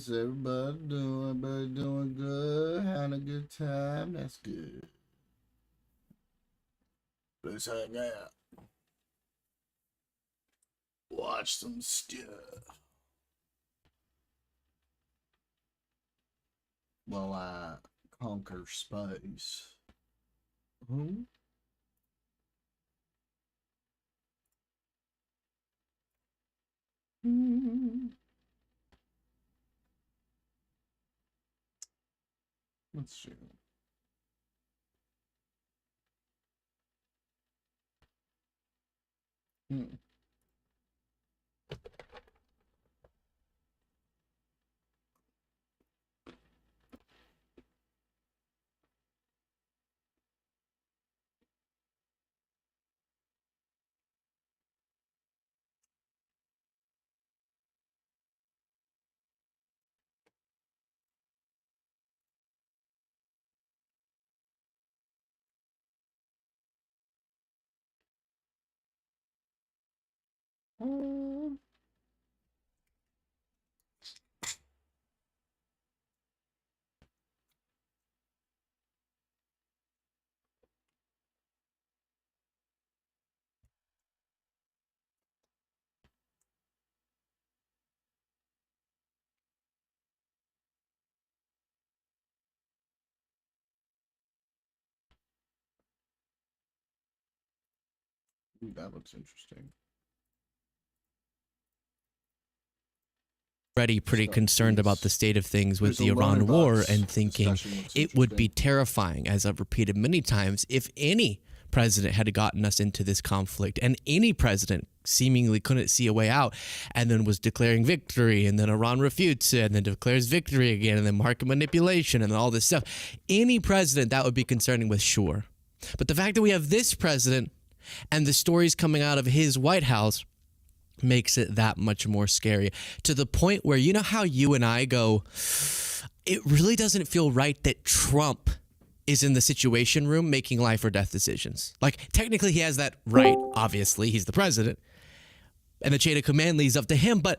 How's everybody doing? Everybody doing good? Having a good time? That's good. Let's hang out. Watch some stuff. While I conquer space. Who? Let's see. Ooh, that looks interesting. Already pretty concerned about the state of things with the Iran war and thinking it would be terrifying, as I've repeated many times, if any president had gotten us into this conflict and any president seemingly couldn't see a way out and then was declaring victory and then Iran refutes it and then declares victory again and then market manipulation and all this stuff. Any president that would be concerning with, sure. But the fact that we have this president and the stories coming out of his White House makes it that much more scary, to the point where, you know how you and I go, it really doesn't feel right that Trump is in the Situation Room making life or death decisions. Like, technically he has that right, obviously, he's the president, and the chain of command leads up to him, but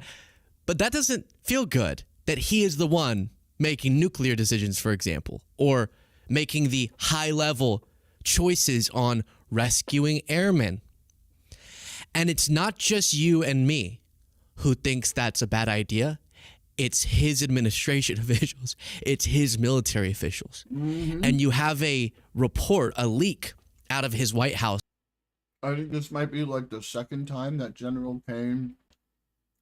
that doesn't feel good, that he is the one making nuclear decisions, for example, or making the high-level choices on rescuing airmen. And it's not just you and me who thinks that's a bad idea. It's his administration officials. It's his military officials. Mm-hmm. And you have a report, a leak out of his White House. I think this might be like the second time that General Payne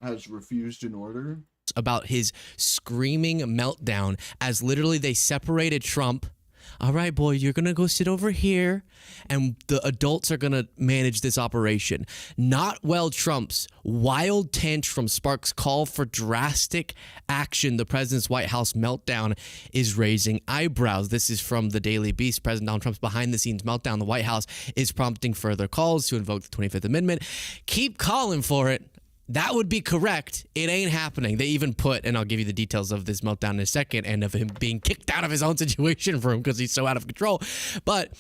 has refused an order. About his screaming meltdown as literally they separated Trump. All right, boy, you're going to go sit over here and the adults are going to manage this operation. Not while Trump's wild tantrum sparks call for drastic action. The president's White House meltdown is raising eyebrows. This is from the Daily Beast. President Donald Trump's behind-the-scenes meltdown. The White House is prompting further calls to invoke the 25th Amendment. Keep calling for it. That would be correct. It ain't happening. They even put, and I'll give you the details of this meltdown in a second, and of him being kicked out of his own Situation Room because he's so out of control. But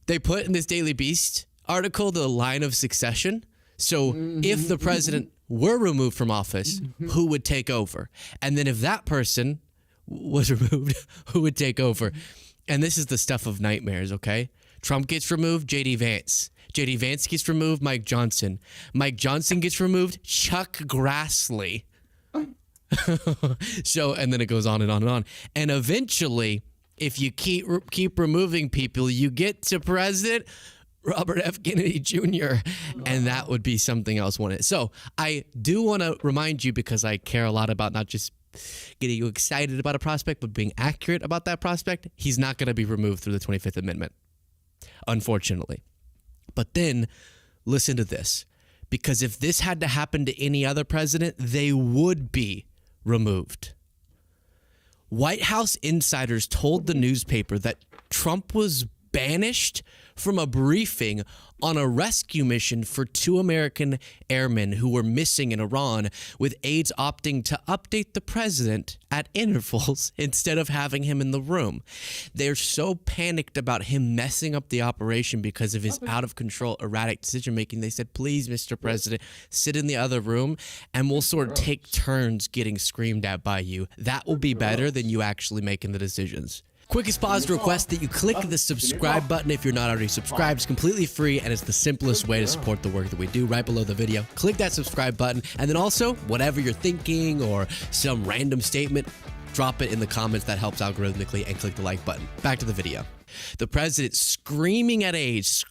they put in this Daily Beast article the line of succession. So if the president were removed from office, who would take over? And then if that person was removed, who would take over? And this is the stuff of nightmares, okay? Trump gets removed, J.D. Vance. J.D. Vance gets removed, Mike Johnson. Mike Johnson gets removed, Chuck Grassley. So, and then it goes on and on and on. And eventually, if you keep removing people, you get to President Robert F. Kennedy Jr., and that would be something else, wouldn't it? So I do want to remind you, because I care a lot about not just getting you excited about a prospect, but being accurate about that prospect, he's not going to be removed through the 25th Amendment, unfortunately. But then, listen to this, because if this had to happen to any other president, they would be removed. White House insiders told the newspaper that Trump was banished from a briefing on a rescue mission for 2 American airmen who were missing in Iran, with aides opting to update the president at intervals instead of having him in the room. They're so panicked about him messing up the operation because of his out of control, erratic decision making. They said, please, Mr. President, sit in the other room and we'll sort of take turns getting screamed at by you. That will be better than you actually making the decisions. Quickest pause to request that you click the subscribe button if you're not already subscribed. It's completely free and it's the simplest way to support the work that we do. Right below the video, click that subscribe button, and then also whatever you're thinking or some random statement, drop it in the comments. That helps algorithmically, and click the like button. Back to the video. The president screaming at aides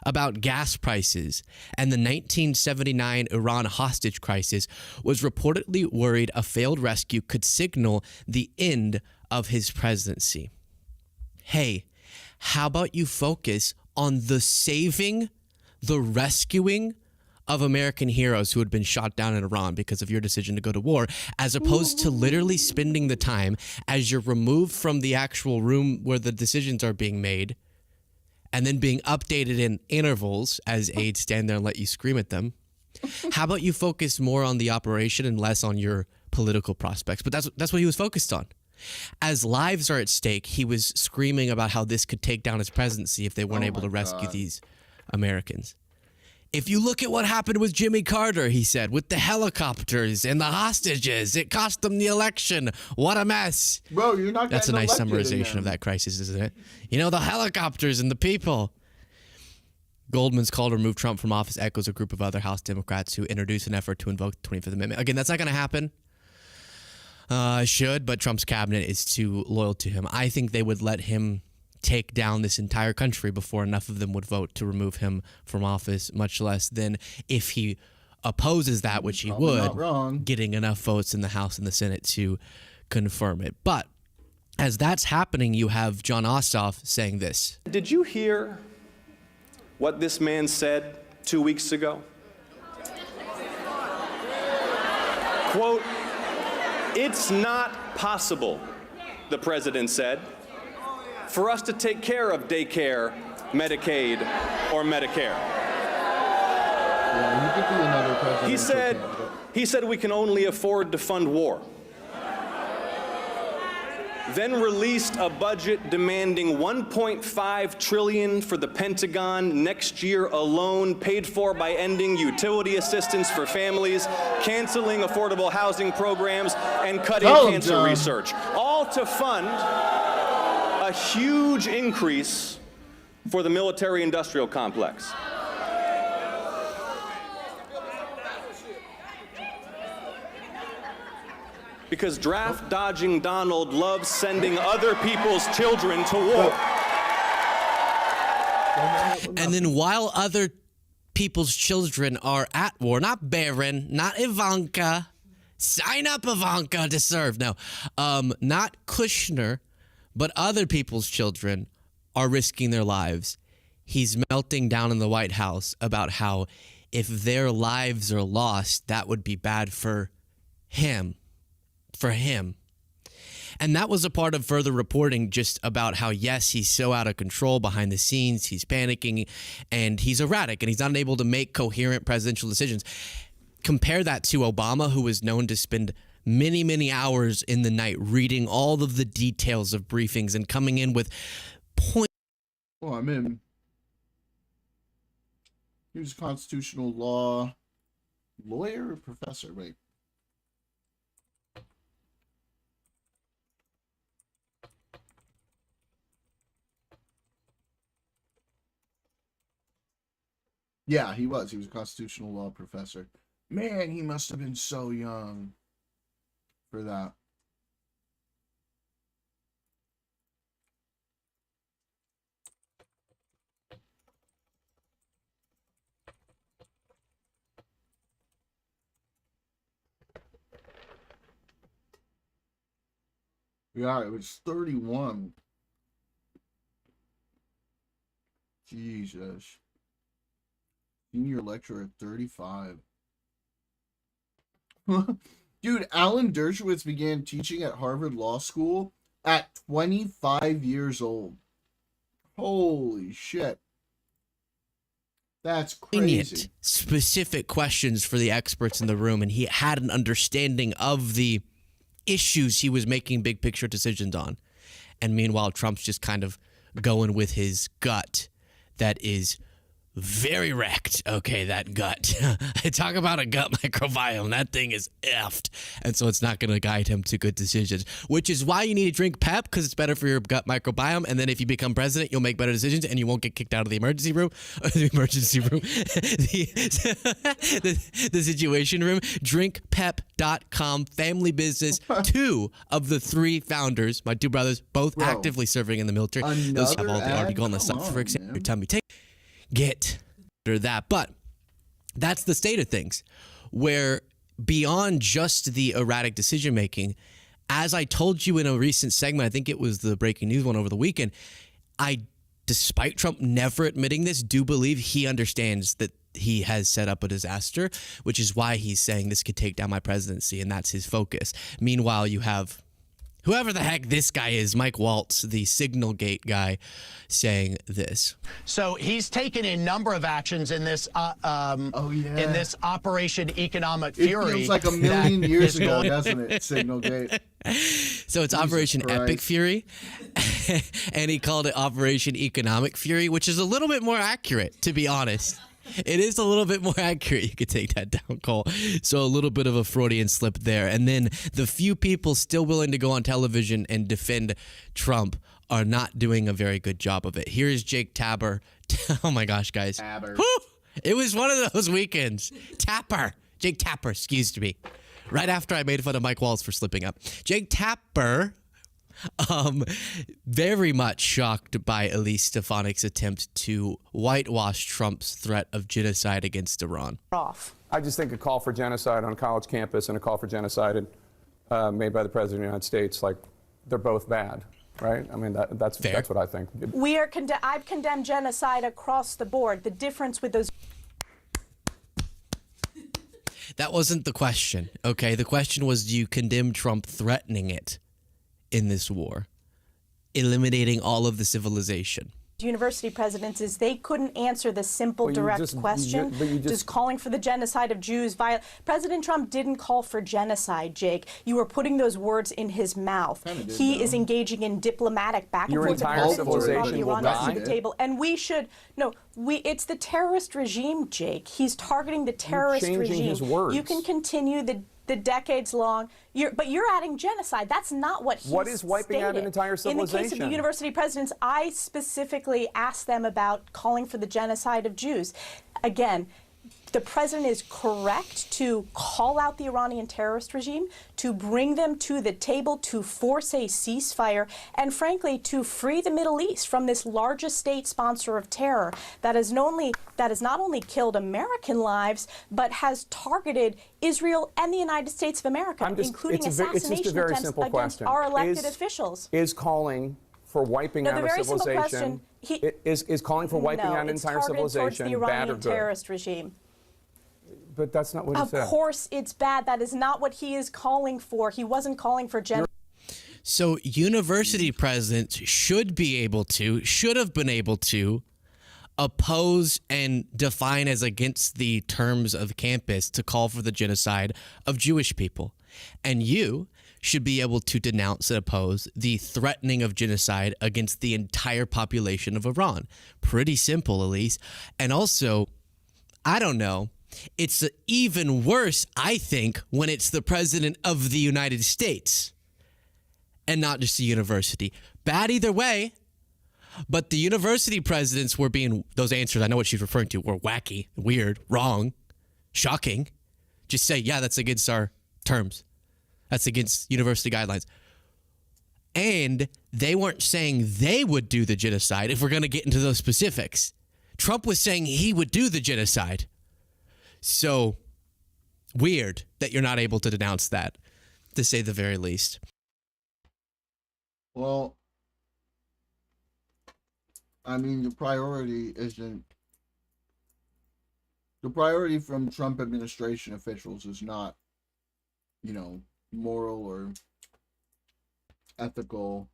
about gas prices, and the 1979 Iran hostage crisis was reportedly worried a failed rescue could signal the end of his presidency. Hey, how about you focus on the saving, the rescuing of American heroes who had been shot down in Iran because of your decision to go to war, as opposed to literally spending the time as you're removed from the actual room where the decisions are being made and then being updated in intervals as aides stand there and let you scream at them. How about you focus more on the operation and less on your political prospects? But that's what he was focused on. As lives are at stake, he was screaming about how this could take down his presidency if they weren't able to rescue these Americans. If you look at what happened with Jimmy Carter, he said, with the helicopters and the hostages, it cost them the election. What a mess. Bro, you're not That's a nice summarization of that crisis, isn't it? You know, the helicopters and the people. Goldman's call to remove Trump from office echoes a group of other House Democrats who introduced an effort to invoke the 25th Amendment. Again, that's not going to happen. Should, but Trump's cabinet is too loyal to him. I think they would let him take down this entire country before enough of them would vote to remove him from office, much less than if he opposes that, which he would, getting enough votes in the House and the Senate to confirm it. But as that's happening, you have John Ossoff saying this. Did you hear what this man said 2 weeks ago? Quote, "It's not possible," the president said, "for us to take care of daycare, Medicaid, or Medicare." Yeah, you could be another president. He said we can only afford to fund war. Then released a budget demanding $1.5 trillion for the Pentagon next year alone, paid for by ending utility assistance for families, canceling affordable housing programs, and cutting cancer research, all to fund a huge increase for the military-industrial complex. Because draft-dodging Donald loves sending other people's children to war. And then while other people's children are at war, not Barron, not Ivanka, sign up Ivanka to serve. No, not Kushner, but other people's children are risking their lives. He's melting down in the White House about how if their lives are lost, that would be bad for him. And that was a part of further reporting just about how, yes, he's so out of control behind the scenes, he's panicking, and he's erratic, and he's not able to make coherent presidential decisions. Compare that to Obama, who was known to spend many, many hours in the night reading all of the details of briefings and coming in with points. Well, I'm in. He was a constitutional law lawyer or professor, wait. Yeah, he was. He was a constitutional law professor. Man, he must have been so young for that. Yeah, it was 31. Jesus. Senior lecturer at 35. Dude, Alan Dershowitz began teaching at Harvard Law School at 25 years old. Holy shit. That's poignant, crazy. specific questions for the experts in the room, and he had an understanding of the issues he was making big picture decisions on. And meanwhile, Trump's just kind of going with his gut that is very wrecked. Okay, that gut. Talk about a gut microbiome. That thing is effed. And so it's not going to guide him to good decisions, which is why you need to drink Pep, because it's better for your gut microbiome. And then if you become president, you'll make better decisions and you won't get kicked out of the emergency room. The emergency room. the situation room. Drinkpep.com. Family business. 2 of the 3 founders, my 2 brothers, both actively serving in the military. Those have all the article on the site. For example, tell me, get that. But that's the state of things, where beyond just the erratic decision making, as I told you in a recent segment, I think it was the breaking news one over the weekend, I, despite Trump never admitting this, do believe he understands that he has set up a disaster, which is why he's saying this could take down my presidency, and that's his focus. Meanwhile, you have whoever the heck this guy is, Mike Waltz, the Signal Gate guy, saying this. So he's taken a number of actions in this in this Operation Economic Fury. It feels like a million years ago, doesn't it, Signal Gate? So it's Operation Epic Fury, and he called it Operation Economic Fury, which is a little bit more accurate, to be honest. It is a little bit more accurate. You could take that down, Cole. So a little bit of a Freudian slip there. And then the few people still willing to go on television and defend Trump are not doing a very good job of it. Here's Jake Tapper. Oh my gosh, guys. It was one of those weekends. Jake Tapper, excuse me. Right after I made fun of Mike Waltz for slipping up. Jake Tapper, very much shocked by Elise Stefanik's attempt to whitewash Trump's threat of genocide against Iran. I just think a call for genocide on a college campus and a call for genocide made by the President of the United States, like, they're both bad, right? I mean, that's what I think. I've condemned genocide across the board. The difference with those... That wasn't the question, okay? The question was, do you condemn Trump threatening it in this war, eliminating all of the civilization? University presidents is they couldn't answer the simple, direct question. Just calling for the genocide of Jews. President Trump didn't call for genocide, Jake. You were putting those words in his mouth. He is engaging in diplomatic back and forth. Your entire civilization will die. Table, and we should it's the terrorist regime, Jake. He's targeting the terrorist regime. His words. You can continue the decades-long, but you're adding genocide. That's not what he's What is wiping out an entire civilization? In the case of the university presidents, I specifically asked them about calling for the genocide of Jews. Again, the president is correct to call out the Iranian terrorist regime, to bring them to the table, to force a ceasefire, and frankly, to free the Middle East from this largest state sponsor of terror that has not only killed American lives, but has targeted Israel and the United States of America, including assassination attempts against our elected officials. Is calling for wiping out a civilization, is calling for wiping out an entire civilization the bad or Iranian good? terrorist regime. But that's not what he said. Of course it's bad. That is not what he is calling for. He wasn't calling for genocide. So university presidents should have been able to oppose and define as against the terms of campus to call for the genocide of Jewish people. And you should be able to denounce and oppose the threatening of genocide against the entire population of Iran. Pretty simple, Elise. And also, I don't know, it's even worse, I think, when it's the president of the United States and not just a university. Bad either way, but the university presidents were being, those answers, I know what she's referring to, were wacky, weird, wrong, shocking. Just say, yeah, that's against our terms. That's against university guidelines. And they weren't saying they would do the genocide, if we're going to get into those specifics. Trump was saying he would do the genocide. So weird that you're not able to denounce that, to say the very least. Well, I mean, the priority from Trump administration officials is not, moral or ethical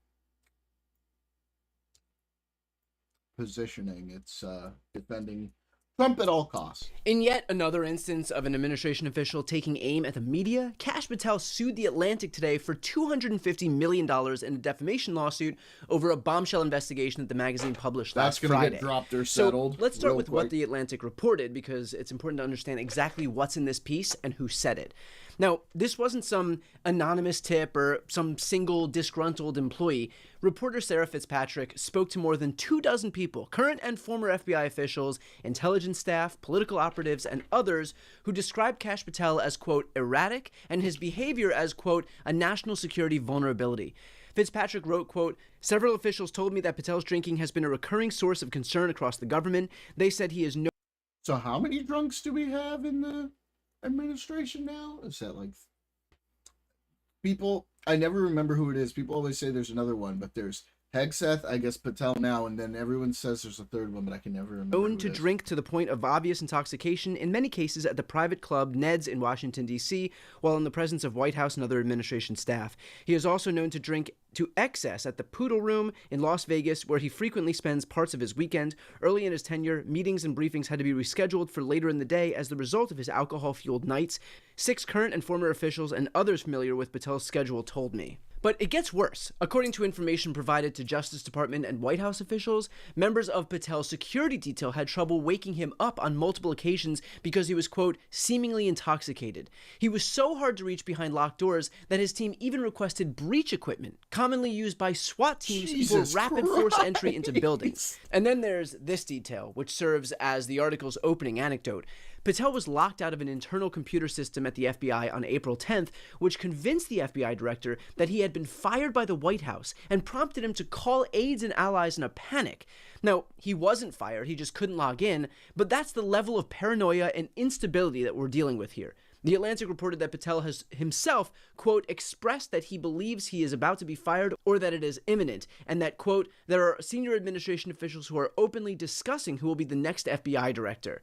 positioning. It's defending Trump at all costs. In yet another instance of an administration official taking aim at the media, Kash Patel sued The Atlantic today for $250 million in a defamation lawsuit over a bombshell investigation that the magazine published last Friday. That's going to get dropped or settled. So let's start with what The Atlantic reported, because it's important to understand exactly what's in this piece and who said it. Now, this wasn't some anonymous tip or some single disgruntled employee. Reporter Sarah Fitzpatrick spoke to more than 24 people, current and former FBI officials, intelligence staff, political operatives, and others who described Kash Patel as, quote, erratic, and his behavior as, quote, a national security vulnerability. Fitzpatrick wrote, quote, several officials told me that Patel's drinking has been a recurring source of concern across the government. They said he is no... So how many drunks do we have in the administration now? Is that like people? I never remember who it is. People always say there's another one, but there's Hegseth, I guess Patel now, and then everyone says there's a third one, but I can never remember. Known to drink to the point of obvious intoxication, in many cases at the private club Ned's in Washington, D.C., while in the presence of White House and other administration staff. He is also known to drink to excess at the Poodle Room in Las Vegas, where he frequently spends parts of his weekend. Early in his tenure, meetings and briefings had to be rescheduled for later in the day as the result of his alcohol-fueled nights. 6 current and former officials and others familiar with Patel's schedule told me. But it gets worse. According to information provided to Justice Department and White House officials, members of Patel's security detail had trouble waking him up on multiple occasions because he was, quote, seemingly intoxicated. He was so hard to reach behind locked doors that his team even requested breach equipment, commonly used by SWAT teams for rapid force entry into buildings. And then there's this detail, which serves as the article's opening anecdote. Patel was locked out of an internal computer system at the FBI on April 10th, which convinced the FBI director that he had been fired by the White House and prompted him to call aides and allies in a panic. Now, he wasn't fired, he just couldn't log in, but that's the level of paranoia and instability that we're dealing with here. The Atlantic reported that Patel has himself, quote, expressed that he believes he is about to be fired or that it is imminent, and that, quote, there are senior administration officials who are openly discussing who will be the next FBI director.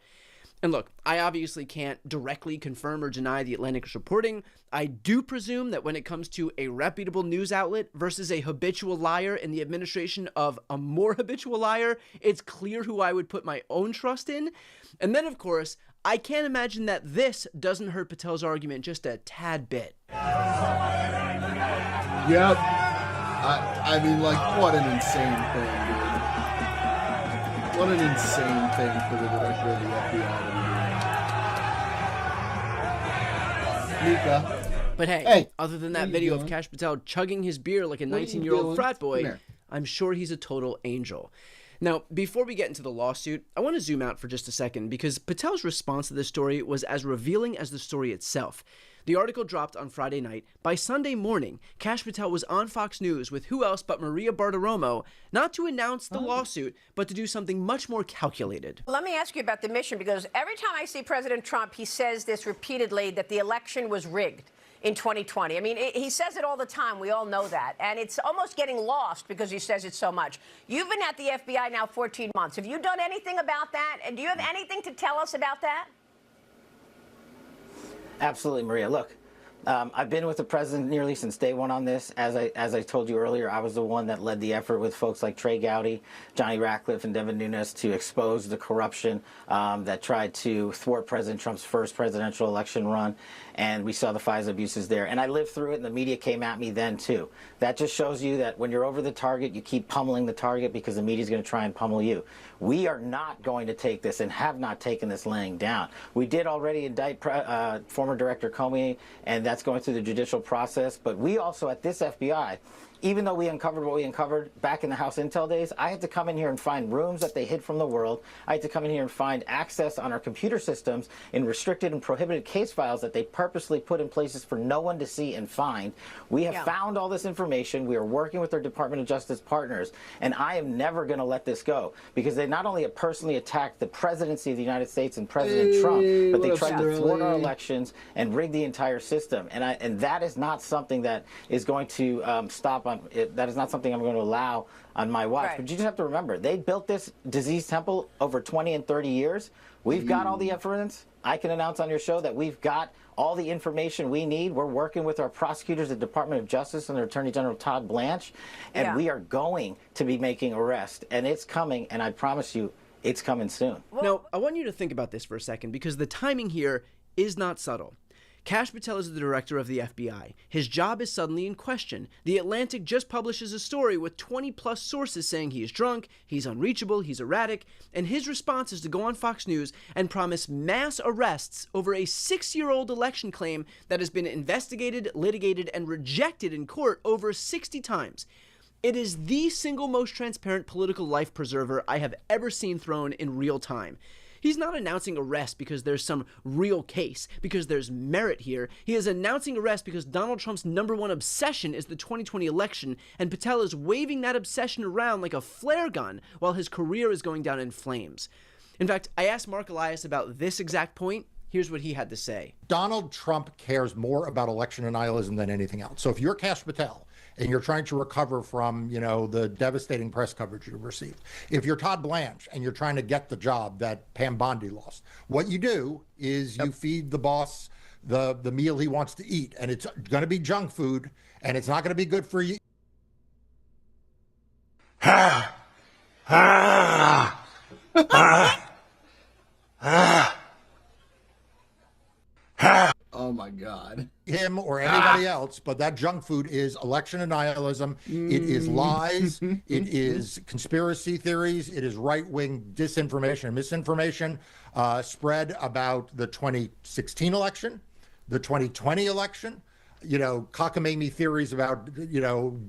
And look, I obviously can't directly confirm or deny the Atlantic's reporting. I do presume that when it comes to a reputable news outlet versus a habitual liar in the administration of a more habitual liar, it's clear who I would put my own trust in. And then, of course, I can't imagine that this doesn't hurt Patel's argument just a tad bit. Yep. I mean, like, what an insane thing, dude. What an insane thing for the director of the FBI to be doing. Mika. But hey, other than that video of Kash Patel chugging his beer like a 19-year-old frat boy, I'm sure he's a total angel. Now, before we get into the lawsuit, I want to zoom out for just a second because Patel's response to this story was as revealing as the story itself. The article dropped on Friday night. By Sunday morning, Kash Patel was on Fox News with who else but Maria Bartiromo, not to announce the lawsuit, but to do something much more calculated. Let me ask you about the mission, because every time I see President Trump, he says this repeatedly, that the election was rigged in 2020. I mean, he says it all the time. We all know that. And it's almost getting lost because he says it so much. You've been at the FBI now 14 months. Have you done anything about that? And do you have anything to tell us about that? Absolutely, Maria. Look, I've been with the president nearly since day one on this. As I told you earlier, I was the one that led the effort with folks like Trey Gowdy, Johnny Ratcliffe, and Devin Nunes to expose the corruption that tried to thwart President Trump's first presidential election run. And we saw the FISA abuses there. And I lived through it, and the media came at me then, too. That just shows you that when you're over the target, you keep pummeling the target because the media is going to try and pummel you. We are not going to take this and have not taken this laying down. We did already indict former Director Comey, and that's going through the judicial process. But we also, at this FBI, even though we uncovered what we uncovered back in the House Intel days, I had to come in here and find rooms that they hid from the world. I had to come in here and find access on our computer systems in restricted and prohibited case files that they purposely put in places for no one to see and find. We have found all this information. We are working with our Department of Justice partners, and I am never going to let this go because they not only have personally attacked the presidency of the United States and President Trump, but they tried to thwart our elections and rig the entire system. And that is not something that is going to stop on. That is not something I'm going to allow on my watch. Right. But you just have to remember, they built this disease temple over 20 and 30 years. We've got all the evidence. I can announce on your show that we've got all the information we need. We're working with our prosecutors at the Department of Justice and their Attorney General Todd Blanche, and we are going to be making arrests. And it's coming, and I promise you, it's coming soon. Now, I want you to think about this for a second, because the timing here is not subtle. Kash Patel is the director of the FBI. His job is suddenly in question. The Atlantic just publishes a story with 20-plus sources saying he is drunk, he's unreachable, he's erratic, and his response is to go on Fox News and promise mass arrests over a 6-year-old election claim that has been investigated, litigated, and rejected in court over 60 times. It is the single most transparent political life preserver I have ever seen thrown in real time. He's not announcing arrest because there's some real case, because there's merit here. He is announcing arrest because Donald Trump's #1 obsession is the 2020 election, and Patel is waving that obsession around like a flare gun while his career is going down in flames. In fact, I asked Mark Elias about this exact point. Here's what he had to say. Donald Trump cares more about election denialism than anything else. So if you're Kash Patel and you're trying to recover from, the devastating press coverage you've received, if you're Todd Blanche and you're trying to get the job that Pam Bondi lost, what you do is you feed the boss the meal he wants to eat, and it's going to be junk food, and it's not going to be good for you. Oh my God. Him or anybody else, but that junk food is election denialism. It is lies. It is conspiracy theories. It is right-wing disinformation and misinformation spread about the 2016 election, the 2020 election, cockamamie theories about,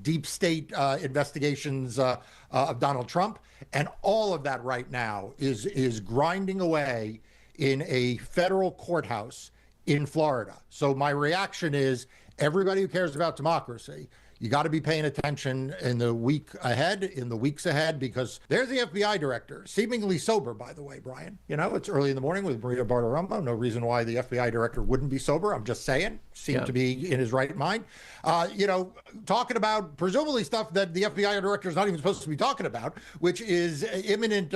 deep state investigations of Donald Trump. And all of that right now is grinding away in a federal courthouse in Florida. So my reaction is, everybody who cares about democracy, you got to be paying attention in the weeks ahead, because there's the FBI director, seemingly sober, by the way, Brian. It's early in the morning with Maria Bartiromo. No reason why the FBI director wouldn't be sober. I'm just saying, seemed to be in his right mind. Talking about presumably stuff that the FBI director is not even supposed to be talking about, which is imminent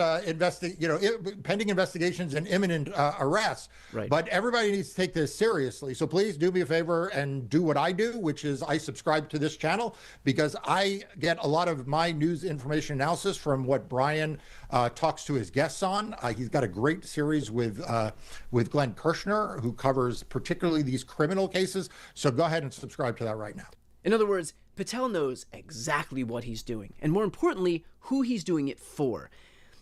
pending investigations and imminent arrests. Right. But everybody needs to take this seriously. So please do me a favor and do what I do, which is I subscribe to this channel, because I get a lot of my news information analysis from what Brian talks to his guests on. He's got a great series with Glenn Kirshner, who covers particularly these criminal cases. So go ahead and subscribe to that right now. In other words, Patel knows exactly what he's doing, and more importantly, who he's doing it for.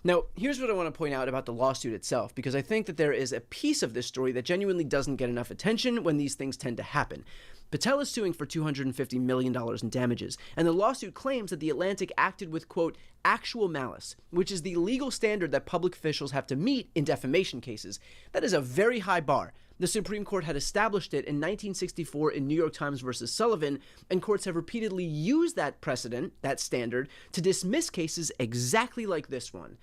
Now, here's what I want to point out about the lawsuit itself, because I think that there is a piece of this story that genuinely doesn't get enough attention when these things tend to happen. Patel is suing for $250 million in damages, and the lawsuit claims that the Atlantic acted with, quote, actual malice, which is the legal standard that public officials have to meet in defamation cases. That is a very high bar. The Supreme Court had established it in 1964 in New York Times versus Sullivan, and courts have repeatedly used that precedent, that standard, to dismiss cases exactly like this one.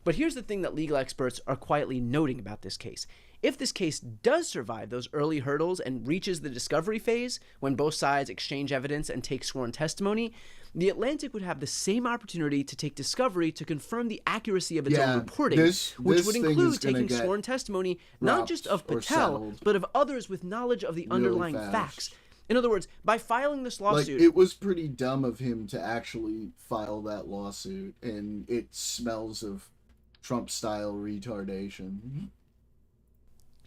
But here's the thing that legal experts are quietly noting about this case. If this case does survive those early hurdles and reaches the discovery phase, when both sides exchange evidence and take sworn testimony, the Atlantic would have the same opportunity to take discovery to confirm the accuracy of its own reporting, which would include taking sworn testimony not just of Patel, but of others with knowledge of the underlying facts. In other words, by filing this lawsuit... it was pretty dumb of him to actually file that lawsuit, and it smells of Trump-style retardation.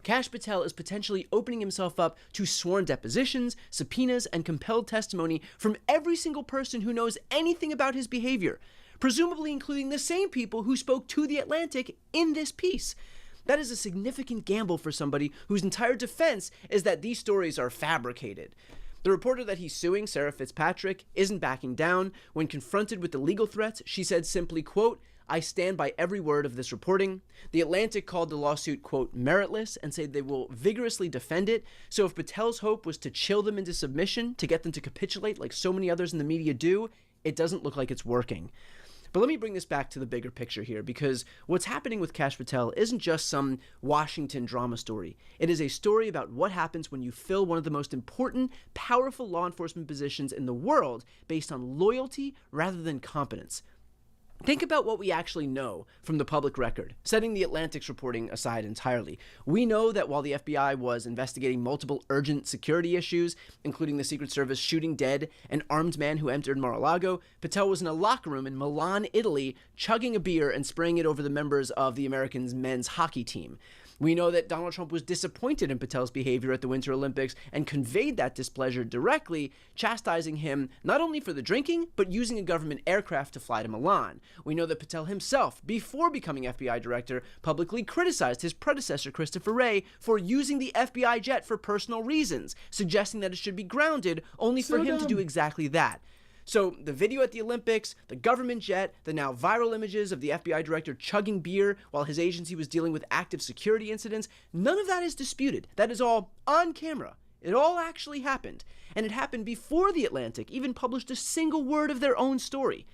Kash Patel is potentially opening himself up to sworn depositions, subpoenas, and compelled testimony from every single person who knows anything about his behavior, presumably including the same people who spoke to The Atlantic in this piece. That is a significant gamble for somebody whose entire defense is that these stories are fabricated. The reporter that he's suing, Sarah Fitzpatrick, isn't backing down. When confronted with the legal threats, she said simply, quote, I stand by every word of this reporting. The Atlantic called the lawsuit, quote, meritless, and said they will vigorously defend it. So if Patel's hope was to chill them into submission, to get them to capitulate like so many others in the media do, it doesn't look like it's working. But let me bring this back to the bigger picture here, because what's happening with Kash Patel isn't just some Washington drama story. It is a story about what happens when you fill one of the most important, powerful law enforcement positions in the world based on loyalty rather than competence. Think about what we actually know from the public record, setting the Atlantic's reporting aside entirely. We know that while the FBI was investigating multiple urgent security issues, including the Secret Service shooting dead an armed man who entered Mar-a-Lago, Patel was in a locker room in Milan, Italy, chugging a beer and spraying it over the members of the Americans' men's hockey team. We know that Donald Trump was disappointed in Patel's behavior at the Winter Olympics and conveyed that displeasure directly, chastising him not only for the drinking, but using a government aircraft to fly to Milan. We know that Patel himself, before becoming FBI director, publicly criticized his predecessor, Christopher Wray, for using the FBI jet for personal reasons, suggesting that it should be grounded, only for him to do exactly that. So the video at the Olympics, the government jet, the now viral images of the FBI director chugging beer while his agency was dealing with active security incidents, none of that is disputed. That is all on camera. It all actually happened. And it happened before the Atlantic even published a single word of their own story.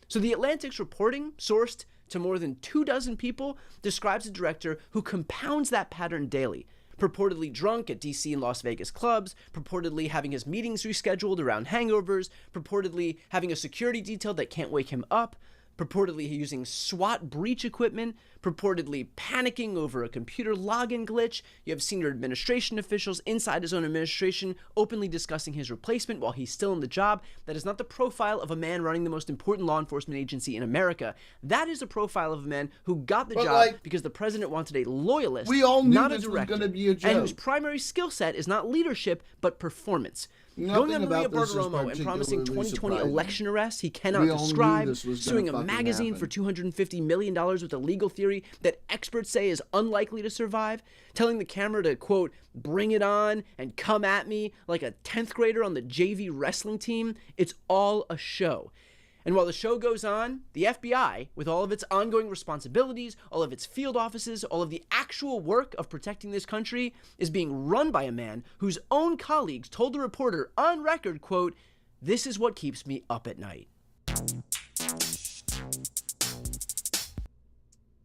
So the Atlantic's reporting, sourced to more than 24 people, describes a director who compounds that pattern daily. Purportedly drunk at DC and Las Vegas clubs, purportedly having his meetings rescheduled around hangovers, purportedly having a security detail that can't wake him up, purportedly using SWAT breach equipment, purportedly panicking over a computer login glitch. You have senior administration officials inside his own administration openly discussing his replacement while he's still in the job. That is not the profile of a man running the most important law enforcement agency in America. That is a profile of a man who got the job because the president wanted a loyalist, we all knew not this a was director, going to be a joke. and whose primary skill set is not leadership, but performance. Nothing Going on Maria about this is Bartiromo and promising particularly 2020 surprising. election arrests he We cannot all knew describe, this was gonna suing a fucking magazine happen. for $250 million with a legal theory that experts say is unlikely to survive, telling the camera to, quote, bring it on and come at me like a 10th grader on the JV wrestling team. It's all a show. And while the show goes on, the FBI, with all of its ongoing responsibilities, all of its field offices, all of the actual work of protecting this country, is being run by a man whose own colleagues told the reporter on record, quote, "This is what keeps me up at night."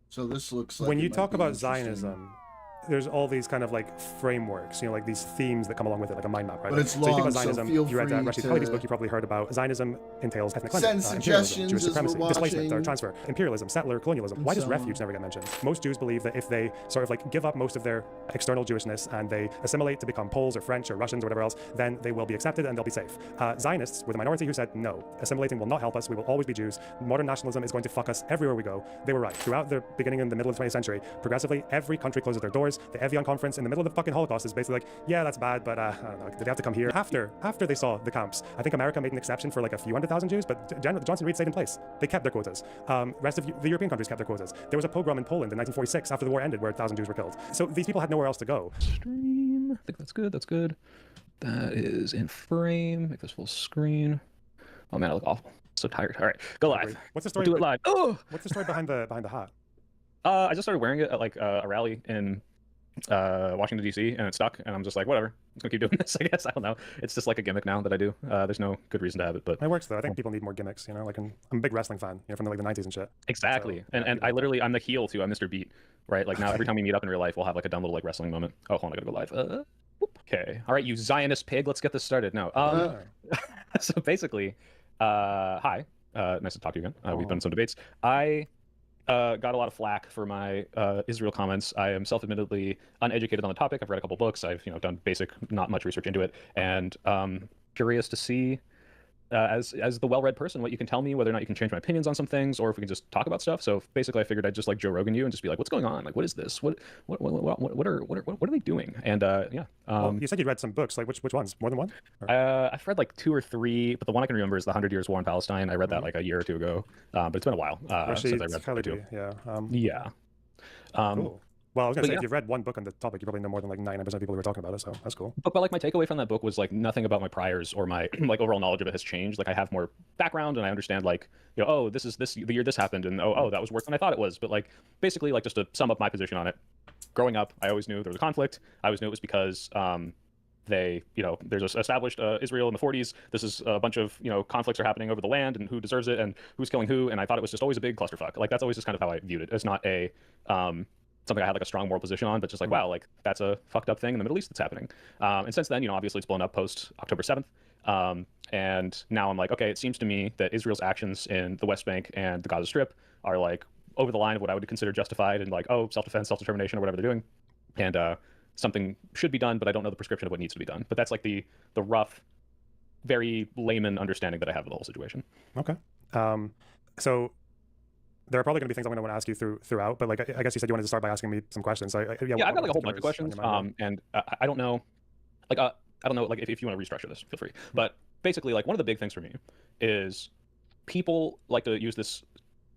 So this looks like when it you might talk be about interesting. Zionism, there's all these kind of like frameworks, like these themes that come along with it, like a mind map, right? But it's so you think long, about so Zionism, feel you read free Rashid to Khalidi's book, you probably heard about Zionism entails ethnic cleansing, send imperialism, suggestions Jewish as we're supremacy, displacement or watching. transfer, imperialism, settler colonialism. Why does so refuge on. never get mentioned? Most Jews believe that if they sort of like give up most of their external Jewishness and they assimilate to become Poles or French or Russians or whatever else, then they will be accepted and they'll be safe. Zionists were the minority who said, no, assimilating will not help us, we will always be Jews. Modern nationalism is going to fuck us everywhere we go. They were right. Throughout the beginning and the middle of the 20th century, progressively, every country closes their doors. The Evian conference in the middle of the fucking Holocaust is basically like, yeah, that's bad, but I don't know, did they have to come here? After they saw the camps, I think America made an exception for like a few 100,000 Jews, but Johnson-Reed stayed in place. They kept their quotas. Rest of the European countries kept their quotas. There was a pogrom in Poland in 1946 after the war ended where 1,000 Jews were killed. So these people had nowhere else to go. Stream. I think that's good. That's good. That is in frame. Make this full screen. Oh man, I look awful. So tired. All right, go live. What's the story? Do it live. Oh. What's the story behind the hat? I just started wearing it at like a rally in Washington D.C. and it stuck, and I'm just like, whatever. I'm just gonna keep doing this. I guess I don't know. It's just like a gimmick now that I do. There's no good reason to have it, but it works though. I think people need more gimmicks. Like I'm a big wrestling fan. From the 90s and shit. Exactly. So, and I literally I'm the heel too. I'm Mr. Beat, right? Like now every time we meet up in real life, we'll have like a dumb little like wrestling moment. Oh, hold on, I gotta go live. Okay. All right, you Zionist pig. Let's get this started. No. So basically, hi. Nice to talk to you again. We've been in some debates. I got a lot of flack for my Israel comments. I am self-admittedly uneducated on the topic. I've read a couple books. I've done basic, not much research into it, and curious to see, as the well-read person, what you can tell me, whether or not you can change my opinions on some things, or if we can just talk about stuff. So basically, I figured I'd just like Joe Rogan you and just be like, "What's going on? Like, what is this? What are they doing?" And yeah. Well, you said you'd read some books. Like which ones? More than one? I've read like 2 or 3, but the one I can remember is the 100 Years War in Palestine. I read that like a year or two ago, but it's been a while since I read that too. Yeah. Cool. Well, I was gonna say, if you've read one book on the topic, you probably know more than like 99% of people who were talking about it, so that's cool. But like my takeaway from that book was like nothing about my priors or my like overall knowledge of it has changed. Like I have more background and I understand like, oh, this is the year this happened, and oh, that was worse than I thought it was. But like basically, like just to sum up my position on it, growing up, I always knew there was a conflict. I always knew it was because they, there's established Israel in the 40s. This is a bunch of, conflicts are happening over the land and who deserves it and who's killing who. And I thought it was just always a big clusterfuck. Like, that's always just kind of how I viewed it. It's not a something I had like a strong moral position on, but just like, wow, like that's a fucked up thing in the Middle East that's happening. And since then, obviously it's blown up post October 7th. And now I'm like, okay, it seems to me that Israel's actions in the West Bank and the Gaza Strip are like over the line of what I would consider justified and like, oh, self-defense, self-determination, or whatever they're doing. And something should be done, but I don't know the prescription of what needs to be done. But that's like the rough, very layman understanding that I have of the whole situation. Okay. So there are probably going to be things I'm going to want to ask you throughout, but like I guess you said you wanted to start by asking me some questions. So I've got like a whole bunch of questions, and I don't know, like I don't know, like if you want to restructure this, feel free. But basically, like one of the big things for me is people like to use this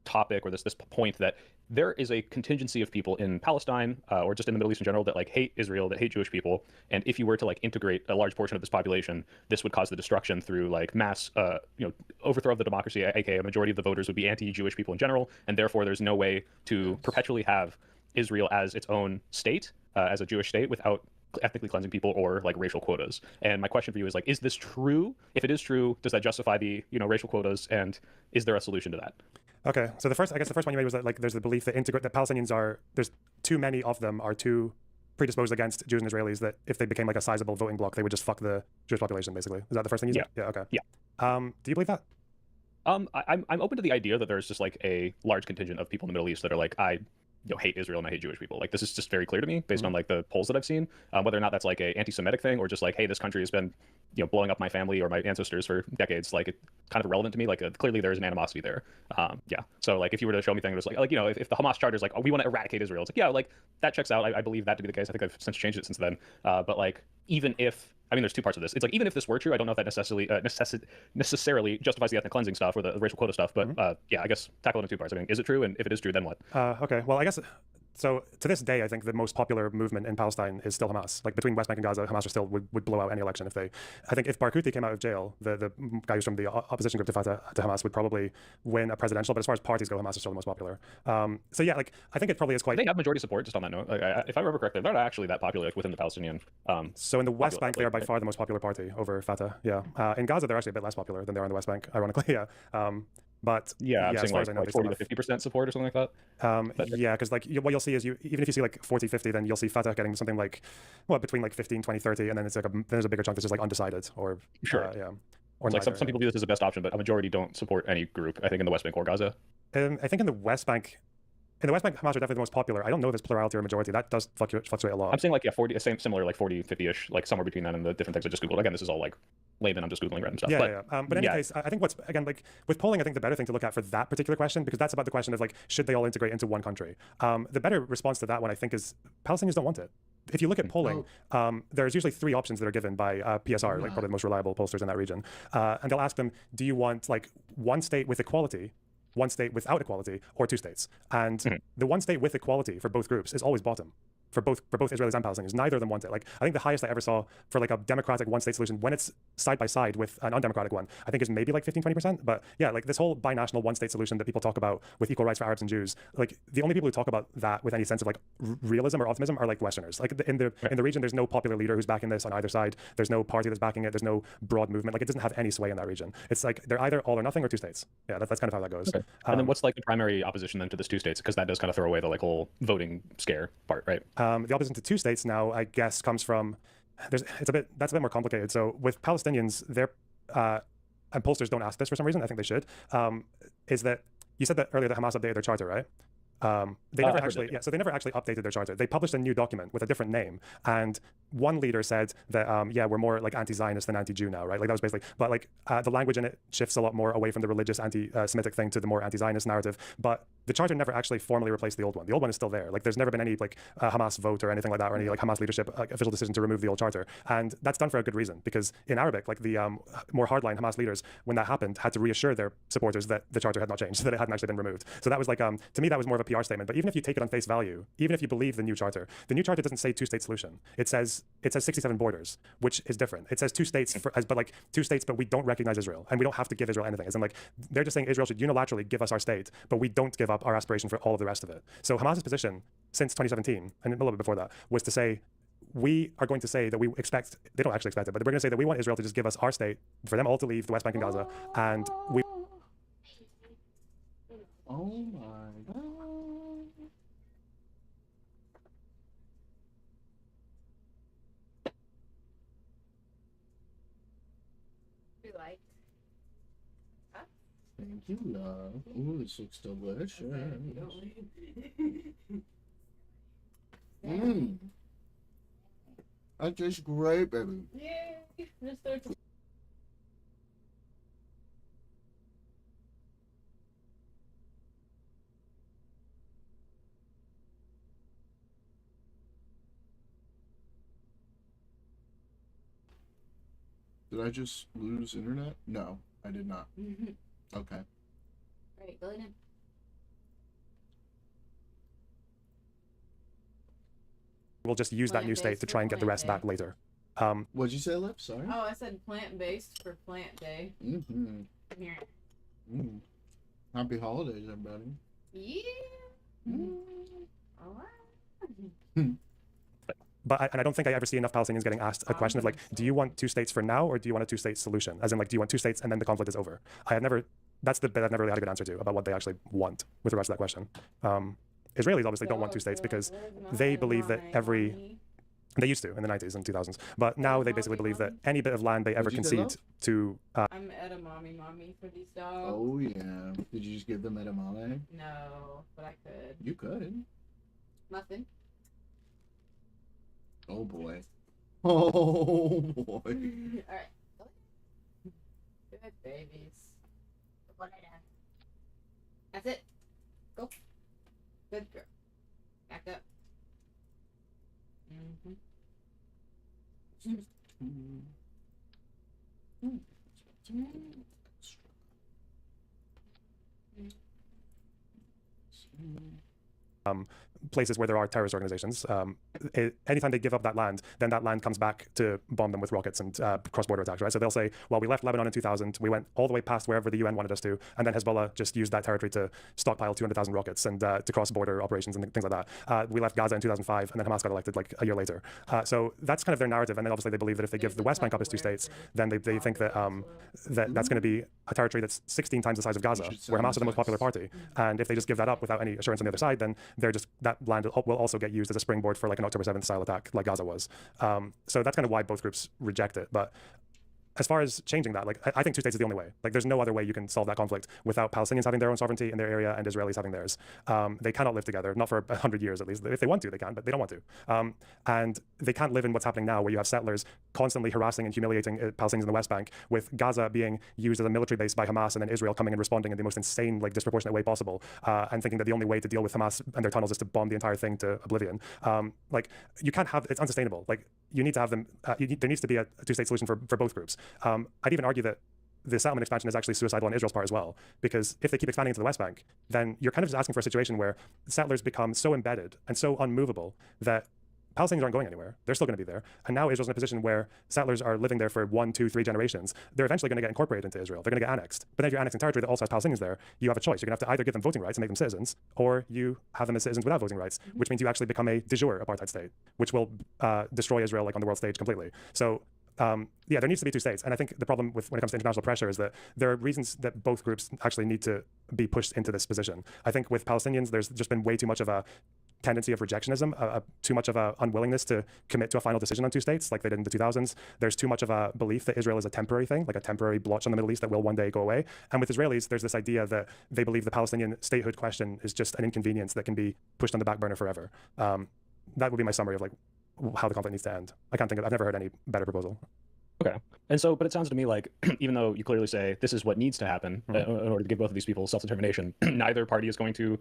topic or this point that there is a contingency of people in Palestine or just in the Middle East in general that like hate Israel, that hate Jewish people, and if you were to like integrate a large portion of this population, this would cause the destruction through like mass, overthrow of the democracy. aka a majority of the voters would be anti-Jewish people in general, and therefore there's no way to perpetually have Israel as its own state, as a Jewish state, without ethnically cleansing people or like racial quotas. And my question for you is like, is this true? If it is true, does that justify the racial quotas, and is there a solution to that? Okay, so the first one you made was that like there's the belief that that Palestinians there's too many of them are too predisposed against Jews and Israelis that if they became like a sizable voting bloc, they would just fuck the Jewish population, basically. Is that the first thing you said? Yeah. Okay. Yeah. Do you believe that? I'm open to the idea that there's just like a large contingent of people in the Middle East that are like, I hate Israel and I hate Jewish people. Like, this is just very clear to me based on like the polls that I've seen, whether or not that's like a anti-Semitic thing or just like, hey, this country has been, blowing up my family or my ancestors for decades. Like, it's kind of irrelevant to me. Like, clearly there's an animosity there. Yeah. So like, if you were to show me things, it was like, if the Hamas charter is like, oh, we want to eradicate Israel, it's like, yeah, like that checks out. I believe that to be the case. I think I've since changed it since then. But like, even if, there's two parts of this. It's like, even if this were true, I don't know if that necessarily justifies the ethnic cleansing stuff or the racial quota stuff. But yeah, I guess tackle it in two parts. Is it true? And if it is true, then what? Okay. Well, I guess so. To this day, I think the most popular movement in Palestine is still Hamas. Like between West Bank and Gaza, Hamas still would blow out any election if they. I think if Barghouti came out of jail, the guy who's from the opposition group to Fatah to Hamas would probably win a presidential. But as far as parties go, Hamas is still the most popular. So yeah, like I think it probably is quite. They have majority support. Just on that note, like if I remember correctly, they're not actually that popular like within the Palestinian. So in the West Bank, they are by far the most popular party over Fatah. Yeah. In Gaza, they're actually a bit less popular than they are in the West Bank, ironically. Yeah. But yeah, I'm saying like 40 to 50% support or something like that. Yeah, because like what you'll see is even if you see like 40-50, then you'll see Fatah getting something like between like 15, 20, 30, and then it's like there's a bigger chunk that's just like undecided or sure. Yeah. Or like some people view this as the best option, but a majority don't support any group. I think in the West Bank or Gaza. I think in the West Bank, Hamas are definitely the most popular. I don't know if it's plurality or majority. That does fluctuate a lot. I'm saying like 40, similar like 40, 50ish, like somewhere between that and the different things I just googled. Again, this is all like layman. I'm just googling random stuff. Yeah. But in any case, I think what's again like with polling, I think the better thing to look at for that particular question, because that's about the question of like should they all integrate into one country. The better response to that one I think is Palestinians don't want it. If you look at polling, there's usually three options that are given by PSR, like probably the most reliable pollsters in that region, and they'll ask them, do you want like one state with equality, one state without equality, or two states? And the one state with equality for both groups is always bottom. For both Israelis and Palestinians, neither of them want it. Like I think the highest I ever saw for like a democratic one-state solution, when it's side by side with an undemocratic one, I think is maybe like 15-20%. But yeah, like this whole binational one-state solution that people talk about with equal rights for Arabs and Jews, like the only people who talk about that with any sense of like realism or optimism are like Westerners. Like in the region, there's no popular leader who's backing this on either side. There's no party that's backing it. There's no broad movement. Like it doesn't have any sway in that region. It's like they're either all or nothing or two states. Yeah, that's kind of how that goes. Okay. And then what's like the primary opposition then to this two states? Because that does kind of throw away the like whole voting scare part, right? The opposition to two states now, I guess, comes from that's a bit more complicated. So with Palestinians, and pollsters don't ask this for some reason, I think they should, is that you said that earlier that Hamas updated their charter, right? They never actually updated their charter. They published a new document with a different name, and one leader said that we're more like anti-Zionist than anti-Jew now, right? Like that was basically, but like the language in it shifts a lot more away from the religious anti-Semitic thing to the more anti-Zionist narrative. But the charter never actually formally replaced the old one. The old one is still there. Like there's never been any like Hamas vote or anything like that, or any like Hamas leadership official decision to remove the old charter, and that's done for a good reason, because in Arabic, like the more hardline Hamas leaders, when that happened, had to reassure their supporters that the charter had not changed, that it hadn't actually been removed. So that was like to me that was more of a PR statement. But even if you take it on face value, even if you believe the new charter doesn't say two-state solution. It says 67 borders, which is different. It says two states, but we don't recognize Israel, and we don't have to give Israel anything. As in, like they're just saying Israel should unilaterally give us our state, but we don't give up our aspiration for all of the rest of it. So Hamas's position since 2017 and a little bit before that was to say we are going to say that we expect, they don't actually expect it, but we're going to say that we want Israel to just give us our state, for them all to leave the West Bank and Gaza, and we... Oh my God. You like? Huh? Thank you, love. Ooh, this looks delicious. Mmm. That tastes great, baby. Yay! Mr. Did I just lose internet? No, I did not. Okay. Alright, go in. We'll just use that new state to try and get the rest back later. What'd you say, Lip? Sorry? Oh, I said plant-based for Plant Day. Mm-hmm. Here. Mm. Happy holidays, everybody. Yeah. Alright. But I don't think I ever see enough Palestinians getting asked a question of like, do you want 2 states for now, or do you want a 2-state solution? As in, like, do you want 2 states and then the conflict is over? That's the bit I've never really had a good answer to about what they actually want with regards to that question. Israelis obviously don't want 2 states because they believe that they used to in the 90s and 2000s, but now they basically believe that any bit of land they ever concede to... I'm edamame mommy for these dogs. Oh, yeah. Did you just give them edamame? No, but I could. You could. Nothing. Oh, boy. Oh, boy. Alright. Good babies. That's it. Go. Good girl. Back up. Places where there are terrorist organizations, anytime they give up that land, then that land comes back to bomb them with rockets and cross-border attacks, right? So they'll say, well, we left Lebanon in 2000, we went all the way past wherever the UN wanted us to, and then Hezbollah just used that territory to stockpile 200,000 rockets and to cross-border operations and things like that. We left Gaza in 2005, and then Hamas got elected like a year later. So that's kind of their narrative, and then obviously they believe that if they give the West Bank up as 2 states, then they think that that's going to be a territory that's 16 times the size of Gaza, where Hamas are the most popular party. And if they just give that up without any assurance on the other side, then that land will also get used as a springboard for like an October 7th style attack like Gaza was. So that's kind of why both groups reject it. But as far as changing that, like, I think 2 states is the only way. Like, there's no other way you can solve that conflict without Palestinians having their own sovereignty in their area and Israelis having theirs. They cannot live together, not for 100 years at least. If they want to, they can, but they don't want to. And they can't live in what's happening now, where you have settlers constantly harassing and humiliating Palestinians in the West Bank, with Gaza being used as a military base by Hamas, and then Israel coming and responding in the most insane, like, disproportionate way possible, and thinking that the only way to deal with Hamas and their tunnels is to bomb the entire thing to oblivion. Like, you can't have, it's unsustainable. Like, you need to have them, there needs to be a 2-state solution for both groups. I'd even argue that the settlement expansion is actually suicidal on Israel's part as well, because if they keep expanding into the West Bank, then you're kind of just asking for a situation where settlers become so embedded and so unmovable that Palestinians aren't going anywhere. They're still going to be there. And now Israel's in a position where settlers are living there for 1, 2, 3 generations. They're eventually going to get incorporated into Israel. They're going to get annexed. But then if you're annexing territory that also has Palestinians there, you have a choice. You're going to have to either give them voting rights and make them citizens, or you have them as citizens without voting rights, which means you actually become a de jure apartheid state, which will destroy Israel like on the world stage completely. So yeah, there needs to be 2 states. And I think the problem when it comes to international pressure is that there are reasons that both groups actually need to be pushed into this position. I think with Palestinians, there's just been way too much of a tendency of rejectionism, too much of a unwillingness to commit to a final decision on 2 states like they did in the 2000s. There's too much of a belief that Israel is a temporary thing, like a temporary blotch on the Middle East that will one day go away. And with Israelis, there's this idea that they believe the Palestinian statehood question is just an inconvenience that can be pushed on the back burner forever. That would be my summary of like how the conflict needs to end. I've never heard any better proposal. Okay. And so, but it sounds to me like, even though you clearly say this is what needs to happen in order to give both of these people self-determination, neither party is going to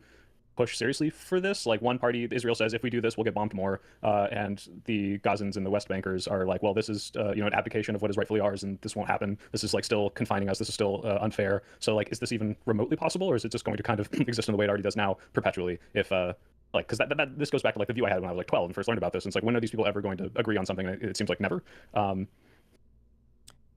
push seriously for this. Like, one party, Israel, says if we do this, we'll get bombed more, and the Gazans and the West Bankers are like, well, this is an abdication of what is rightfully ours, and this won't happen. This is like still confining us. This is still unfair. So like, is this even remotely possible, or is it just going to kind of exist in the way it already does now perpetually? If like, because this goes back to like the view I had when I was like 12 and first learned about this. And it's like, when are these people ever going to agree on something? It seems like never.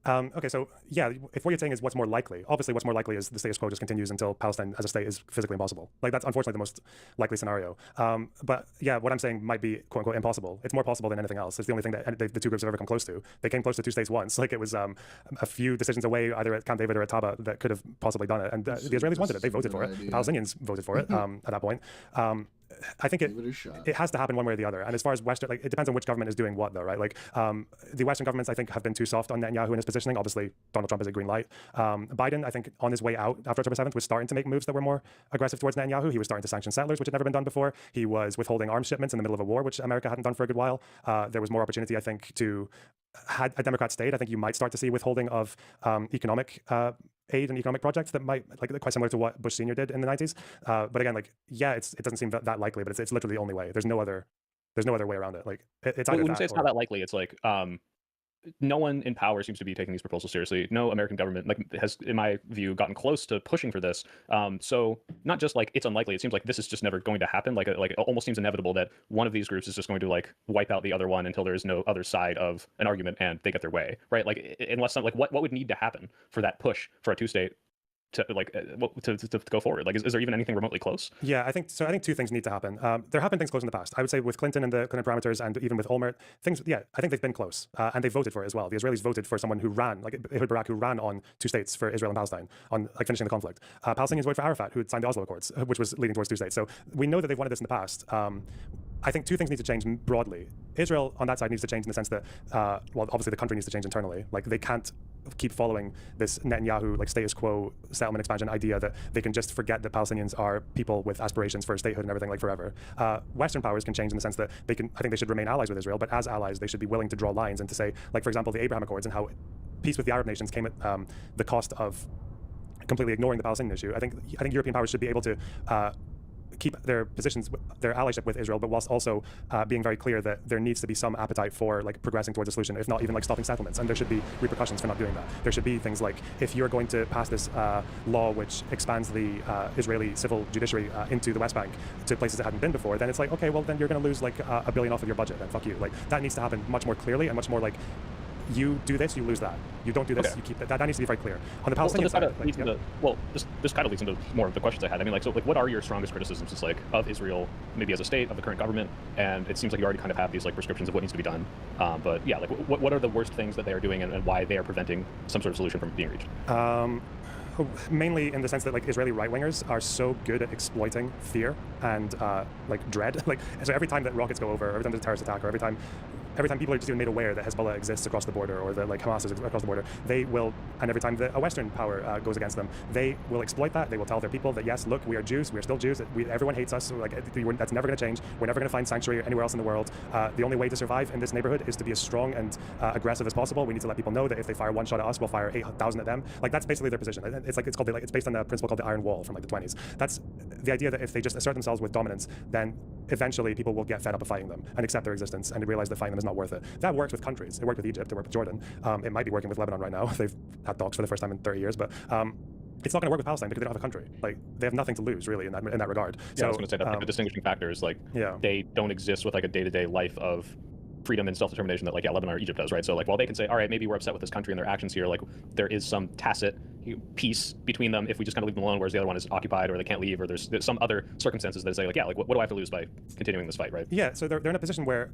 Okay, so yeah, if what you're saying is what's more likely, obviously what's more likely is the status quo just continues until Palestine as a state is physically impossible. Like that's unfortunately the most likely scenario. But yeah, what I'm saying might be quote unquote impossible. It's more possible than anything else. It's the only thing that the two groups have ever come close to. They came close to two states once. Like it was a few decisions away, either at Camp David or at Taba, that could have possibly done it. And the Israelis wanted it. They voted for it. The Palestinians voted for it at that point. I think it has to happen one way or the other. And as far as Western, like it depends on which government is doing what, though, right? Like the Western governments, I think, have been too soft on Netanyahu in his positioning. Obviously, Donald Trump is a green light. Biden, I think, on his way out after October 7th, was starting to make moves that were more aggressive towards Netanyahu. He was starting to sanction settlers, which had never been done before. He was withholding arms shipments in the middle of a war, which America hadn't done for a good while. There was more opportunity, I think, to had a Democrat stayed. I think you might start to see withholding of economic aid and economic projects that might, like, quite similar to what Bush Sr. did in the 90s. But again, like, yeah, it doesn't seem that likely, but it's literally the only way. There's no other way around it. Like, it's either when you that say it's or... not that likely, it's like no one in power seems to be taking these proposals seriously. No American government has, in my view, gotten close to pushing for this. So not just like it's unlikely. It seems like this is just never going to happen. Like it almost seems inevitable that one of these groups is just going to like wipe out the other one until there is no other side of an argument and they get their way, right? Like unless what would need to happen for that push for a two-state to go forward? Like, is there even anything remotely close? Yeah, I think so. I think two things need to happen. There have been things close in the past. I would say with Clinton and the Clinton parameters, and even with Olmert, things. Yeah, I think they've been close, and they voted for it as well. The Israelis voted for someone who ran, like Ehud Barak, who ran on two states for Israel and Palestine, on like finishing the conflict. Palestinians voted for Arafat, who had signed the Oslo Accords, which was leading towards two states. So we know that they've wanted this in the past. I think two things need to change broadly. Israel on that side needs to change in the sense that, well, obviously the country needs to change internally. Like they can't keep following this Netanyahu like status quo settlement expansion idea that they can just forget that Palestinians are people with aspirations for statehood and everything like forever. Western powers can change in the sense that they can. I think they should remain allies with Israel, but as allies, they should be willing to draw lines and to say, like for example, the Abraham Accords and how peace with the Arab nations came at the cost of completely ignoring the Palestinian issue. I think European powers should be able to keep their positions, their allyship with Israel, but whilst also being very clear that there needs to be some appetite for like progressing towards a solution, if not even like stopping settlements. And there should be repercussions for not doing that. There should be things like if you're going to pass this law which expands the Israeli civil judiciary into the West Bank to places it hadn't been before, then it's like, okay, well then you're going to lose like $1 billion off of your budget, and fuck you. Like that needs to happen much more clearly and much more like, you do this, you lose that. You don't do this, you keep that. That needs to be very clear. On the Palestinian side, this kind of leads into more of the questions I had. I mean, like, so, like, what are your strongest criticisms, just like of Israel, maybe as a state, of the current government? And it seems like you already kind of have these like prescriptions of what needs to be done. But yeah, like, what are the worst things that they are doing, and why they are preventing some sort of solution from being reached? Mainly in the sense that like Israeli right-wingers are so good at exploiting fear and like dread. Like so every time that rockets go over, every time there's a terrorist attack, or every time people are just even made aware that Hezbollah exists across the border, or that like Hamas is across the border, they will, and every time a Western power goes against them, they will exploit that. They will tell their people that yes, look, we are Jews, we are still Jews, everyone hates us, so, like that's never going to change. We're never going to find sanctuary anywhere else in the world. The only way to survive in this neighborhood is to be as strong and aggressive as possible. We need to let people know that if they fire one shot at us, we'll fire 8,000 at them. Like that's basically their position. It's based on a principle called the Iron Wall from like the 20s. That's the idea that if they just assert themselves with dominance, then eventually people will get fed up of fighting them and accept their existence and realize that fighting them is not worth it. That works with countries. It worked with Egypt. It worked with Jordan. It might be working with Lebanon right now. They've had talks for the first time in 30 years, but it's not going to work with Palestine because they don't have a country. Like they have nothing to lose really in that regard. Yeah, so I was going to say that the distinguishing factor is like they don't exist with like a day-to-day life of freedom and self-determination that like Lebanon or Egypt does, right? So like while they can say, all right, maybe we're upset with this country and their actions here, like there is some tacit peace between them if we just kind of leave them alone, whereas the other one is occupied or they can't leave, or there's some other circumstances that say like, yeah, like what do I have to lose by continuing this fight, right? Yeah, so they're in a position where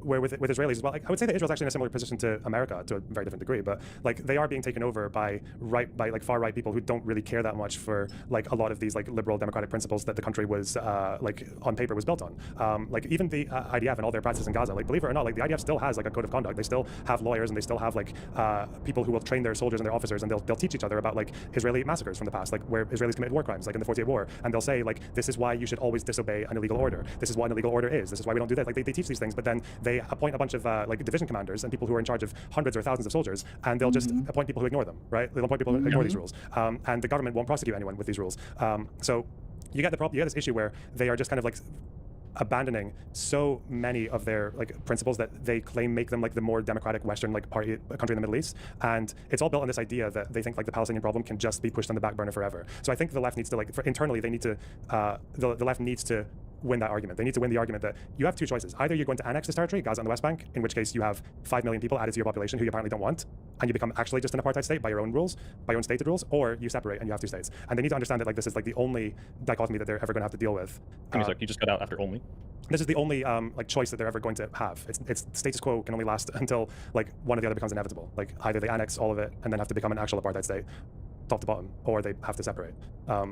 with Israelis as well, like, I would say that Israel's actually in a similar position to America to a very different degree, but like they are being taken over by like far right people who don't really care that much for like a lot of these like liberal democratic principles that the country was like on paper was built on. Like even the IDF and all their practices in Gaza, like believe it or not, like the IDF still has like a code of conduct. They still have lawyers and they still have like people who will train their soldiers and their officers, and they'll teach each other about like Israeli massacres from the past, like where Israelis committed war crimes, like in the 48 War, and they'll say like this is why you should always disobey an illegal order. This is what an illegal order is. This is why we don't do that. Like they teach these things, but then they appoint a bunch of like division commanders and people who are in charge of hundreds or thousands of soldiers, and they'll just appoint people who ignore them, right? They'll appoint people who ignore these rules, and the government won't prosecute anyone with these rules. So you get the problem. You get this issue where they are just kind of like abandoning so many of their like principles that they claim make them like the more democratic Western like country in the Middle East, and it's all built on this idea that they think like the Palestinian problem can just be pushed on the back burner forever. So I think the left needs to like internally they need to the left needs to win that argument. They need to win the argument that you have two choices. Either you're going to annex this territory, Gaza and the West Bank, in which case you have 5 million people added to your population who you apparently don't want, and you become actually just an apartheid state by your own rules, by your own stated rules, or you separate and you have 2 states. And they need to understand that like this is like the only dichotomy that they're ever going to have to deal with. You just cut out after only. This is the only like choice that they're ever going to have. It's status quo can only last until like one or the other becomes inevitable. Like either they annex all of it and then have to become an actual apartheid state, top to bottom, or they have to separate.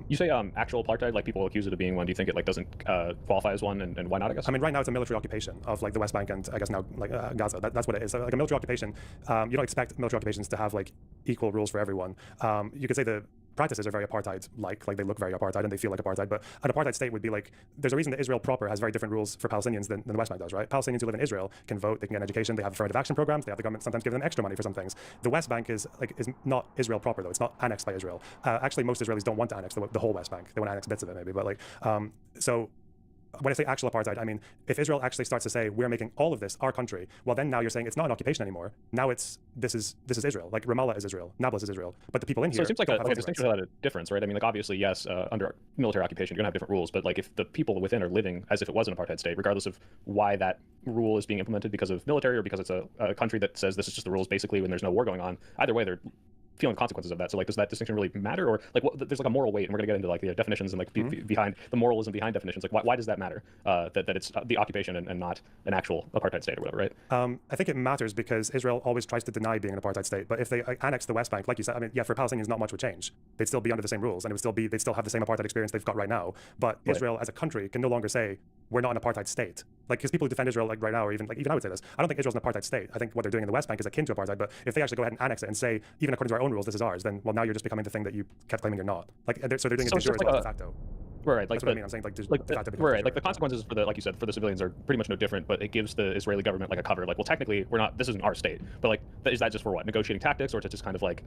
You say actual apartheid, like people accuse it of being one. Do you think it like doesn't qualify as one, and why not? I guess. I mean, right now it's a military occupation of like the West Bank and I guess now like Gaza. That's what it is. So, like a military occupation. You don't expect military occupations to have like equal rules for everyone. You could say the practices are very apartheid-like they look very apartheid and they feel like apartheid, but an apartheid state would be like, there's a reason that Israel proper has very different rules for Palestinians than the West Bank does, right? Palestinians who live in Israel can vote, they can get an education, they have affirmative action programs, they have the government sometimes give them extra money for some things. The West Bank is not Israel proper though, it's not annexed by Israel. Actually, most Israelis don't want to annex the whole West Bank, they want to annex bits of it maybe, but like, so when I say actual apartheid, I mean, if Israel actually starts to say, we're making all of this our country, well, then now you're saying it's not an occupation anymore. Now this is Israel. Like Ramallah is Israel, Nablus is Israel. But the people in here. So it seems like a distinction without a difference, right? I mean, like obviously, yes, under military occupation, you're gonna have different rules. But like if the people within are living as if it was an apartheid state, regardless of why that rule is being implemented because of military or because it's a country that says this is just the rules basically when there's no war going on, either way, they're feeling consequences of that. So like, does that distinction really matter, or like, there's like a moral weight, and we're gonna get into like the definitions and like behind the moralism behind definitions. Like, why does that matter? That it's the occupation and not an actual apartheid state or whatever, right? I think it matters because Israel always tries to deny being an apartheid state. But if they annex the West Bank, like you said, I mean, yeah, for Palestinians, not much would change. They'd still be under the same rules, and they'd still have the same apartheid experience they've got right now. But Israel as a country can no longer say we're not an apartheid state. Like, because people who defend Israel like right now, or even I would say this, I don't think Israel's an apartheid state. I think what they're doing in the West Bank is akin to apartheid. But if they actually go ahead and annex it and say, even according to our own rules, this is ours, then well, now you're just becoming the thing that you kept claiming you're not. Like, so they're doing it de jure as well as de facto. Right, like that's what I mean. I'm saying like de facto. Right, like the consequences for the, like you said, for the civilians are pretty much no different, but it gives the Israeli government like a cover. Like, well, technically, we're not. This isn't our state, but like, is that just for what? Negotiating tactics, or to just kind of like,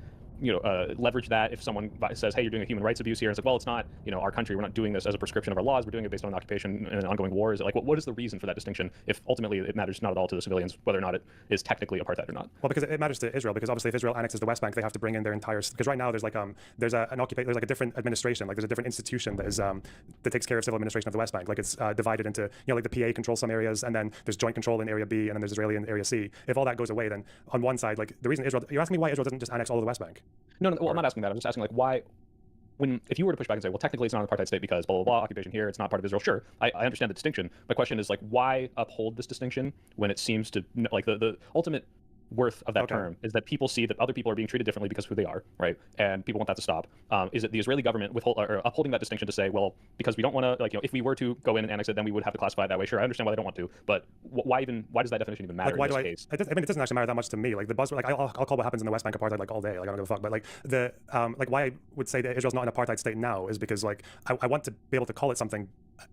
leverage that if someone says, hey, you're doing a human rights abuse here, and it's like, well, it's not, our country. We're not doing this as a prescription of our laws. We're doing it based on an occupation and an ongoing war. Is it like, what is the reason for that distinction? If ultimately it matters not at all to the civilians whether or not it is technically apartheid or not. Well, because it matters to Israel, because obviously if Israel annexes the West Bank, they have to bring in their entire. Because right now there's like there's a different administration, like there's a different institution that is that takes care of civil administration of the West Bank. Like it's divided into, like the PA controls some areas, and then there's joint control in Area B, and then there's Israeli in Area C. If all that goes away, then on one side, like the reason Israel, you're asking me why Israel doesn't just annex all of the West Bank? No, well, I'm not asking that. I'm just asking like why. If you were to push back and say, well, technically it's not an apartheid state because blah, blah, blah, occupation here, it's not part of Israel, sure, I understand the distinction. My question is, like, why uphold this distinction when it seems to, like, the ultimate worth of that term is that people see that other people are being treated differently because of who they are, right? And people want that to stop. Is it the Israeli government upholding that distinction to say, well, because we don't want to, like, if we were to go in and annex it, then we would have to classify it that way. Sure, I understand why they don't want to, but why does that definition even matter in this case? I mean, it doesn't actually matter that much to me. Like the buzzword, like I'll call what happens in the West Bank apartheid like all day. Like I don't give a fuck. But like like why I would say that Israel's not an apartheid state now is because like I want to be able to call it something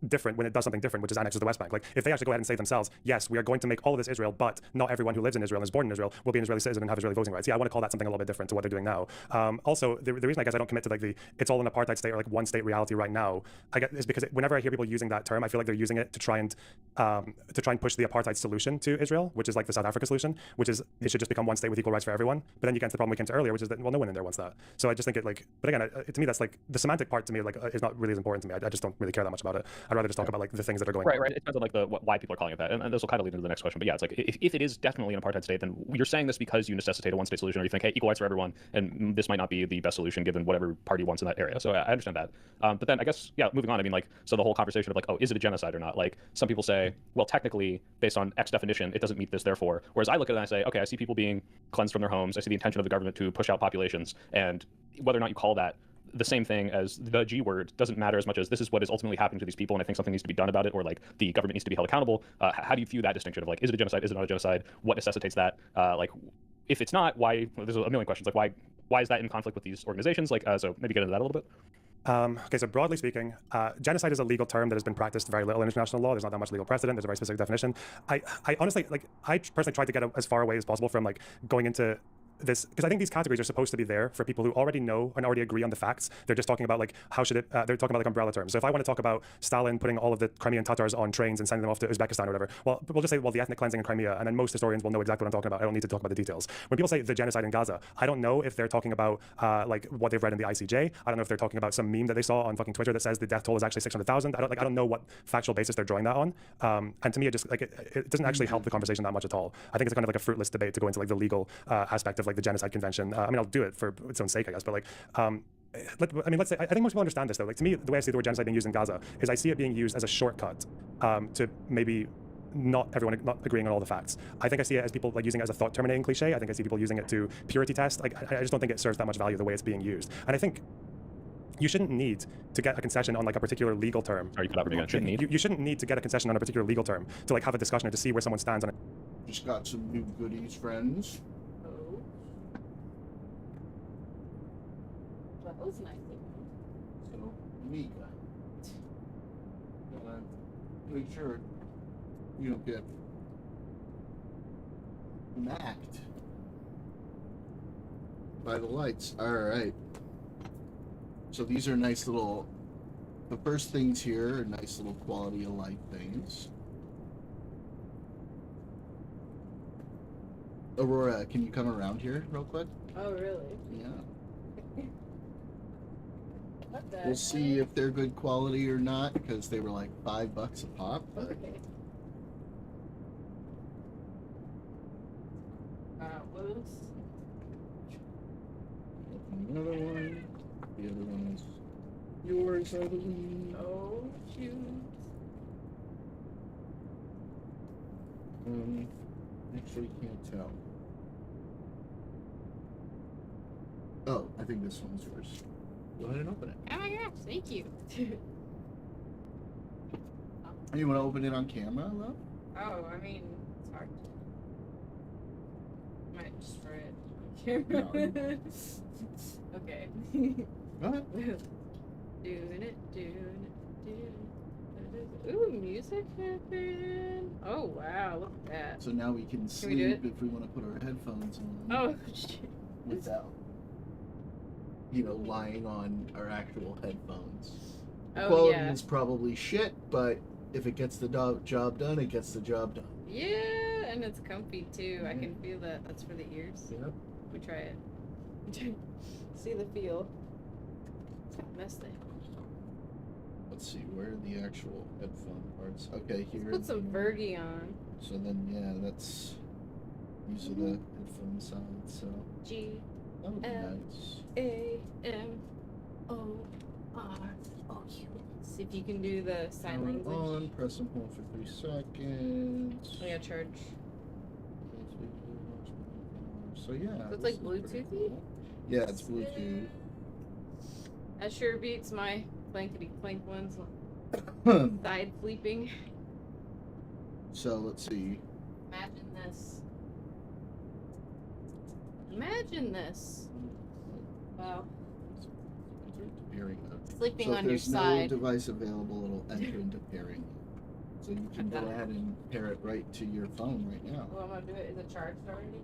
different when it does something different, which is annexes the West Bank. Like if they actually go ahead and say themselves, yes, we are going to make all of this Israel, but not everyone who lives in Israel and is born in Israel will be an Israeli citizen and have Israeli voting rights. Yeah, I want to call that something a little bit different to what they're doing now. Also, the reason I guess I don't commit to like it's all an apartheid state or like one state reality right now, I guess is because whenever I hear people using that term, I feel like they're using it to try and push the apartheid solution to Israel, which is like the South Africa solution, which is it should just become one state with equal rights for everyone. But then you get into the problem we came to earlier, which is that well, no one in there wants that. So I just think it like, but again, to me that's like the semantic part to me like is not really as important to me. I just don't really care that much about it. I'd rather just talk about like the things that are going on. Right. It depends on like why people are calling it that, and this will kind of lead into the next question. But yeah, it's like if it is definitely an apartheid state, then you're saying this because you necessitate a one-state solution, or you think, hey, equal rights for everyone, and this might not be the best solution given whatever party wants in that area. So I understand that. But then I guess moving on. I mean, like, so the whole conversation of like, oh, is it a genocide or not? Like, some people say, well, technically, based on X definition, it doesn't meet this, therefore. Whereas I look at it and I say, okay, I see people being cleansed from their homes. I see the intention of the government to push out populations, and whether or not you call that the same thing as the G word doesn't matter as much as this is what is ultimately happening to these people, and I think something needs to be done about it, or like the government needs to be held accountable. How do you view that distinction of like, is it a genocide, is it not a genocide? What necessitates that? Like, if it's not, why? There's a million questions. Like, why is that in conflict with these organizations? Like, so maybe get into that a little bit. Okay, so broadly speaking, genocide is a legal term that has been practiced very little in international law. There's not that much legal precedent. There's a very specific definition. I honestly, like, I personally tried to get as far away as possible from like going into this, because I think these categories are supposed to be there for people who already know and already agree on the facts. They're just talking about like how should it. They're talking about like umbrella terms. So if I want to talk about Stalin putting all of the Crimean Tatars on trains and sending them off to Uzbekistan or whatever, well, we'll just say, well, the ethnic cleansing in Crimea, and then most historians will know exactly what I'm talking about. I don't need to talk about the details. When people say the genocide in Gaza, I don't know if they're talking about like what they've read in the ICJ. I don't know if they're talking about some meme that they saw on fucking Twitter that says the death toll is actually 600,000. I don't know what factual basis they're drawing that on. And to me, it just like it doesn't actually help the conversation that much at all. I think it's kind of like a fruitless debate to go into like the legal aspect of like the genocide convention. I mean, I'll do it for its own sake, I guess, but like, let's say, I think most people understand this though. Like to me, the way I see the word genocide being used in Gaza is I see it being used as a shortcut to maybe not everyone not agreeing on all the facts. I think I see it as people like using it as a thought terminating cliche. I think I see people using it to purity test. Like I just don't think it serves that much value the way it's being used. And I think you shouldn't need to get a concession on like a particular legal term. Are you put up again? Shouldn't need. You shouldn't need to get a concession on a particular legal term to like have a discussion or to see where someone stands on it. Just got some new goodies, friends. Oh. Well, that was nice. So, Mika. Make sure you don't get smacked by the lights. Alright. So these are nice little, the first things here are nice little quality of life things. Aurora, can you come around here real quick? Oh, really? Yeah. What the We'll see if they're good quality or not, because they were like $5 a pop. But Okay. Whoops. another one. The other one is yours, I believe. Oh, shoot. Actually can't tell. Oh, I think this one's yours. Go ahead and open it. Oh my gosh, thank you. You want to open it on camera, love? Oh, I mean, it's hard. Might destroy it on camera. Okay. Go ahead. Doing it. Ooh, music happened. Oh wow, look at that. So now we can we sleep do it? if we want to put our headphones on. Oh shit. Without, lying on our actual headphones. The Oh, quality yeah. is probably shit, but if it gets the job done, it gets the job done. Yeah, and it's comfy too. I can feel that. That's for the ears. Yep. We try it. See the feel. Mess there. Let's see, where are the actual headphone parts? Okay, here. Let's put some Vergi on. So then, yeah, that's. These are the headphone sides, so. G That would be L nice. A M O R O U. See if you can do the sign Power language. on, press and hold for 3 seconds. I gotta charge. So yeah. So it's this like is pretty Bluetoothy? cool. Yeah, it's Bluetooth. That sure beats my blankety plank ones. Side fleeping. So let's see. Imagine this. Imagine this. Wow. Pairing mode. Sleeping so on if your there's no side. device available, it'll enter into pairing. So you can go ahead and pair it right to your phone right now. Well, I'm gonna do it. Is it charged already?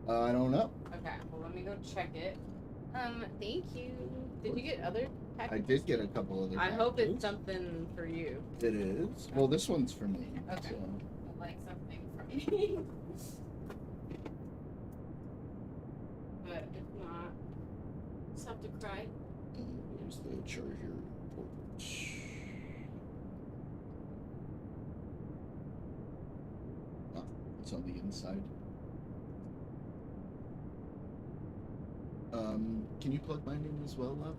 I don't know. Okay, well, let me go check it. Thank you. Did you get other packages? I did get a couple other I hope it's packages. something for you. It is. Well, this one's for me. Okay. So. I like something from me. But if not, just have to cry. Here's the charger port. Oh, it's on the inside. Can you plug mine in as well, love?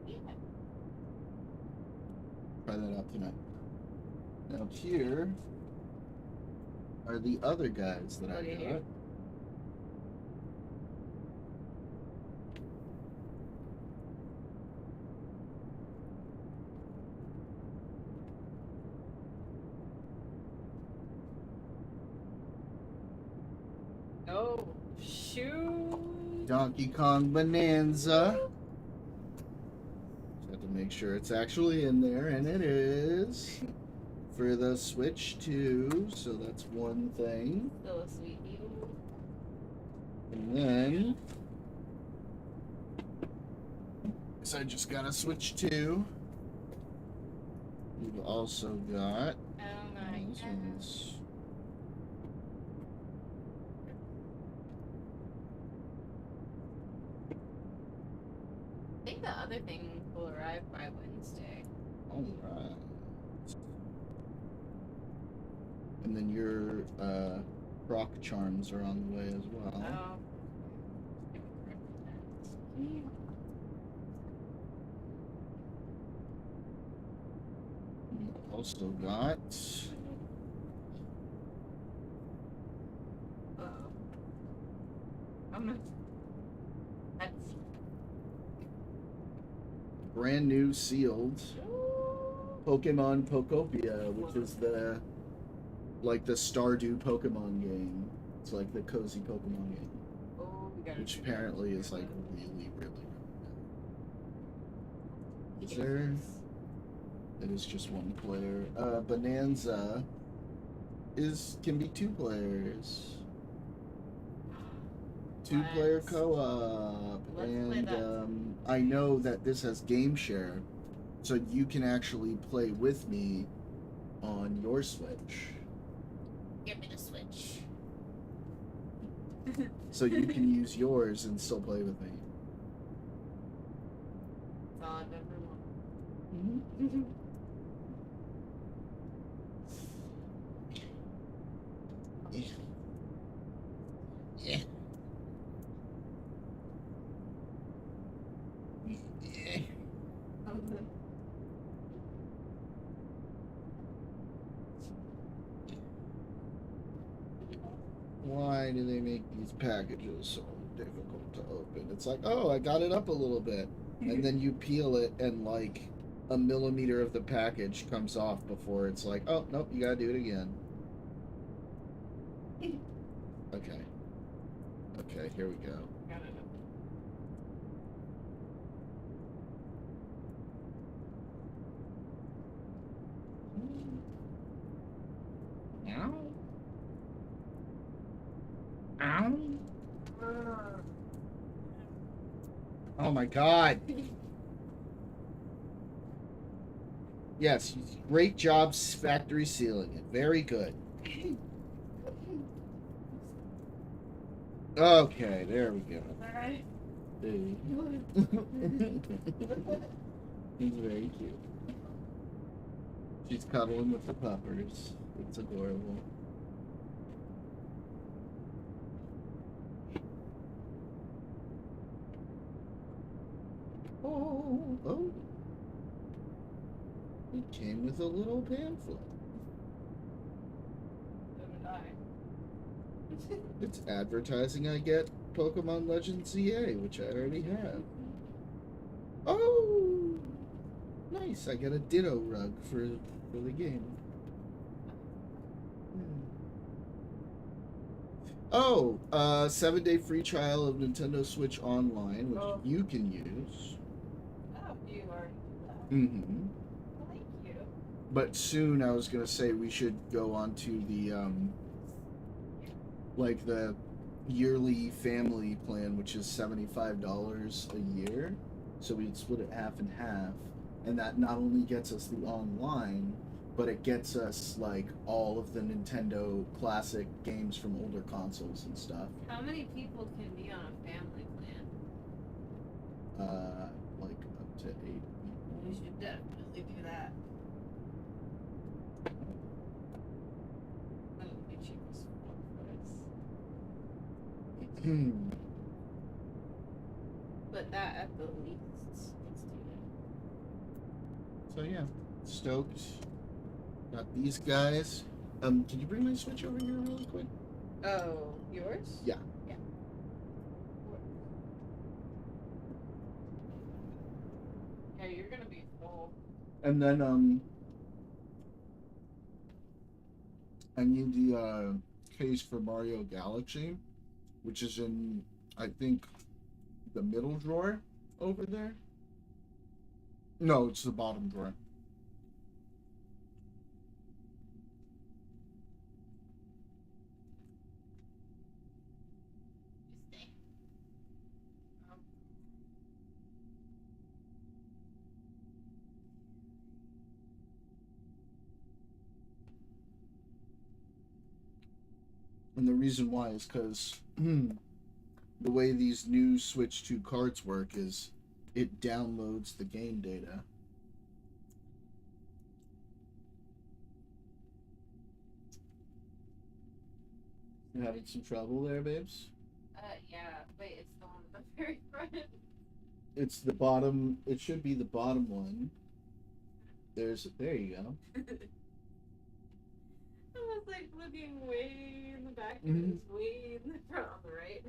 Yeah. Try that out tonight. Now here are the other guys that I got. Oh, shoot. Donkey Kong Bonanza. Just have to make sure it's actually in there, and it is. For the Switch 2, so that's one thing. Still a sweet deal. And then, so I just gotta switch to. We've also got. This one's. I think the other thing will arrive by Wednesday. All right. And then your rock charms are on the way as well. Oh. We've also got. That's Brand new sealed Pokemon Pokopia, which is the Stardew Pokemon game. It's like the cozy Pokemon game, which apparently is like really, really good. Is there? It is just one player. Bonanza can be 2 players. 2-player co-op, and I know that this has game share, so you can actually play with me on your Switch. give me the Switch. So you can use yours and still play with me. That's all I've ever wanted. Yeah. Why do they make these packages so difficult to open? It's like, oh, I got it up a little bit. And then you peel it and like a millimeter of the package comes off before it's like, oh, nope, you gotta do it again. Okay. Okay, here we go. Ow. Ow. Oh my god. Yes, great job factory sealing it. Very good. Okay, there we go. Alright. He's very cute. She's cuddling with the puppers. It's adorable. Oh. It came with a little pamphlet. So did I. It's advertising I get Pokemon Legends ZA, which I already have. Oh! Nice, I get a Ditto rug for the game. Oh, 7-day free trial of Nintendo Switch Online, which you can use. Oh, you already did that. Mm-hmm. Well, thank you. But soon I was gonna say we should go on to the like the yearly family plan, which is $75 a year. So we'd split it half and half, and that not only gets us the online, but it gets us like all of the Nintendo classic games from older consoles and stuff. How many people can be on a family plan? Like up to 8 people. We should definitely do that. That would be cheapest for us. But that at the least. Let's do it. So yeah, stoked. Got these guys. Can you bring my Switch over here really quick? Oh, yours? Yeah. Yeah. Yeah, you're gonna be full. And then I need the case for Mario Galaxy, which is in, I think, the middle drawer over there. No, it's the bottom drawer. And the reason why is because the way these new Switch 2 cards work is it downloads the game data. You having some trouble there, babes? Yeah. Wait, it's the one at the very front. It's the bottom. It should be the bottom one. There you go. I was like looking way in the back, and it was way in the front on the right.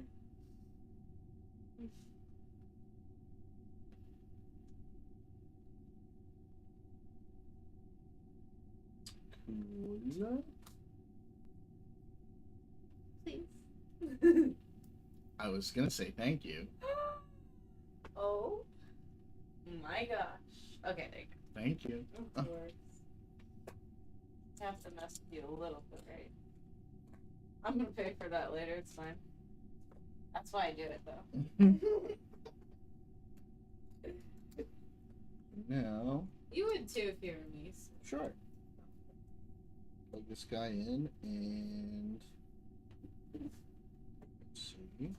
Cool. Please. I was gonna say thank you. Oh my gosh. Okay, there you go. Thank you. Of course. Have to mess with you a little bit, right? I'm gonna pay for that later, it's fine. That's why I do it though. Now. You would too if you were me. So. Sure. Plug this guy in and let's see.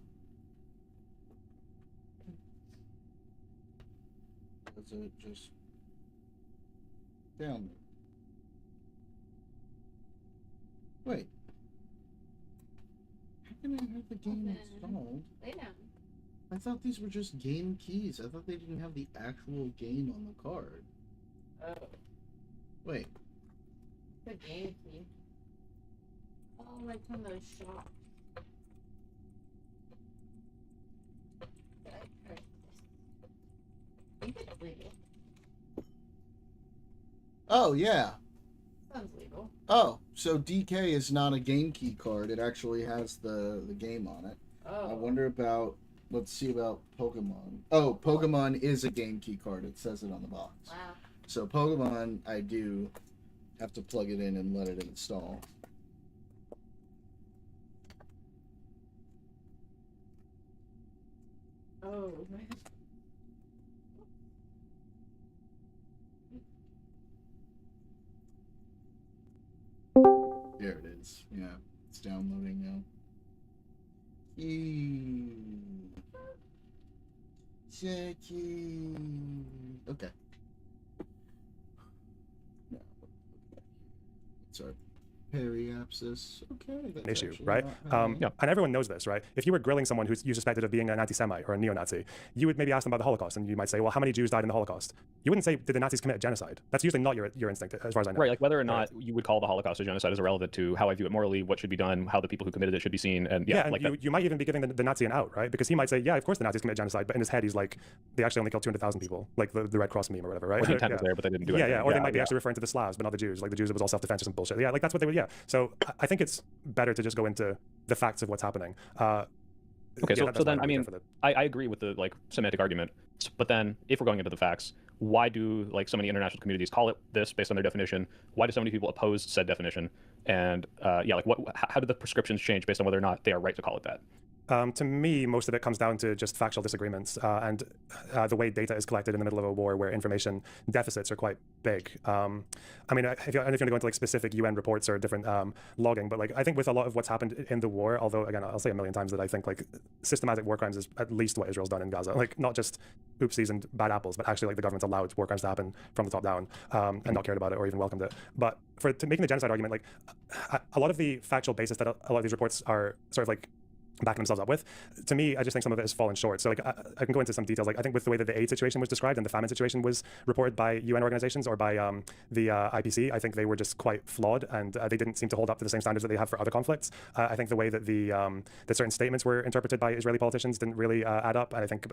Does it just down there? Wait. How can I have the game installed? Lay down. I thought these were just game keys. I thought they didn't have the actual game on the card. Oh. Wait. The game key. Oh, like from those shops. I think it's legal. Oh, yeah. Sounds legal. Oh, so DK is not a game key card. It actually has the game on it. Oh. I wonder about, let's see about Pokemon. Oh, Pokemon is a game key card. It says it on the box. Wow. So Pokemon, I do have to plug it in and let it install. Oh, man. There it is. Yeah, it's downloading now. Okay. Now, sorry. Periapsis. Okay. That's Issue, right? And everyone knows this, right? If you were grilling someone who you suspected of being an anti-Semite or a neo-Nazi, you would maybe ask them about the Holocaust, and you might say, well, how many Jews died in the Holocaust? You wouldn't say, did the Nazis commit genocide? That's usually not your instinct, as far as I know. Right, like whether or not you would call the Holocaust a genocide is irrelevant to how I view it morally, what should be done, how the people who committed it should be seen, and and like you might even be giving the Nazi an out, right? Because he might say, yeah, of course the Nazis committed genocide, but in his head he's like, they actually only killed 200,000 people, like the Red Cross meme or whatever, right? Or the intent was there, but they didn't do anything. Or they might be actually referring to the Slavs, but not the Jews. Like the Jews, it was all self-defense or some bullshit. Yeah, like that's what they would. Yeah. So I think it's better to just go into the facts of what's happening. Okay, so then I mean, I agree with the like semantic argument, but then if we're going into the facts, why do like so many international communities call it this based on their definition? Why do so many people oppose said definition? And like how do the prescriptions change based on whether or not they are right to call it that? To me, most of it comes down to just factual disagreements and the way data is collected in the middle of a war where information deficits are quite big. I mean, I don't know if you want to go into like specific UN reports or different logging, but like I think with a lot of what's happened in the war, although again, I'll say a million times that I think like systematic war crimes is at least what Israel's done in Gaza. Like not just oopsies and bad apples, but actually like the government's allowed war crimes to happen from the top down and not cared about it or even welcomed it. But to making the genocide argument, like a lot of the factual basis that a lot of these reports are sort of like backing themselves up with, to me, I just think some of it has fallen short. So like I can go into some details. Like I think with the way that the aid situation was described and the famine situation was reported by UN organizations or by the IPC, I think they were just quite flawed and they didn't seem to hold up to the same standards that they have for other conflicts. I think the way that that certain statements were interpreted by Israeli politicians didn't really add up. And I think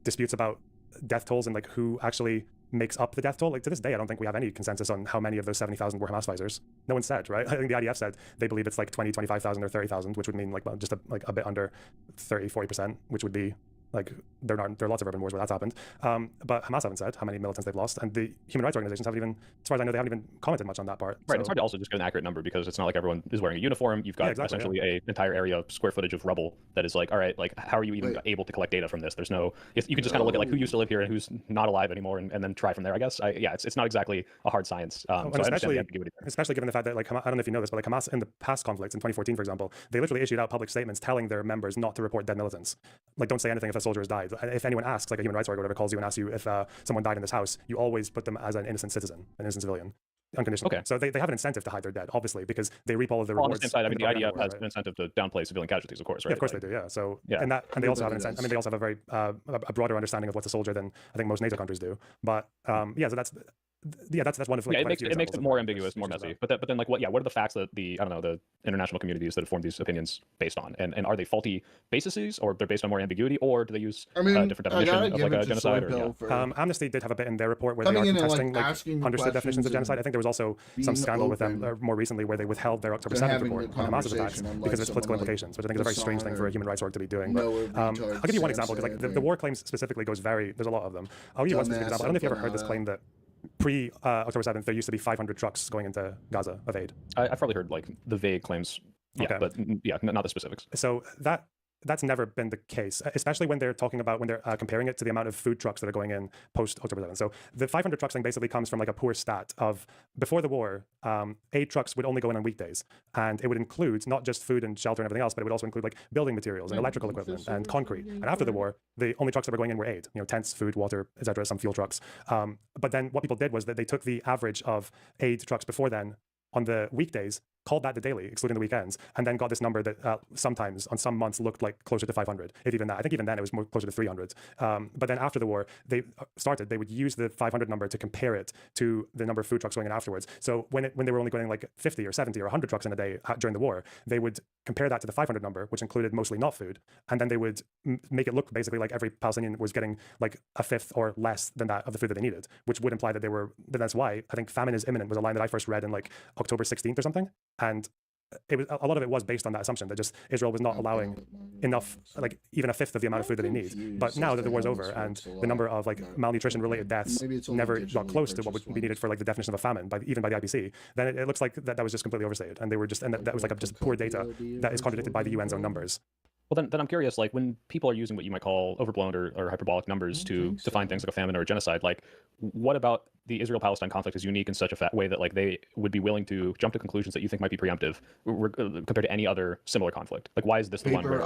disputes about death tolls and like who actually makes up the death toll. Like to this day, I don't think we have any consensus on how many of those 70,000 were Hamas fighters. No one said, right? I think the IDF said they believe it's like 20, 25,000 or 30,000, which would mean like just a bit under 30, 40%, which would be Like there are lots of urban wars where that's happened. But Hamas haven't said how many militants they've lost, and the human rights organizations haven't even, as far as I know, they haven't even commented much on that part. Right. So. It's hard to also just get an accurate number because it's not like everyone is wearing a uniform. You've got essentially an entire area of square footage of rubble that is like, all right, like how are you even able to collect data from this? There's no. You can just kind of look at like who used to live here and who's not alive anymore, and then try from there. I guess. It's not exactly a hard science. So I understand the ambiguity. Especially given the fact that like I don't know if you know this, but like Hamas in the past conflicts in 2014, for example, they literally issued out public statements telling their members not to report dead militants. Like, don't say anything if a soldier has died. If anyone asks, like a human rights org or whatever calls you and asks you if someone died in this house, you always put them as an innocent citizen, an innocent civilian, unconditionally. So they have an incentive to hide their dead, obviously, because they reap all of the rewards. On the same side, I mean, the IDF has an incentive to downplay civilian casualties, of course, right? Yeah, of course they do. Yeah. So and they also have an incentive. I mean, they also have a very a broader understanding of what's a soldier than I think most NATO countries do. But so that's one of like, it makes it more ambiguous, more messy. But then like what are the facts that the international communities that have formed these opinions based on, and are they faulty bases, or they're based on more ambiguity, or do they use a different definition of like a genocide? Amnesty did have a bit in their report where they are contesting like understood definitions of genocide. I think there was also some scandal with them more recently where they withheld their October 7th report on Hamas's attacks because of its political implications, which I think is a very strange thing for a human rights org to be doing. But I'll give you one example because like the war claims specifically there's a lot of them. I'll give you one specific example. I don't know if you ever heard this claim that pre-October 7th, there used to be 500 trucks going into Gaza of aid. I've probably heard like the vague claims, but not the specifics. So that's never been the case, especially when they're talking about when they're comparing it to the amount of food trucks that are going in post October 7th. So the 500 trucks thing basically comes from like a poor stat of before the war, aid trucks would only go in on weekdays, and it would include not just food and shelter and everything else, but it would also include like building materials and electrical equipment and concrete. And after the war, the only trucks that were going in were aid, tents, food, water, etc., some fuel trucks. But then what people did was that they took the average of aid trucks before then on the weekdays, called that the daily, excluding the weekends, and then got this number that sometimes on some months looked like closer to 500, if even that. I think even then it was more closer to 300. But then after the war, they would use the 500 number to compare it to the number of food trucks going in afterwards. So when they were only going like 50 or 70 or 100 trucks in a day during the war, they would compare that to the 500 number, which included mostly not food, and then they would make it look basically like every Palestinian was getting like a fifth or less than that of the food that they needed, which would imply that that's why I think famine is imminent was a line that I first read in like October 16th or something. And it was a lot of it was based on that assumption that just Israel was not allowing enough, like even a fifth of the amount of food that they need. But now that the war's over and the number of like malnutrition related deaths never got close to what would be needed for like the definition of a famine even by the IPC, then it looks like that was just completely overstated, and that was like just poor data that is contradicted by the UN's own numbers. Well, then I'm curious, like when people are using what you might call overblown or hyperbolic numbers to define things like a famine or a genocide, like what about the Israel-Palestine conflict is unique in such a way that like they would be willing to jump to conclusions that you think might be preemptive compared to any other similar conflict? Like why is this the one where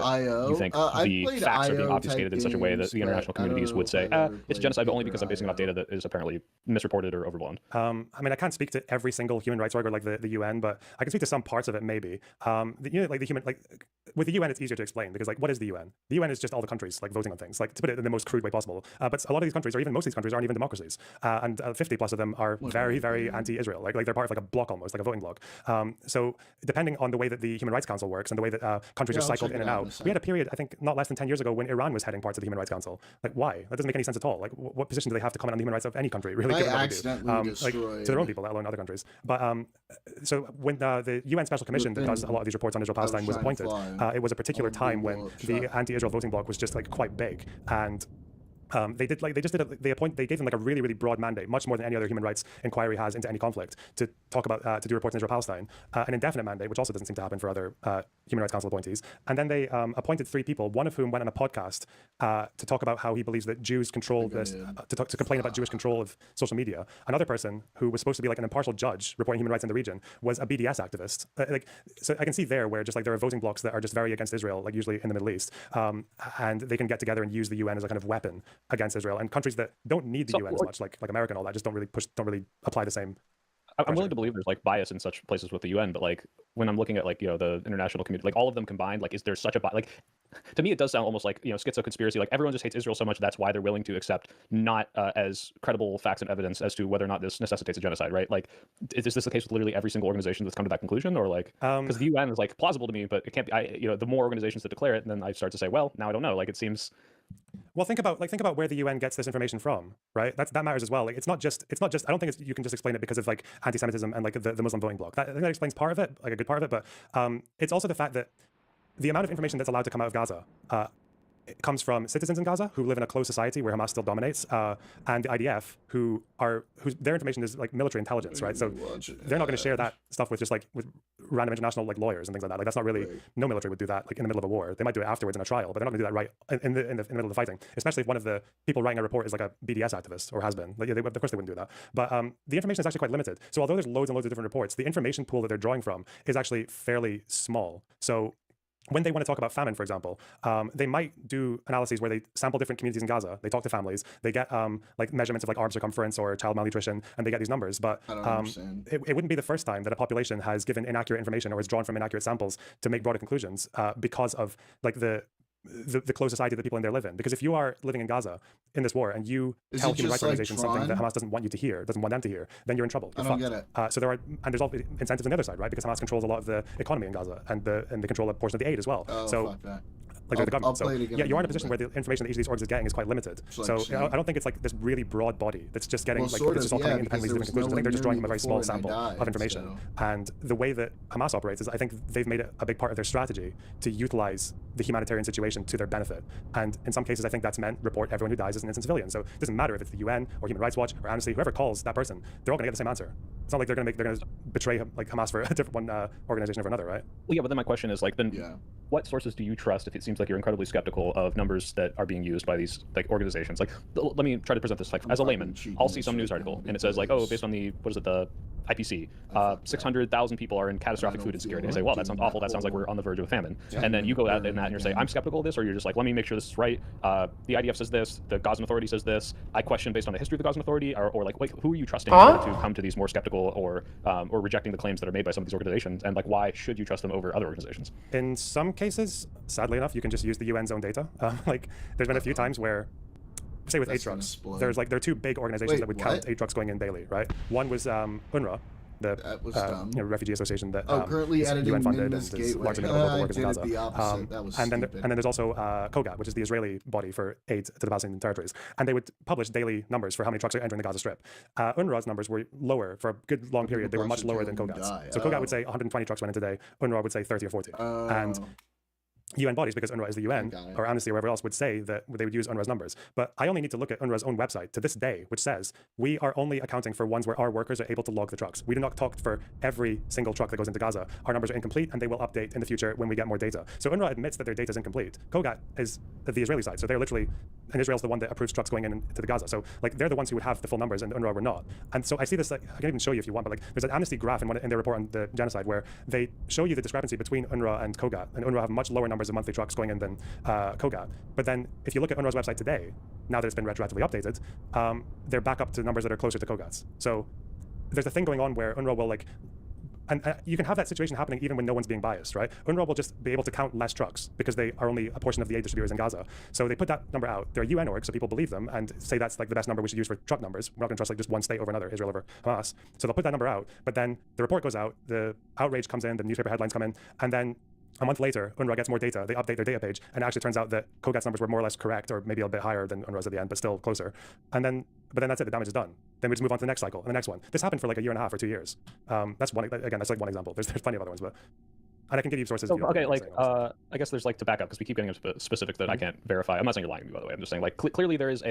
you think the facts are being obfuscated in such a way that the international communities would say, it's a genocide, but only because I'm basing it off data that is apparently misreported or overblown? I mean, I can't speak to every single human rights org or like the UN, but I can speak to some parts of it maybe. With the UN, it's easier to explain because like what is the UN? The UN is just all the countries like voting on things, like to put it in the most crude way possible. But a lot of these countries, or even most of these countries, aren't even democracies, and 50 plus of them are very, very anti-Israel. Like they're part of like a bloc almost, like a voting bloc. So depending on the way that the Human Rights Council works and the way that countries are cycled in and out, we had a period I think not less than 10 years ago when Iran was heading parts of the Human Rights Council. Like why? That doesn't make any sense at all. Like what position do they have to comment on the human rights of any country? Really, given what they do? Like to their own people, let alone other countries. But so when the UN Special Commission that does a lot of these reports on Israel-Palestine was appointed, it was a particular time when the anti-Israel voting bloc was just like quite big, and they gave them like a really, really broad mandate, much more than any other human rights inquiry has into any conflict, to talk about to do reports on Israel-Palestine, an indefinite mandate, which also doesn't seem to happen for other Human Rights Council appointees. And then they appointed 3 people, one of whom went on a podcast to talk about how he believes that Jews control this, to complain about Jewish control of social media. Another person who was supposed to be like an impartial judge reporting human rights in the region was a BDS activist. So I can see there where just like there are voting blocs that are just very against Israel, like usually in the Middle East, and they can get together and use the UN as a kind of weapon against Israel, and countries that don't need the UN as much, like America and all that, just don't really apply the same. I'm willing to believe there's like bias in such places with the UN, but like when I'm looking at like the international community, like all of them combined, like is there such a like to me it does sound almost like schizo conspiracy, like everyone just hates Israel so much that's why they're willing to accept not as credible facts and evidence as to whether or not this necessitates a genocide, right? Like is this the case with literally every single organization that's come to that conclusion, or like because the UN is like plausible to me, but it can't be. The more organizations that declare it, then I start to say, well, now I don't know. Like it seems. Well, think about where the UN gets this information from, right? That matters as well. Like it's not just. I don't think you can just explain it because of like anti-Semitism and like the Muslim voting bloc. I think that explains part of it, like a good part of it. But it's also the fact that the amount of information that's allowed to come out of Gaza comes from citizens in Gaza who live in a closed society where Hamas still dominates, and the IDF whose their information is like military intelligence, right? So they're not going to share that stuff with just like with random international like lawyers and things like that. Like that's not really no military would do that like in the middle of a war. They might do it afterwards in a trial, but they're not going to do that right in the middle of the fighting. Especially if one of the people writing a report is like a BDS activist or has been. Like, of course they wouldn't do that. But the information is actually quite limited. So although there's loads and loads of different reports, the information pool that they're drawing from is actually fairly small. So when they want to talk about famine, for example, they might do analyses where they sample different communities in Gaza. They talk to families. They get like measurements of like arm circumference or child malnutrition, and they get these numbers. But it wouldn't be the first time that a population has given inaccurate information or is drawn from inaccurate samples to make broader conclusions because of like the closed society that people in there live in. Because if you are living in Gaza in this war and you tell human rights organizations something that Hamas doesn't want you to hear, doesn't want them to hear, then you're in trouble. You're fucked. Get it. So there are, and there's all incentives on the other side, right? Because Hamas controls a lot of the economy in Gaza and they control a portion of the aid as well. Fuck that. Like the government. So yeah, you are in a position where the information that each of these orgs is getting is quite limited. So I don't think it's like this really broad body that's just getting like it's just all coming independently to different conclusions. I think they're just drawing from a very small sample of information. And the way that Hamas operates is, I think they've made it a big part of their strategy to utilize the humanitarian situation to their benefit. And in some cases, I think that's meant report everyone who dies as an innocent civilian. So it doesn't matter if it's the UN or Human Rights Watch or Amnesty, whoever calls that person, they're all going to get the same answer. It's not like they're going to betray like Hamas for a different one organization over another, right? Well, yeah, but then my question is like, what sources do you trust if it seems like you're incredibly skeptical of numbers that are being used by these like organizations? Like, let me try to present this like as a layman. I'll see some news article and it says like, oh, based on the the IPC, 600,000 people are in catastrophic food insecurity. I say, well, that sounds awful. That sounds like we're on the verge of a famine. And then you go out in that and you're saying, I'm skeptical of this, or you're just like, let me make sure this is right. The IDF says this, the Gazan Authority says this. I question based on the history of the Gazan Authority, or like who are you trusting in order to come to these more skeptical or rejecting the claims that are made by some of these organizations? And like, why should you trust them over other organizations? In some cases, sadly enough, you can just use the UN's own data. Like, there's been a few times where, say with aid trucks, there are two big organizations that would count aid trucks going in daily, right? One was UNRWA, the refugee association that currently is editing UN funded and Minna's is Gateway. largely made up of local workers in Gaza. The opposite. That was and then there's also KOGAT, which is the Israeli body for aid to the Palestinian territories, and they would publish daily numbers for how many trucks are entering the Gaza Strip. UNRWA's numbers were lower for a good long period. They were much lower than KOGAT's. So KOGAT would say 120 trucks went in today. UNRWA would say 30 or 40. And UN bodies, because UNRWA is the UN, or Amnesty or wherever else, would say that they would use UNRWA's numbers. But I only need to look at UNRWA's own website to this day, which says we are only accounting for ones where our workers are able to log the trucks. We do not talk for every single truck that goes into Gaza. Our numbers are incomplete, and they will update in the future when we get more data. So UNRWA admits that their data is incomplete. KOGAT is the Israeli side, so they're literally, and Israel's the one that approves trucks going into the Gaza. So like they're the ones who would have the full numbers, and UNRWA were not. And so I see this, like, I can even show you if you want, but like there's an Amnesty graph in their report on the genocide where they show you the discrepancy between UNRWA and KOGAT, and UNRWA have much lower numbers of monthly trucks going in than KOGAT. But then if you look at UNRWA's website today, now that it's been retroactively updated, they're back up to numbers that are closer to KOGAT's. So there's a thing going on where UNRWA will like, and you can have that situation happening even when no one's being biased, right? UNRWA will just be able to count less trucks because they are only a portion of the aid distributors in Gaza. So they put that number out. They're a UN org, so people believe them and say that's like the best number we should use for truck numbers. We're not going to trust like just one state over another, Israel over Hamas. So they'll put that number out, but then the report goes out, the outrage comes in, the newspaper headlines come in, and then a month later, UNRWA gets more data. They update their data page, and it actually turns out that KOGAT's numbers were more or less correct, or maybe a bit higher than UNRWA's at the end, but still closer. But then that's it. The damage is done. Then we just move on to the next cycle and the next one. This happened for like a year and a half or 2 years. That's one. Again, that's like one example. There's plenty of other ones, but and I can give you sources. Okay, like I guess there's like to back up because we keep getting into specifics that I can't verify. I'm not saying you're lying to me, by the way. I'm just saying like clearly there is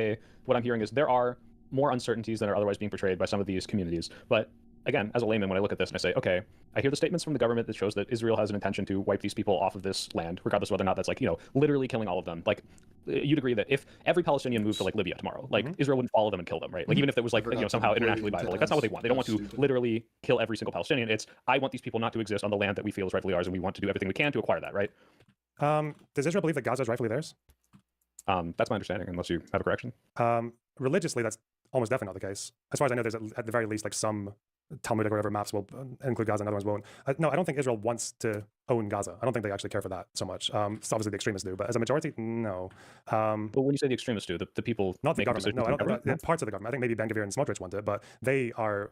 what I'm hearing is there are more uncertainties than are otherwise being portrayed by some of these communities, but again, as a layman, when I look at this and I say, okay, I hear the statements from the government that shows that Israel has an intention to wipe these people off of this land, regardless of whether or not that's like, literally killing all of them. Like, you'd agree that if every Palestinian moved to like Libya tomorrow, like Israel wouldn't follow them and kill them, right? Like even if it was like, somehow internationally viable, like that's not what they want. They don't want to literally kill every single Palestinian. It's, I want these people not to exist on the land that we feel is rightfully ours, and we want to do everything we can to acquire that, right? Does Israel believe that Gaza is rightfully theirs? That's my understanding, unless you have a correction. Religiously, that's almost definitely not the case. As far as I know, there's at the very least like some Talmudic or whatever maps will include Gaza and other ones won't. No, I don't think Israel wants to own Gaza. I don't think they actually care for that so much. Obviously the extremists do, but as a majority, no. But when you say the extremists do, the people... Not the government, no, I don't, parts of the government. I think maybe Ben Gvir and Smotrich want it, but they are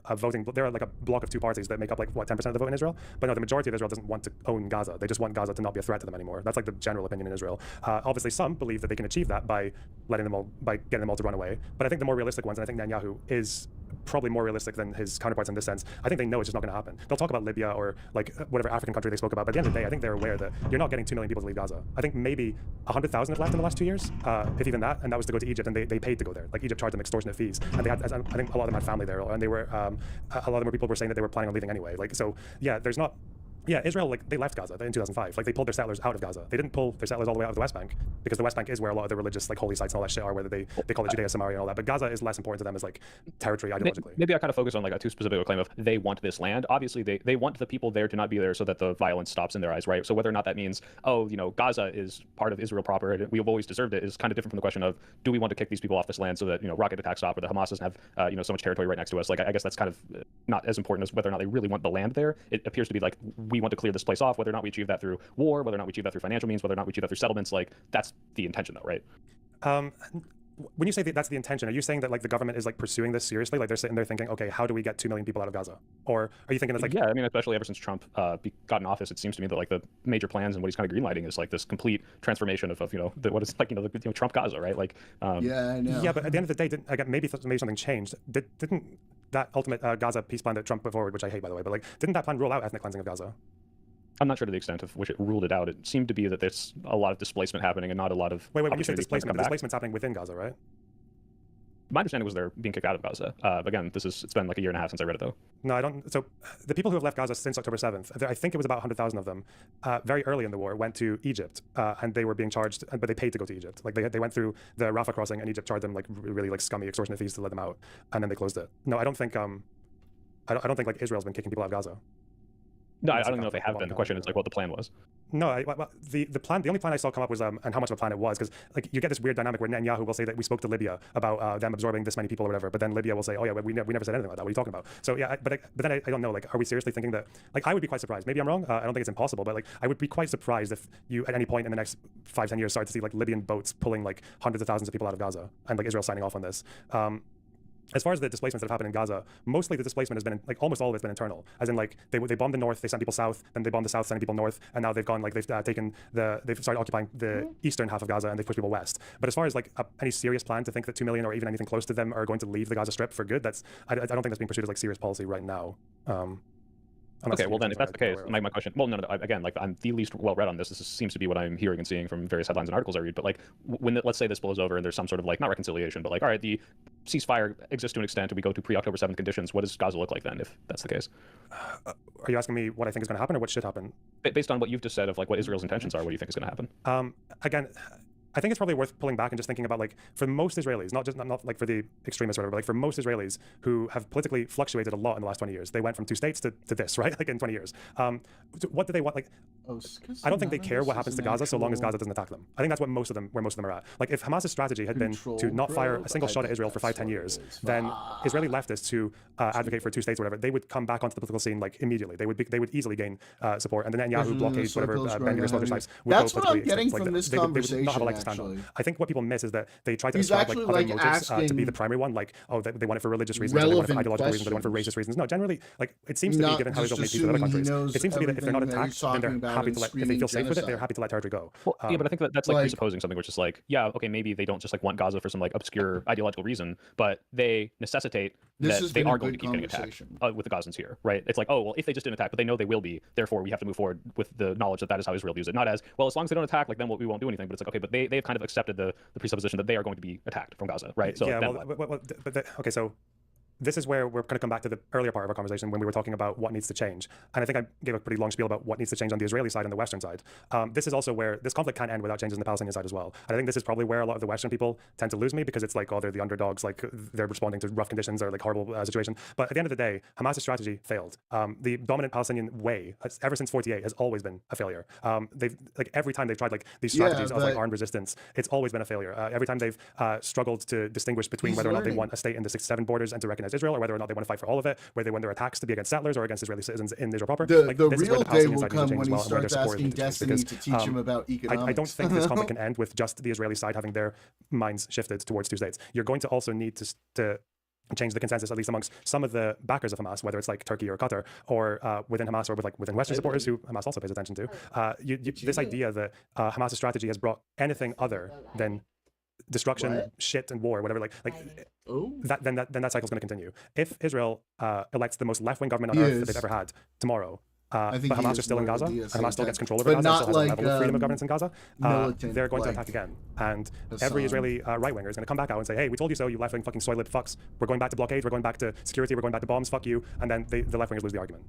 they're like a block of two parties that make up like, 10% of the vote in Israel? But no, the majority of Israel doesn't want to own Gaza. They just want Gaza to not be a threat to them anymore. That's like the general opinion in Israel. Obviously some believe that they can achieve that by getting them all to run away. But I think the more realistic ones, and I think Netanyahu is probably more realistic than his counterparts in this sense. I think they know it's just not going to happen. They'll talk about Libya or like whatever African country they spoke about, but at the end of the day, I think they're aware that you're not getting 2 million people to leave Gaza. I think maybe 100,000 have left in the last 2 years, if even that, and that was to go to Egypt, and they paid to go there. Like Egypt charged them extortionate fees, and they had, I think a lot of them had family there, and they were, a lot of them people were saying that they were planning on leaving anyway. Like, so yeah, there's not. Yeah, Israel, like, they left Gaza in 2005. Like, they pulled their settlers out of Gaza. They didn't pull their settlers all the way out of the West Bank, because the West Bank is where a lot of the religious, like, holy sites and all that shit are, whether they call it Judea, Samaria, and all that. But Gaza is less important to them as, like, territory ideologically. Maybe I kind of focus on, like, a too specific claim of they want this land. Obviously, they want the people there to not be there so that the violence stops in their eyes, right? So whether or not that means, oh, you know, Gaza is part of Israel proper, and we've always deserved it, is kind of different from the question of, do we want to kick these people off this land so that, you know, rocket attacks stop, or the Hamas doesn't have, you know, so much territory right next to us? Like, I guess that's kind of not as important as whether or not they really want the land there. It appears to be like, we want to clear this place off. Whether or not we achieve that through war, whether or not we achieve that through financial means, whether or not we achieve that through settlements, like, that's the intention though, right? When you say that that's the intention, are you saying that, like, the government is, like, pursuing this seriously? Like, they're sitting there thinking, okay, how do we get 2 million people out of Gaza? Or are you thinking it's like... Yeah, I mean, especially ever since Trump got in office, it seems to me that, like, the major plans and what he's kind of greenlighting is, like, this complete transformation of you know, what is, like, you know, Trump Gaza, right? Like, yeah, I know. Yeah, but at the end of the day, again, maybe something changed. Didn't that ultimate Gaza peace plan that Trump put forward, which I hate, by the way, but, like, didn't that plan rule out ethnic cleansing of Gaza? I'm not sure to the extent of which it ruled it out. It seemed to be that there's a lot of displacement happening and not a lot of... Wait, when you say displacement, the displacement's happening within Gaza, right? My understanding was they're being kicked out of Gaza. Again, it's been like a year and a half since I read it, though. No, I don't. So the people who have left Gaza since October 7th, I think it was about 100,000 of them, very early in the war, went to Egypt, and they were being charged, but they paid to go to Egypt. Like, they went through the Rafah crossing, and Egypt charged them, like, really, like, scummy extortionate fees to let them out, and then they closed it. No, I don't think I don't think, like, Israel's been kicking people out of Gaza. No, I don't even know if they have been. The question is, like, what the plan was. No, the plan, the only plan I saw come up was, and how much of a plan it was, because, like, you get this weird dynamic where Netanyahu will say that we spoke to Libya about them absorbing this many people or whatever, but then Libya will say, oh yeah, we never said anything like that. What are you talking about? So yeah, but then I don't know, like, are we seriously thinking that, like, I would be quite surprised. Maybe I'm wrong. I don't think it's impossible, but, like, I would be quite surprised if you at any point in the next 5-10 years start to see, like, Libyan boats pulling, like, hundreds of thousands of people out of Gaza, and, like, Israel signing off on this. As far as the displacements that have happened in Gaza, mostly the displacement has been, like, almost all of it's been internal. As in, like, they bombed the north, they sent people south, then they bombed the south, sending people north, and now they've gone, like, they've started occupying the eastern half of Gaza, and they've pushed people west. But as far as, like, any serious plan to think that 2 million or even anything close to them are going to leave the Gaza Strip for good, I don't think that's being pursued as, like, serious policy right now. Okay, well then, if that's the case, my question, well, no, again, like, I'm the least well-read on this. This seems to be what I'm hearing and seeing from various headlines and articles I read, but, like, when, let's say this blows over and there's some sort of, like, not reconciliation, but, like, all right, the ceasefire exists to an extent and we go to pre-October 7th conditions, what does Gaza look like then, if that's the case? Are you asking me what I think is going to happen or what should happen? Based on what you've just said of, like, what Israel's intentions are, what do you think is going to happen? Again, I think it's probably worth pulling back and just thinking about, like, for most Israelis, not like for the extremists or whatever, but, like, for most Israelis who have politically fluctuated a lot in the last 20 years, they went from 2 states to this, right? Like, in 20 years. What do they want? Like, I don't think they care what happens to Gaza so long as Gaza doesn't attack them. I think that's what most of them are at. Like, if Hamas's strategy had been to not fire a single shot at Israel for 5-10 years, then Israeli leftists who advocate for 2 states or whatever, they would come back onto the political scene, like, immediately. They would easily gain support, and the Netanyahu blockades, whatever Ben Gvir's other types would That's go what I'm politically getting extinct. from Like, this they would conversation, not have a leg to stand on. I think what people miss is that they try to He's ascribe, like, actually, other like, motives to be the primary one, like, oh, they want it for religious reasons, or they want it for ideological reasons, or they want it for racist reasons. No, generally, like, it seems to be, given how Israel's made peace with other countries, it seems to be that if they're not attacked, then they're happy to let, if they feel safe with it, they're happy to let territory go. Well, yeah, but I think that's like presupposing something which is like, yeah, okay, maybe they don't just, like, want Gaza for some, like, obscure ideological reason, but they necessitate that they are going to keep getting attacked with the Gazans here, right? It's like, oh, well, if they just didn't attack, but they know they will be, therefore we have to move forward with the knowledge that that is how Israel views it. Not as, well, as long as they don't attack, like, then we won't do anything. But it's like, okay, but they've kind of accepted the presupposition that they are going to be attacked from Gaza, right? So yeah, okay, so this is where we're going to come back to the earlier part of our conversation when we were talking about what needs to change. And I think I gave a pretty long spiel about what needs to change on the Israeli side and the Western side. This is also where this conflict can't end without changes on the Palestinian side as well. And I think this is probably where a lot of the Western people tend to lose me, because it's like, oh, they're the underdogs, like, they're responding to rough conditions or, like, horrible situation. But at the end of the day, Hamas's strategy failed. The dominant Palestinian way, ever since 48, has always been a failure. They've, like, every time they've tried, like, these strategies of, like, armed resistance, it's always been a failure. Every time they've struggled to distinguish between whether or not they want a state in the 67 borders and to recognize Israel, or whether or not they want to fight for all of it, where they want their attacks to be against settlers or against Israeli citizens in Israel proper. The this real day will come when he well, starts asking Destiny to teach him about economics. I don't think this conflict can end with just the Israeli side having their minds shifted towards 2 states. You're going to also need to change the consensus, at least amongst some of the backers of Hamas, whether it's like Turkey or Qatar, or within Hamas, or within Western supporters who Hamas also pays attention to. This idea that Hamas's strategy has brought anything other than destruction, shit, and war, whatever. That cycle's going to continue. If Israel elects the most left-wing government on earth that they've ever had tomorrow, but Hamas are still in Gaza, and Hamas still gets control over Gaza, and still has a level of freedom of governance in Gaza, they're going to attack again. And every Israeli right-winger is going to come back out and say, hey, we told you so, you left-wing fucking soy-lib fucks. We're going back to blockades, we're going back to security, we're going back to bombs, fuck you. And then the left-wingers lose the argument.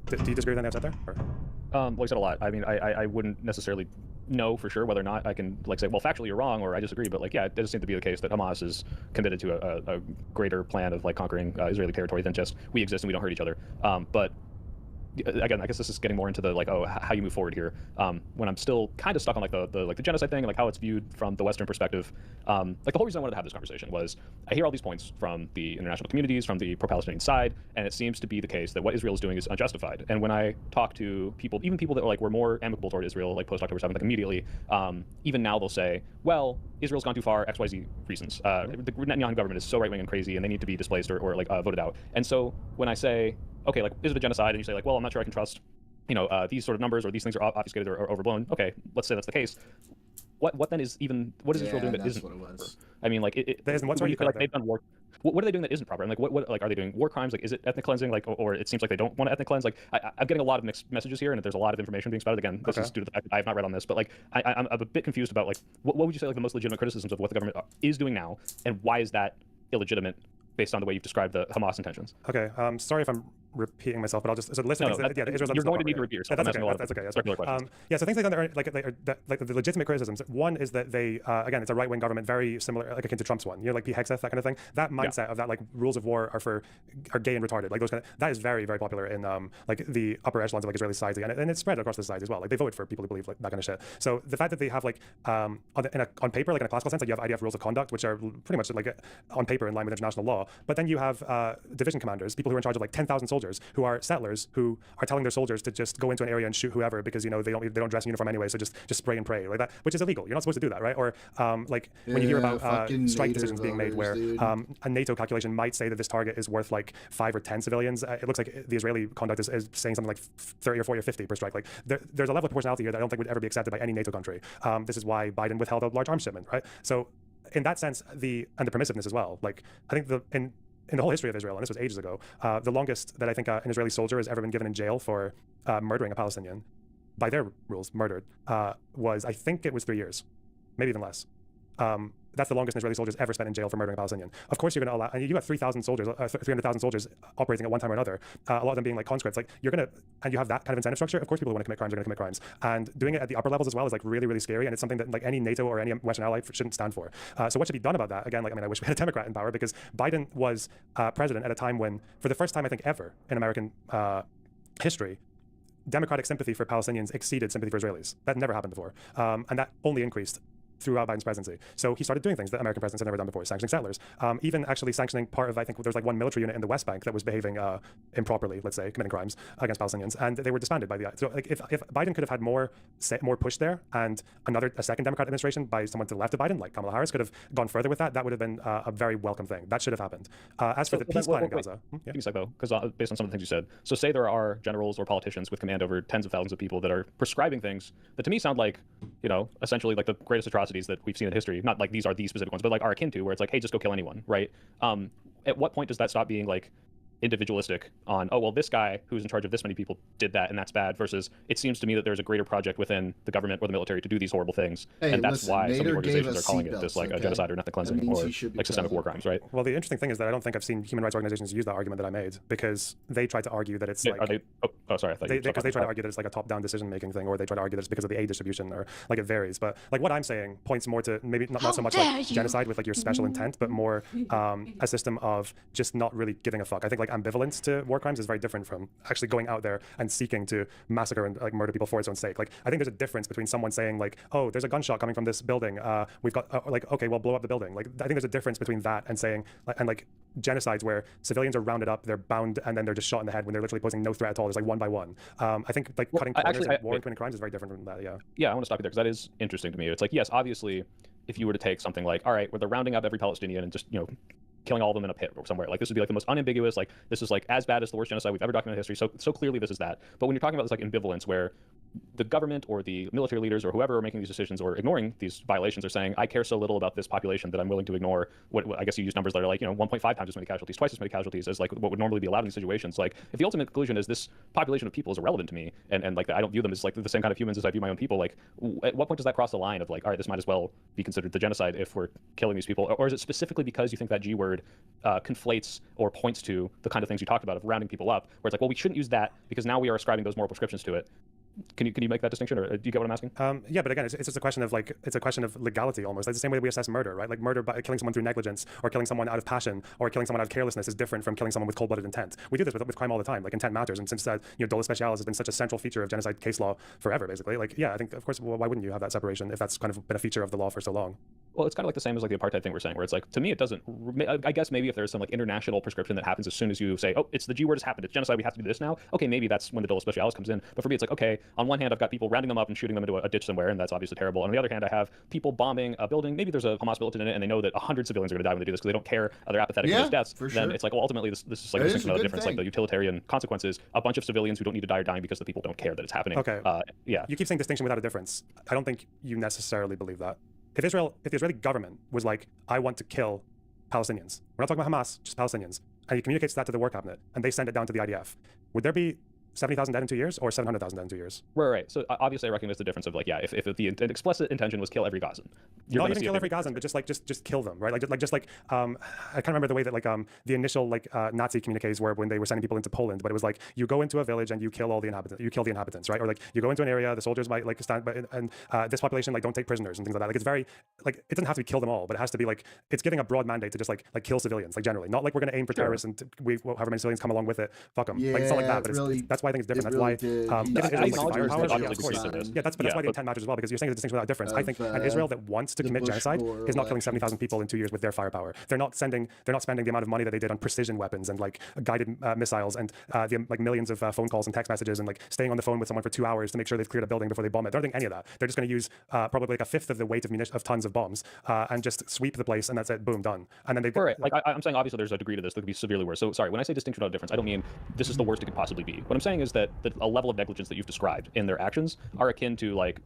Do you disagree with anything I've said there? Well, you said a lot. I mean, I wouldn't necessarily know for sure whether or not I can say, well, factually you're wrong, or I disagree. But yeah, it does seem to be the case that Hamas is committed to a greater plan of conquering Israeli territory than just we exist and we don't hurt each other. But again, I guess this is getting more into the how you move forward here. When I'm still kind of stuck on the genocide thing and how it's viewed from the Western perspective. The whole reason I wanted to have this conversation was I hear all these points from the international communities, from the pro-Palestinian side, and it seems to be the case that what Israel is doing is unjustified. And when I talk to people, even people that were more amicable toward Israel, post October 7th, immediately, even now they'll say, well, Israel's gone too far, XYZ reasons. The Netanyahu government is so right-wing and crazy, and they need to be displaced or voted out. And so when I say, okay, is it a genocide? And you say well, I'm not sure I can trust, these sort of numbers, or these things are obfuscated or overblown. Okay, let's say that's the case. What then is Israel doing that isn't? What it was. I mean, they've done war. What are they doing that isn't proper? And what are they doing? War crimes? Is it ethnic cleansing? Or it seems like they don't want to ethnic cleanse. I'm getting a lot of mixed messages here, and there's a lot of information being spouted. Again, this is due to the fact that I have not read on this, but I'm a bit confused about what would you say the most legitimate criticisms of what the government is doing now, and why is that illegitimate based on the way you've described the Hamas intentions? Okay, sorry if I'm repeating myself, but I'll just list things. Israel's you're going to need to repeat yourself. That's okay. That's circular questions. So things like that are the legitimate criticisms. One is that they again, it's a right-wing government, very similar, akin to Trump's one. Pete Hegseth, that kind of thing. That mindset of that rules of war are gay and retarded. Those that is very, very popular in the upper echelons of Israeli society, and it's spread across the society as well. They vote for people who believe that kind of shit. So the fact that they have on paper, in a classical sense, you have IDF rules of conduct, which are pretty much on paper in line with international law. But then you have division commanders, people who are in charge of 10,000 soldiers, who are settlers, who are telling their soldiers to just go into an area and shoot whoever because they don't dress in uniform anyway, so just spray and pray like that, which is illegal. You're not supposed to do that, right? Or when you hear about strike decisions being made where a NATO calculation might say that this target is worth 5 or 10 civilians, it looks like the Israeli conduct is saying something like 30 or 40 or 50 per strike. There's a level of proportionality here that I don't think would ever be accepted by any NATO country. This is why Biden withheld a large arms shipment, right? So in that sense, the permissiveness as well. I think in the whole history of Israel, and this was ages ago, the longest that I think an Israeli soldier has ever been given in jail for murdering a Palestinian, by their rules, murdered, was, I think it was 3 years, maybe even less. That's the longest an Israeli soldier has ever spent in jail for murdering a Palestinian. Of course, you're going to allow, and you have 3,000 soldiers, 300,000 soldiers operating at one time or another, a lot of them being conscripts. You're going to, and you have that kind of incentive structure. Of course, people who want to commit crimes are going to commit crimes. And doing it at the upper levels as well is really, really scary. And it's something that any NATO or any Western ally shouldn't stand for. So what should be done about that? Again, I wish we had a Democrat in power, because Biden was president at a time when, for the first time, I think ever in American history, Democratic sympathy for Palestinians exceeded sympathy for Israelis. That never happened before. And that only increased throughout Biden's presidency. So he started doing things that American presidents had never done before, sanctioning settlers, even actually sanctioning part of, I think there was one military unit in the West Bank that was behaving improperly, let's say, committing crimes against Palestinians, and they were disbanded by the. So if Biden could have had more push there, and a second Democrat administration by someone to the left of Biden, like Kamala Harris, could have gone further with that, that would have been a very welcome thing. That should have happened. As for the peace plan in Gaza, give me a sec though, because based on some of the things you said, so say there are generals or politicians with command over tens of thousands of people that are prescribing things that to me sound like, essentially the greatest atrocities that we've seen in history. Not these are the specific ones, but are akin to, where it's hey, just go kill anyone, right? At what point does that stop being individualistic on, oh, well, this guy who's in charge of this many people did that and that's bad, versus it seems to me that there's a greater project within the government or the military to do these horrible things. And that's why some of the organizations are calling it this a genocide or ethnic cleansing or systemic war crimes, right? Well, the interesting thing is that I don't think I've seen human rights organizations use that argument that I made, because they try to argue that it's sorry, because they try to argue that it's a top-down decision-making thing, or they try to argue that it's because of the aid distribution, or it varies. But what I'm saying points more to maybe not so much genocide with your special intent, but more a system of just not really giving a fuck. I think ambivalence to war crimes is very different from actually going out there and seeking to massacre and murder people for its own sake. I think there's a difference between someone saying oh, there's a gunshot coming from this building, we've got okay, well, blow up the building. I think there's a difference between that and saying genocides where civilians are rounded up, they're bound, and then they're just shot in the head when they're literally posing no threat at all. There's one by one. I think cutting corners and war and committing crimes is very different from that. I want to stop you there, because that is interesting to me. It's yes, obviously, if you were to take something all right, where they're rounding up every Palestinian and just killing all of them in a pit or somewhere, this would be the most unambiguous, this is as bad as the worst genocide we've ever documented in history, so clearly this is that. But when you're talking about this ambivalence where the government or the military leaders or whoever are making these decisions or ignoring these violations are saying, I care so little about this population that I'm willing to ignore what I guess you use numbers that are like, 1.5 times as many casualties, twice as many casualties as like what would normally be allowed in these situations. Like if the ultimate conclusion is this population of people is irrelevant to me and like I don't view them as like the same kind of humans as I view my own people, like at what point does that cross the line of like, all right, this might as well be considered the genocide if we're killing these people? Or is it specifically because you think that G word conflates or points to the kind of things you talked about of rounding people up, where it's like, well, we shouldn't use that because now we are ascribing those moral prescriptions to it. Can you make that distinction, or do you get what I'm asking? Yeah, but again, it's just a question of like it's a question of legality almost. Like the same way we assess murder, right? Like murder by killing someone through negligence, or killing someone out of passion, or killing someone out of carelessness is different from killing someone with cold-blooded intent. We do this with crime all the time. Like intent matters, and since dolo specialis has been such a central feature of genocide case law forever, basically. Like yeah, I think of course, well, why wouldn't you have that separation if that's kind of been a feature of the law for so long? Well, it's kind of like the same as like the apartheid thing we're saying, where it's like, to me, it doesn't. I guess maybe if there's some like international prescription that happens as soon as you say, oh, it's the G word has happened, it's genocide, we have to do this now. Okay, maybe that's when the dolo specialis comes in. But for me, it's like, okay, on one hand, I've got people rounding them up and shooting them into a ditch somewhere, and that's obviously terrible. On the other hand, I have people bombing a building. Maybe there's a Hamas militant in it, and they know that 100 civilians are going to die when they do this because they don't care. They're apathetic to those deaths. For then sure. it's like, well, ultimately, this is like a distinction of the difference, like the utilitarian consequences. A bunch of civilians who don't need to die are dying because the people don't care that it's happening. Okay. Yeah. You keep saying distinction without a difference. I don't think you necessarily believe that. If the Israeli government was like, I want to kill Palestinians, we're not talking about Hamas, just Palestinians, and he communicates that to the war cabinet, and they send it down to the IDF, would there be 70,000 dead in 2 years or 700,000 dead in 2 years? Right. So obviously I recognize the difference of like, yeah, if the explicit intention was kill every Gazan. Not even kill every Gazan, but just kill them, right? I can't remember the way that the initial Nazi communiques were when they were sending people into Poland, but it was like you go into a village and you kill all the inhabitants, right? Or like you go into an area, the soldiers might like stand, and this population like don't take prisoners and things like that. Like it's very like it doesn't have to be kill them all, but it has to be like it's giving a broad mandate to just like kill civilians, like generally, not like we're going to aim for terrorists and however many civilians come along with it, fuck them. Yeah, like it's not like that, but really, that's why I think it's different. That's why. Yeah, that's why the intent matters as well, because you're saying the distinction without a difference. I think an Israel that wants to commit genocide is not killing 70,000 people in 2 years with their firepower. They're not spending the amount of money that they did on precision weapons and like guided missiles and the like millions of phone calls and text messages and like staying on the phone with someone for 2 hours to make sure they've cleared a building before they bomb it. They're not doing any of that. They're just going to use probably like a fifth of the weight of tons of bombs and just sweep the place, and that's it. Boom, done. And then they. Right. Like I'm saying, obviously there's a degree to this that could be severely worse. So sorry, when I say distinction without difference, I don't mean this is the worst it could possibly be. What I'm saying is that a level of negligence that you've described in their actions are akin to like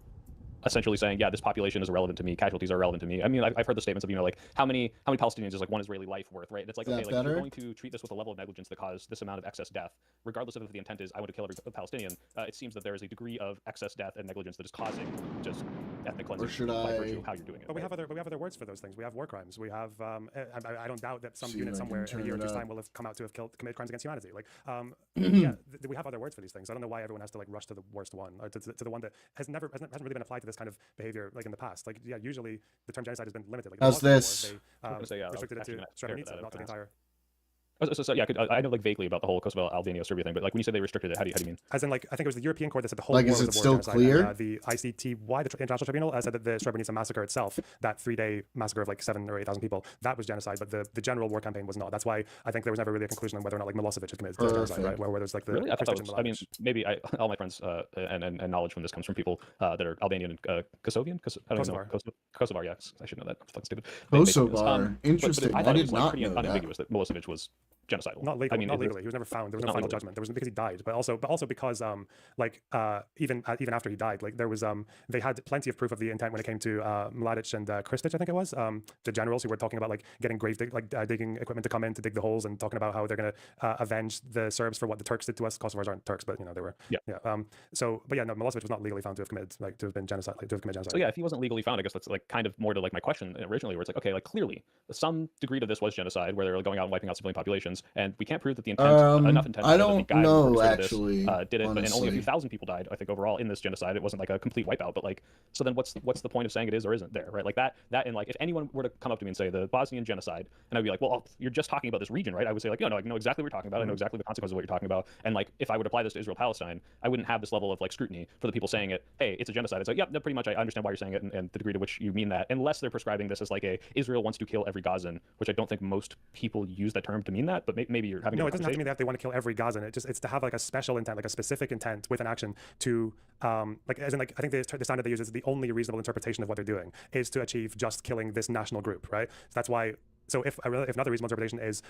essentially saying, yeah, this population is irrelevant to me, casualties are irrelevant to me. I mean, I've heard the statements of, like how many Palestinians is like one Israeli life worth, right? And it's like, okay, like if you're going to treat this with a level of negligence that caused this amount of excess death, regardless of if the intent is I want to kill every Palestinian, it seems that there is a degree of excess death and negligence that is causing just ethnic cleansing by virtue of how you're doing it. But we have other words for those things. We have war crimes. We have I don't doubt that some unit somewhere in a year or two's time will have come out to have committed crimes against humanity. Like yeah, we have other words for these things. I don't know why everyone has to like rush to the worst one, or to the one that hasn't really been applied to this kind of behavior like in the past. Like yeah, usually the term genocide has been limited. Like how's this? They restricted it to Srebrenica, not to the entire. So yeah, I know like vaguely about the whole Kosovo, Albania, Serbia thing, but like when you say they restricted it, how do you mean? As in like I think it was the European Court that said the whole like war is was it a still war genocide. clear? And, the ICTY, the International Tribunal, said that the Srebrenica massacre itself, that 3-day massacre of like 7,000 or 8,000 people, that was genocide, but the general war campaign was not. That's why I think there was never really a conclusion on whether or not like Milosevic had committed genocide, right? Where there's like the really? I mean, maybe all my friends and knowledge from this comes from people that are Albanian and Kosovian. I don't know. Kosovar, yes, I should know that. It's fucking stupid. Kosovar, interesting. But I did not pretty know unambiguous that Milosevic was genocidal. Not legally. He was never found. There was no final judgment. There was because he died, but also because even after he died, like there was they had plenty of proof of the intent when it came to Mladic and Krstić, I think it was the generals who were talking about like getting digging equipment to come in to dig the holes and talking about how they're going to avenge the Serbs for what the Turks did to us. Kosovars aren't Turks, but they were. But yeah, no, Milosevic was not legally found to have committed genocide. So yeah, if he wasn't legally found, I guess that's like kind of more to like my question originally, where it's like, okay, like clearly some degree to this was genocide, where they were going out and wiping out civilian populations, and we can't prove that the intent enough intent. I don't know actually. Did it, and only a few thousand people died, I think, overall in this genocide. It wasn't like a complete wipeout, but like, so then what's the point of saying it is or isn't there, right? Like that, and like if anyone were to come up to me and say the Bosnian genocide, and I'd be like, well, you're just talking about this region, right? I would say like, no, I know exactly what you're talking about. I know exactly the consequences of what you're talking about, and like if I would apply this to Israel-Palestine, I wouldn't have this level of like scrutiny for the people saying it. Hey, it's a genocide. It's like, yeah, no, pretty much I understand why you're saying it and the degree to which you mean that, unless they're prescribing this as like a Israel wants to kill every Gazan, which I don't think most people use that term to mean that, but maybe you're having. No, it doesn't have to mean that they want to kill every Gazan. It's to have like a special intent, like a specific intent with an action to like as in like I think the standard they use is the only reasonable interpretation of what they're doing is to achieve just killing this national group, right? So that's why So if another reasonable interpretation is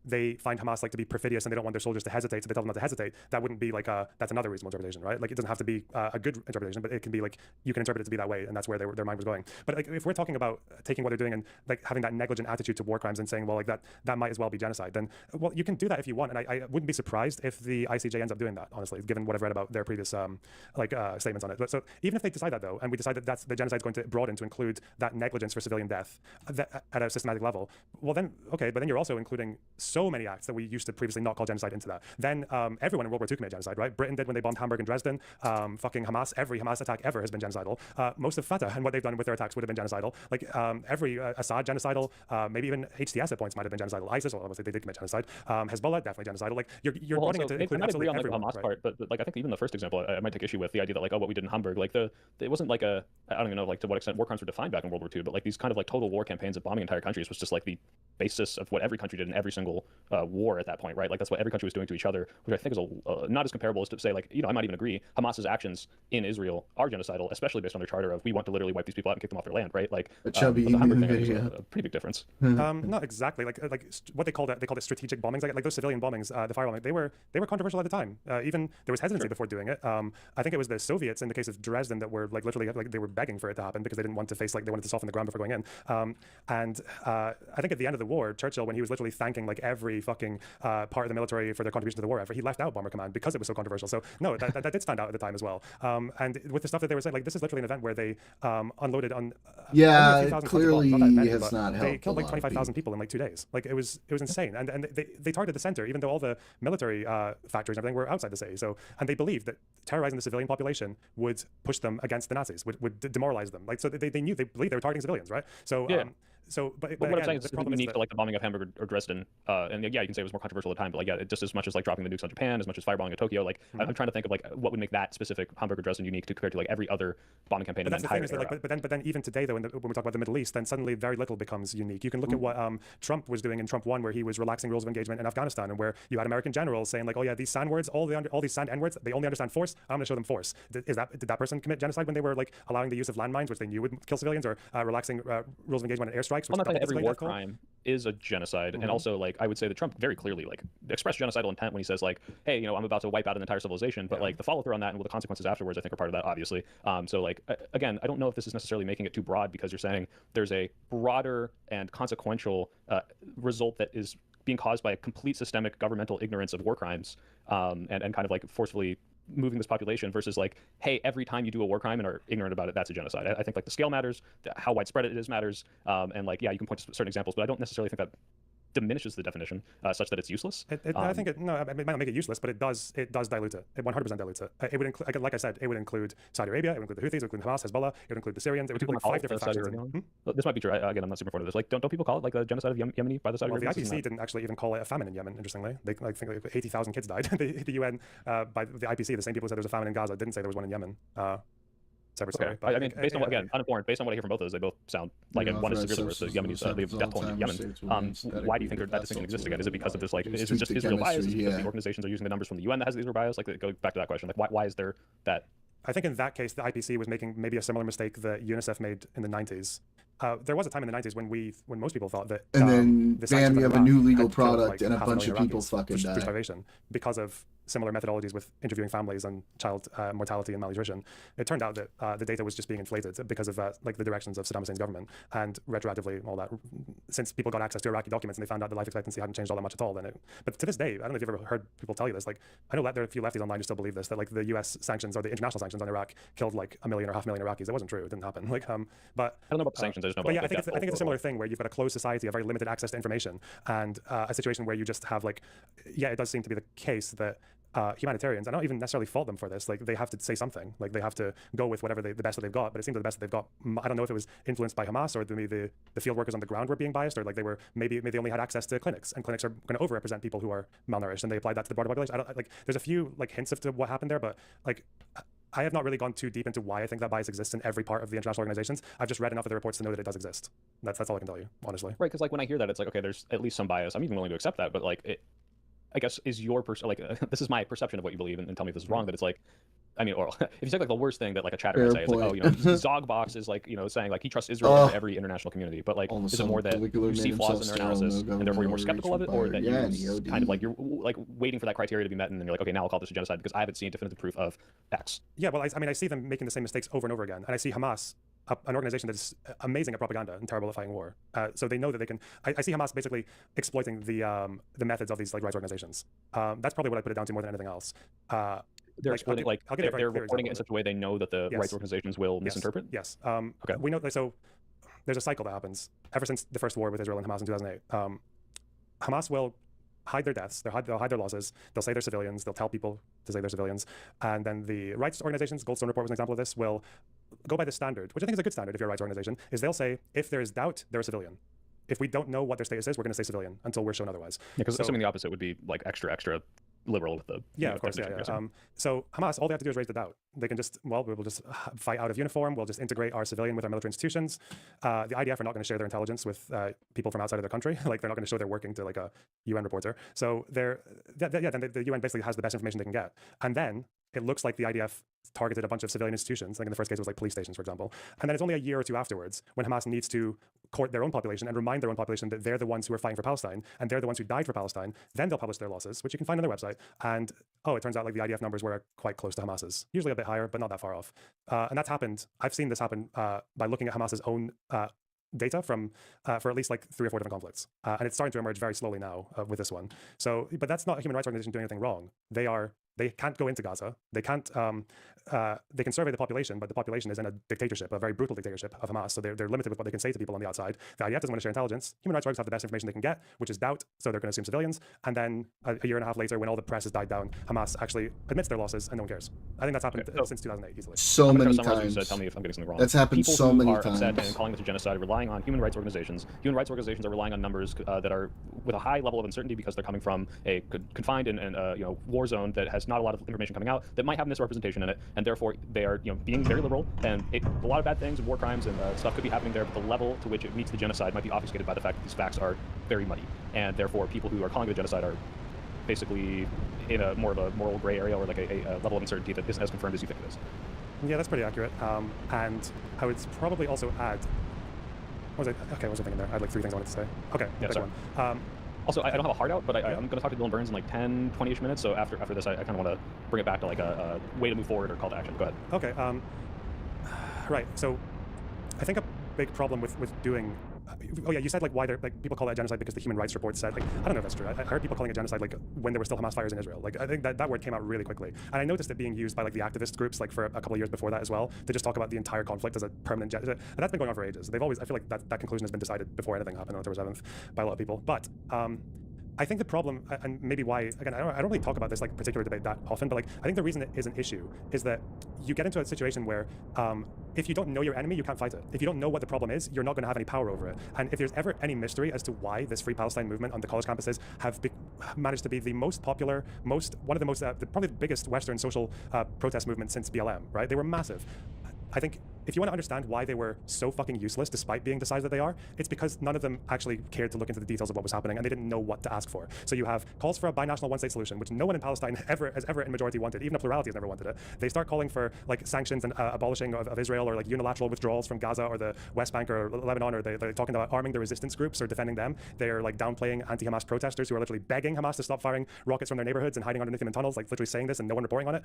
they find Hamas like to be perfidious and they don't want their soldiers to hesitate, so they tell them not to hesitate, that wouldn't be like that's another reasonable interpretation, right? Like it doesn't have to be a good interpretation, but it can be like you can interpret it to be that way, and that's where their mind was going. But like if we're talking about taking what they're doing and like having that negligent attitude to war crimes and saying, well, like that might as well be genocide, then well, you can do that if you want, and I wouldn't be surprised if the ICJ ends up doing that, honestly, given what I've read about their previous statements on it. But so even if they decide that though, and we decide that the genocide is going to broaden to include that negligence for civilian death at a systematic level, well then okay, but then you're also including so many acts that we used to previously not call genocide into that. Then everyone in World War II committed genocide, right? Britain did when they bombed Hamburg and Dresden. Fucking Hamas, every Hamas attack ever has been genocidal. Most of Fatah and what they've done with their attacks would have been genocidal. Like every Assad genocidal, maybe even HTS at points might have been genocidal. ISIS, well, obviously they did commit genocide. Hezbollah, definitely genocidal. Like you're well, running also, into include I agree absolutely on like, everyone. the Hamas right? part, but like I think even the first example, I might take issue with the idea that like, oh, what we did in Hamburg, like it wasn't like I don't even know like to what extent war crimes were defined back in World War II, but like these kind of like total war campaigns of bombing entire countries was just like the basis of what every country did in every single war at that point, right? Like that's what every country was doing to each other, which I think is not as comparable as to say like, I might even agree Hamas's actions in Israel are genocidal, especially based on their charter of we want to literally wipe these people out and kick them off their land, right? Like A chubby but the Hamburg thing video. is a pretty big difference. Not exactly. Like what they called it strategic bombings. Like those civilian bombings, the firebombing. They were controversial at the time. Even there was hesitancy before doing it. I think it was the Soviets in the case of Dresden that were like literally like they were begging for it to happen because they didn't want to face like they wanted to soften the ground before going in. And I think at the end of the war, Churchill, when he was literally thanking like every fucking part of the military for their contribution to the war effort, he left out Bomber Command because it was so controversial. So no, that did stand out at the time as well. And with the stuff that they were saying, like this is literally an event where they unloaded on clearly has not helped. They killed like 25,000 people in like 2 days. Like it was insane. And they targeted the center, even though all the military factories and everything were outside the city. So and they believed that terrorizing the civilian population would push them against the Nazis, would demoralize them. Like so they believed they were targeting civilians, right? So yeah. But what again, I'm saying is the problem unique is to like the bombing of Hamburg or Dresden, and yeah, you can say it was more controversial at the time, but like yeah, just as much as like dropping the nukes on Japan, as much as fireballing of Tokyo, like I'm trying to think of like what would make that specific Hamburg or Dresden unique to compared to like every other bombing campaign in the entire era. Like, but then even today though, when we talk about the Middle East, then suddenly very little becomes unique. You can look at what Trump was doing in Trump 1, where he was relaxing rules of engagement in Afghanistan, and where you had American generals saying like, oh yeah, these SAN words, all these SAN N words, they only understand force. I'm going to show them force. Did that person commit genocide when they were like allowing the use of landmines, which they knew would kill civilians, or relaxing rules of engagement in airstrikes? Well, not like every war crime is a genocide, and also like I would say that Trump very clearly like expressed genocidal intent when he says like, hey, I'm about to wipe out an entire civilization, but like the follow through on that and the consequences afterwards, I think are part of that, obviously. So like again, I don't know if this is necessarily making it too broad because you're saying there's a broader and consequential result that is being caused by a complete systemic governmental ignorance of war crimes, and kind of like forcefully moving this population versus like, hey, every time you do a war crime and are ignorant about it, that's a genocide. I think like the scale matters, how widespread it is matters, and like, yeah, you can point to certain examples, but I don't necessarily think that diminishes the definition such that it's useless. I think it might not make it useless, but it does dilute it. It 100% dilutes it. It would include, like I said, it would include Saudi Arabia, it would include the Houthis, it would include Hamas, Hezbollah, it would include the Syrians, it would include like 5 different factions. This might be true. Again, I'm not super informed of this. Like, don't people call it like the genocide of Yemeni by the Saudi Arabians? The IPC didn't actually even call it a famine in Yemen. Interestingly, they think like 80,000 kids died. the UN by the IPC, the same people who said there was a famine in Gaza, didn't say there was one in Yemen. Separate story. Okay. I mean, based on what, again, uninformed, based on what I hear from both of those, they both sound like one is severely worse. The Yemenis, they have death toll in Yemen. Why do you think that distinction exists again? Is it because of this, like, is it just Israel bias? Is it because the organizations are using the numbers from the UN that has the Israel bias? Like, go back to that question. Like, why is there that? I think in that case, the IPC was making maybe a similar mistake that UNICEF made in the 90s. There was a time in the 90s when most people thought that. And then, bam, you have a new legal product killed, and a bunch of people fucking die. Starvation because of similar methodologies with interviewing families and child mortality and malnutrition. It turned out that the data was just being inflated because of like the directions of Saddam Hussein's government, and retroactively all that. Since people got access to Iraqi documents and they found out the life expectancy hadn't changed all that much at all, but to this day, I don't know if you've ever heard people tell you this. Like, I know there are a few lefties online who still believe this, that like the U.S. sanctions or the international sanctions on Iraq killed like 1 million or 500,000 Iraqis. That wasn't true. It didn't happen. Like, but I don't know about the sanctions. I just know about. But yeah, I think it's a similar thing where you've got a closed society, a very limited access to information, and a situation where you just have like, yeah, it does seem to be the case that humanitarians, I don't even necessarily fault them for this. Like, they have to say something. Like, they have to go with whatever the best that they've got. But it seems that the best that they've got, I don't know if it was influenced by Hamas or maybe the field workers on the ground were being biased, or like maybe they only had access to clinics, and clinics are going to overrepresent people who are malnourished, and they applied that to the broader population. There's a few like hints of to what happened there, but like, I have not really gone too deep into why I think that bias exists in every part of the international organizations. I've just read enough of the reports to know that it does exist. That's all I can tell you, honestly. Right, because like when I hear that, it's like, okay, there's at least some bias. I'm even willing to accept that, but like I guess is your this is my perception of what you believe, and tell me if this is wrong. That it's like, I mean, or if you say like the worst thing that like a chatter might say, it's like, oh, you know, Zogbox is like, you know, saying like he trusts Israel over every international community. But like, is it more that you see flaws in their analysis and therefore you're more skeptical of it, or that you kind of like you're like waiting for that criteria to be met, and then you're like, okay, now I'll call this a genocide because I haven't seen definitive proof of X. Yeah, well, I mean, I see them making the same mistakes over and over again, and I see Hamas, an organization that is amazing at propaganda and terrible at fighting war. So they know that they can. I see Hamas basically exploiting the methods of these like rights organizations. That's probably what I put it down to more than anything else. They're exploiting, they're reporting it in such a way they know that the rights organizations will misinterpret. Yes. Okay. We know. So there's a cycle that happens ever since the first war with Israel and Hamas in 2008. Hamas will hide their deaths. They'll hide their losses. They'll say they're civilians. They'll tell people to say they're civilians. And then the rights organizations, Goldstone Report was an example of this, will go by the standard, which I think is a good standard if you're a rights organization, is they'll say, if there is doubt, they're a civilian. If we don't know what their status is, we're going to say civilian until we're shown otherwise. Yeah, because assuming the opposite would be like extra liberal with the of course. So Hamas, all they have to do is raise the doubt. They can just, well, we'll just fight out of uniform. We'll just integrate our civilian with our military institutions. The IDF are not going to share their intelligence with people from outside of their country. Like they're not going to show they're working to like a UN reporter. So then the UN basically has the best information they can get. And then it looks like the IDF targeted a bunch of civilian institutions. Like in the first case, it was like police stations, for example. And then it's only a year or two afterwards when Hamas needs to court their own population and remind their own population that they're the ones who are fighting for Palestine and they're the ones who died for Palestine. Then they'll publish their losses, which you can find on their website. And it turns out like the IDF numbers were quite close to Hamas's, usually a bit higher, but not that far off. And that's happened. I've seen this happen by looking at Hamas's own data from for at least like 3 or 4 different conflicts, and it's starting to emerge very slowly now with this one. So, but that's not a human rights organization doing anything wrong. They can't go into Gaza. They can't. They can survey the population, but the population is in a dictatorship, a very brutal dictatorship of Hamas. So they're limited with what they can say to people on the outside. The IDF doesn't want to share intelligence. Human rights organizations have the best information they can get, which is doubt. So they're going to assume civilians. And then a year and a half later, when all the press has died down, Hamas actually admits their losses, and no one cares. I think that's happened since 2008 easily. So many times. Tell me if I'm getting something wrong. That's happened so many times. People who are upset and calling this a genocide, relying on human rights organizations. Human rights organizations are relying on numbers that are with a high level of uncertainty because they're coming from a confined and war zone that has not a lot of information coming out that might have misrepresentation in it, and therefore they are being very liberal, and a lot of bad things and war crimes and stuff could be happening there, but the level to which it meets the genocide might be obfuscated by the fact that these facts are very muddy, and therefore people who are calling it a genocide are basically in a more of a moral gray area or like a level of uncertainty that isn't as confirmed as you think it is. Yeah, that's pretty accurate. And I would probably also add, what was I thinking there? I had like 3 things I wanted to say. Okay, yeah, sorry. Also, I don't have a heart out, but I'm going to talk to Dylan Burns in like 10, 20-ish minutes. So after this, I kind of want to bring it back to like a way to move forward or call to action. Go ahead. Okay. Right. So I think a big problem with doing. Oh yeah, you said like why they're like people call that genocide because the Human Rights Report said like I don't know if that's true. I heard people calling it genocide like when there were still Hamas fires in Israel. Like I think that word came out really quickly, and I noticed it being used by like the activist groups like for a couple of years before that as well to just talk about the entire conflict as a permanent genocide. And that's been going on for ages. I feel like that conclusion has been decided before anything happened on October 7th by a lot of people. But I think the problem, and maybe why, again, I don't really talk about this like particular debate that often, but like I think the reason it is an issue is that you get into a situation where if you don't know your enemy, you can't fight it. If you don't know what the problem is, you're not going to have any power over it. And if there's ever any mystery as to why this Free Palestine movement on the college campuses have managed to be the most popular, one of the most, probably the biggest Western social protest movement since BLM, right? They were massive. I think if you want to understand why they were so fucking useless despite being the size that they are, it's because none of them actually cared to look into the details of what was happening, and they didn't know what to ask for. So you have calls for a binational one-state solution, which no one in Palestine has ever in majority wanted. Even a plurality has never wanted it. They start calling for like sanctions and abolishing of Israel, or like unilateral withdrawals from Gaza or the West Bank or Lebanon, or they're talking about arming the resistance groups or defending them. They're like downplaying anti-Hamas protesters who are literally begging Hamas to stop firing rockets from their neighborhoods and hiding underneath them in tunnels, like literally saying this and no one reporting on it.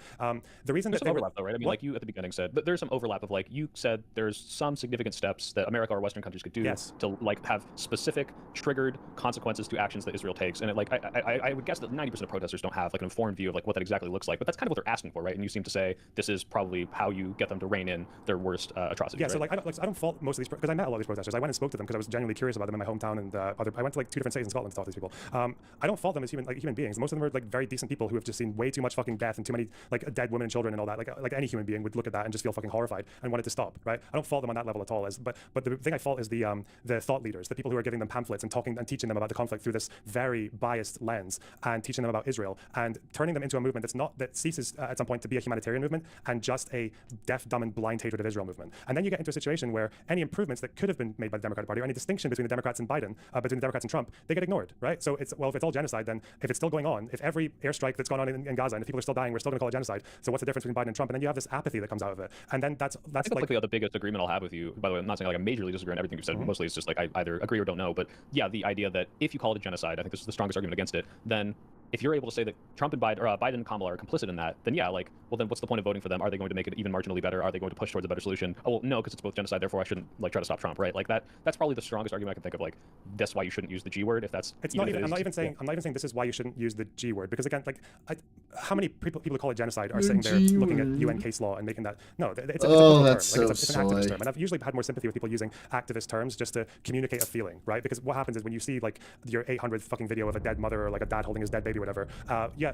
The reason there's that some overlap though, right? I mean, like you at the beginning said, but there's some overlap of like you said there's some significant steps that America or Western countries could do to like have specific triggered consequences to actions that Israel takes. And it, like I would guess that 90% of protesters don't have like an informed view of like what that exactly looks like, but that's kind of what they're asking for, right? And you seem to say this is probably how you get them to rein in their worst atrocities. Yeah, right? so like I don't fault most of these because I met a lot of these protesters. I went and spoke to them because I was genuinely curious about them in my hometown, and I went to like 2 different cities in Scotland to talk to these people. I don't fault them as human beings. Most of them are like very decent people who have just seen way too much fucking death and too many like dead women and children and all that. Like any human being would look at that and just feel fucking horrified and wanted to stop stop, right? I don't fault them on that level at all. But the thing I fault is the thought leaders, the people who are giving them pamphlets and talking and teaching them about the conflict through this very biased lens, and teaching them about Israel and turning them into a movement that ceases at some point to be a humanitarian movement and just a deaf, dumb, and blind hatred of Israel movement. And then you get into a situation where any improvements that could have been made by the Democratic Party, or any distinction between the Democrats and Biden, between the Democrats and Trump, they get ignored, right? So if it's all genocide, then if it's still going on, if every airstrike that's gone on in Gaza and if people are still dying, we're still going to call it genocide. So what's the difference between Biden and Trump? And then you have this apathy that comes out of it. And then that's I think like the biggest agreement I'll have with you. By the way, I'm not saying like I majorly disagree on everything you've said. Mostly it's just like I either agree or don't know. But yeah, the idea that if you call it a genocide, I think this is the strongest argument against it. Then if you're able to say that Trump and Biden and Kamala are complicit in that, then yeah, like, well, then what's the point of voting for them? Are they going to make it even marginally better? Are they going to push towards a better solution? Oh, well, no, because it's both genocide. Therefore, I shouldn't like try to stop Trump, right? Like that's probably the strongest argument I can think of. Like that's why you shouldn't use the G word if that's. It's not even. I'm not even saying this is why you shouldn't use the G word, because again, like, how many people who call it genocide are sitting there looking at UN case law and making that? No, it's a term. Like, it's an activist term, and I've usually had more sympathy with people using activist terms just to communicate a feeling, right? Because what happens is when you see like your 800th fucking video of a dead mother or like a dad holding his dead baby or whatever, yeah.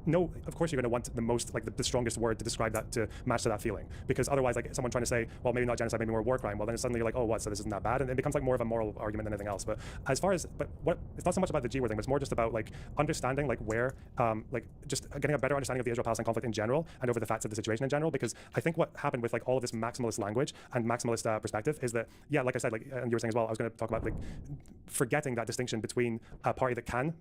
No, of course you're going to want the most, like the strongest word to describe that, to match to that feeling. Because otherwise, like someone trying to say, well, maybe not genocide, maybe more war crime. Well, then suddenly you're like, oh, what? So this isn't that bad, and it becomes like more of a moral argument than anything else. But as far as, what it's not so much about the G word thing, but it's more just about like understanding like where, like just getting a better understanding of the Israel-Palestine conflict in general and over the facts of the situation in general. Because I think what happened with like all of this maximalist language and maximalist perspective is that, yeah, like I said, like and you were saying as well, I was going to talk about like forgetting that distinction between a party that can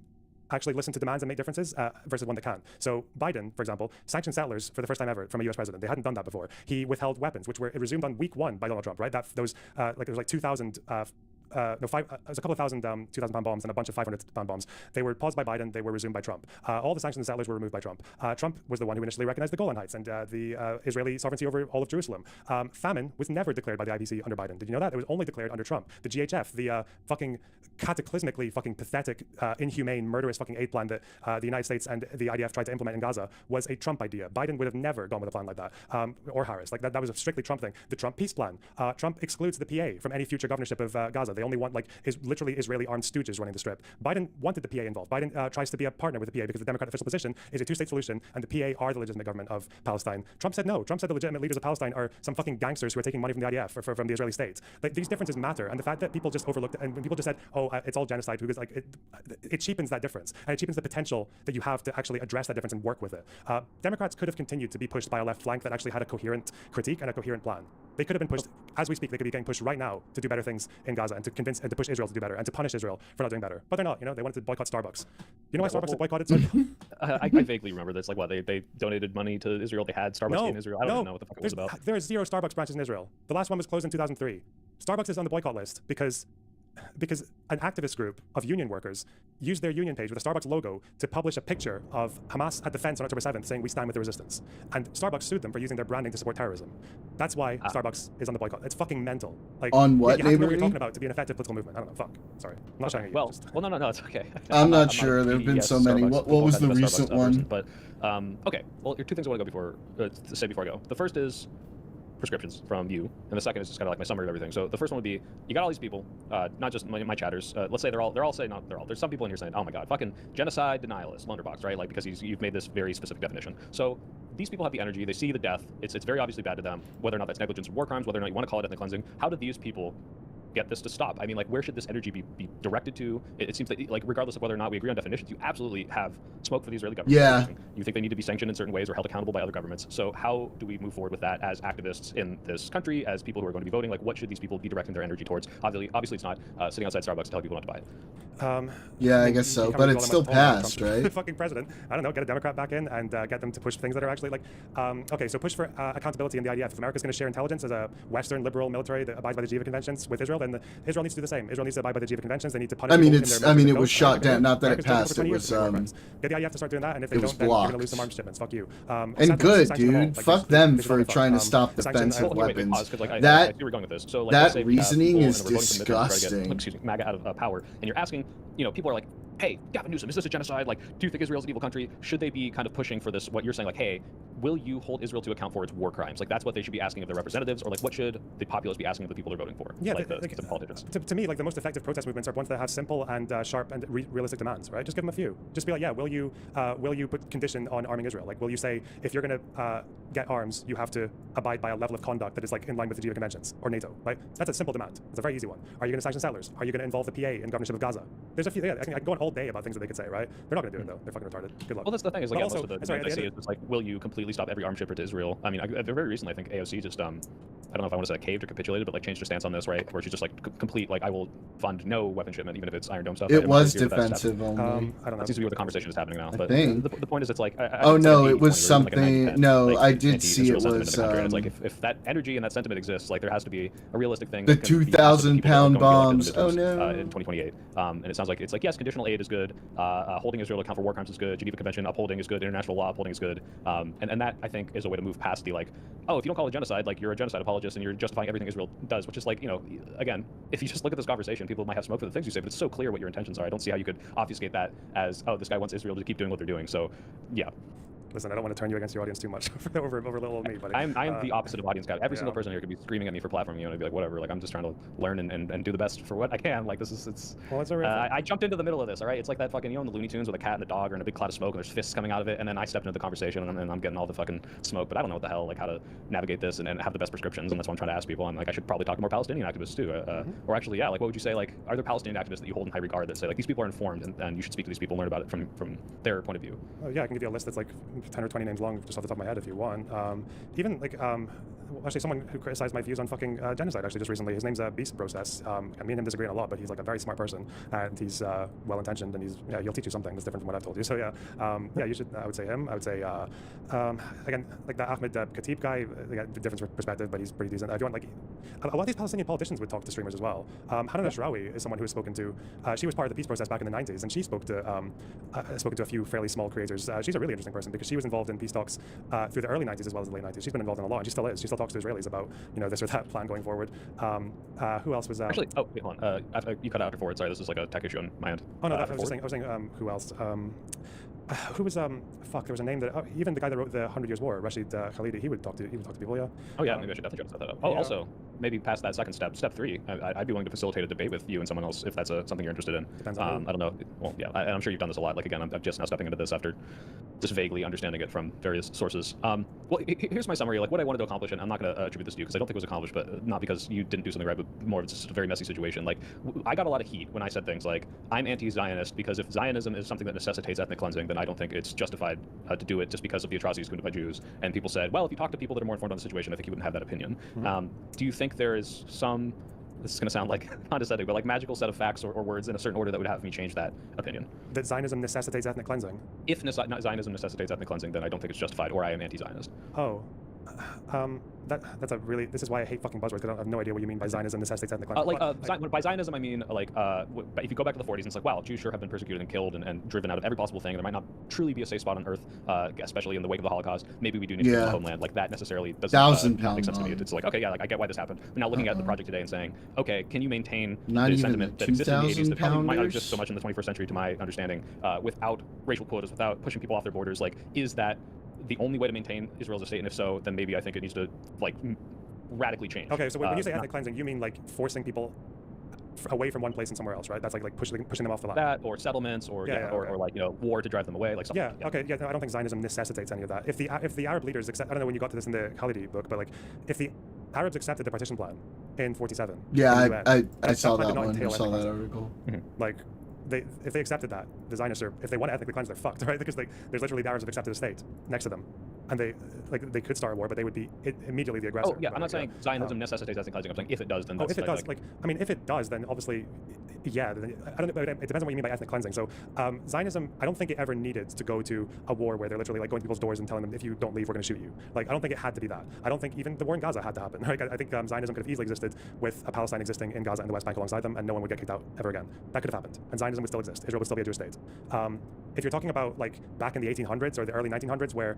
actually listen to demands and make differences versus one that can. So Biden, for example, sanctioned settlers for the first time ever from a U.S. president. They hadn't done that before. He withheld weapons, which were resumed on week 1 by Donald Trump, right? There was like 2,000 it was a couple of thousand 2,000-pound bombs and a bunch of 500-pound bombs. They were paused by Biden. They were resumed by Trump. All the sanctions and settlers were removed by Trump. Trump was the one who initially recognized the Golan Heights and the Israeli sovereignty over all of Jerusalem. Famine was never declared by the IPC under Biden. Did you know that? It was only declared under Trump. The GHF, the fucking cataclysmically fucking pathetic, inhumane, murderous fucking aid plan that the United States and the IDF tried to implement in Gaza was a Trump idea. Biden would have never gone with a plan like that, or Harris. Like that was a strictly Trump thing. The Trump peace plan. Trump excludes the PA from any future governorship of Gaza. They only want is literally Israeli armed stooges running the strip. Biden wanted the PA involved. Biden tries to be a partner with the PA because the Democratic official position is a two-state solution and the PA are the legitimate government of Palestine. Trump said no. Trump said the legitimate leaders of Palestine are some fucking gangsters who are taking money from the IDF or from the Israeli state. Like, these differences matter, and the fact that people just overlooked it and when people just said, oh, it's all genocide, because like it cheapens that difference and it cheapens the potential that you have to actually address that difference and work with it. Democrats could have continued to be pushed by a left flank that actually had a coherent critique and a coherent plan. They could have been pushed, as we speak, they could be getting pushed right now to do better things in Gaza and to convince and to push Israel to do better and to punish Israel for not doing better. But they're not, They wanted to boycott Starbucks. You know why Starbucks is boycotted? I vaguely remember this. Like, what, they donated money to Israel? They had Starbucks in Israel? I don't even know what the fuck it was about. There are 0 Starbucks branches in Israel. The last one was closed in 2003. Starbucks is on the boycott list because an activist group of union workers used their union page with a Starbucks logo to publish a picture of Hamas at the fence on October 7th saying we stand with the resistance. And Starbucks sued them for using their branding to support terrorism. That's why Starbucks is on the boycott. It's fucking mental. Like, on what, you have to know what you're talking about to be an effective political movement. I don't know. Fuck. Sorry. I'm not shouting at you. Well, no, it's okay. I'm not sure. There have been so many. What was the recent one? But okay. Well, there are 2 things I want to say before I go. The first is prescriptions from you, and the second is just kind of like my summary of everything. So the first one would be, you got all these people, not just my chatters. Let's say they're all saying, not they're all. There's some people in here saying, oh my god, fucking genocide denialist, Lunderbox, right? Like, because you've made this very specific definition. So these people have the energy. They see the death. It's very obviously bad to them. Whether or not that's negligence or war crimes, whether or not you want to call it ethnic cleansing. How do these people get this to stop? I mean, like, where should this energy be directed to? It seems that, like, regardless of whether or not we agree on definitions, you absolutely have smoke for the Israeli government. Yeah. You think they need to be sanctioned in certain ways or held accountable by other governments. So how do we move forward with that as activists in this country, as people who are going to be voting? Like, what should these people be directing their energy towards? Obviously it's not sitting outside Starbucks telling people not to buy it. Yeah, I guess so, but it's still passed, right? The fucking president. I don't know, get a Democrat back in and get them to push things that are actually like, okay, so push for accountability in the IDF. If America's going to share intelligence as a Western liberal military that abides by the Geneva Conventions with Israel, then Israel needs to do the same. Israel needs to abide by the Geneva Conventions. They need to punish. It was shot down. Not that it passed. It was. Get the IDF to start doing that, and if they don't, then you're going to lose some arms shipments. Fuck you. And good, dude. Fuck them for trying to stop defensive weapons. That reasoning is disgusting. Excuse me, MAGA out of power, and you're asking, people are like, hey, Gavin Newsom, is this a genocide? Like, do you think Israel's an evil country? Should they be kind of pushing for this, what you're saying, like, hey, will you hold Israel to account for its war crimes? Like, that's what they should be asking of their representatives, or like, what should the populace be asking of the people they're voting for? Yeah, like the politicians. To me, like the most effective protest movements are ones that have simple and sharp and realistic demands, right? Just give them a few. Just be like, yeah, will you put condition on arming Israel? Like, will you say if you're going to get arms, you have to abide by a level of conduct that is like in line with the Geneva Conventions or NATO, right? That's a simple demand. It's a very easy one. Are you going to sanction settlers? Are you going to involve the PA in governorship of Gaza? There's a few. Yeah, I can go on all day about things that they could say, right? They're not going to do it though. They're fucking retarded. Good luck. Well, that's the thing is like, But yeah, also, most of the sorry, demands I see is just like, will you completely stop every arms shipper to Israel? I mean, very recently, I think AOC just I don't know if I want to say caved or capitulated, but like changed her stance on this, right? Where she's just like complete, like I will fund no weapon shipment, even if it's Iron Dome stuff. It was defensive only. I don't know. That seems to be what the conversation is happening now. But think. the point is, it's like Oh no, it was 80-20, something. like No, like, I did see it was. and it's like if that energy and that sentiment exists, like there has to be a realistic thing. The that can be asked of the 2,000 people that are pound going to be elected bombs. in the Oh midterms, no. in 2028. And it sounds like it's like yes, conditional aid is good. Holding Israel to account for war crimes is good. Geneva Convention upholding is good. International law upholding is good. And that I think is a way to move past the like, oh, if you don't call it genocide, like you're a genocide apologist and you're justifying everything Israel does, which is like, you know, again, if you just look at this conversation, people might have smoke for the things you say, but it's so clear what your intentions are. I don't see how you could obfuscate that as, oh, this guy wants Israel to keep doing what they're doing. So, yeah. Listen, I don't want to turn you against your audience too much over little old me, but I'm the opposite of audience guy. Every single person here could be screaming at me for platforming you, and I'd be like, whatever. Like I'm just trying to learn and do the best for what I can. Like this is Well, it's a real thing. I jumped into the middle of this. All right, it's like that fucking in the Looney Tunes with a cat and a dog are in a big cloud of smoke and there's fists coming out of it, and then I stepped into the conversation and I'm getting all the fucking smoke, but I don't know what the hell like how to navigate this and have the best prescriptions, and that's what I'm trying to ask people. I'm like I should probably talk to more Palestinian activists too, or actually yeah, like what would you say? Like are there Palestinian activists that you hold in high regard that say like these people are informed and you should speak to these people, learn about it from their point of view? Oh, yeah, I can give you a list that's like 10 or 20 names long just off the top of my head if you want. Even like actually someone who criticized my views on fucking genocide actually just recently. His name's Beast Process. Me and him disagree on a lot, but he's like a very smart person and he's well intentioned and he'll teach you something that's different from what I've told you. So yeah, you should. I would say him. I would say again like the Ahmed Khatib guy. Different perspective, but he's pretty decent. If you want like a lot of these Palestinian politicians would talk to streamers as well. Hannah Nashrawi is someone who has spoken to. She was part of the peace process back in the 90s, and she spoke to a few fairly small creators. She's a really interesting person because she was involved in peace talks through the early 90s as well as the late 90s. She's been involved in a lot, and she still is. She still talks to Israelis about this or that plan going forward. Who else was actually? Oh, wait, hold on. You cut out after forward. Sorry, this is like a tech issue on my end. Oh no, I was saying who else? Who was fuck? There was a name that even the guy that wrote the 100 Years' War, Rashid Khalidi, he would talk to people. Yeah. Oh yeah, maybe I should definitely try to set that up. Oh, yeah. Also maybe past that second step, step 3. I'd be willing to facilitate a debate with you and someone else if that's something you're interested in. Depends on I don't know. Well, yeah, I'm sure you've done this a lot. Like again, I'm just now stepping into this after just vaguely understanding it from various sources. Well, here's my summary. Like what I wanted to accomplish, and I'm not going to attribute this to you because I don't think it was accomplished, but not because you didn't do something right, but more of it's just a very messy situation. Like I got a lot of heat when I said things like I'm anti-Zionist because if Zionism is something that necessitates ethnic cleansing, then I don't think it's justified to do it just because of the atrocities committed by Jews. And people said, well, if you talk to people that are more informed on the situation, I think you wouldn't have that opinion. Mm-hmm. Do you think there is some, this is going to sound like condescending, but like magical set of facts or words in a certain order that would have me change that opinion? That Zionism necessitates ethnic cleansing? If Zionism necessitates ethnic cleansing, then I don't think it's justified, or I am anti-Zionist. Oh. That's a really. This is why I hate fucking buzzwords because I have no idea what you mean by Zionism necessitates ethnic cleansing. By Zionism, I mean like if you go back to the 40s, and it's like wow, Jews sure have been persecuted and killed and driven out of every possible thing. And there might not truly be a safe spot on earth, especially in the wake of the Holocaust. Maybe we do need to the homeland. Like that necessarily doesn't make sense to me. It's like okay, yeah, like I get why this happened. But now looking at the project today and saying, okay, can you maintain the sentiment that existed in the 80s that probably might not exist so much in the 21st century, to my understanding, without racial quotas, without pushing people off their borders? Like, is that the only way to maintain Israel as a state? And if so, then maybe I think it needs to like radically change. Okay, so when you say ethnic cleansing, you mean like forcing people away from one place and somewhere else, right? That's like pushing them off the land. That or settlements or or like war to drive them away, like something. Yeah. Okay. Yeah. No, I don't think Zionism necessitates any of that. If the Arab leaders accept, I don't know when you got to this in the Khalidi book, but like if the Arabs accepted the partition plan in 47. Yeah, I saw that one. I saw that article. Mm-hmm. Like. If they accepted that, the Zionists are, if they want to ethnically cleanse, they're fucked, right? Because there's literally the Arabs have accepted a state next to them, and they could start a war, but they would be immediately the aggressor. Oh yeah, I'm not saying Zionism necessitates ethnic cleansing. I'm saying if it does, then if it does, if it does, then obviously, yeah. I don't know. It depends on what you mean by ethnic cleansing. So Zionism, I don't think it ever needed to go to a war where they're literally like going to people's doors and telling them if you don't leave, we're going to shoot you. Like I don't think it had to be that. I don't think even the war in Gaza had to happen. Right? I think Zionism could have easily existed with a Palestine existing in Gaza and the West Bank alongside them, and no one would get kicked out ever again. That could have happened, and Zionism would still exist. Israel would still be a Jewish state. if you're talking about like back in the 1800s or the early 1900s, where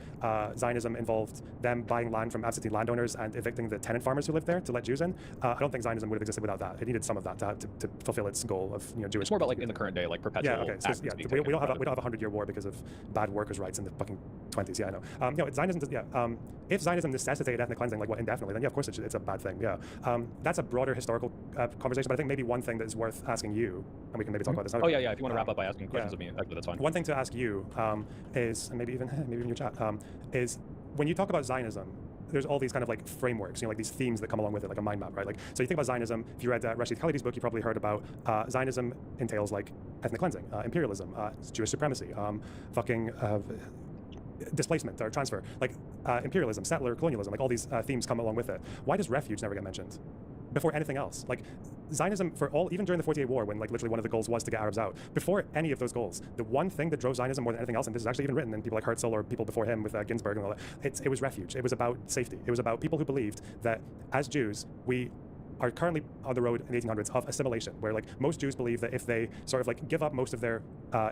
Zionism involved them buying land from absentee landowners and evicting the tenant farmers who lived there to let Jews in, I don't think Zionism would have existed without that. It needed some of that to fulfill its goal of Jewish. It's more about like in the current day, like perpetual. Yeah, okay. So, we don't have a 100-year war because of bad workers' rights in the fucking 20s. Yeah, I know. Zionism. If Zionism necessitated ethnic cleansing like indefinitely, then yeah, of course it's a bad thing. Yeah, that's a broader historical conversation. But I think maybe one thing that is worth asking you, and we can maybe talk about this. Oh yeah. If you want to wrap up by asking questions of me, actually, that's fine. One thing to ask you is, and maybe even your chat, is when you talk about Zionism, there's all these kind of like frameworks, like these themes that come along with it, like a mind map, right? Like, so you think about Zionism. If you read Rashid Khalidi's book, you probably heard about Zionism entails like ethnic cleansing, imperialism, Jewish supremacy, displacement or transfer, like imperialism, settler colonialism, like all these themes come along with it. Why does refuge never get mentioned before anything else? Like Zionism, even during the 48 war, when like literally one of the goals was to get Arabs out, before any of those goals, the one thing that drove Zionism more than anything else, and this is actually even written in people like Herzl or people before him with Ginsburg and all that, it was refuge. It was about safety. It was about people who believed that as Jews, we are currently on the road in the 1800s of assimilation, where like most Jews believe that if they sort of like give up most of their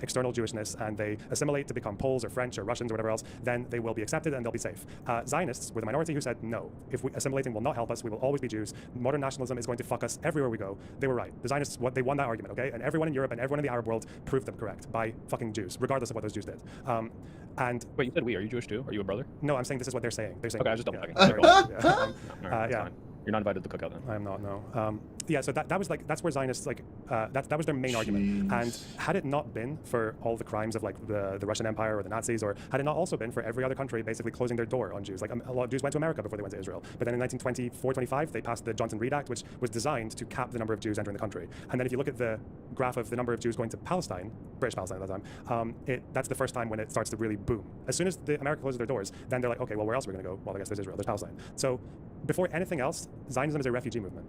external Jewishness and they assimilate to become Poles or French or Russians or whatever else, then they will be accepted and they'll be safe. Zionists were the minority who said no. If assimilating will not help us, we will always be Jews. Modern nationalism is going to fuck us everywhere we go. They were right. The Zionists, they won that argument, okay? And everyone in Europe and everyone in the Arab world proved them correct by fucking Jews, regardless of what those Jews did. And wait, you said we? Are you Jewish too? Are you a brother? No, I'm saying this is what they're saying. They're saying. Okay, I was just double checking. Yeah. You're not invited to the cookout then. I am not. No. Yeah. So that was like that's where Zionists like that was their main argument. And had it not been for all the crimes of like the Russian Empire or the Nazis, or had it not also been for every other country basically closing their door on Jews, like a lot of Jews went to America before they went to Israel. But then in 1924-25 they passed the Johnson-Reed Act, which was designed to cap the number of Jews entering the country. And then if you look at the graph of the number of Jews going to Palestine, British Palestine at that time, that's the first time when it starts to really boom. As soon as America closes their doors, then they're like, okay, well, where else are we going to go? Well, I guess there's Israel, there's Palestine. So before anything else, Zionism is a refugee movement.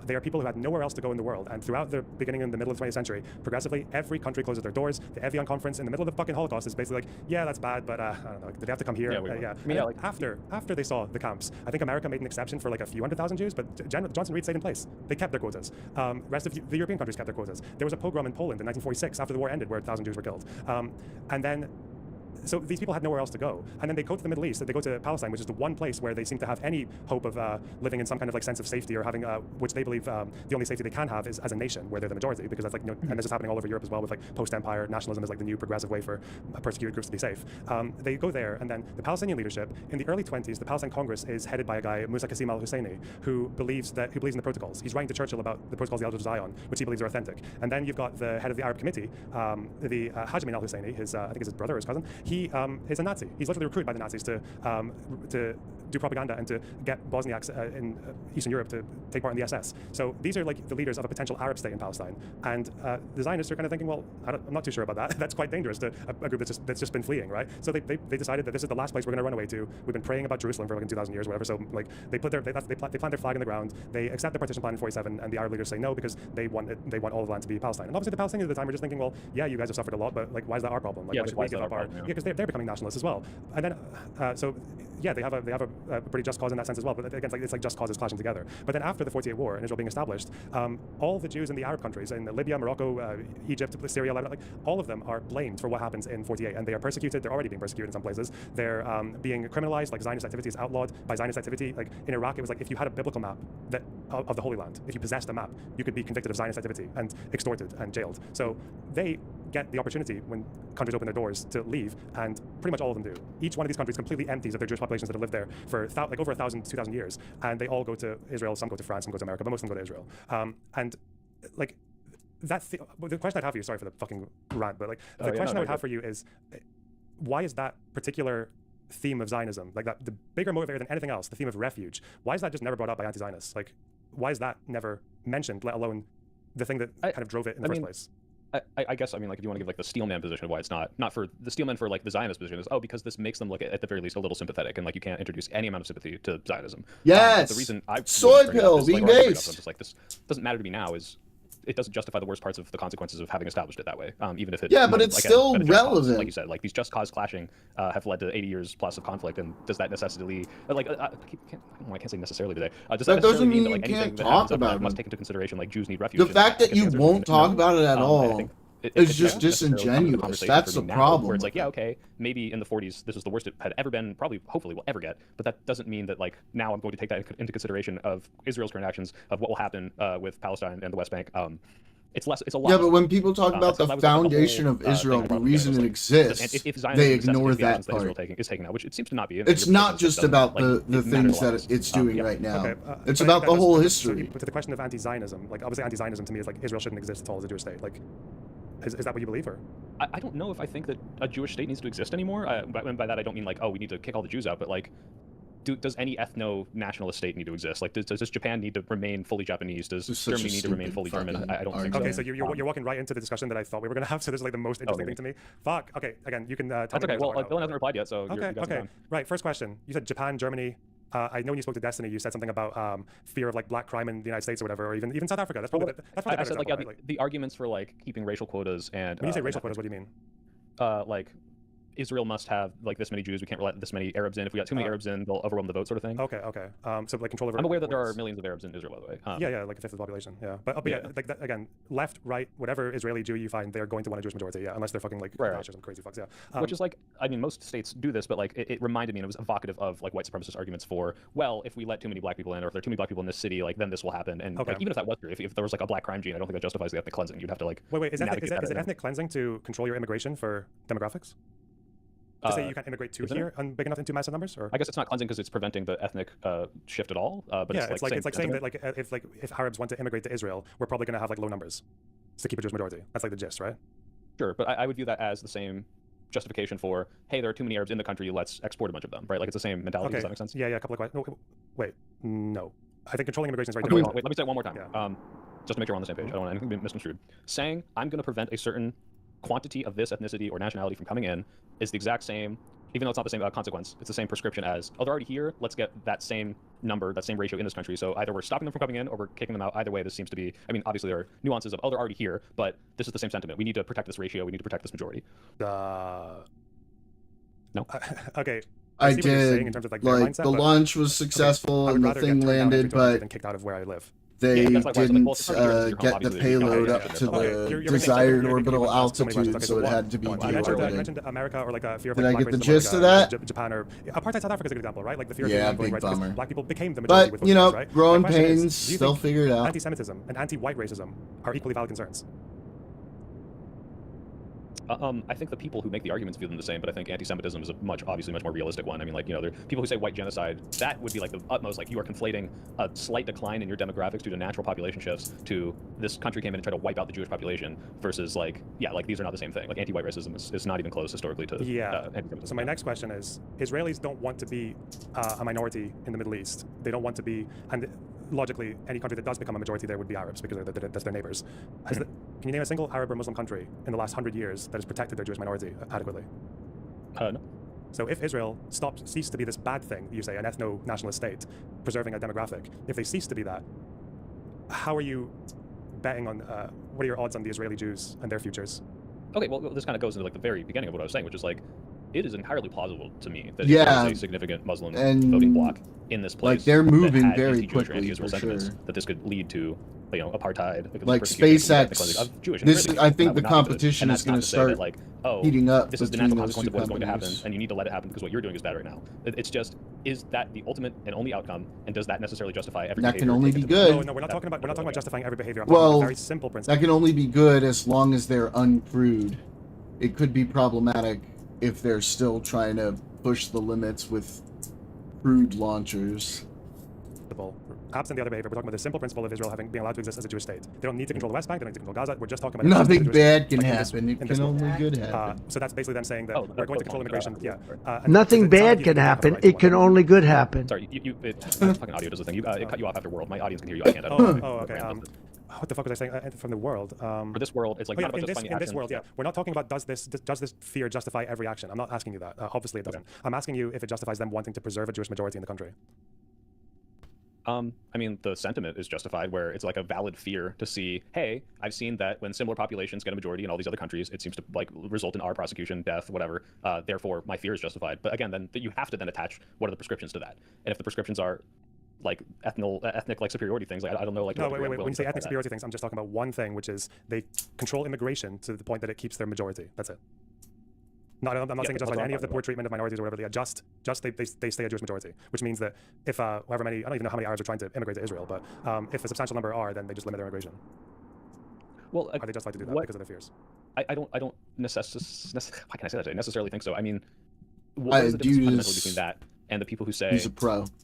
They are people who had nowhere else to go in the world, and throughout the beginning and the middle of the 20th century, progressively, every country closes their doors. The Evian Conference in the middle of the fucking Holocaust is basically like, yeah, that's bad, but I don't know, did they have to come here? After they saw the camps, I think America made an exception for like a few 100,000 Jews, but Johnson-Reed stayed in place. They kept their quotas. Rest of the European countries kept their quotas. There was a pogrom in Poland in 1946 after the war ended where 1,000 Jews were killed. And then so these people had nowhere else to go. And then they go to the Middle East, they go to Palestine, which is the one place where they seem to have any hope of living in some kind of like sense of safety, or having, which they believe the only safety they can have is as a nation, where they're the majority, because that's like, and this is happening all over Europe as well, with like post-empire nationalism is like the new progressive way for persecuted groups to be safe. They go there, and then the Palestinian leadership, in the early 20s, the Palestine Congress is headed by a guy, Musa Qasim al-Husseini, who believes in the protocols. He's writing to Churchill about the protocols of the Elders of Zion, which he believes are authentic. And then you've got the head of the Arab Committee, the Hajj al-Husseini, I think it's his brother or his cousin. He is a Nazi. He's literally recruited by the Nazis to do propaganda and to get Bosniaks in Eastern Europe to take part in the SS. So these are like the leaders of a potential Arab state in Palestine. And the Zionists are kind of thinking, well, I'm not too sure about that. That's quite dangerous to a group that's just been fleeing, right? So they decided that this is the last place we're going to run away to. We've been praying about Jerusalem for like 2,000 years, or whatever. So like they plant their flag in the ground. They accept the partition plan in 47, and the Arab leaders say no because they want all of the land to be Palestine. And obviously the Palestinians at the time were just thinking, well, yeah, you guys have suffered a lot, but like, why is that our problem? Like, why should we give up our? Yeah, because they're becoming nationalists as well. And then they have a pretty just cause in that sense as well. But again, it's like just causes clashing together. But then after the 48 war and Israel being established, all the Jews in the Arab countries, in Libya, Morocco, Egypt, Syria, Lebanon, like all of them are blamed for what happens in 48, and they are persecuted. They're already being persecuted in some places. They're being criminalized. Like Zionist activity is outlawed by Zionist activity. Like in Iraq, it was like if you had a biblical map of the Holy Land, if you possessed a map, you could be convicted of Zionist activity and extorted and jailed. So they get the opportunity when countries open their doors to leave, and pretty much all of them do. Each one of these countries completely empties of their Jewish populations that have lived there for like over 1,000, 2,000 years, and they all go to Israel. Some go to France, some go to America, but most of them go to Israel. And like the question I'd have for you, sorry for the fucking rant, but like the question I would have for you is, why is that particular theme of Zionism, like that, the bigger motivator than anything else, the theme of refuge, why is that just never brought up by anti-Zionists? Like, why is that never mentioned, let alone the thing that kind of drove it in the first place? I guess, I mean, like, if you want to give like the steelman position of why it's not for the steelman, for like the Zionist position is, because this makes them look at the very least a little sympathetic, and like you can't introduce any amount of sympathy to Zionism. Yes. The reason soy pill being based. Just like, this doesn't matter to me now is it doesn't justify the worst parts of the consequences of having established it that way, even if it. Yeah, but it's still relevant. Like you said, like these just cause clashing have led to 80 years plus of conflict, and does that necessarily, like, I can't say necessarily today. Does that doesn't mean that, like, you anything can't that talk about it. Must take into consideration like Jews need refuge. The fact that you won't talk about it at all It's just disingenuous. That's the problem. Where it's like, yeah, okay, maybe in the 40s this was the worst it had ever been, probably, hopefully, will ever get. But that doesn't mean that like now I'm going to take that into consideration of Israel's current actions, of what will happen with Palestine and the West Bank. It's a lot. Yeah, but when people talk about the foundation of Israel, the reason it exists, they ignore that part. Is taken out, which it seems to not be. It's not just about the things that it's doing right now. It's about the whole history. But to the question of anti-Zionism, like obviously anti-Zionism to me is like Israel shouldn't exist at all as a Jewish state. Like, is that what you believe, or? I don't know if I think that a Jewish state needs to exist anymore. And by that I don't mean like, oh, we need to kick all the Jews out, but like, does any ethno-nationalist state need to exist? Like, does Japan need to remain fully Japanese? Does Germany need to remain fully German? I don't think so. Okay, so you're walking right into the discussion that I thought we were going to have, so this is like the most interesting thing to me. Fuck. Okay, again, you can tell That's me. Okay, well, Dylan hasn't replied yet, so Okay. Right, first question. You said Japan, Germany. I know when you spoke to Destiny, you said something about fear of like black crime in the United States or whatever, or even South Africa. That's probably I said like, the arguments for like keeping racial quotas and when you say racial quotas, what do you mean? Like Israel must have like this many Jews. We can't let this many Arabs in. If we got too many Arabs in, they'll overwhelm the vote, sort of thing. Okay. So like control over. I'm aware that there are millions of Arabs in Israel, by the way. Yeah, like a fifth of the population. Yeah, but yeah, like that, again, left, right, whatever Israeli Jew you find, they're going to want a Jewish majority. Yeah, unless they're fucking like or some crazy fucks. Yeah. Which is like, I mean, most states do this, but like it reminded me, and it was evocative of like white supremacist arguments for, well, if we let too many black people in, or if there are too many black people in this city, like then this will happen. And like, even if that was true, if there was like a black crime gene, I don't think that justifies the ethnic cleansing. You'd have to like. Wait, is it ethnic cleansing to control your immigration for demographics? To say you can't immigrate to here big enough into massive numbers, or I guess it's not cleansing because it's preventing the ethnic shift at all. But yeah, it's like saying that like if Arabs want to immigrate to Israel, we're probably going to have like low numbers to keep a Jewish majority. That's like the gist, right? Sure, but I would view that as the same justification for, hey, there are too many Arabs in the country, let's export a bunch of them, right? Like it's the same mentality. Okay. Does that make sense? Yeah, a couple of questions. Wait, no. I think controlling immigration is very different. Wait, let me say it one more time. Yeah. Just to make sure we're on the same page. I don't want anything to be misconstrued. Saying I'm going to prevent a certain quantity of this ethnicity or nationality from coming in is the exact same. Even though it's not the same consequence, it's the same prescription as, oh, they're already here, let's get that same number, that same ratio in this country. So either we're stopping them from coming in or we're kicking them out. Either way, this seems to be, I mean, obviously there are nuances of, oh, they're already here, but this is the same sentiment. We need to protect this ratio. We need to protect this majority. No. Okay. I did. In terms of, like mindset, the launch was successful and the thing landed, but kicked out of where I live. They didn't get the payload up to the desired orbital altitude, so it had to be deorbited. I mentioned America or like a fear of Did I get the gist of that? Japan or apartheid South Africa is a good example, right? Like the fear of big rights, bummer. Black people became the majority with But, right? growing pains, they'll figure it out. Anti-Semitism and anti-white racism are equally valid concerns. I think the people who make the arguments view them the same, but I think anti-Semitism is obviously much more realistic one. I mean, like, there are people who say white genocide. That would be like the utmost, like you are conflating a slight decline in your demographics due to natural population shifts to this country came in and tried to wipe out the Jewish population versus like, yeah, like these are not the same thing. Like anti-white racism is not even close historically to anti-Semitism. So my next question is, Israelis don't want to be a minority in the Middle East. They don't want to be, and logically, any country that does become a majority there would be Arabs because that's their neighbors. Can you name a single Arab or Muslim country in the last 100 years that has protected their Jewish minority adequately? No. So if Israel ceased to be this bad thing, you say, an ethno-nationalist state, preserving a demographic, if they cease to be that, how are you betting on, what are your odds on the Israeli Jews and their futures? Okay, well, this kind of goes into like the very beginning of what I was saying, which is like, it is entirely plausible to me that there is a significant Muslim voting bloc in this place. Like they're moving very anti-Jewish quickly, anti-Israel sentiments, that this could lead to, apartheid. Like SpaceX, I think the competition is going to start heating up. This is the natural consequence of what's going to happen, and you need to let it happen because what you're doing is bad right now. It's just, is that the ultimate and only outcome, and does that necessarily justify every behavior? That can only be good. No, we're not talking about justifying every behavior. Well, very simple principle. That can only be good as long as they're uncrewed. It could be problematic if they're still trying to push the limits with crude launchers. Absent the other behavior, we're talking about the simple principle of Israel being allowed to exist as a Jewish state. They don't need to control the West Bank, they don't need to control Gaza. We're just talking about nothing bad can happen. It can only good happen. So that's basically them saying that we're going to control immigration. Nothing bad can happen. It can only good happen. Sorry, fucking audio does the thing. It cut you off after World. My audience can hear you. I can't. Okay. What the fuck was I saying? From the world. For this world, it's like not about in this world, we're not talking about does this fear justify every action. I'm not asking you that. Obviously, it doesn't. Okay. I'm asking you if it justifies them wanting to preserve a Jewish majority in the country. I mean, the sentiment is justified where it's like a valid fear to see, hey, I've seen that when similar populations get a majority in all these other countries, it seems to like result in our prosecution, death, whatever. Therefore, my fear is justified. But again, then you have to then attach what are the prescriptions to that. And if the prescriptions are like ethnic like superiority things. Like I don't know. Like no, wait. When you say ethnic superiority things, I'm just talking about one thing, which is they control immigration to the point that it keeps their majority. That's it. I'm not saying just like any of the poor treatment of minorities or whatever. Yeah, just they stay a Jewish majority, which means that if however many, I don't even know how many Arabs are trying to immigrate to Israel, but if a substantial number are, then they just limit their immigration. Well, or they just like to do that because of their fears. I don't necessarily think so. I mean, what is the difference fundamentally between that and the people who say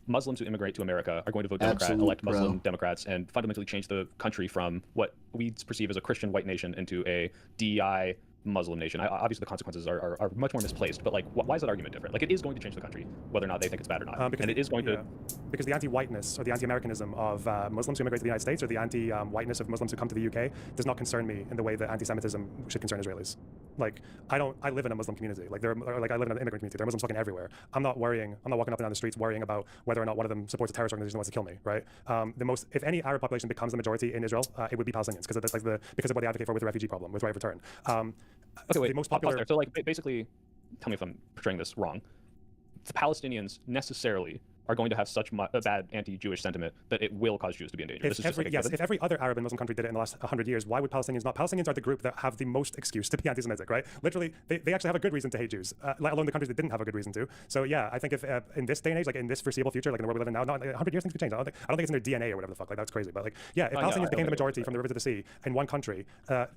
Muslims who immigrate to America are going to vote Democrat, elect Muslim Democrats, and fundamentally change the country from what we perceive as a Christian white nation into a DEI Muslim nation? Obviously, the consequences are much more misplaced, but like, why is that argument different? Like, it is going to change the country, whether or not they think it's bad or not, and it is going to. Because the anti-whiteness or the anti-Americanism of Muslims who immigrate to the United States, or the anti-whiteness of Muslims who come to the UK, does not concern me in the way that anti-Semitism should concern Israelis. Like, I live in a Muslim community. Like, I live in an immigrant community. There are Muslims fucking everywhere. I'm not walking up and down the streets worrying about whether or not one of them supports a terrorist organization that wants to kill me. Right? If any Arab population becomes the majority in Israel, it would be Palestinians, because that's like because of what they advocate for with the refugee problem, with right of return. Okay, wait. The most popular. So, like, basically, tell me if I'm portraying this wrong. The Palestinians necessarily are going to have such a bad anti-Jewish sentiment that it will cause Jews to be in danger. If every other Arab and Muslim country did it in the last 100 years, why would Palestinians not? Palestinians are the group that have the most excuse to be anti-Semitic, right? Literally, they actually have a good reason to hate Jews, let alone the countries that didn't have a good reason to. So yeah, I think if in this day and age, like in this foreseeable future, like in the world we live in now, not 100 years things could change. I don't think it's in their DNA or whatever the fuck. Like, that's crazy. But like, yeah, if Palestinians became the majority from the river to the sea in one country,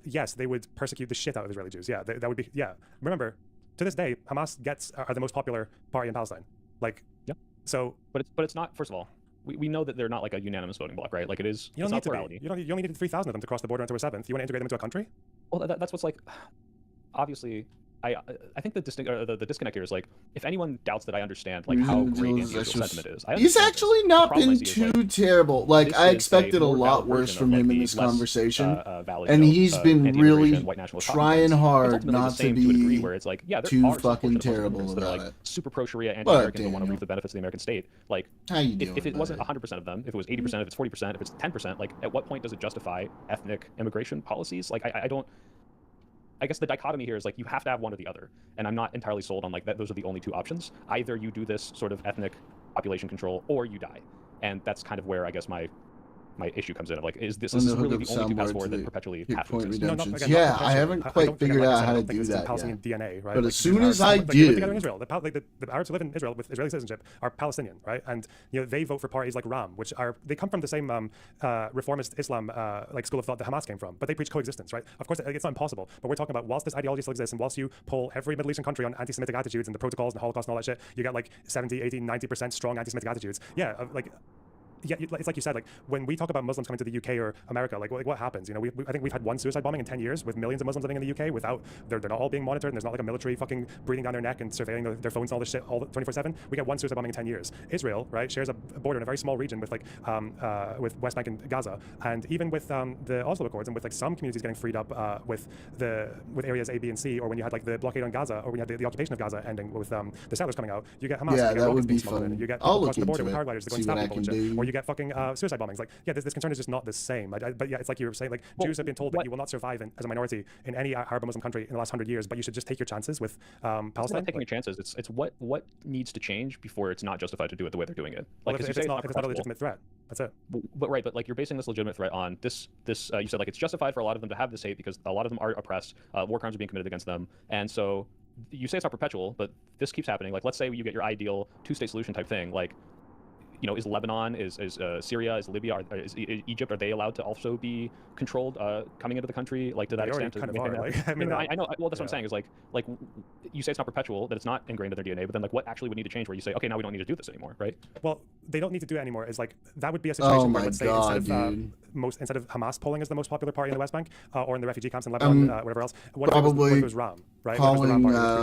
yes, they would persecute the shit out of Israeli Jews. Yeah, that would be. Yeah, remember, to this day, Hamas are the most popular party in Palestine. Like, yeah. So, but it's not. First of all, we know that they're not like a unanimous voting bloc, right? Like, it is. You don't need to be. You only needed 3,000 of them to cross the border into a seventh. You want to integrate them into a country? Well, that's what's like. Obviously, I think the disconnect here is, like, if anyone doubts that I understand like how great anti-Israel sentiment is, he's actually not been too terrible. Like, I expected a lot worse from him in this conversation, and he's been really trying hard not to be where it's like, yeah, too fucking terrible that are about like it. super pro-Sharia, anti-American, but want to reap the benefits of the American state. Like, if it wasn't 100% of them, if it was 80%, if it's 40%, if it's 10%, like, at what point does it justify ethnic immigration policies? Like, I don't. I guess the dichotomy here is, like, you have to have one or the other, and I'm not entirely sold on, like, that those are the only two options. Either you do this sort of ethnic population control, or you die, and that's kind of where I guess my issue comes in. Of like, is this really the only two paths forward that perpetually have to exist? Yeah, I haven't quite figured out how to do that yet. DNA, right? But like, as soon as I do, they live together in Israel. The Arabs who live in Israel with Israeli citizenship are Palestinian, right? And they vote for parties like Ram, which they come from the same reformist Islam like school of thought that Hamas came from, but they preach coexistence, right? Of course, it's not impossible, but we're talking about whilst this ideology still exists, and whilst you poll every Middle Eastern country on anti-Semitic attitudes and the protocols and the Holocaust and all that shit, you get like 70, 80, 90% strong anti-Semitic attitudes. Yeah, yeah, it's like you said, like, when we talk about Muslims coming to the UK or America, like what happens? You know, I think we've had one suicide bombing in 10 years with millions of Muslims living in the UK without, they're not all being monitored, and there's not like a military fucking breathing down their neck and surveilling their phones and all this shit all 24/7. We get one suicide bombing in 10 years. Israel, right, shares a border in a very small region with like with West Bank and Gaza, and even with the Oslo Accords and with like some communities getting freed up with areas A, B, and C, or when you had like the blockade on Gaza, or when you had the occupation of Gaza ending with the settlers coming out, you get Hamas, yeah, you get that would be fun. You get I'll crossing the look border into with paragliders, going to stop people and shit, or you get fucking suicide bombings. Like, yeah, this concern is just not the same. But yeah, it's like you were saying, like, Jews have been told that you will not survive as a minority in any Arab or Muslim country in the last 100 years, but you should just take your chances with Palestine. It's not taking your chances. It's what needs to change before it's not justified to do it the way they're doing it. Like, well, if it's not a legitimate threat, that's it. But like, you're basing this legitimate threat on this. You said, like, it's justified for a lot of them to have this hate because a lot of them are oppressed. War crimes are being committed against them, and so you say it's not perpetual, but this keeps happening. Like, let's say you get your ideal two-state solution type thing, like, you know, is Lebanon, is Syria, is Libya, is Egypt, are they allowed to also be controlled coming into the country, like, to that extent? Kind of are, like, I mean, I know. Well, that's what I'm saying is like you say it's not perpetual, that it's not ingrained in their DNA, but then, like, what actually would need to change where you say, okay, now we don't need to do this anymore, right? Well, they don't need to do it anymore. Is like, that would be a situation where, let's say, instead of Hamas polling as the most popular party in the West Bank or in the refugee camps in Lebanon, whatever else, what if it was Ram, right? Calling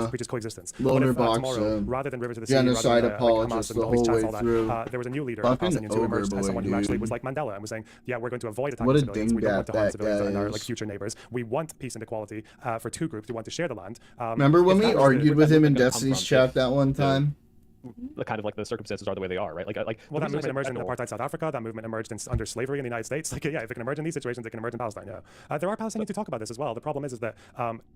preaches coexistence. Loner tomorrow, rather than River to the Sea, genocide apologists the whole way through. There was a new leader of Palestinians who emerged as someone who actually was like Mandela and was saying, yeah, we're going to avoid attacking civilians. We don't want to harm civilians and our like future neighbors. We want peace and equality for two groups who want to share the land. Remember when we argued with him in Destiny's chat that one time? the kind of like the circumstances are the way they are, right? Well, that movement emerged in apartheid South Africa. That movement emerged under slavery in the United States. Like, yeah, if it can emerge in these situations, it can emerge in Palestine. Yeah, there are Palestinians who talk about this as well. The problem is that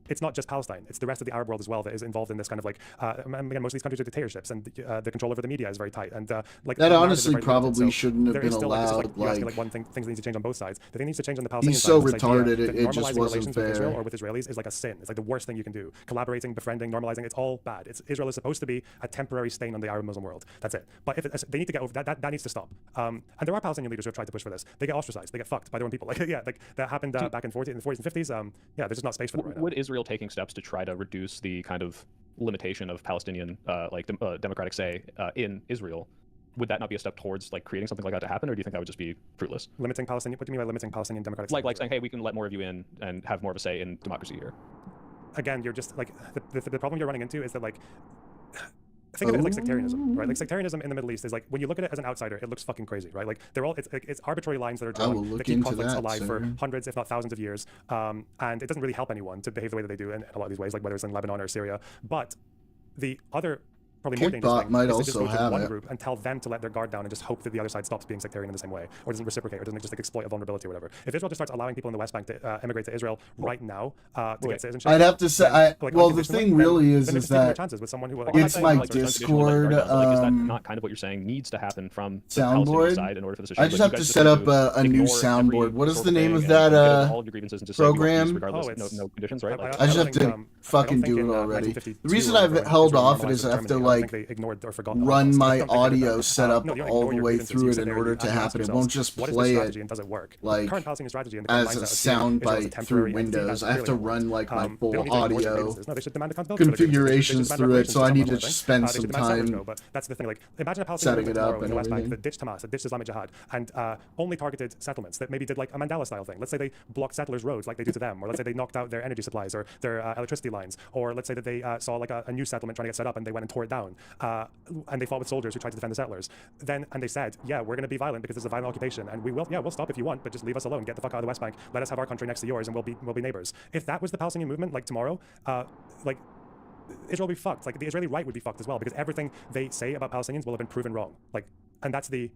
it's not just Palestine; it's the rest of the Arab world as well that is involved in this kind of like. Again, most of these countries are dictatorships, and the control over the media is very tight. And like that honestly probably shouldn't have been still, allowed. Like one things that need to change on both sides. The thing needs to change on the Palestinian he's side. so This retarded. idea that It just normalizing wasn't relations fair. with Israel or with Israelis is like a sin. It's like the worst thing you can do. Collaborating, befriending, normalizing. It's all bad. Israel is supposed to be a temporary stain on the Arab Muslim world. That's it. But if they need to get over that needs to stop. And there are Palestinian leaders who have tried to push for this. They get ostracized. They get fucked by their own people. Like like that happened back in the 40s and 50s. There's just not space for them right now. Would Israel taking steps to try to reduce the kind of limitation of Palestinian democratic say in Israel? Would that not be a step towards like creating something like that to happen, or do you think that would just be fruitless? Limiting Palestinian? What do you mean by limiting Palestinian democratic? Like saying, hey, we can let more of you in and have more of a say in democracy here. Again, you're just like the problem you're running into is that like. Think of it as like sectarianism, right? Like sectarianism in the Middle East is like when you look at it as an outsider, it looks fucking crazy, right? Like they're all it's arbitrary lines that are drawn that keep conflicts alive for hundreds, if not thousands of years, and it doesn't really help anyone to behave the way that they do in a lot of these ways, like whether it's in Lebanon or Syria. But the other probably more dangerous thing is to just go to one group and tell them to let their guard down and just hope that the other side stops being sectarian in the same way, or doesn't reciprocate, or doesn't just like exploit a vulnerability or whatever. If Israel just starts allowing people in the West Bank to immigrate to Israel right now to get citizenship, I'd have to say, well, the thing really is that it's my Discord. Is that not kind of what you're saying needs to happen from the soundboard side in order for this to I just have to set up a new soundboard. What is the name of that program? No conditions, right? I just have to fucking do it already. The reason I've held off it is I have to like run my audio setup all the way through it in order to happen. It won't just play it like as a sound bite through Windows. I have to run like my full audio configurations through it, so I need to spend some time setting it up and everything. That ditched Hamas, that ditched Islamic Jihad, and only targeted settlements that maybe did like a Mandela-style thing. Let's say they blocked settlers' roads like they do to them, or let's say they knocked out their energy supplies or their electricity lines, or let's say that they saw like a new settlement trying to get set up and they went and tore it down, and they fought with soldiers who tried to defend the settlers. And they said, yeah, we're going to be violent because this is a violent occupation, and we'll stop if you want, but just leave us alone, get the fuck out of the West Bank, let us have our country next to yours, and we'll be neighbors. If that was the Palestinian movement, like tomorrow, like Israel would be fucked. Like the Israeli right would be fucked as well, because everything they say about Palestinians will have been proven wrong. Like, and that's the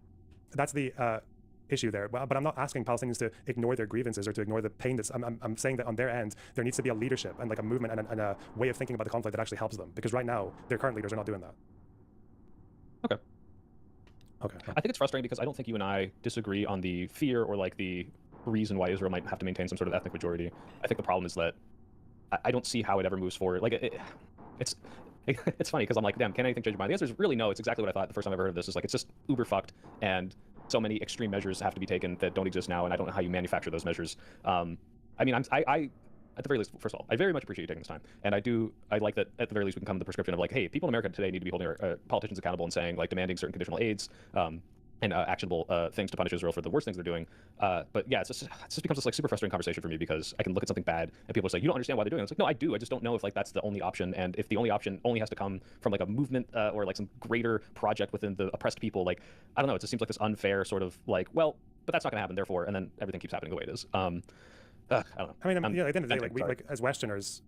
issue there. But I'm not asking Palestinians to ignore their grievances or to ignore the pain. I'm saying that on their end, there needs to be a leadership and like a movement and a way of thinking about the conflict that actually helps them. Because right now, their current leaders are not doing that. Okay. I think it's frustrating because I don't think you and I disagree on the fear or like the reason why Israel might have to maintain some sort of ethnic majority. I think the problem is that I don't see how it ever moves forward. Like it's funny because I'm like, damn, can anything change your mind? The answer is really no. It's exactly what I thought the first time I ever heard of this. Is like it's just uber fucked, and so many extreme measures have to be taken that don't exist now, and I don't know how you manufacture those measures. I mean, I at the very least, first of all, I very much appreciate you taking this time, and I like that at the very least we can come to the prescription of like, hey, people in America today need to be holding politicians accountable and saying like demanding certain conditional aids. And actionable things to punish Israel for the worst things they're doing. But yeah, it just becomes this like super frustrating conversation for me because I can look at something bad and people are like, you don't understand why they're doing it. It's like, no, I do. I just don't know if like that's the only option. And if the only option only has to come from like a movement or like some greater project within the oppressed people, like, I don't know, it just seems like this unfair sort of like, well, but that's not gonna happen, therefore, and then everything keeps happening the way it is. I don't know. I mean, yeah, at the end of the day, like we like as Westerners,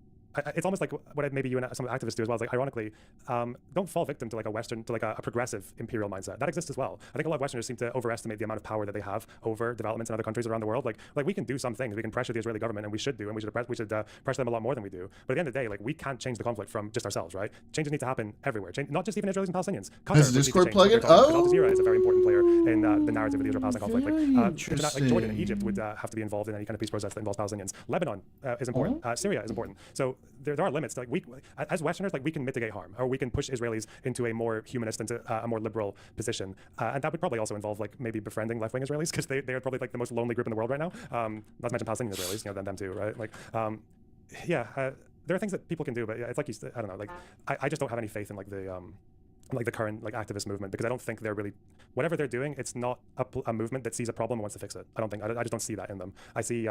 it's almost like what maybe you and some activists do as well. Is like, ironically, don't fall victim to like a progressive imperial mindset that exists as well. I think a lot of Westerners seem to overestimate the amount of power that they have over developments in other countries around the world. Like we can do some things. We can pressure the Israeli government, and we should do, and we should pressure them a lot more than we do. But at the end of the day, like we can't change the conflict from just ourselves, right? Changes need to happen everywhere. Not just even Israelis and Palestinians. Has Discord plugin? Al Jazeera is a very important player in the narrative of the Israel-Palestine conflict. Like Jordan and Egypt would have to be involved in any kind of peace process that involves Palestinians. Lebanon is important. Syria is important. So there are limits. Like we, as Westerners, like we can mitigate harm, or we can push Israelis into a more humanist, into a more liberal position, and that would probably also involve like maybe befriending left-wing Israelis because they are probably like the most lonely group in the world right now. Not to mention Palestinian Israelis, them too, right? Like, there are things that people can do, but yeah, it's like I don't know, like I just don't have any faith in like the current like activist movement because I don't think they're really whatever they're doing. It's not a movement that sees a problem and wants to fix it. I just don't see that in them. I see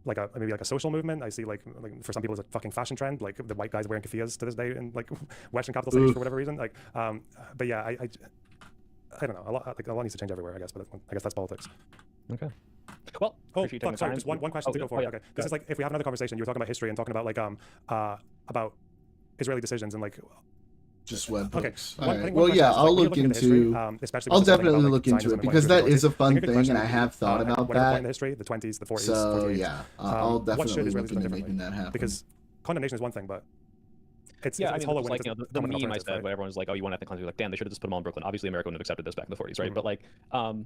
like maybe a social movement. I see like for some people it's a fucking fashion trend, like the white guys wearing keffiyehs to this day in like Western capital cities for whatever reason. Like, but yeah, I don't know. A lot needs to change everywhere, I guess. But I guess that's politics. Okay. Well, sorry, just one question to go forward. Okay, this is like if we have another conversation. You were talking about history and talking about like about Israeli decisions and like Just webhooks. Okay. All right. Well, yeah, I'll look into. I'll definitely look into it because that is a fun thing, and I have thought about that. In the history, the 20s, the 40s, So 48. yeah, I'll What should definitely Israelis look have done into differently? making that happen. Because condemnation is one thing, but it's I it's mean, hollow it's when like, it you know, doesn't the come with an meme I alternative, said, right? where everyone's like, "Oh, you want ethnic cleansing?" Like, damn, they should have just put them all in Brooklyn. Obviously, America wouldn't have accepted this back in the 40s, right? But like, Well,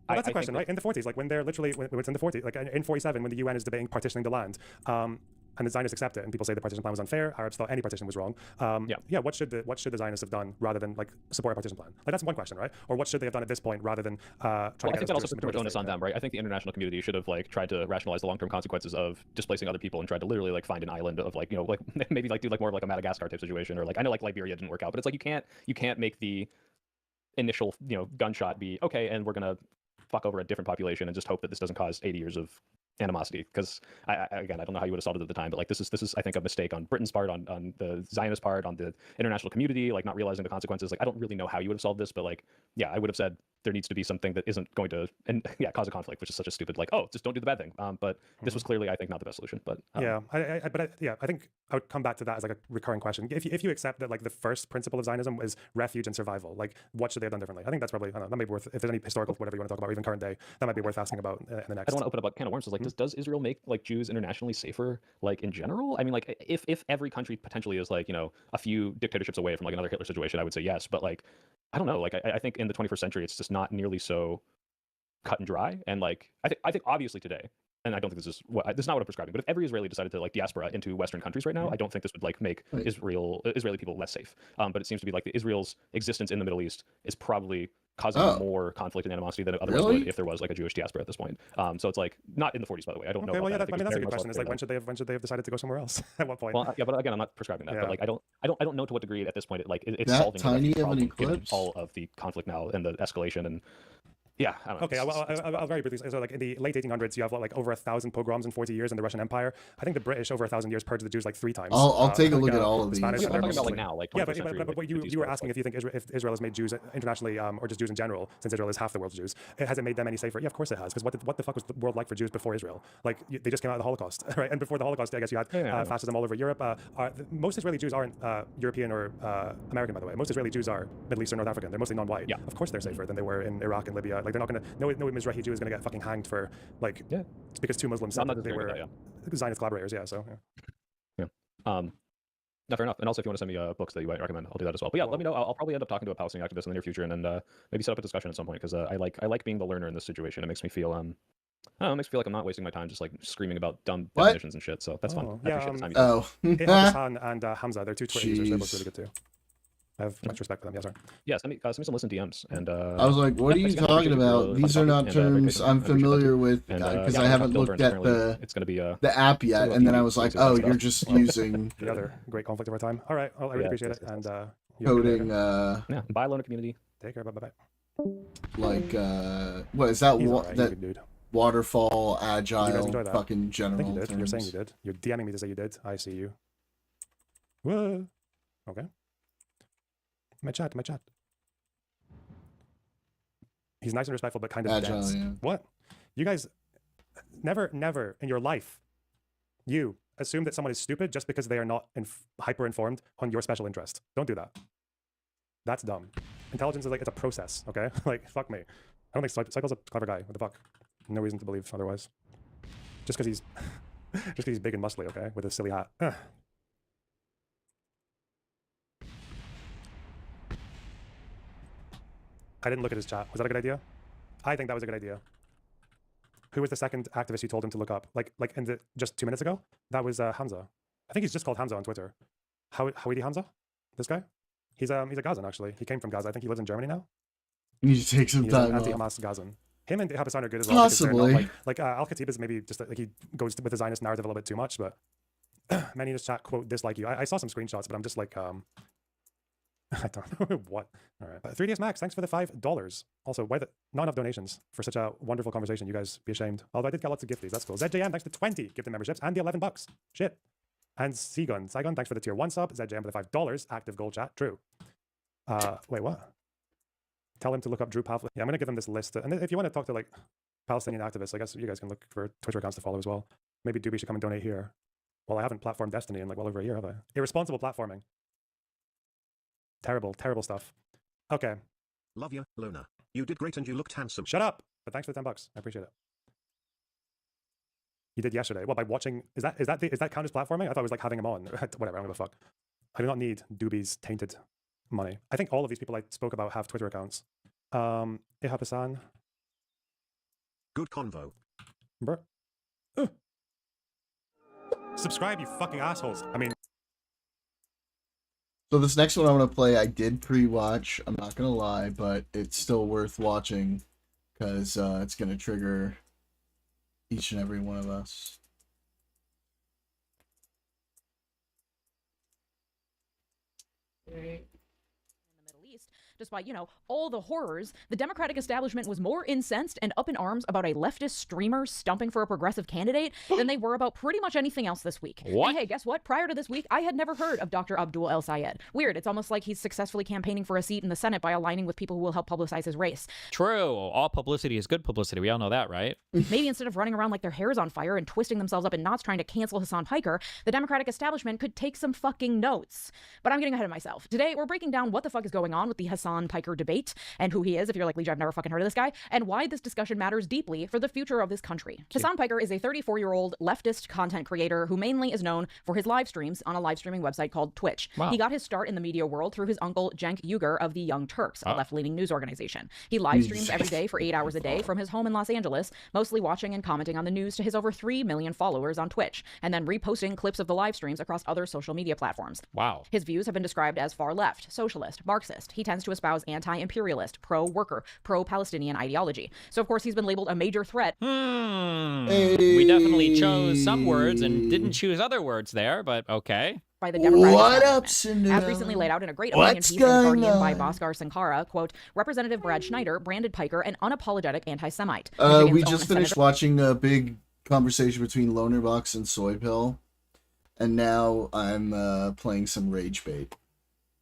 that's the question, right? In the 40s, like when they're literally, when it's in the 40s, like in 47, when the UN is debating partitioning the land, and the Zionists accept it, and people say the partition plan was unfair, Arabs thought any partition was wrong. What should the Zionists have done rather than like support a partition plan? Like that's one question, right? Or what should they have done at this point rather than trying to get I think that also us to puts too much onus on them, right? I think the international community should have like tried to rationalize the long-term consequences of displacing other people and tried to literally like find an island of like, you know, like maybe like do like more of like a Madagascar type situation, or like I know like Liberia didn't work out, but it's like you can't make the initial, you know, gunshot be okay, and we're gonna fuck over a different population and just hope that this doesn't cause 80 years of animosity. Because again, I don't know how you would have solved it at the time, but like this is I think a mistake on Britain's part, on the Zionist part, on the international community, like not realizing the consequences. Like I don't really know how you would have solved this, but like I would have said there needs to be something that isn't going to cause a conflict, which is such a stupid like, oh, just don't do the bad thing. But this was clearly, I think, not the best solution. But I think I would come back to that as like a recurring question. If you accept that like the first principle of Zionism is refuge and survival, like what should they have done differently? I think that's probably, I don't know, that may be worth, if there's any historical whatever you want to talk about, or even current day, that might be worth asking about in the next. I don't want to open up a can of worms. Like, does Israel make like Jews internationally safer, like in general? I mean, like if every country potentially is like, you know, a few dictatorships away from like another Hitler situation, I would say yes. But like, I don't know. Like I think in the 21st century, it's just not nearly so cut and dry. And like I think obviously today, and I don't think this is not what I'm prescribing, but if every Israeli decided to like diaspora into Western countries right now, I don't think this would like make Israeli people less safe. But it seems to be like Israel's existence in the Middle East is probably causing more conflict and animosity than it otherwise would if there was like a Jewish diaspora at this point. So it's like not in the 40s, by the way. I don't know. Okay, well, that. I mean that's a good question. Is like when should they have decided to go somewhere else? At what point? Well, yeah, but again, I'm not prescribing that. But like I don't know to what degree at this point it's that solving tiny the of an problem, given eclipse. all of the conflict now and the escalation and. Yeah, I don't know. Okay, I'll very briefly say, so like in the late 1800s, you have like over 1,000 pogroms in 40 years in the Russian Empire. I think the British over 1,000 years purged the Jews like 3 times. I'll take a look at all of these. Spanish, I'm talking about like now, like 21st century, but you were asking if you think if Israel has made Jews internationally, or just Jews in general, since Israel is half the world's Jews, has it made them any safer? Yeah, of course it has. Because what the fuck was the world like for Jews before Israel? Like they just came out of the Holocaust, right? And before the Holocaust, I guess you had fascism all over Europe. Most Israeli Jews aren't European or American, by the way. Most Israeli Jews are Middle Eastern, North African. They're mostly non-white. Yeah. Of course they're safer than they were in Iraq and Libya. Like they're not going to no Mizrahi Jew is going to get fucking hanged for like because 2 Muslims said that they were Zionist collaborators. Yeah, so no, fair enough. And also, if you want to send me books that you might recommend, I'll do that as well. But yeah, let me know. I'll probably end up talking to a Palestinian activist in the near future, and then maybe set up a discussion at some point because I like being the learner in this situation. It makes me feel I don't know, it makes me feel like I'm not wasting my time just like screaming about dumb definitions and shit. So that's fun. I appreciate the time. Hassan and Hamza, they're 2 Twitter users. They're both really good too. I have much respect for them. Yeah, sorry. Yeah, send me some listen DMs. And I was like, what are you talking about? These are not terms I'm familiar with because I haven't looked at the app yet. And then I was like, oh, you're just using the other great conflict of our time. All right, well, I really appreciate it. And coding. Yeah, bye, Lona community. Take care. Bye. Like, what is that? Waterfall, agile, fucking general. I think you did. Terms. You're saying you did. You're DMing me to say you did. I see you. Whoa. Okay. My chat. He's nice and respectful, but kind of agile, dense. yeah. What? You guys never in your life you assume that someone is stupid just because they are not hyper informed on your special interest. Don't do that. That's dumb. Intelligence is like it's a process. Okay, like fuck me. I don't think Cycle's a clever guy. What the fuck? No reason to believe otherwise. Just because he's big and muscly. Okay, with a silly hat. I didn't look at his chat. Was that a good idea? I think that was a good idea. Who was the second activist you told him to look up? Like just 2 minutes ago? That was Hamza. I think he's just called Hamza on Twitter. Hawidi Hamza? This guy? He's a Gazan actually. He came from Gaza. I think he lives in Germany now. You need to take some time off. Anti-Hamas Gazan. Him and Hassan are good as well. Possibly. Like Al-Khatib is maybe just like he goes with the Zionist narrative a little bit too much, but many in his chat quote dislike you. I saw some screenshots, but I'm just like I don't know what. All right. 3ds Max, thanks for the $5. Also, why not enough donations for such a wonderful conversation? You guys be ashamed. Although I did get lots of gifties. That's cool. ZJM, thanks for 20 gifted memberships and the $11. Shit. And Saigon, thanks for the tier 1 sub. ZJM for the $5. Active gold chat. True. Wait, what? Tell him to look up Drew Pavlik. Yeah, I'm gonna give him this list. And if you want to talk to like Palestinian activists, I guess you guys can look for Twitter accounts to follow as well. Maybe Doobie should come and donate here. Well, I haven't platformed Destiny in like well over a year, have I? Irresponsible platforming. Terrible, terrible stuff. Okay. Love you, Luna. You did great and you looked handsome. Shut up! But thanks for the $10. I appreciate it. You did yesterday. Well, by watching, is that count as platforming? I thought it was like having him on. Whatever, I don't give a fuck. I do not need Doobie's tainted money. I think all of these people I spoke about have Twitter accounts. Ihab Hassan. Good convo. Bruh. Subscribe, you fucking assholes. I mean. So this next one I want to play, I did pre-watch. I'm not gonna lie, but it's still worth watching because it's gonna trigger each and every one of us. Right. Despite, you know, all the horrors, the Democratic establishment was more incensed and up in arms about a leftist streamer stumping for a progressive candidate than they were about pretty much anything else this week. What? And hey, guess what? Prior to this week, I had never heard of Dr. Abdul El Sayed. Weird. It's almost like he's successfully campaigning for a seat in the Senate by aligning with people who will help publicize his race. True. All publicity is good publicity. We all know that, right? Maybe instead of running around like their hair's on fire and twisting themselves up in knots trying to cancel Hassan Piker, the Democratic establishment could take some fucking notes. But I'm getting ahead of myself. Today, we're breaking down what the fuck is going on with the Hassan Piker debate, and who he is, if you're like Legion, I've never fucking heard of this guy, and why this discussion matters deeply for the future of this country. Hassan Piker is a 34-year-old leftist content creator who mainly is known for his live streams on a live streaming website called Twitch. Wow. He got his start in the media world through his uncle Cenk Uygur of the Young Turks, a left-leaning news organization. He live streams every day for 8 hours a day from his home in Los Angeles, mostly watching and commenting on the news to his over 3 million followers on Twitch, and then reposting clips of the live streams across other social media platforms. Wow. His views have been described as far left, socialist, Marxist. He tends to espouse anti-imperialist, pro-worker, pro-Palestinian ideology. So, of course, he's been labeled a major threat. We definitely chose some words and didn't choose other words there, but okay. By the Democratic What up, establishment. Cinderella? As recently laid out in a great opinion piece in The Guardian by Bhaskar Sankara, quote, Representative Brad Schneider branded Piker an unapologetic anti-Semite. We just finished watching a big conversation between Lonerbox and Soypill, and now I'm playing some Rage Bait.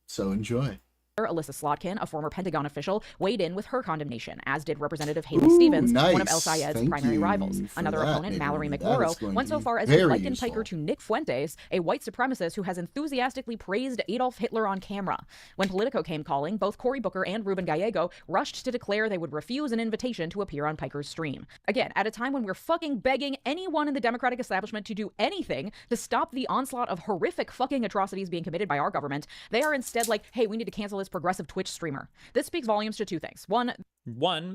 So enjoy. Alyssa Slotkin, a former Pentagon official, weighed in with her condemnation, as did Representative Haley Stevens, one of El Sayed's primary rivals. Another opponent, Mallory McMorrow, went so far as to liken Piker to Nick Fuentes, a white supremacist who has enthusiastically praised Adolf Hitler on camera. When Politico came calling, both Cory Booker and Ruben Gallego rushed to declare they would refuse an invitation to appear on Piker's stream. Again, at a time when we're fucking begging anyone in the Democratic establishment to do anything to stop the onslaught of horrific fucking atrocities being committed by our government, they are instead like, hey, we need to cancel this progressive Twitch streamer. This speaks volumes to two things. One,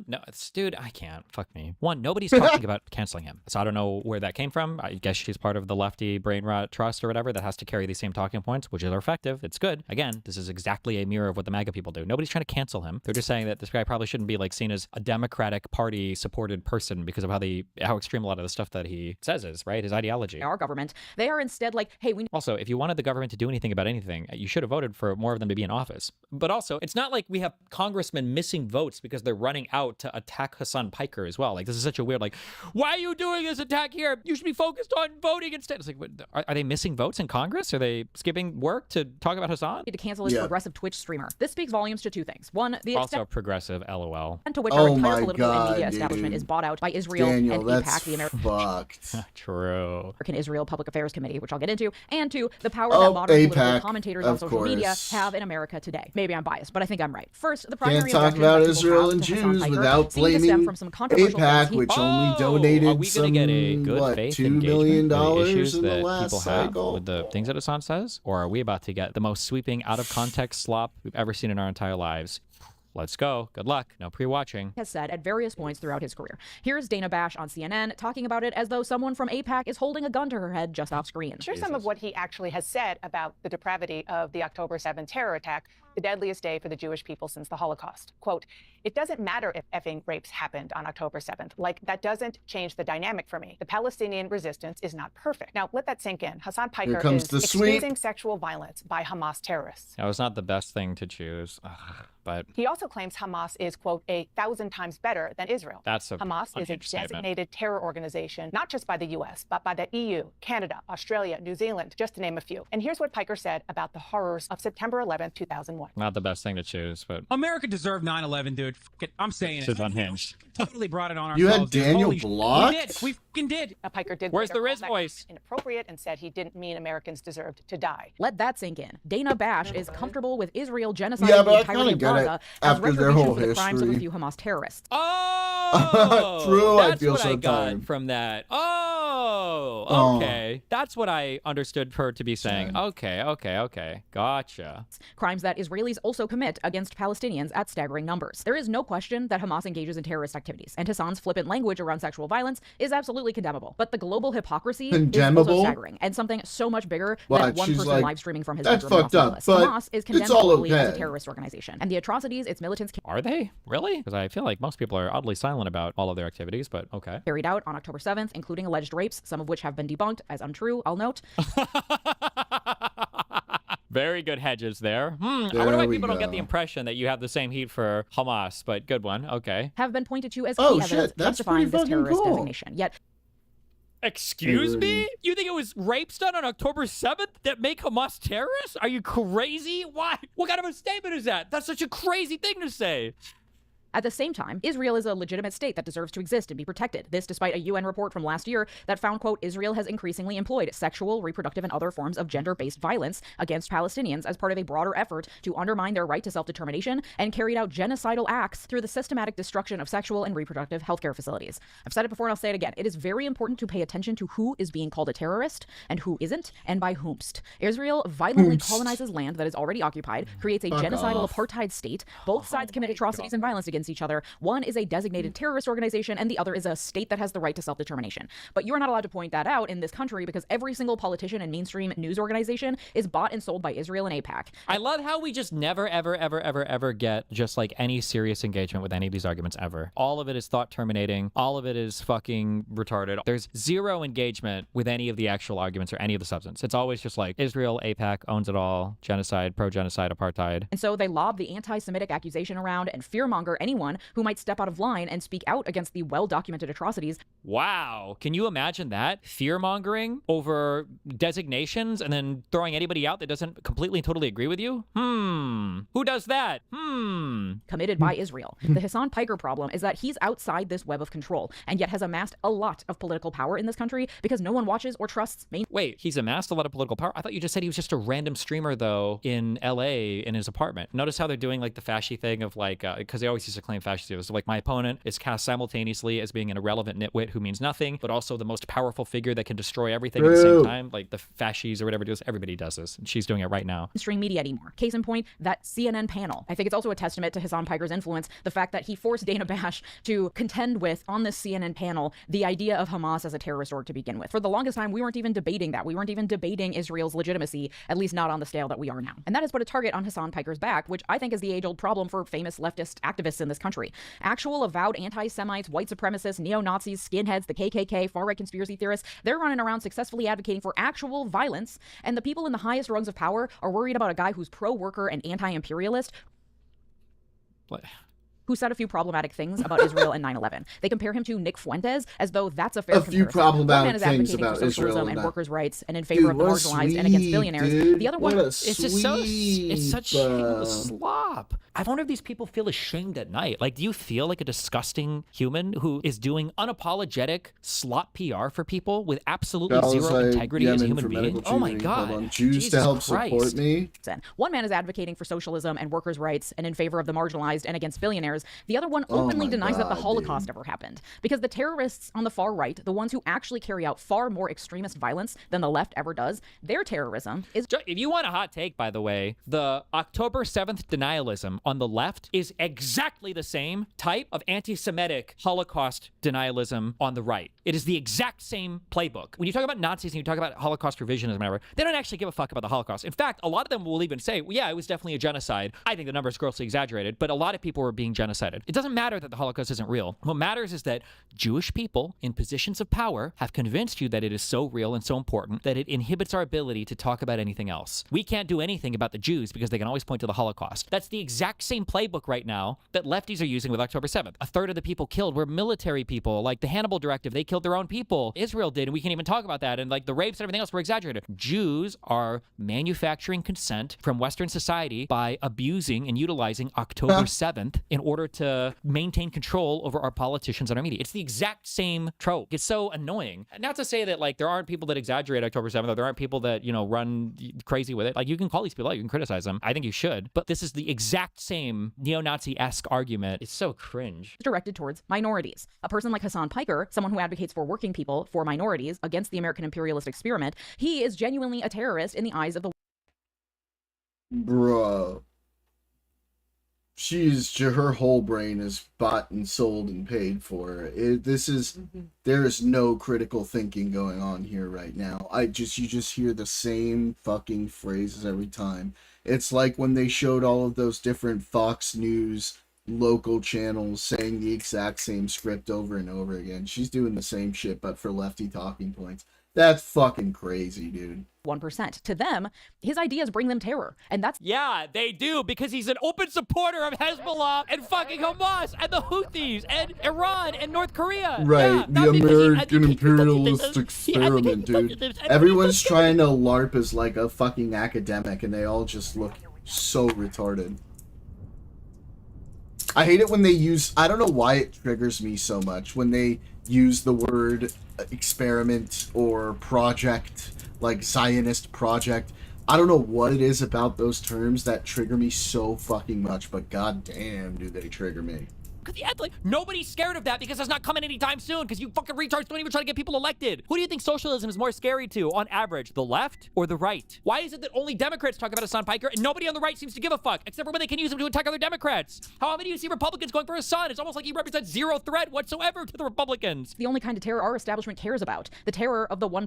no, dude, I can't. Fuck me. One, nobody's talking about canceling him. So I don't know where that came from. I guess she's part of the lefty brain rot trust or whatever that has to carry these same talking points, which are effective. It's good. Again, this is exactly a mirror of what the MAGA people do. Nobody's trying to cancel him. They're just saying that this guy probably shouldn't be like seen as a Democratic Party supported person because of how extreme a lot of the stuff that he says is, right? His ideology. Our government, they are instead like, hey, we... Also, if you wanted the government to do anything about anything, you should have voted for more of them to be in office. But also, it's not like we have congressmen missing votes because they're running out to attack Hassan Piker as well. Like, this is such a weird, like, why are you doing this attack here? You should be focused on voting instead. It's like, what, are they missing votes in Congress? Are they skipping work to talk about Hassan? To cancel his progressive Twitch streamer. This speaks volumes to two things. One, the also progressive, LOL. To which our entire political and media establishment is bought out by Israel and AIPAC, the American True. Israel Public Affairs Committee, which I'll get into, and two, the power that modern political commentators on social media have in America today. Maybe I'm biased, but I think I'm right. First, the primary Can't talk about Israel and Jews without blaming AIPAC, which only donated some, what, $2 million issues in the that last people cycle? have with the things that Hassan says? Or are we about to get the most sweeping, out of context slop we've ever seen in our entire lives? Let's go. Good luck. No pre-watching. Has said at various points throughout his career. Here's Dana Bash on CNN talking about it as though someone from AIPAC is holding a gun to her head just off screen. Here's some of what he actually has said about the depravity of the October 7th terror attack, the deadliest day for the Jewish people since the Holocaust. Quote, it doesn't matter if effing rapes happened on October 7th. Like, that doesn't change the dynamic for me. The Palestinian resistance is not perfect. Now, let that sink in. Hassan Piker is excusing sexual violence by Hamas terrorists. That was not the best thing to choose, but... He also claims Hamas is, quote, 1,000 times better than Israel. Hamas is a designated terror organization, not just by the U.S., but by the EU, Canada, Australia, New Zealand, just to name a few. And here's what Piker said about the horrors of September 11th, 2001. someone. Not the best thing to choose, but America deserved 9/11, dude. I'm saying this it. is unhinged. Totally brought it on You had ourselves. dude. Daniel Holy blocked? We did. We fucking did. Piker did. Where's later the Riz call that voice? Inappropriate and said he didn't mean Americans deserved to die. Let that sink in. Dana Bash is comfortable with Israel genociding Yeah, the but I entirety kinda of get it Gaza as after their whole retribution for the crimes of a history. few Hamas terrorists. Oh, True, I that's feel what so I got tired. from that. Oh, Oh. okay. That's what I understood her to be saying. Okay. Gotcha. Crimes that Israelis also commit against Palestinians at staggering numbers. There is no question that Hamas engages in terrorist activities, and Hassan's flippant language around sexual violence is absolutely condemnable. But the global hypocrisy is also Condemnable? staggering, and something so much bigger What, than one she's person like, live streaming from his "That's bedroom in fucked Los up, Angeles. but Hamas is it's condemned all globally as a okay." terrorist organization, and the atrocities its militants Are they? Really? Because I feel like most people are oddly silent about all of their activities, but okay. carried out on October 7th, including alleged rapes, some of which have been debunked as untrue, I'll note. Very good hedges there. I There wonder why we people don't get go. the impression that you have the same heat for Hamas, but good one. Okay. Have been pointed to as Oh, key shit, evidence that's justifying pretty this terrorist fucking cool. designation. Yet Excuse me? You think it was rapes done on October 7th that make Hamas terrorists? Are you crazy? Why? What kind of a statement is that? That's such a crazy thing to say. at the same time, Israel is a legitimate state that deserves to exist and be protected. This despite a UN report from last year that found, quote, Israel has increasingly employed sexual, reproductive, and other forms of gender-based violence against Palestinians as part of a broader effort to undermine their right to self-determination and carried out genocidal acts through the systematic destruction of sexual and reproductive healthcare facilities. I've said it before and I'll say it again. It is very important to pay attention to who is being called a terrorist and who isn't, and by whomst. Israel violently colonizes land that is already occupied, creates a genocidal apartheid state. Both sides commit atrocities and violence against each other. One is a designated terrorist organization, and the other is a state that has the right to self-determination. But you're not allowed to point that out in this country because every single politician and mainstream news organization is bought and sold by Israel and AIPAC. I love how we just never, ever get just like any serious engagement with any of these arguments ever. All of it is thought terminating. All of it is fucking retarded. There's zero engagement with any of the actual arguments or any of the substance. It's always just like Israel, AIPAC owns it all, genocide, pro-genocide, apartheid. And so they lob the anti-Semitic accusation around and fearmonger anyone who might step out of line and speak out against the well-documented atrocities. Wow. Can you imagine that? Fear-mongering over designations and then throwing anybody out that doesn't completely and totally agree with you? Who does that? Committed by Israel. The Hassan Piker problem is that he's outside this web of control and yet has amassed a lot of political power in this country because no one watches or trusts main. Wait, he's amassed a lot of political power? I thought you just said he was just a random streamer, though, in LA in his apartment. Notice how they're doing like the fashy thing of like, because they always used to claim fascism. So like my opponent is cast simultaneously as being an irrelevant nitwit who means nothing, but also the most powerful figure that can destroy everything at the same time. Like the fascies or whatever it is, everybody does this. And she's doing it right now. Mainstream media anymore. Case in point, that CNN panel. I think it's also a testament to Hassan Piker's influence, the fact that he forced Dana Bash to contend with, on this CNN panel, the idea of Hamas as a terrorist org to begin with. For the longest time, we weren't even debating that. We weren't even debating Israel's legitimacy, at least not on the scale that we are now. And that has put a target on Hassan Piker's back, which I think is the age-old problem for famous leftist activists in this country. Actual avowed anti-Semites, white supremacists, neo-Nazis, skinheads, the KKK, far-right conspiracy theorists, they're running around successfully advocating for actual violence, and the people in the highest rungs of power are worried about a guy who's pro-worker and anti-imperialist. What? Who said a few problematic things about Israel and 9/11. They compare him to Nick Fuentes as though that's a fair comparison. Few problematic one man is advocating things about for socialism Israel and and workers' rights and in favor of the marginalized and against billionaires. Dude. The other one, it's just so, it's such shameless slop. I wonder if these people feel ashamed at night. Like, do you feel like a disgusting human who is doing unapologetic slop PR for people with absolutely zero integrity as a human being? Oh my God. Jews Jesus to help Christ. support me. One man is advocating for socialism and workers' rights and in favor of the marginalized and against billionaires. The other one openly denies that the Holocaust ever happened. Because the terrorists on the far right, the ones who actually carry out far more extremist violence than the left ever does, their terrorism is... If you want a hot take, by the way, the October 7th denialism on the left is exactly the same type of anti-Semitic Holocaust denialism on the right. It is the exact same playbook. When you talk about Nazis and you talk about Holocaust revisionism, whatever, they don't actually give a fuck about the Holocaust. In fact, a lot of them will even say, well, yeah, it was definitely a genocide. I think the number is grossly exaggerated, but a lot of people were being genocided. It doesn't matter that the Holocaust isn't real. What matters is that Jewish people in positions of power have convinced you that it is so real and so important that it inhibits our ability to talk about anything else. We can't do anything about the Jews because they can always point to the Holocaust. That's the exact same playbook right now that lefties are using with October 7th. A third of the people killed were military people. Like the Hannibal Directive, they killed their own people. Israel did, and we can't even talk about that. And like the rapes and everything else were exaggerated. Jews are manufacturing consent from Western society by abusing and utilizing October 7th in order to maintain control over our politicians and our media. It's the exact same trope. It's so annoying. Not to say that like there aren't people that exaggerate October 7th or there aren't people that, you know, run crazy with it. Like you can call these people out, you can criticize them. I think you should. But this is the exact same neo-Nazi-esque argument. It's so cringe. Directed towards minorities. A person like Hassan Piker, someone who advocates for working people, for minorities, against the American imperialist experiment, he is genuinely a terrorist in the eyes of the... Bruh. Her whole brain is bought and sold and paid for. There is no critical thinking going on here right now. You just hear the same fucking phrases every time. It's like when they showed all of those different Fox News local channels saying the exact same script over and over again. She's doing the same shit, but for lefty talking points. That's fucking crazy, dude. 1%. To them, his ideas bring them terror. And that's... Yeah, they do, because he's an open supporter of Hezbollah and fucking Hamas and the Houthis and Iran and North Korea. Right, yeah, the American imperialist experiment, dude. Everyone's trying to LARP as like a fucking academic, and they all just look so retarded. I hate it when they use... I don't know why it triggers me so much when they use the word experiment or project, like Zionist project. I don't know what it is about those terms that trigger me so fucking much, but goddamn do they trigger me. Like, nobody's scared of that because it's not coming anytime soon because you fucking retards don't even try to get people elected. Who do you think socialism is more scary to, on average, the left or the right? Why is it that only Democrats talk about Hassan Piker and nobody on the right seems to give a fuck, except for when they can use him to attack other Democrats? How often do you see Republicans going for Hassan? It's almost like he represents zero threat whatsoever to the Republicans. The only kind of terror our establishment cares about, the terror of the 1%,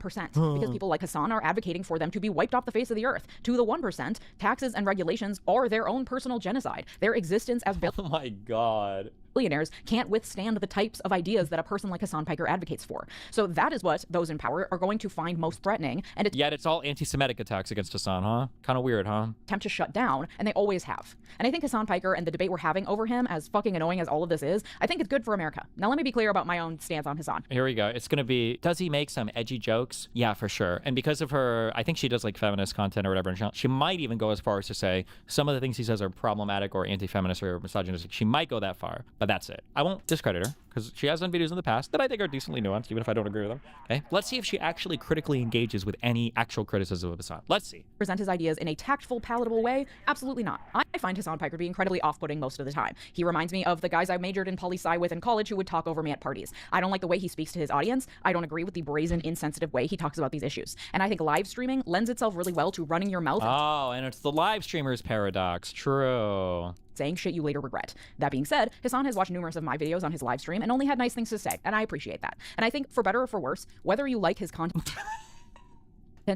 because people like Hassan are advocating for them to be wiped off the face of the earth. To the 1%, taxes and regulations are their own personal genocide. Their existence as Oh my God. billionaires can't withstand the types of ideas that a person like Hassan Piker advocates for. So that is what those in power are going to find most threatening, and yet it's all anti-Semitic attacks against Hassan, huh? Kind of weird, huh? Attempt to shut down, and they always have. And I think Hassan Piker and the debate we're having over him, as fucking annoying as all of this is, I think it's good for America. Now let me be clear about my own stance on Hassan. Here we go. It's gonna be, does he make some edgy jokes? Yeah, for sure. And because of her, I think she does like feminist content or whatever, and she might even go as far as to say some of the things he says are problematic or anti-feminist or misogynistic. She might go that far, but that's it. I won't discredit her because she has done videos in the past that I think are decently nuanced, even if I don't agree with them. Okay, let's see if she actually critically engages with any actual criticism of Hassan. Let's see. Present his ideas in a tactful, palatable way? Absolutely not. I find Hassan Piker to be incredibly off-putting most of the time. He reminds me of the guys I majored in poli-sci with in college who would talk over me at parties. I don't like the way he speaks to his audience. I don't agree with the brazen, insensitive way he talks about these issues. And I think live streaming lends itself really well to running your mouth. Oh, and it's the live streamers paradox. True. Saying shit you later regret. That being said, Hassan has watched numerous of my videos on his live stream and only had nice things to say, and I appreciate that. And I think, for better or for worse, whether you like his content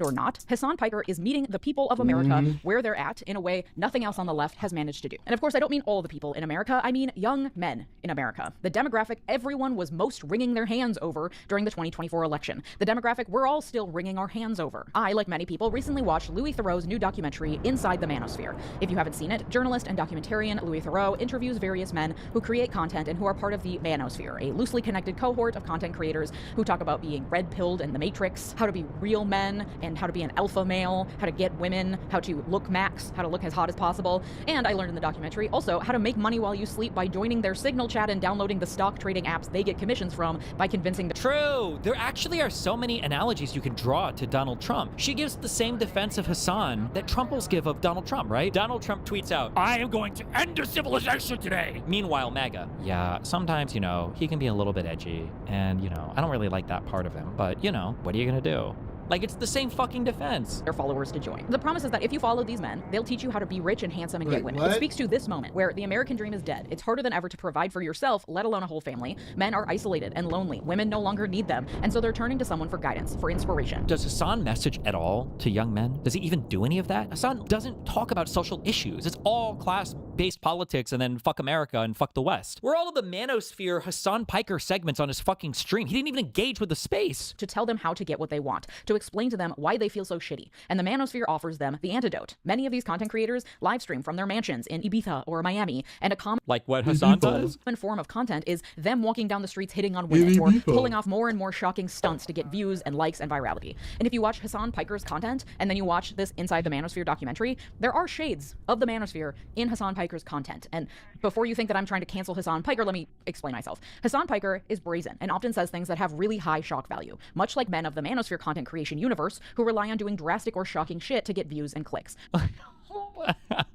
or not, Hassan Piker is meeting the people of America where they're at in a way nothing else on the left has managed to do. And of course, I don't mean all the people in America, I mean young men in America. The demographic everyone was most wringing their hands over during the 2024 election. The demographic we're all still wringing our hands over. I, like many people, recently watched Louis Theroux's new documentary, Inside the Manosphere. If you haven't seen it, journalist and documentarian Louis Theroux interviews various men who create content and who are part of the Manosphere, a loosely connected cohort of content creators who talk about being red-pilled in the Matrix, how to be real men, and how to be an alpha male, how to get women, how to look max, how to look as hot as possible. And I learned in the documentary also how to make money while you sleep by joining their Signal chat and downloading the stock trading apps they get commissions from by convincing the... True! There actually are so many analogies you can draw to Donald Trump. She gives the same defense of Hassan that Trumples give of Donald Trump, right? Donald Trump tweets out, "I am going to end the civilization today." Meanwhile, MAGA. Yeah, sometimes, he can be a little bit edgy. And, I don't really like that part of him. But, what are you gonna do? Like, it's the same fucking defense. Their followers to join. The promise is that if you follow these men, they'll teach you how to be rich and handsome and get women. It speaks to this moment where the American dream is dead. It's harder than ever to provide for yourself, let alone a whole family. Men are isolated and lonely. Women no longer need them, and so they're turning to someone for guidance, for inspiration. Does Hassan message at all to young men? Does he even do any of that? Hassan doesn't talk about social issues. It's all class-based politics and then fuck America and fuck the West. Where are all of the manosphere Hassan Piker segments on his fucking stream? He didn't even engage with the space. To tell them how to get what they want, to explain to them why they feel so shitty. And the manosphere offers them the antidote. Many of these content creators live stream from their mansions in Ibiza or Miami, and a common like what Hassan does form of content is them walking down the streets hitting on women or pulling off more and more shocking stunts to get views and likes and virality. And if you watch Hassan Piker's content and then you watch this Inside the Manosphere documentary, there are shades of the manosphere in Hassan Piker's content. And before you think that I'm trying to cancel Hassan Piker, let me explain myself. Hassan Piker is brazen and often says things that have really high shock value, much like men of the manosphere content creation universe who rely on doing drastic or shocking shit to get views and clicks.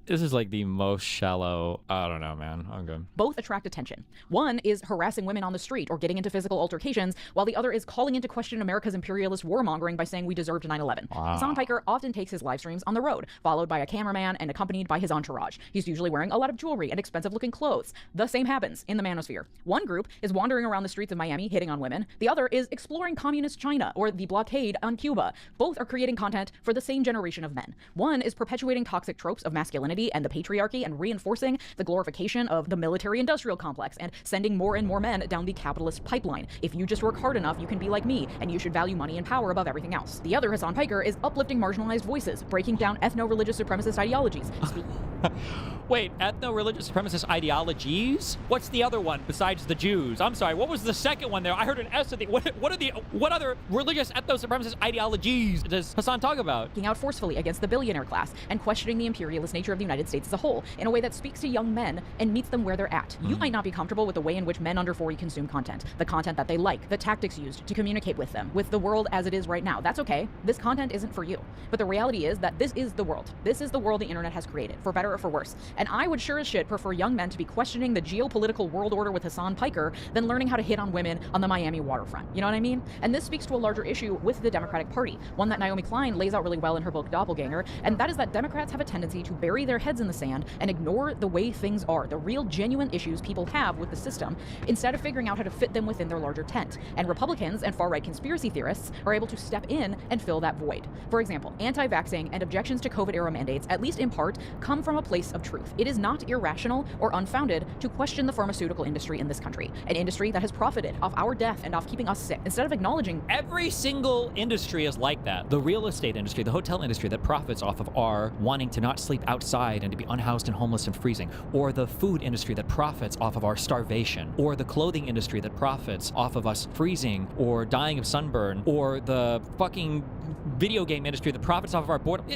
This is like the most shallow. I don't know, man. I'm good. Both attract attention. One is harassing women on the street or getting into physical altercations, while the other is calling into question America's imperialist warmongering by saying we deserved 9/11. Wow. Hassan Piker often takes his live streams on the road, followed by a cameraman and accompanied by his entourage. He's usually wearing a lot of jewelry and expensive-looking clothes. The same happens in the manosphere. One group is wandering around the streets of Miami hitting on women. The other is exploring communist China or the blockade on Cuba. Both are creating content for the same generation of men. One is perpetuating toxic tropes of masculinity and the patriarchy and reinforcing the glorification of the military-industrial complex and sending more and more men down the capitalist pipeline. If you just work hard enough, you can be like me, and you should value money and power above everything else. The other, Hassan Piker, is uplifting marginalized voices, breaking down ethno-religious supremacist ideologies. Wait, ethno-religious supremacist ideologies? What's the other one besides the Jews? I'm sorry, what was the second one there? I heard an S at the... What other religious ethno-supremacist ideologies does Hassan talk about? Speaking out forcefully against the billionaire class and questioning the imperialist nature of the United States as a whole in a way that speaks to young men and meets them where they're at. You might not be comfortable with the way in which men under 40 consume content, the content that they like, the tactics used to communicate with them, with the world as it is right now. That's okay. This content isn't for you. But the reality is that this is the world. This is the world the internet has created, for better or for worse. And I would sure as shit prefer young men to be questioning the geopolitical world order with Hassan Piker than learning how to hit on women on the Miami waterfront. You know what I mean? And this speaks to a larger issue with the Democratic Party, one that Naomi Klein lays out really well in her book Doppelganger, and that is that Democrats have a tendency to bury their heads in the sand and ignore the way things are, the real genuine issues people have with the system, instead of figuring out how to fit them within their larger tent. And Republicans and far-right conspiracy theorists are able to step in and fill that void. For example, anti-vaxxing and objections to COVID-era mandates, at least in part, come from a place of truth. It is not irrational or unfounded to question the pharmaceutical industry in this country, an industry that has profited off our death and off keeping us sick. Instead of acknowledging every single industry is like that. The real estate industry, the hotel industry that profits off of our wanting to not sleep outside and to be unhoused and homeless and freezing, or the food industry that profits off of our starvation, or the clothing industry that profits off of us freezing or dying of sunburn, or the fucking video game industry that profits off of our boredom.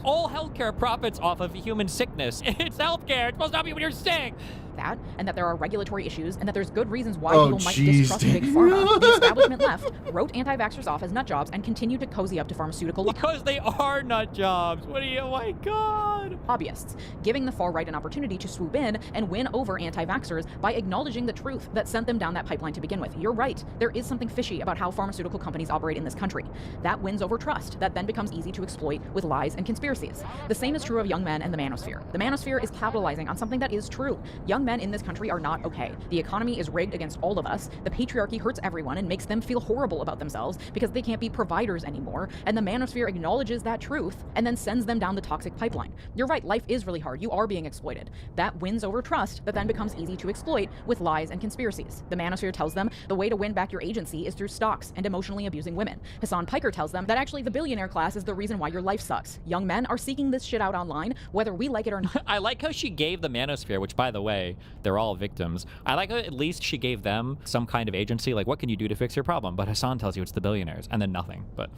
All healthcare profits off of human sickness. It's healthcare. It's supposed to help you when you're sick. That, and that there are regulatory issues, and that there's good reasons why people might distrust big pharma. The establishment left wrote anti-vaxxers off as nut jobs and continued to cozy up to pharmaceutical because they are nut jobs. What do you? Oh my God. Lobbyists, giving the far right an opportunity to swoop in and win over anti-vaxxers by acknowledging the truth that sent them down that pipeline to begin with. You're right. There is something fishy about how pharmaceutical companies operate in this country. That wins over trust. That then becomes easy to exploit with lies and conspiracies. The same is true of young men and the manosphere. The manosphere is capitalizing on something that is true. Young men in this country are not okay. The economy is rigged against all of us. The patriarchy hurts everyone and makes them feel horrible about themselves because they can't be providers anymore. And the manosphere acknowledges that truth and then sends them down the toxic pipeline. You're right, life is really hard. You are being exploited. That wins over trust that then becomes easy to exploit with lies and conspiracies. The manosphere tells them the way to win back your agency is through stocks and emotionally abusing women. Hassan Piker tells them that actually the billionaire class is the reason why your life sucks. Young men are seeking this shit out online, whether we like it or not. I like how she gave the manosphere, which by the way, they're all victims. I like how at least she gave them some kind of agency, like what can you do to fix your problem? But Hassan tells you it's the billionaires, and then nothing. But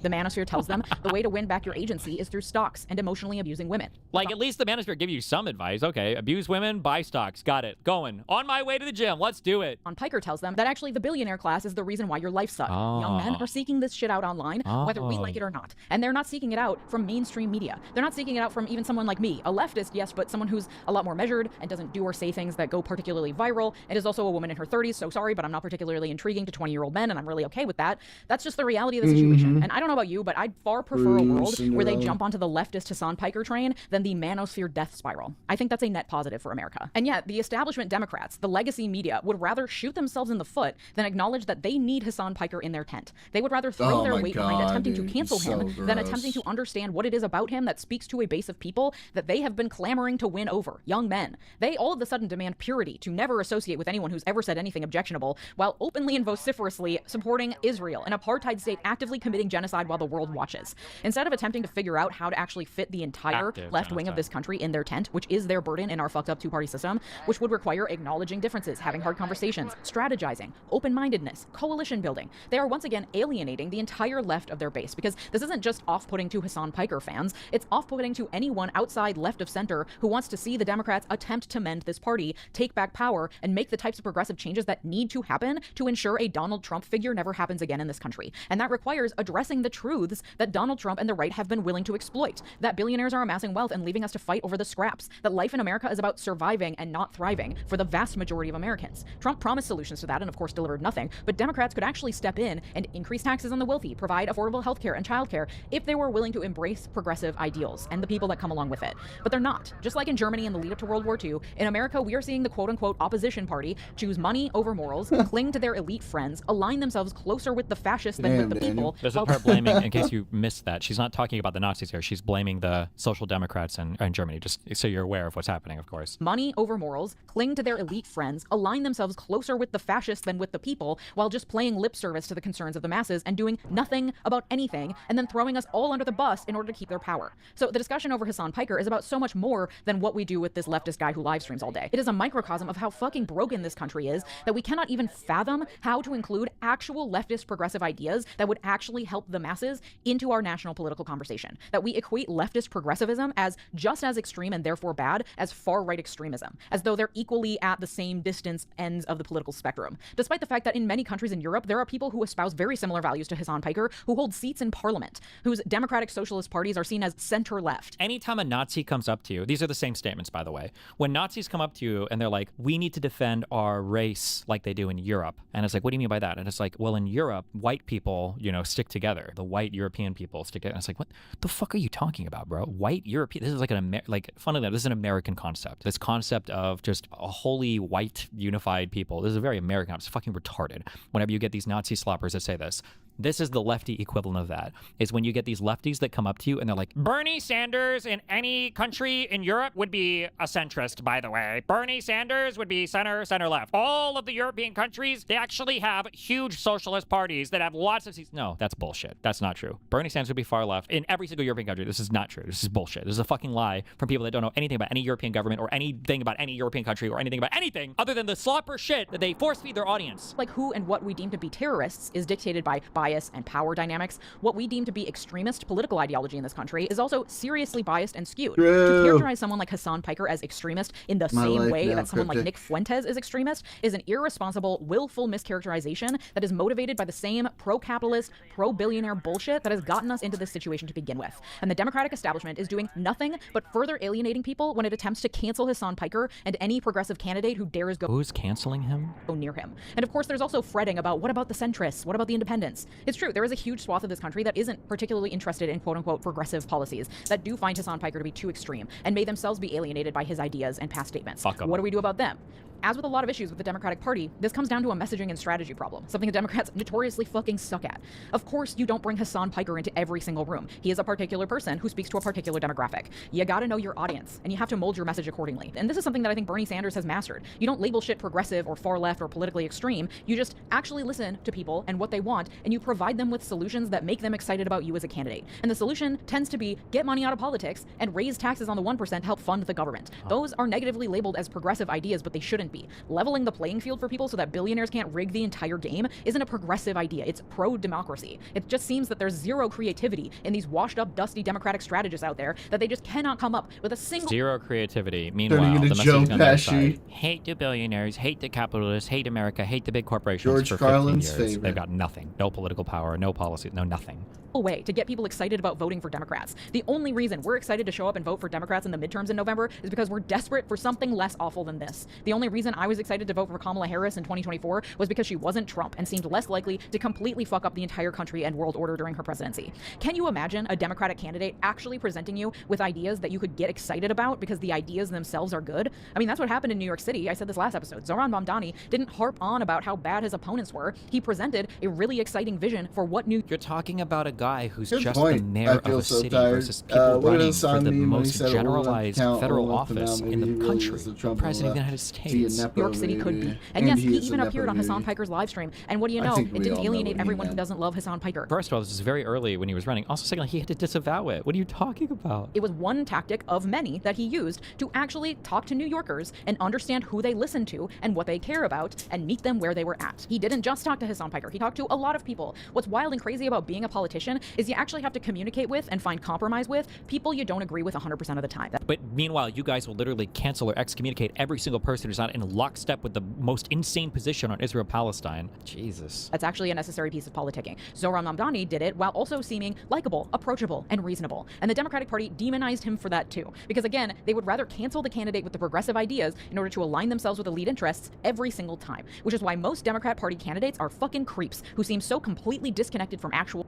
The manosphere tells them the way to win back your agency is through stocks and emotionally abusing women. Like, at least the manosphere give you some advice. Okay, abuse women, buy stocks. Got it. Going. On my way to the gym. Let's do it. Sean Piker tells them that actually the billionaire class is the reason why your life sucks. Young men are seeking this shit out online, whether we like it or not. And they're not seeking it out from mainstream media. They're not seeking it out from even someone like me, a leftist, yes, but someone who's a lot more measured and doesn't do or say things that go particularly viral, and is also a woman in her 30s, so sorry, but I'm not particularly intriguing to 20-year-old men, and I'm really okay with that. That's just the reality of the situation. And I don't know about you, but I'd far prefer a world where they jump onto the leftist Hassan Piker train than the manosphere death spiral. I think that's a net positive for America. And yet, the establishment Democrats, the legacy media, would rather shoot themselves in the foot than acknowledge that they need Hassan Piker in their tent. They would rather throw their weight behind attempting to cancel him than attempting to understand what it is about him that speaks to a base of people that they have been clamoring to win over, young men. They all of a sudden demand purity, to never associate with anyone who's ever said anything objectionable, while openly and vociferously supporting Israel, an apartheid state actively committing genocide while the world watches. Instead of attempting to figure out how to actually fit the entire left wing of this country in their tent, which is their burden in our fucked up two-party system, which would require acknowledging differences, having hard conversations, strategizing, open-mindedness, coalition building, they are once again alienating the entire left of their base, because this isn't just off-putting to Hassan Piker fans, it's off-putting to anyone outside left of center who wants to see the Democrats attempt to mend this party, take back power, and make the types of progressive changes that need to happen to ensure a Donald Trump figure never happens again in this country. And that requires addressing the truths that Donald Trump and the right have been willing to exploit, that billionaires are amassing wealth and leaving us to fight over the scraps, that life in America is about surviving and not thriving for the vast majority of Americans. Trump promised solutions to that and of course delivered nothing, but Democrats could actually step in and increase taxes on the wealthy, provide affordable healthcare and childcare if they were willing to embrace progressive ideals and the people that come along with it. But they're not. Just like in Germany in the lead up to World War II, in America we are seeing the quote-unquote opposition party choose money over morals, cling to their elite friends, align themselves closer with the fascists than with the people. There's a part blaming, in case you missed that, she's not talking about the Nazis here. She's blaming the Social Democrats in Germany, just so you're aware of what's happening, of course. Money over morals, cling to their elite friends, align themselves closer with the fascists than with the people, while just playing lip service to the concerns of the masses and doing nothing about anything, and then throwing us all under the bus in order to keep their power. So the discussion over Hassan Piker is about so much more than what we do with this leftist guy who live streams all day. It is a microcosm of how fucking broken this country is, that we cannot even fathom how to include actual leftist progressive ideas that would actually help the masses into our national political conversation. That we equate leftist progressivism as just as extreme and therefore bad as far-right extremism, as though they're equally at the same distance ends of the political spectrum. Despite the fact that in many countries in Europe, there are people who espouse very similar values to Hassan Piker, who hold seats in parliament, whose democratic socialist parties are seen as center-left. Anytime a Nazi comes up to you, these are the same statements, by the way. When Nazis come up to you and they're like, we need to defend our race like they do in Europe. And it's like, what do you mean by that? And it's like, well, in Europe, white people, stick together. The white European people stick together. And it's like, what the fuck are you talking about, bro? White European? This is like funnily enough, this is an American concept. This concept of just a wholly white unified people. This is a very American. It's fucking retarded. Whenever you get these Nazi sloppers that say this. This is the lefty equivalent of that, is when you get these lefties that come up to you and they're like, Bernie Sanders in any country in Europe would be a centrist, by the way. Bernie Sanders would be center left. All of the European countries, they actually have huge socialist parties that have lots of seats. No, that's bullshit. That's not true. Bernie Sanders would be far left in every single European country. This is not true. This is bullshit. This is a fucking lie from people that don't know anything about any European government or anything about any European country or anything about anything other than the slopper shit that they force feed their audience. Like who and what we deem to be terrorists is dictated by bias and power dynamics. What we deem to be extremist political ideology in this country is also seriously biased and skewed. To characterize someone like Hassan Piker as extremist in the same way that someone like Nick Fuentes is extremist is an irresponsible, willful mischaracterization that is motivated by the same pro-capitalist, pro-billionaire bullshit that has gotten us into this situation to begin with. And the Democratic establishment is doing nothing but further alienating people when it attempts to cancel Hassan Piker and any progressive candidate who dares go canceling him? Go near him. And of course, there's also fretting about what about the centrists? What about the independents? It's true, there is a huge swath of this country that isn't particularly interested in quote-unquote progressive policies that do find Hassan Piker to be too extreme and may themselves be alienated by his ideas and past statements. Fuck 'em. What do we do about them? As with a lot of issues with the Democratic Party, this comes down to a messaging and strategy problem, something the Democrats notoriously fucking suck at. Of course, you don't bring Hassan Piker into every single room. He is a particular person who speaks to a particular demographic. You gotta know your audience, and you have to mold your message accordingly. And this is something that I think Bernie Sanders has mastered. You don't label shit progressive or far left or politically extreme. You just actually listen to people and what they want, and you provide them with solutions that make them excited about you as a candidate. And the solution tends to be get money out of politics and raise taxes on the 1% to help fund the government. Those are negatively labeled as progressive ideas, but they shouldn't shouldn't be. Leveling the playing field for people so that billionaires can't rig the entire game isn't a progressive idea. It's pro-democracy. It just seems that there's zero creativity in these washed-up, dusty Democratic strategists out there, that they just cannot come up with a single... Zero creativity. Meanwhile, the messaging on their side, hate the billionaires, hate the capitalists, hate America, hate the big corporations. George for 15 Carlin's years. favorite. They've got nothing. No political power, no policy, no nothing. way to get people excited about voting for Democrats. The only reason we're excited to show up and vote for Democrats in the midterms in November is because we're desperate for something less awful than this. The only reason I was excited to vote for Kamala Harris in 2024 was because she wasn't Trump and seemed less likely to completely fuck up the entire country and world order during her presidency. Can you imagine a Democratic candidate actually presenting you with ideas that you could get excited about because the ideas themselves are good? I mean, that's what happened in New York City. I said this last episode. Zohran Mamdani didn't harp on about how bad his opponents were. He presented a really exciting vision for what New... You're talking about a guy who's Good just point. the mayor of a so city tired. versus people What running is for on the me when he most said it won't generalized count federal all up and office down? in Maybe the he country, was the Trump President of the United He a States. Nepo New York City could baby. be. And yes, he is a even Nepo appeared on baby. Hassan Piker's live stream. And what do you I know? think It we all didn't know alienate what he everyone who meant. doesn't love Hassan Piker. First of all, this is very early when he was running. Also, secondly, he had to disavow it. What are you talking about? It was one tactic of many that he used to actually talk to New Yorkers and understand who they listen to and what they care about and meet them where they were at. He didn't just talk to Hassan Piker. He talked to a lot of people. What's wild and crazy about being a politician is you actually have to communicate with and find compromise with people you don't agree with 100% of the time. But meanwhile, you guys will literally cancel or excommunicate every single person who's not in lockstep with the most insane position on Israel-Palestine. Jesus. That's actually a necessary piece of politicking. Zohran Mamdani did it while also seeming likable, approachable, and reasonable. And the Democratic Party demonized him for that too. Because again, they would rather cancel the candidate with the progressive ideas in order to align themselves with elite interests every single time. Which is why most Democrat Party candidates are fucking creeps who seem so completely disconnected from actual...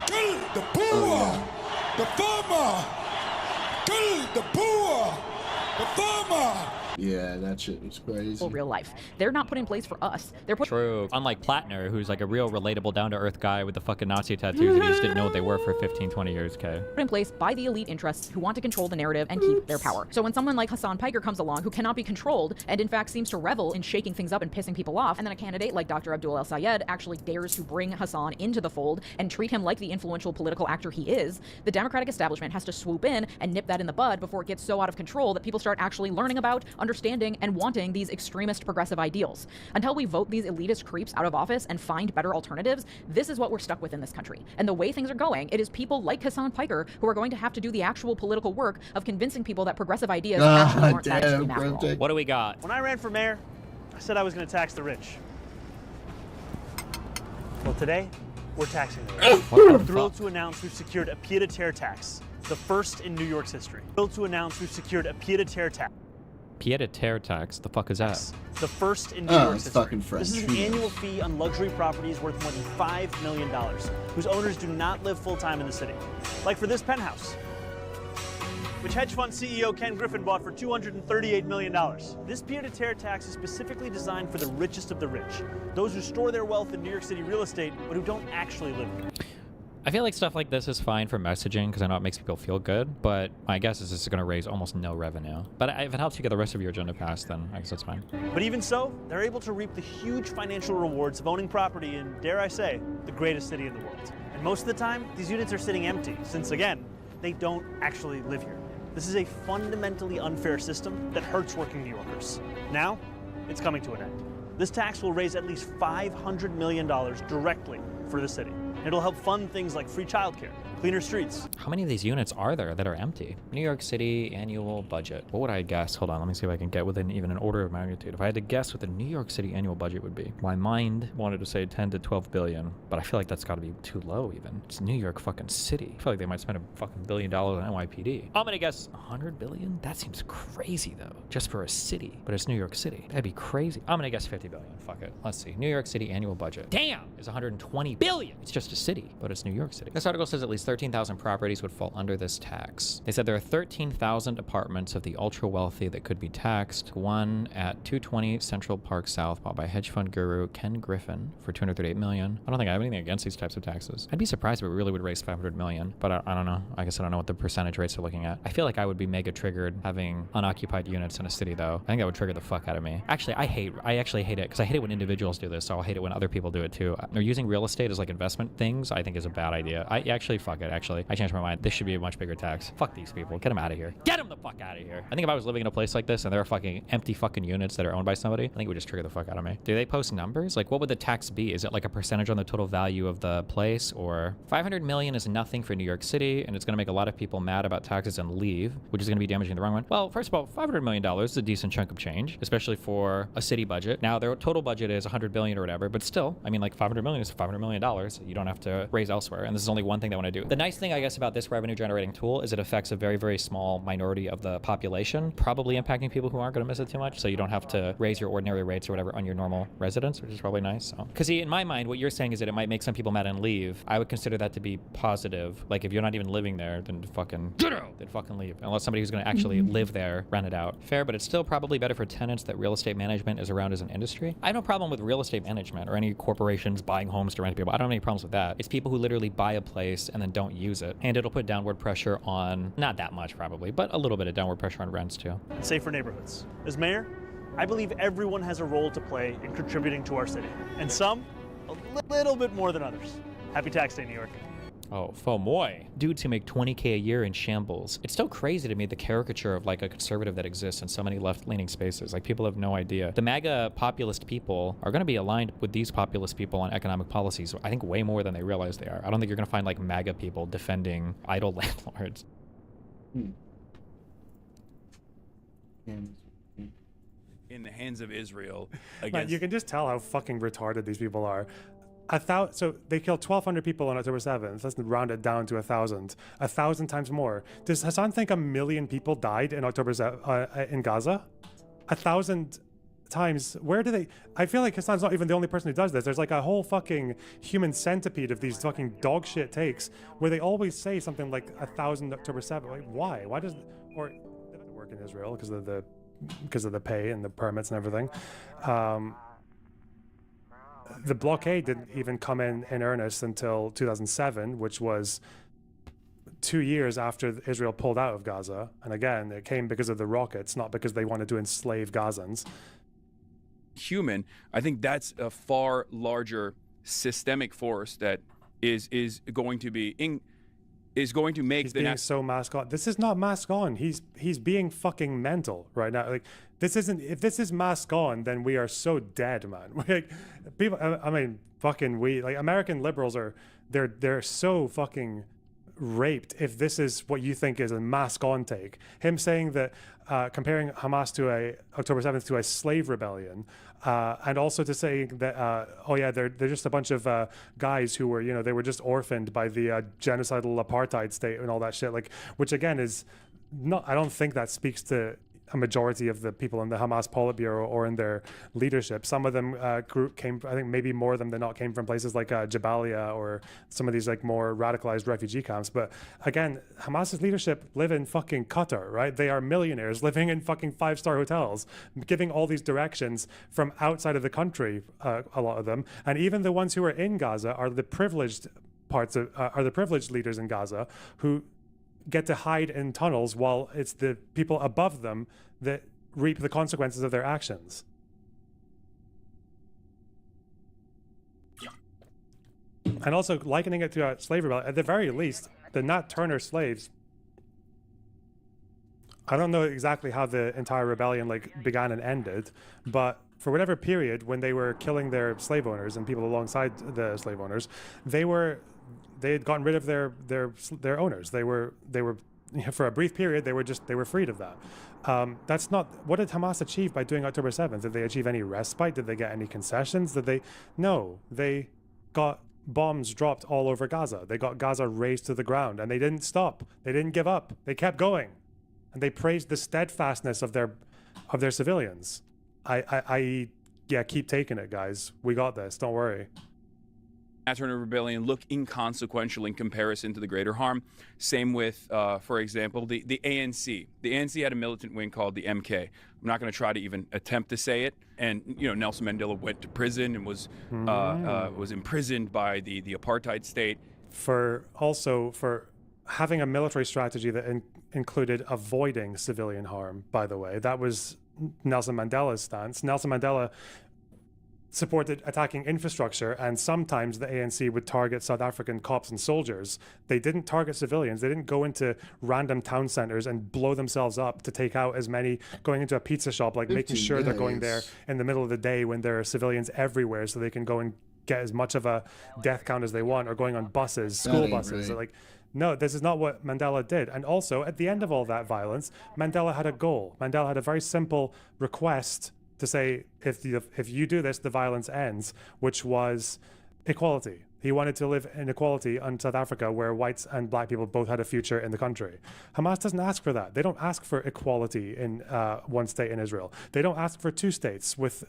Kill the poor, the farmer. Kill the poor, the farmer. Yeah, that shit was crazy. real life. They're not put in place for us. They're put... True. Unlike Plattner, who's like a real relatable, down-to-earth guy with the fucking Nazi tattoos, and you just didn't know what they were for 15, 20 years, okay? Put in place by the elite interests who want to control the narrative and keep their power. So when someone like Hassan Piker comes along who cannot be controlled and in fact seems to revel in shaking things up and pissing people off, and then a candidate like Dr. Abdul El-Sayed actually dares to bring Hassan into the fold and treat him like the influential political actor he is, the Democratic establishment has to swoop in and nip that in the bud before it gets so out of control that people start actually learning about, understanding, and wanting these extremist progressive ideals. Until we vote these elitist creeps out of office and find better alternatives, this is what we're stuck with in this country. And the way things are going, it is people like Hassan Piker who are going to have to do the actual political work of convincing people that progressive ideas actually aren't that extreme after all. What do we got? When I ran for mayor, I said I was going to tax the rich. Well, today, we're taxing the rich. I'm thrilled to announce we've secured a pied-à-terre tax, the first in New York's history. Thrilled to announce we've secured a pied-à-terre tax. Pied-à-terre tax? The fuck is that? The first in New York's it's history. fucking French. This is an annual fee on luxury properties worth more than $5 million, whose owners do not live full-time in the city. Like for this penthouse, which hedge fund CEO Ken Griffin bought for $238 million. This pied-à-terre tax is specifically designed for the richest of the rich, those who store their wealth in New York City real estate, but who don't actually live here. I feel like stuff like this is fine for messaging because I know it makes people feel good, but my guess is this is going to raise almost no revenue. But if it helps you get the rest of your agenda passed, then I guess that's fine. But even so, they're able to reap the huge financial rewards of owning property in, dare I say, the greatest city in the world. And most of the time, these units are sitting empty, since again, they don't actually live here. This is a fundamentally unfair system that hurts working New Yorkers. Now, it's coming to an end. This tax will raise at least $500 million directly for the city. It'll help fund things like free childcare, cleaner streets. How many of these units are there that are empty? New York City annual budget. What would I guess? Hold on, let me see if I can get within even an order of magnitude. If I had to guess what the New York City annual budget would be, my mind wanted to say 10 to 12 billion, but I feel like that's got to be too low even. It's New York fucking city. I feel like they might spend a fucking $1 billion on NYPD. I'm gonna guess 100 billion? That seems crazy though, just for a city, but it's New York City. That'd be crazy. I'm gonna guess 50 billion. Fuck it. Let's see. New York City annual budget. Damn! Is 120 billion. It's just a city, but it's New York City. This article says at least 13,000 properties would fall under this tax. They said there are 13,000 apartments of the ultra wealthy that could be taxed. One at 220 Central Park South, bought by hedge fund guru Ken Griffin for $238 million. I don't think I have anything against these types of taxes. I'd be surprised if it really would raise $500 million, but I don't know. I guess I don't know what the percentage rates are looking at. I feel like I would be mega triggered having unoccupied units in a city though. I think that would trigger the fuck out of me. Actually, I actually hate it because I hate it when individuals do this, so I'll hate it when other people do it too. They're using real estate as like investment things, I think is a bad idea. I actually, fuck it, actually. I changed my my mind. This should be a much bigger tax. Fuck these people. Get them out of here. Get them the fuck out of here. I think if I was living in a place like this and there are fucking empty fucking units that are owned by somebody, I think it would just trigger the fuck out of me. Do they post numbers? Like, what would the tax be? Is it like a percentage on the total value of the place? Or 500 million is nothing for New York City, and it's going to make a lot of people mad about taxes and leave, which is going to be damaging the wrong one. Well, first of all, $500 million is a decent chunk of change, especially for a city budget. Now, their total budget is 100 billion or whatever, but still, I mean, like 500 million is $500 million. You don't have to raise elsewhere, and this is only one thing they want to do. The nice thing, I guess, about this revenue generating tool is it affects a very, very small minority of the population, probably impacting people who aren't going to miss it too much, so you don't have to raise your ordinary rates or whatever on your normal residents, which is probably nice. Because see, in my mind, what you're saying is that it might make some people mad and leave. I would consider that to be positive. Like, if you're not even living there, then fucking get out. Then fucking leave. Unless somebody who's going to actually live there, rent it out. Fair, but it's still probably better for tenants that real estate management is around as an industry. I have no problem with real estate management or any corporations buying homes to rent to people. I don't have any problems with that. It's people who literally buy a place and then don't use it. And it'll put downward pressure on, not that much probably, but a little bit of downward pressure on rents too. Safer neighborhoods. As mayor, I believe everyone has a role to play in contributing to our city, and some a little bit more than others. Happy Tax Day, New York. Oh, FOMOY. Dudes who make 20K a year in shambles. It's still crazy to me, the caricature of like a conservative that exists in so many left-leaning spaces. Like, people have no idea. The MAGA populist people are going to be aligned with these populist people on economic policies, I think way more than they realize they are. I don't think you're going to find like MAGA people defending idle landlords. In the hands of Israel Man, against... you can just tell how fucking retarded these people are. So they killed 1,200 people on October 7th. Let's round it down to 1,000. 1,000 times more. Does Hassan think 1 million people died in in Gaza? 1,000 times. Where do they? I feel like Hassan's not even the only person who does this. There's like a whole fucking human centipede of these fucking dog shit takes where they always say something like 1,000 October 7th. Like, why? Why does? Or it doesn't work in Israel because of the pay and the permits and everything. The blockade didn't even come in earnest until 2007, which was 2 years after Israel pulled out of Gaza. And again, it came because of the rockets, not because they wanted to enslave Gazans. Human, I think that's a far larger systemic force that is going to be make he's being so mask on. This is not mask on. He's being fucking mental right now. Like, this isn't. If this is mask on, then we are so dead, man. Like, people. I mean, fucking like American liberals are. They're so fucking raped if this is what you think is a mask on take. Him saying that, comparing Hamas to October 7th to a slave rebellion, and also to say that, oh yeah, they're just a bunch of guys who were, they were just orphaned by the genocidal apartheid state and all that shit. Like, which again is not. I don't think that speaks to a majority of the people in the Hamas Politburo or in their leadership. Some of them came, I think maybe more of them than not, came from places like Jabalia or some of these like more radicalized refugee camps. But again, Hamas's leadership live in fucking Qatar, right? They are millionaires living in fucking 5-star hotels, giving all these directions from outside of the country, a lot of them. And even the ones who are in Gaza are the privileged leaders in Gaza who get to hide in tunnels while it's the people above them that reap the consequences of their actions. And also likening it to a slave rebellion, at the very least, the Nat Turner slaves, I don't know exactly how the entire rebellion began and ended, but for whatever period when they were killing their slave owners and people alongside the slave owners, they had gotten rid of their owners. They were for a brief period, they were freed of that. That's not, what did Hamas achieve by doing October 7th? Did they achieve any respite? Did they get any concessions? No, they got bombs dropped all over Gaza. They got Gaza razed to the ground, and they didn't stop. They didn't give up. They kept going, and they praised the steadfastness of their civilians. Yeah, keep taking it, guys. We got this. Don't worry. Nat Turner Rebellion look inconsequential in comparison to the greater harm. Same with, for example, the ANC. The ANC had a militant wing called the MK. I'm not going to try to even attempt to say it. And Nelson Mandela went to prison and was imprisoned by the apartheid state. For having a military strategy that included avoiding civilian harm. By the way, that was Nelson Mandela's stance. Nelson Mandela supported attacking infrastructure, and sometimes the ANC would target South African cops and soldiers. They didn't target civilians. They didn't go into random town centers and blow themselves up to take out as many, going into a pizza shop, like making sure they're going there in the middle of the day when there are civilians everywhere so they can go and get as much of a death count as they want, or going on buses, school buses. Like, no, this is not what Mandela did. And also, at the end of all that violence, Mandela had a goal. Mandela had a very simple request to say, if you do this, the violence ends, which was equality. He wanted to live in equality in South Africa, where whites and black people both had a future in the country. Hamas doesn't ask for that. They don't ask for equality in one state in Israel. They don't ask for two states with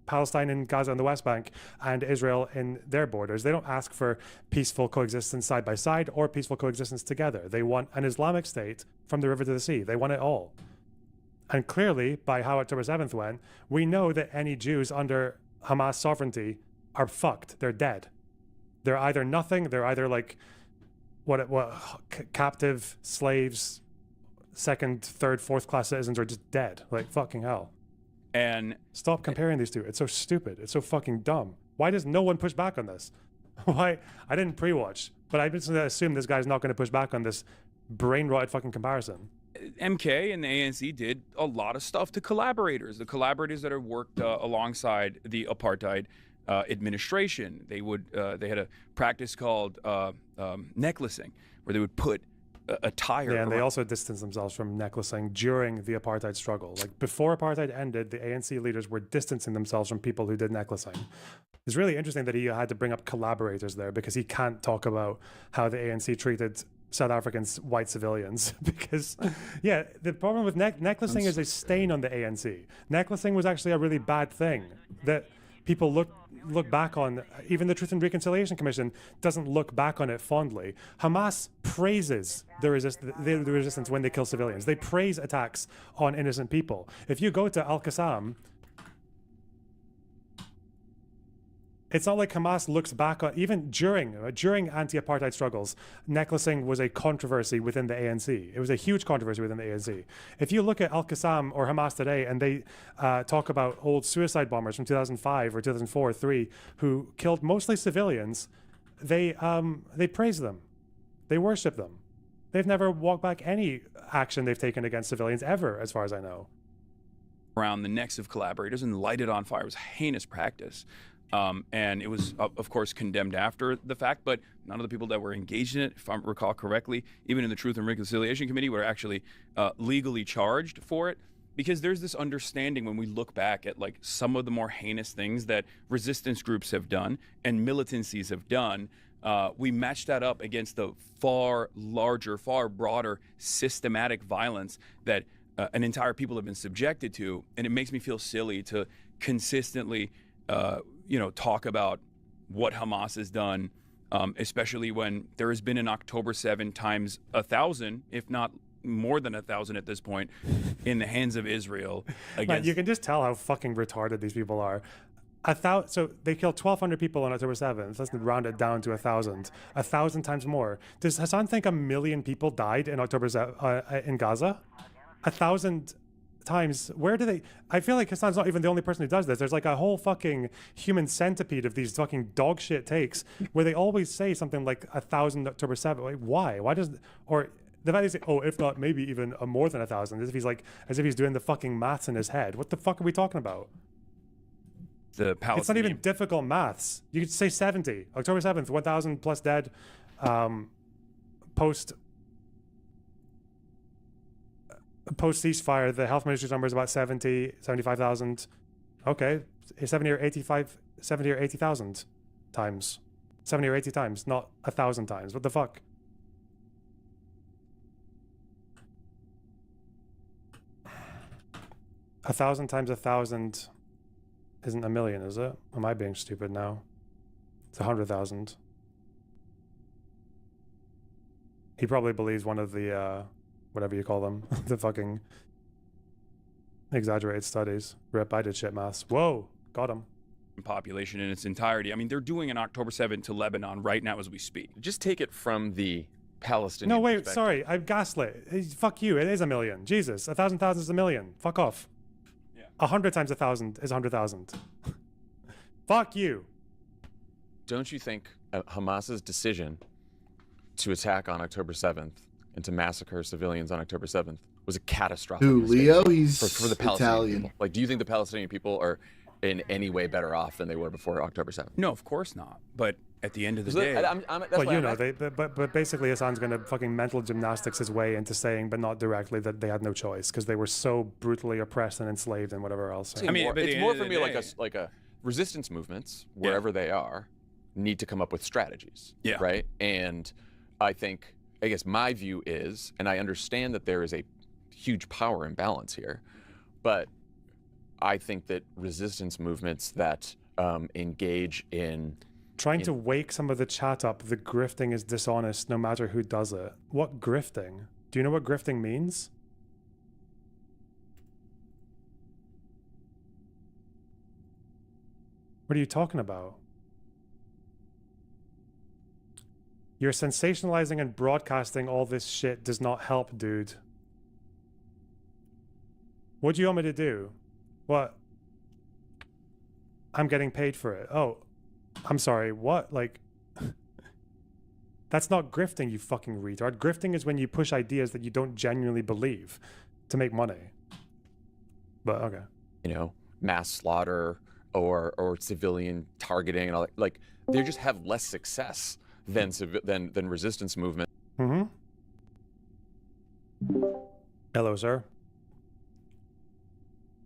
Palestine and Gaza on the West Bank and Israel in their borders. They don't ask for peaceful coexistence side by side or peaceful coexistence together. They want an Islamic state from the river to the sea. They want it all. And clearly, by how October 7th went, we know that any Jews under Hamas sovereignty are fucked. They're dead. They're either nothing, they're either like captive slaves, second, third, fourth class citizens, or just dead. Like, fucking hell. And stop comparing these two. It's so stupid. It's so fucking dumb. Why does no one push back on this? Why? I didn't pre-watch, but I just assume this guy's not going to push back on this brain-rotted fucking comparison. MK and the ANC did a lot of stuff to collaborators. The collaborators that have worked alongside the apartheid administration. They had a practice called necklacing, where they would put a tire. Yeah, and they also distanced themselves from necklacing during the apartheid struggle. Like, before apartheid ended, the ANC leaders were distancing themselves from people who did necklacing. It's really interesting that he had to bring up collaborators there, because he can't talk about how the ANC treated South African white civilians. Because, yeah, the problem with necklacing is a stain on the ANC. Necklacing was actually a really bad thing that people look back on. Even the Truth and Reconciliation Commission doesn't look back on it fondly. Hamas praises the resistance when they kill civilians. They praise attacks on innocent people. If you go to Al-Qassam, it's not like Hamas looks back on, even during anti-apartheid struggles, necklacing was a controversy within the ANC. It was a huge controversy within the ANC. If you look at Al-Qassam or Hamas today, and they talk about old suicide bombers from 2005 or 2004 or 2003 who killed mostly civilians, they praise them. They worship them. They've never walked back any action they've taken against civilians ever, as far as I know. Around the necks of collaborators and light it on fire. It was heinous practice. And it was, of course, condemned after the fact, but none of the people that were engaged in it, if I recall correctly, even in the Truth and Reconciliation Committee, were actually legally charged for it. Because there's this understanding when we look back at like some of the more heinous things that resistance groups have done and militancies have done, we match that up against the far larger, far broader systematic violence that an entire people have been subjected to. And it makes me feel silly to consistently talk about what Hamas has done, especially when there has been an October 7 times 1,000, if not more than 1,000 at this point, in the hands of Israel. Man, you can just tell how fucking retarded these people are. So they killed 1,200 people on October 7th. Let's round it down to 1,000. 1,000 times more. Does Hassan think 1 million people died in October in Gaza? 1,000 times. Where do they? I feel like Hassan's not even the only person who does this. There's like a whole fucking human centipede of these fucking dog shit takes where they always say something like 1,000 October 7th. Like, why? Why does? Or the fact they say, oh, if not, maybe even more than 1,000, as if he's doing the fucking maths in his head. What the fuck are we talking about? It's not even difficult maths. You could say 70. October 7th, 1,000 plus dead. Post ceasefire, the health minister's number is about 75,000. Okay, 70 or 80,000 times. 70 or 80 times, not 1,000 times. What the fuck? A 1,000 times 1,000 isn't 1 million, is it? Am I being stupid now? It's 100,000. He probably believes one of the whatever you call them, the fucking exaggerated studies. Rip, I did shit maths. Whoa, got him. Population in its entirety. I mean, they're doing an October 7th to Lebanon right now as we speak. Just take it from the Palestinian No, wait, sorry, I'm gaslit. Fuck you, it is 1 million. Jesus, 1,000 is 1 million. Fuck off. 100 times 1,000 is 100,000. Fuck you. Don't you think Hamas's decision to attack on October 7th and to massacre civilians on October 7th was a catastrophic Who, mistake Leo? He's for the Palestinian Italian. people? Like, do you think the Palestinian people are in any way better off than they were before October 7th? No, of course not. But at the end of the So day, Well, you know, but basically Hassan's going to fucking mental gymnastics his way into saying, but not directly, that they had no choice because they were so brutally oppressed and enslaved and whatever else. I mean, it's more for me like a resistance movements, wherever they are, need to come up with strategies. Yeah. Right. And I guess my view is, and I understand that there is a huge power imbalance here, but I think that resistance movements that engage in trying to wake some of the chat up, the grifting is dishonest no matter who does it. What grifting? Do you know what grifting means? What are you talking about? You're sensationalizing and broadcasting all this shit does not help, dude. What do you want me to do? What? I'm getting paid for it. Oh, I'm sorry, what? Like, that's not grifting, you fucking retard. Grifting is when you push ideas that you don't genuinely believe to make money. But, okay. You know, mass slaughter or civilian targeting and all that. Like, they just have less success than resistance movement. Mm-hmm. Hello, sir.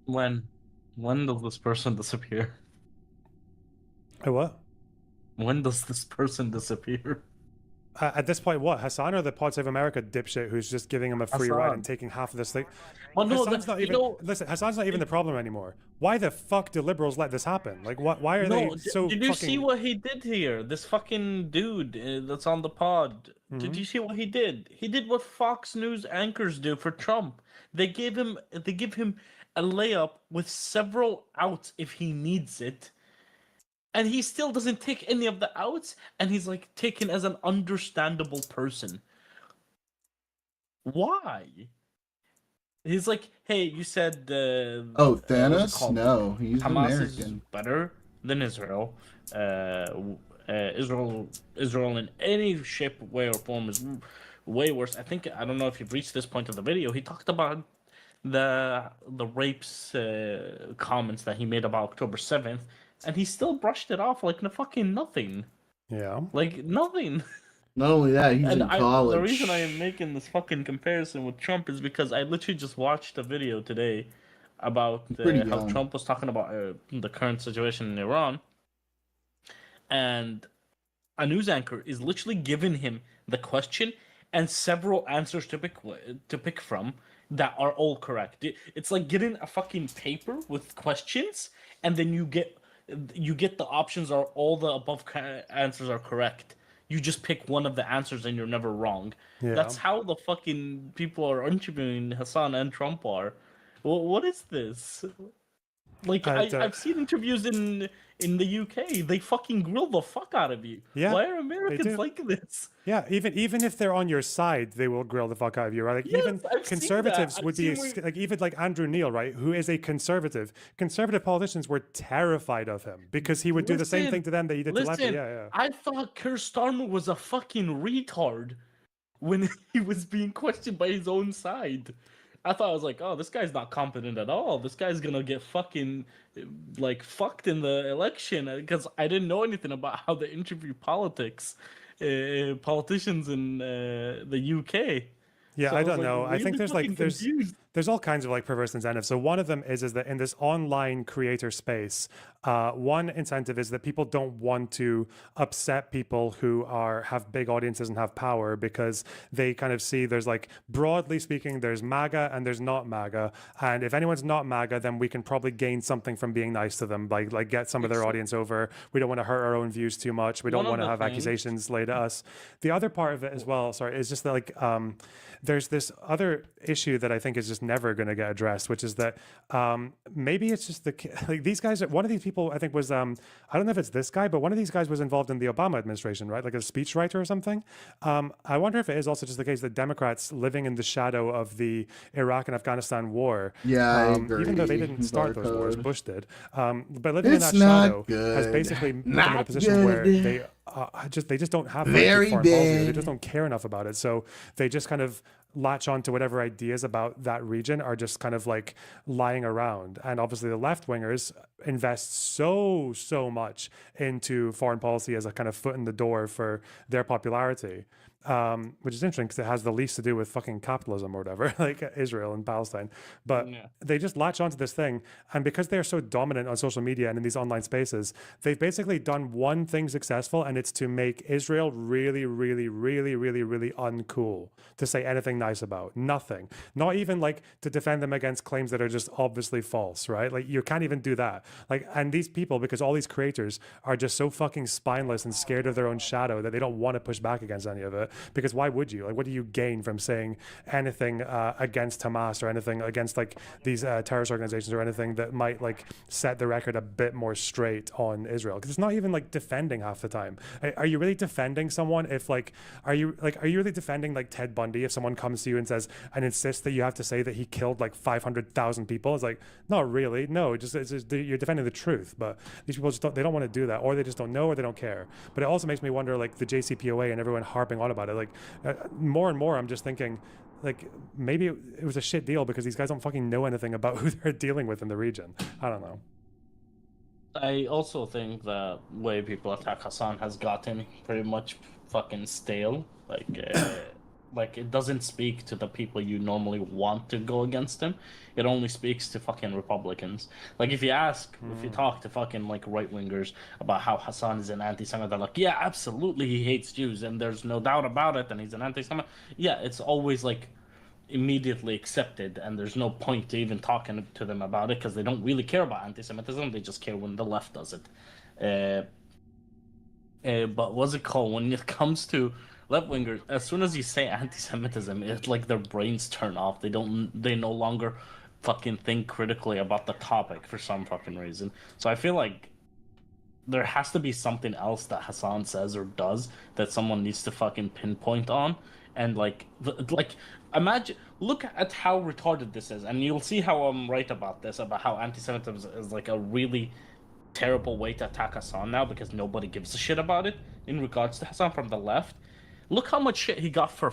When does this person disappear? What? When does this person disappear? At this point, what? Hassan or the Pod Save America dipshit who's just giving him a free ride and taking half of this thing? Well, no, Hassan's not even, listen, Hassan's not even the problem anymore. Why the fuck do liberals let this happen? Like, why are they so Did you fucking... see what he did here? This fucking dude that's on the pod. Did you see what he did? He did what Fox News anchors do for Trump. They give him a layup with several outs if he needs it. And he still doesn't take any of the outs, and he's like taken as an understandable person. Why? He's like, hey, you said oh, Thanos? No, he's Hamas American. is better than Israel. Israel in any shape, way, or form is way worse. I don't know if you've reached this point of the video. He talked about the rapes comments that he made about October 7th. And he still brushed it off like fucking nothing. Yeah. Like nothing. Not only that, he's in college. The reason I am making this fucking comparison with Trump is because I literally just watched a video today about how Trump was talking about the current situation in Iran. And a news anchor is literally giving him the question and several answers to pick from that are all correct. It's like getting a fucking paper with questions, and then you get the options are all the above answers are correct. You just pick one of the answers and you're never wrong. Yeah. That's how the fucking people are interviewing Hassan and Trump are. What is this? Like, I've seen interviews in the UK. They fucking grill the fuck out of you. Yeah, why are Americans like this? Yeah, even if they're on your side, they will grill the fuck out of you, right? Like, Yes, even I've conservatives seen that. would be like, even like Andrew Neil, right, who is a conservative. Conservative politicians were terrified of him because he would do the same thing to them that he did to lefty. Yeah. I thought Keir Starmer was a fucking retard when he was being questioned by his own side. I thought, I was like, oh, this guy's not competent at all. This guy's gonna get fucking like fucked in the election, because I didn't know anything about how they interview politicians in the UK. Yeah, So I was don't like, know. I think really there's all kinds of like perverse incentives. So one of them is that in this online creator space, one incentive is that people don't want to upset people who have big audiences and have power, because they kind of see there's, like, broadly speaking, there's MAGA and there's not MAGA, and if anyone's not MAGA, then we can probably gain something from being nice to them, like get some of their audience over. We don't want to hurt our own views too much. We don't want to have accusations laid at us. The other part of it as well, sorry, is just that, like, there's this other issue that I think is just just never going to get addressed, which is that maybe it's just like these guys. One of these people, I think, was I don't know if it's this guy, but one of these guys was involved in the Obama administration, right? Like a speechwriter or something. I wonder if it is also just the case that Democrats living in the shadow of the Iraq and Afghanistan war, I agree. even though they didn't start those wars, Barcode. Bush did, but living in It's that not shadow good. has basically put them in a Not position where good. they just don't have Very foreign policy. They bad. just don't care enough about it. So they just kind of latch on to whatever ideas about that region are just kind of like lying around. And obviously the left wingers invest so much into foreign policy as a kind of foot in the door for their popularity. Which is interesting because it has the least to do with fucking capitalism or whatever, like Israel and Palestine. But they just latch onto this thing. And because they're so dominant on social media and in these online spaces, they've basically done one thing successful, and it's to make Israel really uncool to say anything nice about. Nothing. Not even like to defend them against claims that are just obviously false, right? Like you can't even do that. Like, and these people, because all these creators are just so fucking spineless and scared of their own shadow that they don't want to push back against any of it. Because why would you? Like, what do you gain from saying anything against Hamas or anything against like these terrorist organizations or anything that might like set the record a bit more straight on Israel? Because it's not even like defending half the time. Are you really defending someone if like are you really defending like Ted Bundy if someone comes to you and says and insists that you have to say that he killed like 500,000 people? It's like, not really. No, it's just you're defending the truth. But these people just don't want to do that, or they just don't know, or they don't care. But it also makes me wonder, like the JCPOA and everyone harping on about it. Like more and more, I'm just thinking, like maybe it was a shit deal because these guys don't fucking know anything about who they're dealing with in the region. I don't know. I also think the way people attack Hassan has gotten pretty much fucking stale. Like it doesn't speak to the people you normally want to go against him. It only speaks to fucking Republicans. Like if you talk to fucking like right wingers about how Hassan is an anti-Semite, they're like, yeah, absolutely, he hates Jews, and there's no doubt about it, and he's an anti-Semite. Yeah, it's always like immediately accepted, and there's no point to even talking to them about it because they don't really care about anti-Semitism. They just care when the left does it. But what's it called? When it comes to left wingers, as soon as you say anti-Semitism, it's like their brains turn off. They no longer fucking think critically about the topic for some fucking reason. So I feel like there has to be something else that Hassan says or does that someone needs to fucking pinpoint on. And like imagine, look at how retarded this is, and you'll see how I'm right about this, about how anti-Semitism is like a really terrible way to attack Hassan now because nobody gives a shit about it in regards to Hassan from the left. Look how much shit he got for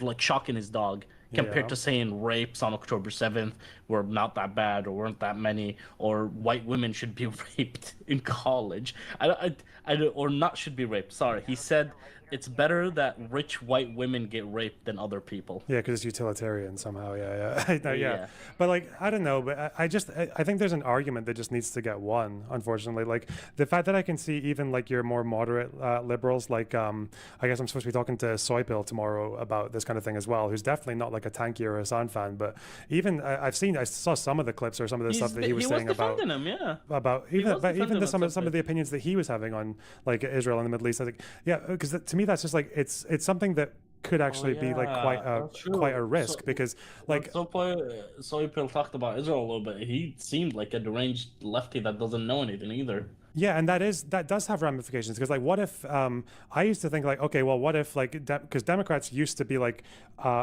like shocking his dog compared to saying rapes on October 7th were not that bad or weren't that many, or white women should be raped in college. Or not should be raped. Sorry, he said it's better that rich white women get raped than other people. Yeah, because it's utilitarian somehow. Yeah. But like, I don't know. But I think there's an argument that just needs to get won. Unfortunately, like the fact that I can see even like your more moderate liberals, like I guess I'm supposed to be talking to Soypill tomorrow about this kind of thing as well, who's definitely not like a Tanky or Hassan fan, but even I saw some of the clips or some of the stuff that he was saying about him, yeah. About even some of the opinions that he was having on like Israel and the Middle East. I think, yeah, because to me that's just like it's something that could actually be like quite a risk, because like Soypill talked about Israel a little bit. He seemed like a deranged lefty that doesn't know anything either. Yeah, and that does have ramifications, because like what if I used to think like, okay, well, what if like because Democrats used to be like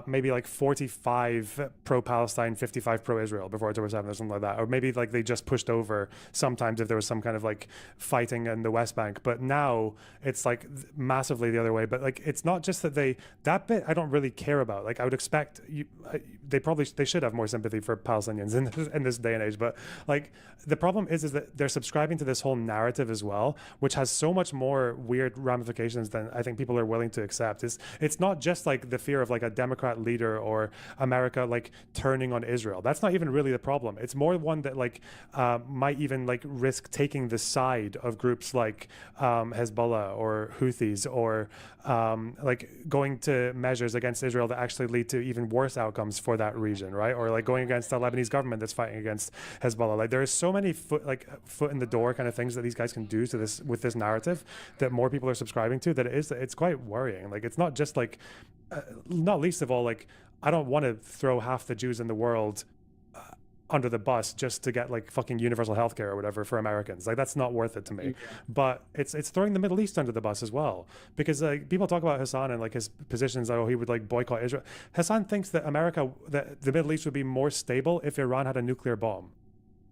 maybe like 45 pro-Palestine, 55 pro-Israel before October 7th or something like that, or maybe like they just pushed over sometimes if there was some kind of like fighting in the West Bank, but now it's like massively the other way. But like it's not just that that bit I don't really care about. Like I would expect they should have more sympathy for Palestinians in this day and age, but like the problem is that they're subscribing to this whole narrative as well, which has so much more weird ramifications than I think people are willing to accept. It's not just like the fear of like a Democrat leader or America like turning on Israel. That's not even really the problem. It's more one that like might even like risk taking the side of groups like Hezbollah or Houthis, or like going to measures against Israel that actually lead to even worse outcomes for that region, right? Or like going against the Lebanese government that's fighting against Hezbollah. Like there is so many foot in the door kind of things that these guys can do to this with this narrative that more people are subscribing to, that it's quite worrying. Like it's not just like not least of all, like I don't want to throw half the Jews in the world under the bus just to get like fucking universal healthcare or whatever for Americans. Like that's not worth it to me. Yeah. But it's throwing the Middle East under the bus as well, because like people talk about Hassan and like his positions, like, oh, he would like boycott Israel. Hassan thinks that that the Middle East would be more stable if Iran had a nuclear bomb.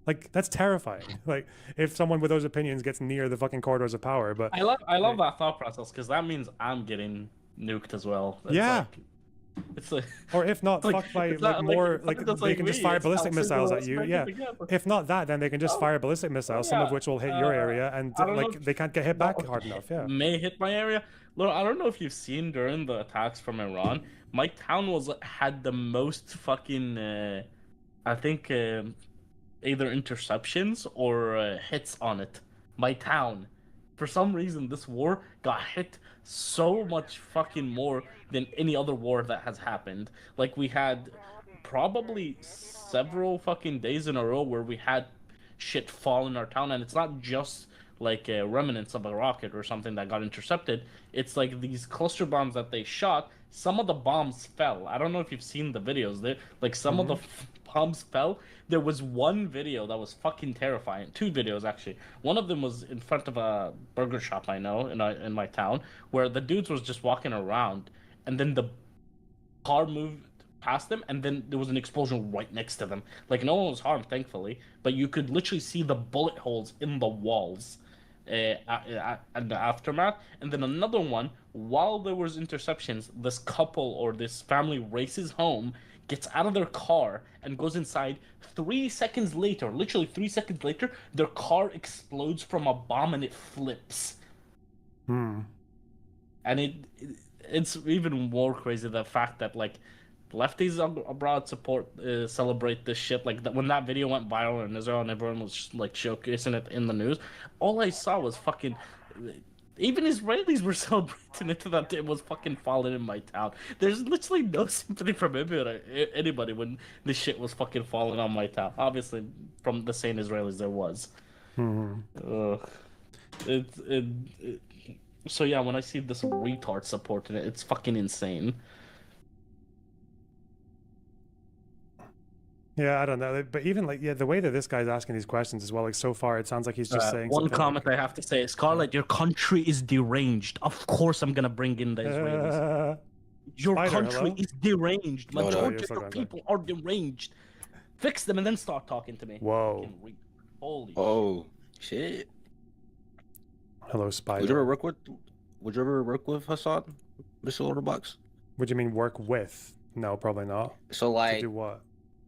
Like that's terrifying. Like if someone with those opinions gets near the fucking corridors of power. But I love that thought process, because that means I'm getting nuked as well. It's like, or if not, like, fucked by it's like not more like they can just fire ballistic missiles at you. Yeah. Together. If not that, then they can just fire ballistic missiles, some of which will hit your area, and like they can't get hit back hard enough. Yeah. May hit my area. Look, I don't know if you've seen during the attacks from Iran, my town had the most fucking I think either interceptions or hits on it. My town. For some reason, this war got hit so much fucking more than any other war that has happened. Like, we had probably several fucking days in a row where we had shit fall in our town, and it's not just like remnants of a rocket or something that got intercepted. It's like these cluster bombs that they shot. Some of the bombs fell. I don't know if you've seen the videos. Like some of the bombs fell. There was one video that was fucking terrifying. Two videos actually. One of them was in front of a burger shop I know in my town, where the dudes was just walking around, and then the car moved past them, and then there was an explosion right next to them. Like no one was harmed, thankfully, but you could literally see the bullet holes in the walls. And the aftermath. And then another one, while there was interceptions, this couple or this family races home, gets out of their car and goes inside. 3 seconds later, literally 3 seconds later, their car explodes from a bomb and it flips. And it's even more crazy, the fact that like lefties abroad celebrate this shit. Like when that video went viral in Israel and everyone was like showcasing it in the news, all I saw was fucking, even Israelis were celebrating it, that it was fucking falling in my town. There's literally no sympathy from anybody when this shit was fucking falling on my town. Obviously from the same Israelis there was. So yeah, when I see this retard supporting it, it's fucking insane. Yeah, I don't know. But even like, the way that this guy's asking these questions as well, like so far, it sounds like he's just saying one comment I have to say, Scarlett, your country is deranged. Of course I'm gonna bring in the Israelis. Your country is deranged. Majority of your people are deranged. Fix them and then start talking to me. Whoa. Holy shit. Hello, Spider. Would you ever work with Hassan, Mr. Littlebox? What do you mean work with? No, probably not. So like to do what?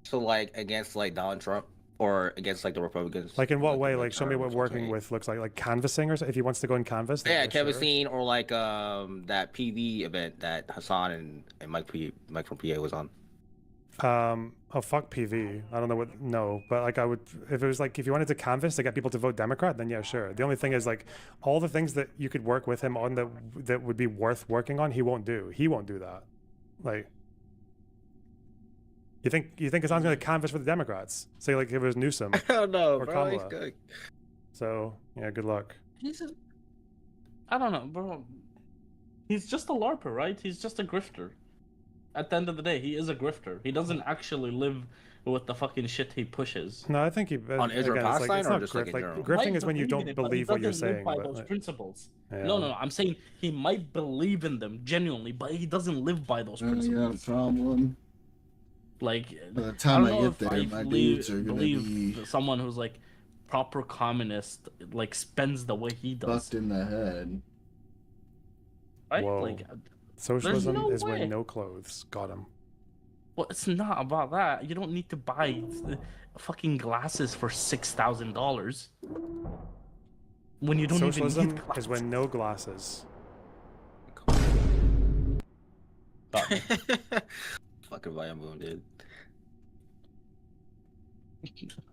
So like against like Donald Trump or against like the Republicans? Like in what way? Like show me what working with looks like canvassing, or if he wants to go and canvass. Yeah, canvassing, or like that PV event that Hassan and Mike from PA was on. Oh fuck PV. I don't know what. No, but like I would, if it was like if you wanted to canvass to get people to vote Democrat, then yeah, sure. The only thing is like all the things that you could work with him on that would be worth working on, he won't do. He won't do that. Like. You think Hassan's going to canvass for the Democrats? Say like if it was Newsom I don't know, or bro. He's Kamala. good. So yeah, good luck. I don't know, bro. He's just a LARPer, right? He's just a grifter. At the end of the day, he is a grifter. He doesn't actually live with the fucking shit he pushes. No, I think he on Israel Palestine, it's or not just grift. like in general? Grifting is when you don't believe what you're saying. By But, those like, principles. yeah. No. I'm saying he might believe in them genuinely, but he doesn't live by those principles. Problem. Like, by the time I get if there, my dudes are gonna be someone who's like proper communist, like spends the way he does. fucked in the head. Right? Whoa. Like, Socialism no is way. wearing no clothes. Got him. Well, it's not about that. You don't need to buy fucking glasses for $6,000 when you don't Socialism even need glasses. is when no glasses. Fucking Boom, dude.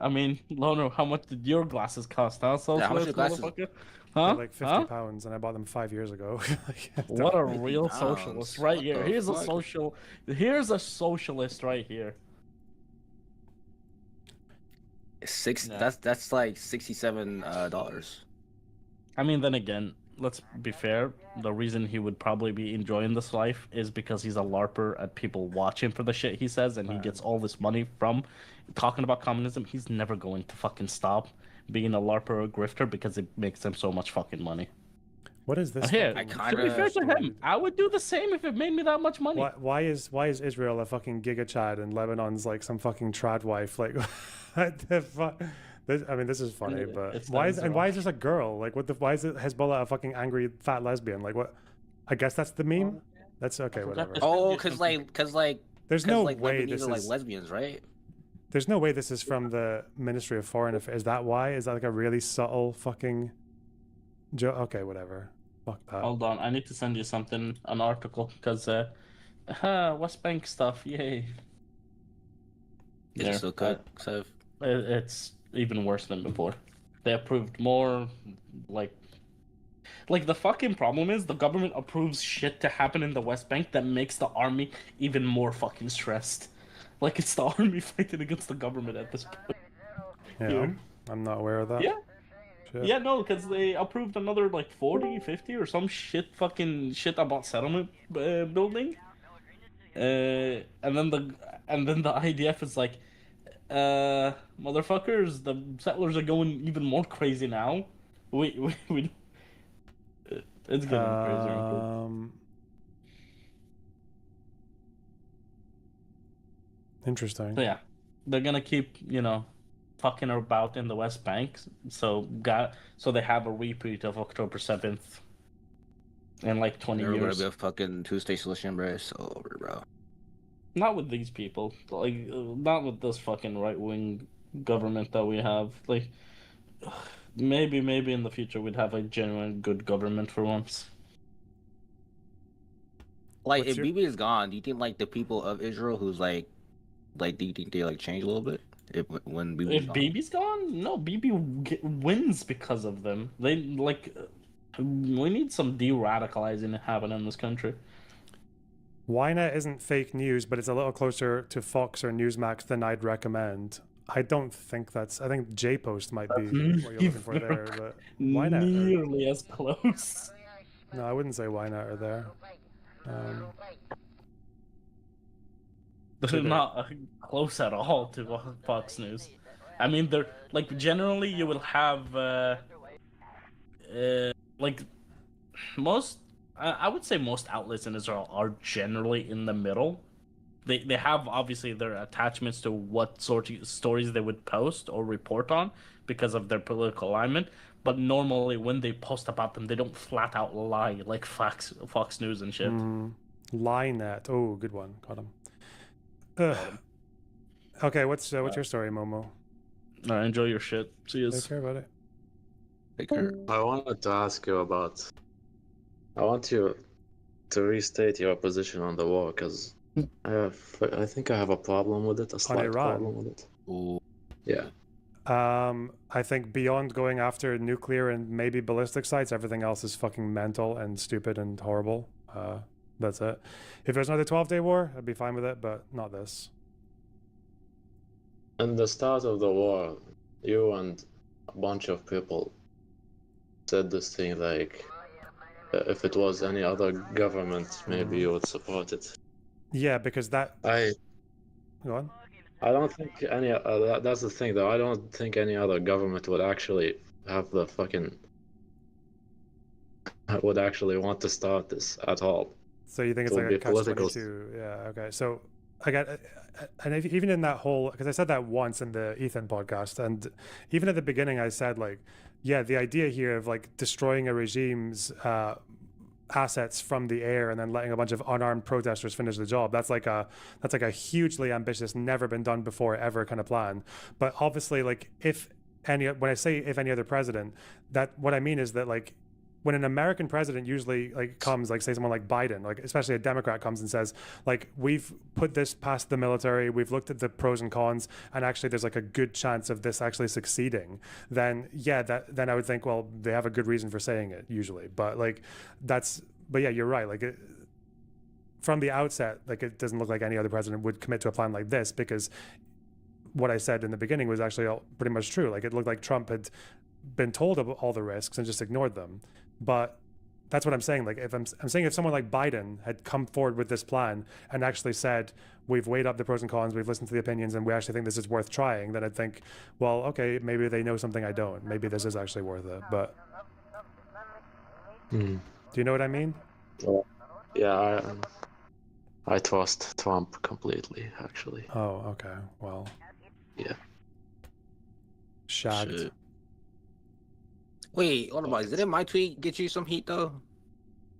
I mean, Loner, how much did your glasses cost, huh? Yeah, how much Socialist your glasses? motherfucker? They're Huh? like 50 pounds, and I bought them 5 years ago. What a real socialist right What here. the Here's a fuck? Here's a socialist right here. That's like $67. I mean, then again, let's be fair. The reason he would probably be enjoying this life is because he's a LARPer and people watch him for the shit he says, and he gets all this money from talking about communism. He's never going to fucking stop being a LARPer or a grifter because it makes him so much fucking money. What is this? Here, fucking- to be fair to him, I would do the same if it made me that much money. Why is Israel a fucking giga chad and Lebanon's like some fucking trad wife? Like, what the fuck? This is funny, but It's why not is this a girl? Like, why is it Hezbollah a fucking angry fat lesbian? Like, what? I guess that's the meme. That's okay, whatever. Oh, cause There's no like way Lebanese this are like is. lesbians, right? There's no way this is from the Ministry of Foreign Affairs. Is that why? Is that like a really subtle fucking joke? Okay, whatever. Fuck that. Hold on, I need to send you something, an article, because West Bank stuff, yay. It's still cut, It's even worse than before. They approved more, like the fucking problem is the government approves shit to happen in the West Bank that makes the army even more fucking stressed. Like it's the army fighting against the government at this point. Yeah, Here. I'm not aware of that. Yeah. Shit. Yeah, no, because they approved another like 40, 50 or some shit about settlement building. And then the IDF is like, motherfuckers, the settlers are going even more crazy now. We it's getting crazier and crazier. Interesting. So yeah, they're gonna keep fucking about in the West Bank. So they have a repeat of October 7th in like 20 Never years. gonna be a fucking two-state solution, bro. It's over, bro. Not with these people. Like, not with this fucking right-wing government that we have. Like, maybe in the future we'd have a genuine good government for once. Like, if Bibi is gone, do you think like the people of Israel, who's like, do you think they like change a little bit when Bibi's If gone? Bibi's gone, no, Bibi wins because of them. They like, we need some de-radicalizing happening in this country. Ynet isn't fake news, but it's a little closer to Fox or Newsmax than I'd recommend. I don't think that's. I think JPost might be what you're looking for there, but Ynet. Nearly as close. No, I wouldn't say Ynet are there. They're not close at all to Fox News. I mean, they're like generally you will have like most. I would say most outlets in Israel are generally in the middle. They have obviously their attachments to what sort of stories they would post or report on because of their political alignment. But normally when they post about them, they don't flat out lie like Fox News and shit. Lienet. Oh, good one. Got him. Okay, what's your story, Momo? Enjoy your shit. See you. Take care about it. Take care. I wanted to ask you about. I want you to restate your position on the war because I think I have a problem with it. A slight Iran? problem with it. Ooh. Yeah. I think beyond going after nuclear and maybe ballistic sites, everything else is fucking mental and stupid and horrible. That's it. If there's another 12-day war, I'd be fine with it, but not this. At the start of the war, you and a bunch of people said this thing like, if it was any other government, maybe you would support it. Yeah, because that. Go on. I don't think any. That's the thing, though. I don't think any other government would actually have the fucking. Would actually want to start this at all. So you think it's like a catch-22? Yeah. Okay. So I got, and even in that whole, because I said that once in the Ethan podcast, and even at the beginning I said like, yeah, the idea here of like destroying a regime's assets from the air and then letting a bunch of unarmed protesters finish the job, that's like a hugely ambitious, never been done before ever kind of plan. But obviously, like when I say if any other president, that what I mean is that like when an American president usually like comes, like say someone like Biden, like especially a Democrat comes and says like, we've put this past the military, we've looked at the pros and cons, and actually there's like a good chance of this actually succeeding, then yeah, then I would think, well, they have a good reason for saying it usually. But yeah, you're right. Like from the outset, like it doesn't look like any other president would commit to a plan like this, because what I said in the beginning was actually pretty much true. Like it looked like Trump had been told of all the risks and just ignored them. But That's what I'm saying. Like, if I'm saying if someone like Biden had come forward with this plan and actually said, we've weighed up the pros and cons, we've listened to the opinions, and we actually think this is worth trying, then I'd think, well, okay, maybe they know something I don't. Maybe this is actually worth it. But do you know what I mean? Well, yeah, I trust Trump completely, actually. Oh, okay. Well. Yeah. Shagged. Shit. Wait, what about? Didn't my tweet get you some heat though?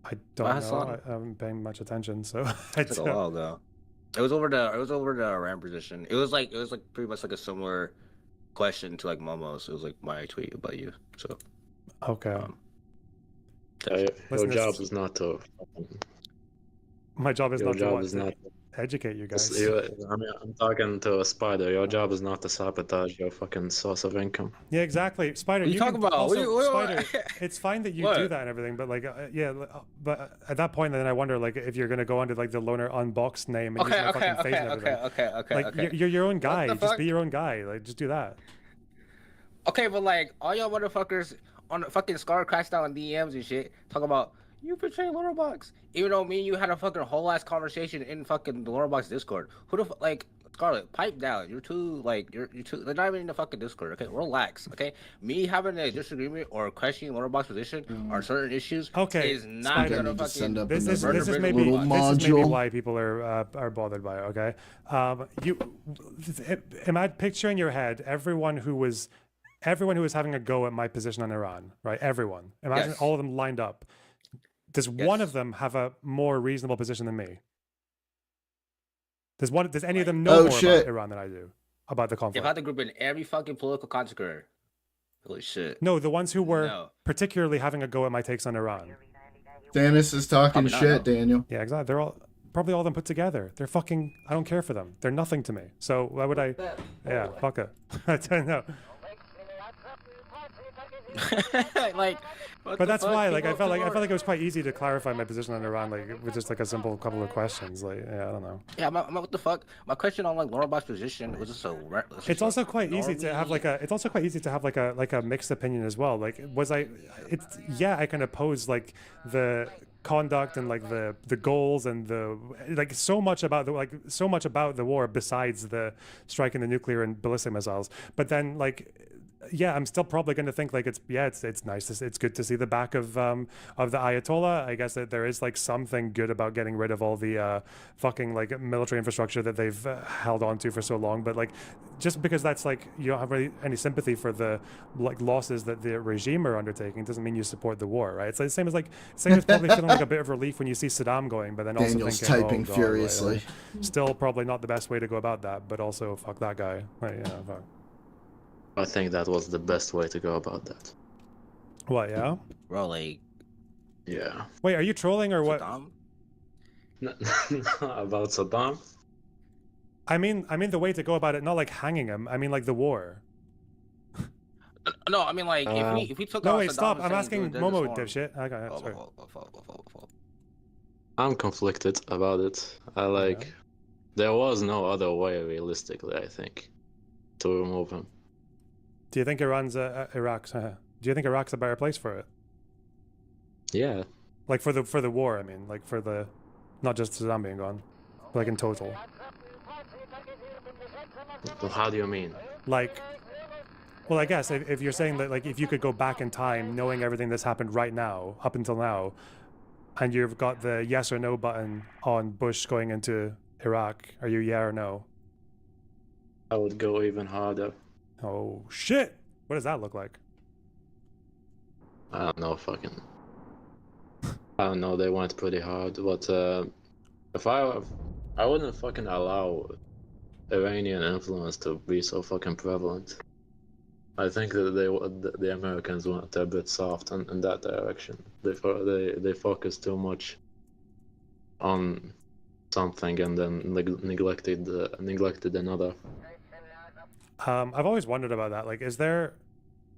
I don't know. I haven't paying much attention, so I It took a while ago. It was over the Iran position. It was like pretty much like a similar question to like Momo's. It was like my tweet about you. So okay. Your job is not to. My job is not to not educate you guys. I mean, I'm talking to a Spider. Your job is not to sabotage your fucking source of income. Yeah, exactly. Spider, you talk about? Also, Spider, it's fine that you do that and everything, but like, but at that point, then I wonder, like, if you're gonna go under like the Loner Unboxed name and use my fucking face and everything. Okay. You're your own guy. Just be your own guy. Like, just do that. Okay, but like, all y'all motherfuckers on the fucking Scar crashed out on DMs and shit, talk about you betray Lonerbox. Even though me and you had a fucking whole ass conversation in fucking the Lonerbox Discord. Who the like, Scarlet, pipe down. You're too you're too. They're not even in the fucking Discord. Okay, relax. Okay, me having a disagreement or questioning Lonerbox position on certain issues. Okay, is not Spider, gonna fucking. This is maybe why people are bothered by it. Okay, picture in your head everyone who was having a go at my position on Iran, right? Everyone. Imagine all of them lined up. Does one of them have a more reasonable position than me? Does any of them know more about Iran than I do? About the conflict? If I had to group in every fucking political consequence, holy shit. No, the ones who were particularly having a go at my takes on Iran. Dennis is talking shit, Daniel. Yeah, exactly. They're probably all of them put together. They're fucking, I don't care for them. They're nothing to me. So why would I? Yeah, fuck it. I don't know. But that's why, like, I felt like it was quite easy to clarify my position on Iran, like, with just like a simple couple of questions. Like, yeah, I don't know. Yeah, what the fuck? My question on like Lonerbox's position was just It's also quite easy to have like a mixed opinion as well. Like, I can oppose like the conduct and like the goals and the like so much about the war besides the striking the nuclear and ballistic missiles. But then like, yeah, I'm still probably going to think like it's nice. It's good to see the back of the Ayatollah. I guess that there is like something good about getting rid of all the fucking like military infrastructure that they've held on to for so long. But like, just because that's like you don't have really any sympathy for the like losses that the regime are undertaking doesn't mean you support the war, right? It's the same as probably feeling like a bit of relief when you see Saddam going, but then also Daniel's thinking, typing oh, God, furiously. Like, still probably not the best way to go about that, but also fuck that guy. Like, yeah, fuck. I think that was the best way to go about that. What, yeah? Bro, like... Yeah. Wait, are you trolling or what? About Saddam? I mean the way to go about it, not like hanging him. I mean like the war. No, I mean like if we took. No, wait, stop! I'm asking Momo, dipshit. Okay, sorry. I'm conflicted about it. There was no other way, realistically, I think, to remove him. Do you think Iraq's? Do you think Iraq's a better place for it? Yeah. Like for the war, I mean, like for the, not just Saddam being gone, like in total. Well, how do you mean? Like, well, I guess if you're saying that, like, if you could go back in time, knowing everything that's happened right now, up until now, and you've got the yes or no button on Bush going into Iraq, are you yeah or no? I would go even harder. Oh shit! What does that look like? I don't know, I don't know, they went pretty hard, but if I wouldn't fucking allow Iranian influence to be so fucking prevalent. I think that the Americans went a bit soft in that direction. They focused too much on something and then neglected another. I've always wondered about that. Like, is there,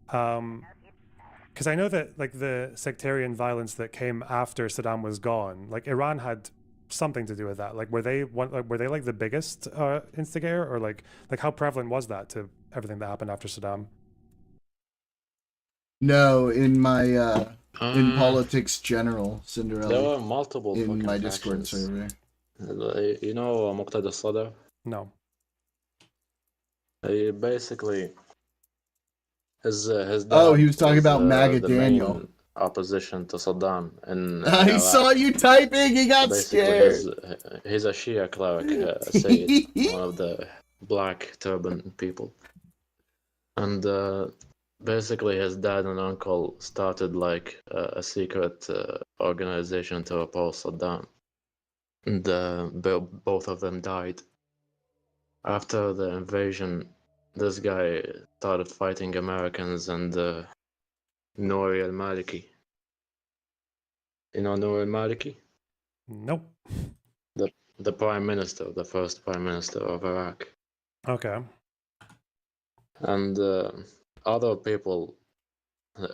because I know that like the sectarian violence that came after Saddam was gone, like Iran had something to do with that. Like, were they like the biggest instigator, or like how prevalent was that to everything that happened after Saddam? No, in my in politics general, Cinderella. There were multiple in fucking my Discord factions. server. You know Muqtada Sadr? No. He basically his dad Oh, he was talking was, about MAGA the Daniel. main opposition to Saddam in I Iraq. saw you typing. He got Basically, scared. he's a Shia cleric, Sayyid, one of the black turban people. And basically, his dad and uncle started like a secret organization to oppose Saddam. And both of them died. After the invasion, this guy started fighting Americans and Nouri al-Maliki. You know Nouri al-Maliki? Nope. The prime minister, the first prime minister of Iraq. Okay. And other people,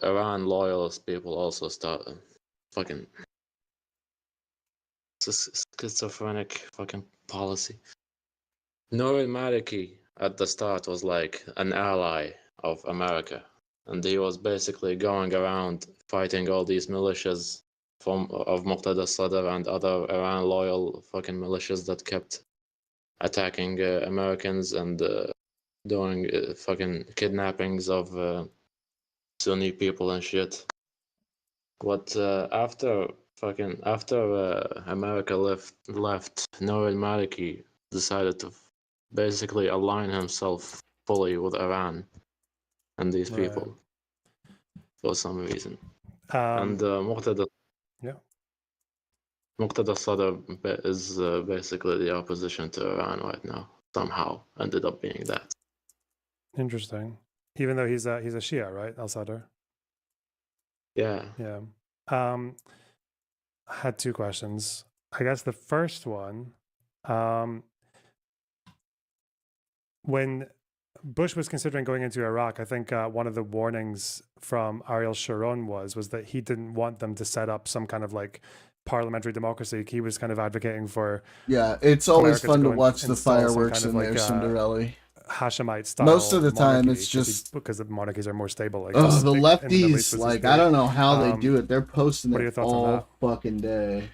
Iran loyalist people, also started fucking. It's a schizophrenic fucking policy. Nouri al-Maliki at the start was like an ally of America, and he was basically going around fighting all these militias of Muqtada Sadr and other Iran loyal fucking militias that kept attacking Americans and doing fucking kidnappings of Sunni people and shit. But after America left, Nouri al-Maliki decided to basically align himself fully with Iran and these people for some reason. And Muqtada Sadr is basically the opposition to Iran right now. Somehow ended up being that. Interesting. Even though he's a Shia, right? Al-Sadr. Yeah. Yeah. I had two questions. I guess the first one, when Bush was considering going into Iraq, I think one of the warnings from Ariel Sharon was that he didn't want them to set up some kind of like parliamentary democracy. He was kind of advocating for it's always America fun to go watch the install some fireworks kind in of there, like, Cinderella. Hashemite style. Most of the time, monarchy, it's just because the monarchies are more stable. I oh, guess. the In Middle East lefties, was like his I theory. don't know how they do it. They're posting what are your it thoughts on all fucking day.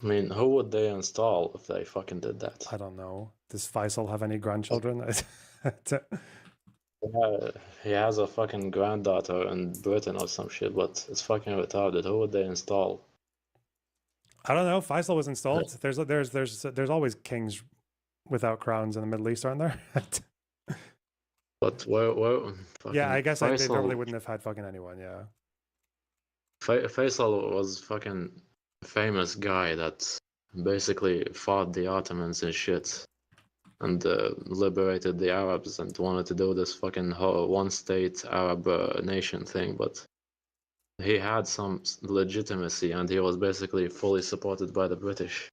I mean, who would they install if they fucking did that? I don't know. Does Faisal have any grandchildren? He has a fucking granddaughter in Britain or some shit, but it's fucking retarded. Who would they install? I don't know. Faisal was installed. There's always kings without crowns in the Middle East, aren't there? But where yeah, I guess they Faisal, probably wouldn't have had fucking anyone. Yeah. Faisal was fucking famous guy that basically fought the Ottomans and shit, and liberated the Arabs and wanted to do this fucking one-state Arab nation thing, but he had some legitimacy and he was basically fully supported by the British.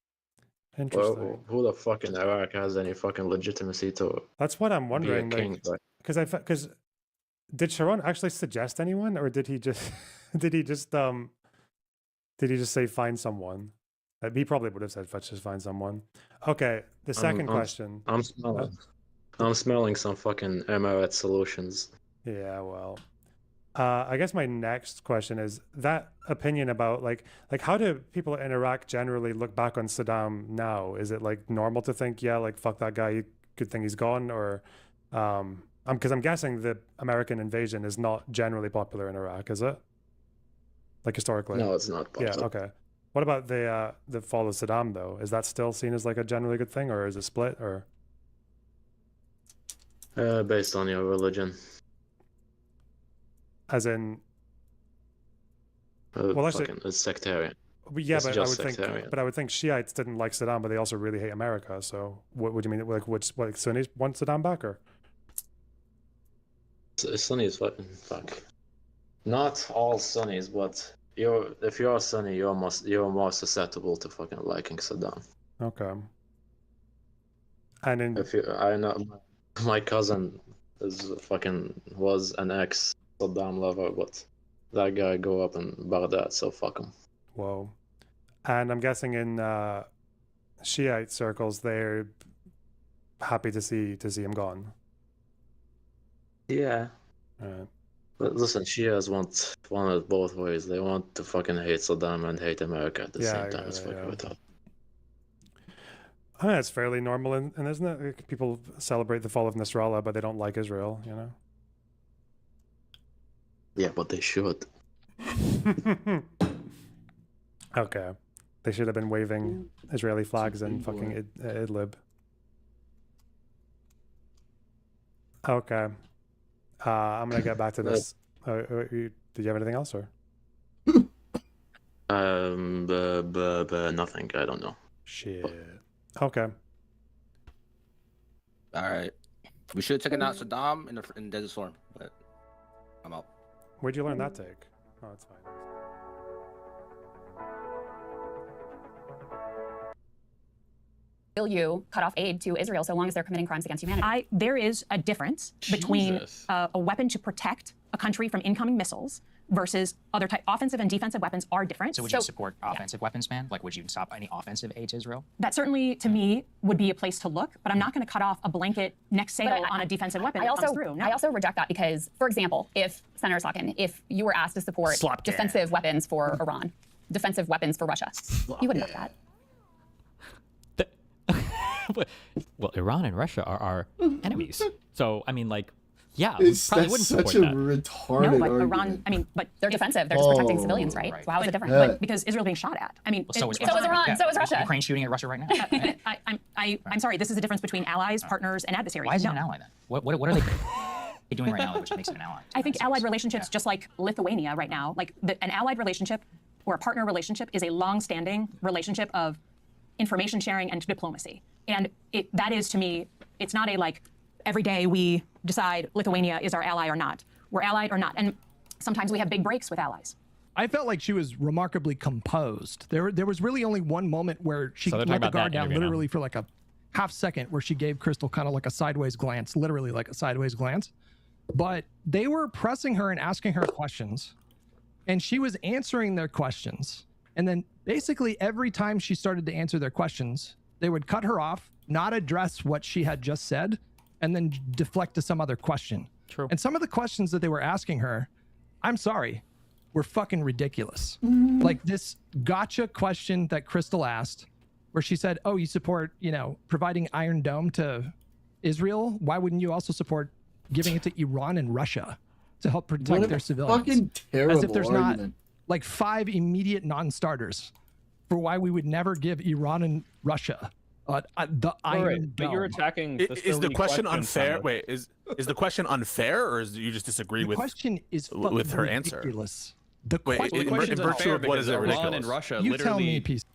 Interesting. Who the fuck in Iraq has any fucking legitimacy to? That's what I'm wondering. Be a king, because did Sharon actually suggest anyone, or did he just did he just say find someone? He probably would have said just find someone. Okay, the second question. I'm smelling some fucking Emirates solutions. Yeah, well, I guess my next question is that opinion about like how do people in Iraq generally look back on Saddam now? Is it like normal to think, yeah, like fuck that guy, good thing he's gone, or because I'm guessing the American invasion is not generally popular in Iraq, is it? Like historically? No, it's not popular. Yeah, okay. What about the fall of Saddam though? Is that still seen as like a generally good thing, or is it split, or? Based on your religion. As in, well, actually, it's sectarian. Yeah, it's but just I would think Shiites didn't like Saddam, but they also really hate America. So, what do you mean? Like, like Sunnis want Saddam back, or? Sunnis, fuck. Not all Sunnis, but if you're a Sunni, you're more susceptible to fucking liking Saddam. Okay. And in I know my cousin was an ex Saddam lover, but that guy grew up in Baghdad, so fuck him. Whoa. And I'm guessing in Shiite circles, they're happy to see him gone. Yeah. Listen, Shias want it both ways. They want to fucking hate Saddam and hate America at the same time. It's fucking retarded. I mean, it's fairly normal, and isn't it? Like, people celebrate the fall of Nasrallah, but they don't like Israel, you know? Yeah, but they should. Okay. They should have been waving Israeli flags in fucking Idlib. Okay. I'm gonna get back to this. Did you have anything else, or? Nothing. I don't know. Shit. Okay. All right. We should have taken out Saddam in Desert Storm, but I'm out. Where'd you learn that take? Oh, that's fine. Will you cut off aid to Israel so long as they're committing crimes against humanity? There is a difference between a weapon to protect a country from incoming missiles versus other type. Offensive and defensive weapons are different. So would you support offensive weapons ban? Like, would you stop any offensive aid to Israel? That certainly, to me, would be a place to look, but I'm not going to cut off a blanket next sale on a defensive weapon that comes through. No. I also reject that because, for example, if Senator Slotkin, if you were asked to support defensive weapons for Iran, defensive weapons for Russia, you wouldn't have that. Well, Iran and Russia are our enemies. So, I mean, like, yeah, That's probably wouldn't support such a that. retarded No, but argument. Iran, I mean, but They're defensive. They're just protecting civilians, right? So how is it different? But because Israel being shot at. I mean, So is Iran. So is Russia. Ukraine shooting at Russia right now. I'm sorry. This is the difference between allies, partners, and adversaries. Why is it an ally then? What are they doing right now which makes it an ally? I think allied relationships, just like Lithuania right now, like an allied relationship or a partner relationship is a long-standing relationship of information sharing and diplomacy. And that is, to me, it's not a like, every day we decide Lithuania is our ally or not. We're allied or not. And sometimes we have big breaks with allies. I felt like she was remarkably composed. There was really only one moment where she So they're let talking the about guard that down interview now. literally for like a half second where she gave Crystal kind of like a sideways glance, literally like a sideways glance. But they were pressing her and asking her questions, and she was answering their questions. And then basically every time she started to answer their questions, they would cut her off, not address what she had just said, and then deflect to some other question. True. And some of the questions that they were asking her, I'm sorry, were fucking ridiculous. Like this gotcha question that Crystal asked, where she said, oh, you support, providing Iron Dome to Israel? Why wouldn't you also support giving it to Iran and Russia to help protect their civilians? Fucking terrible As if there's argument. not like 5 immediate non-starters for why we would never give Iran and Russia the Iron Dome. But you're attacking. Is the question unfair? Simon. Wait, is the question unfair, or is you just disagree The with question is with her fucking answer? ridiculous. The Wait, question, in virtue of what is it Iran ridiculous? and Russia you tell me, literally piece.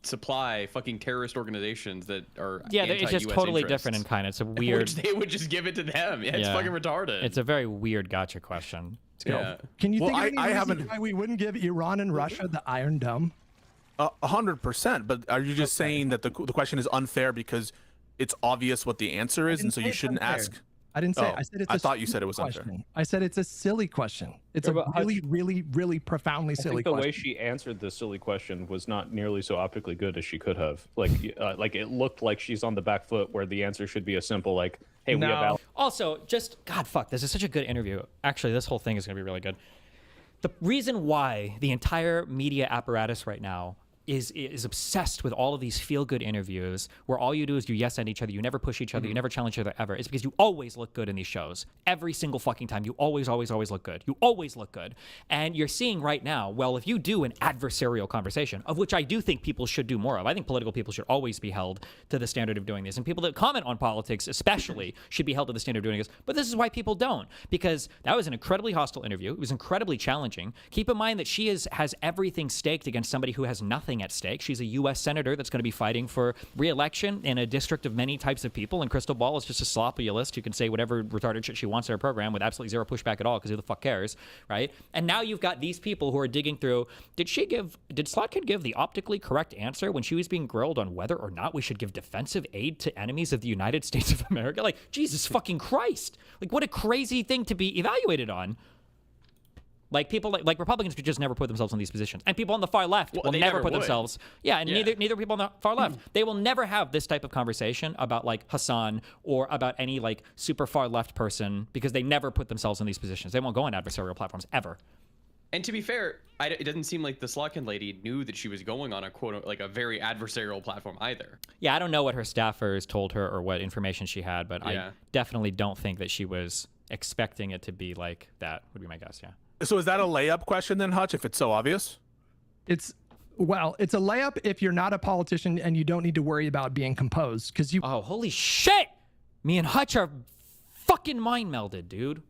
supply fucking terrorist organizations that are Yeah, it's just anti-US totally interests. different in kind. It's a weird. They would just give it to them. Yeah, it's fucking retarded. It's a very weird gotcha question. Yeah. Can you Well, think of any I reason haven't- why we wouldn't give Iran and Russia the Iron Dome? 100%. But are you just saying that the question is unfair because it's obvious what the answer is, and so you shouldn't ask? I didn't say. Oh, I said it's. I a thought you said stupid it was unfair. question. I said it's a silly question. It's Yeah, a but how- really, really, really profoundly I silly think the way question. she answered the silly question was not nearly so optically good as she could have. Like it looked like she's on the back foot where the answer should be a simple like, "Hey, we have." Also, just God, fuck, this is such a good interview. Actually, this whole thing is going to be really good. The reason why the entire media apparatus right now is obsessed with all of these feel-good interviews where all you do is you yes and each other, you never push each other, you never challenge each other ever. It's because you always look good in these shows. Every single fucking time. You always look good. You always look good. And you're seeing right now, well, if you do an adversarial conversation, of which I do think people should do more of, I think political people should always be held to the standard of doing this. And people that comment on politics especially should be held to the standard of doing this. But this is why people don't. Because that was an incredibly hostile interview. It was incredibly challenging. Keep in mind that she has everything staked against somebody who has nothing at stake. She's a U.S. senator that's going to be fighting for re-election in a district of many types of people, and Crystal Ball is just a sloppy list who can say whatever retarded shit she wants in her program with absolutely zero pushback at all, because who the fuck cares, right? And now you've got these people who are digging through, did Slotkin give the optically correct answer when she was being grilled on whether or not we should give defensive aid to enemies of the United States of America? Like, Jesus fucking Christ. Like, what a crazy thing to be evaluated on. Like people like Republicans could just never put themselves in these positions, and people on the far left will they never never put would. themselves. Yeah, and neither people on the far left. They will never have this type of conversation about like Hassan or about any like super far left person because they never put themselves in these positions. They won't go on adversarial platforms ever. And to be fair, it doesn't seem like the Slotkin lady knew that she was going on a like a very adversarial platform either. Yeah, I don't know what her staffers told her or what information she had, but I definitely don't think that she was expecting it to be like that. Would be my guess. Yeah. So is that a layup question then, Hutch, if it's so obvious? It's a layup if you're not a politician and you don't need to worry about being composed because you. Oh, holy shit! Me and Hutch are fucking mind melded, dude.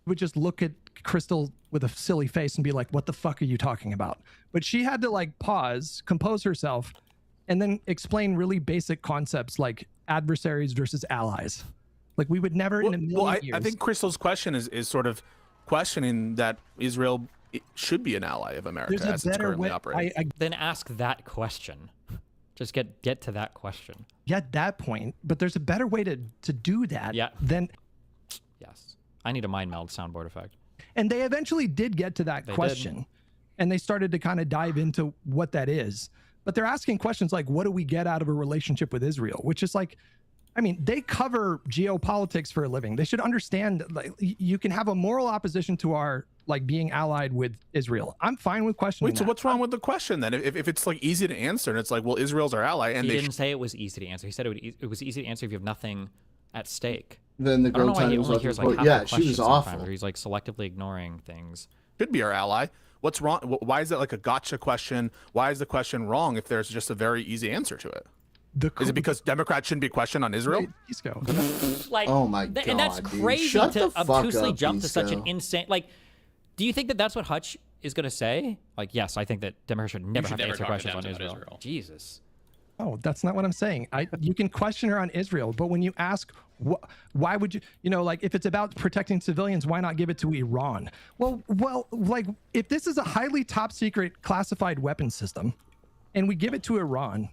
Would just look at Crystal with a silly face and be like, "What the fuck are you talking about?" But she had to like pause, compose herself, and then explain really basic concepts like adversaries versus allies. Like we would never in a million years. I think Crystal's question is sort of questioning that Israel should be an ally of America as it's currently operating. Then ask that question. Just get to that question. Get that point, but there's a better way to do that. Yeah. Than. Yes. I need a mind meld soundboard effect. And they eventually did get to that question, and they started to kind of dive into what that is. But they're asking questions like, "What do we get out of a relationship with Israel?" Which is like. I mean, they cover geopolitics for a living. They should understand like you can have a moral opposition to our like being allied with Israel. I'm fine with questioning. Wait, so what's wrong with the question then? If it's like easy to answer and it's like, well, Israel's our ally, and he didn't say it was easy to answer. He said it was easy to answer if you have nothing at stake. Then the I don't know girl why he was only like, hears like half yeah, the she was questions awful. sometimes, or he's like selectively ignoring things. Should be our ally. What's wrong? Why is that like a gotcha question? Why is the question wrong if there's just a very easy answer to it? Is it because Democrats shouldn't be questioned on Israel? Like, oh my god, and that's dude. crazy Shut to the fuck obtusely up, jump to such an Pisco. insane. Like, do you think that that's what Hutch is going to say? Like, yes, I think that Democrats should never have to answer questions on Israel. Jesus. Oh, that's not what I'm saying. You can question her on Israel, but when you ask, why would you, like if it's about protecting civilians, why not give it to Iran? Well, like if this is a highly top secret classified weapon system and we give it to Iran,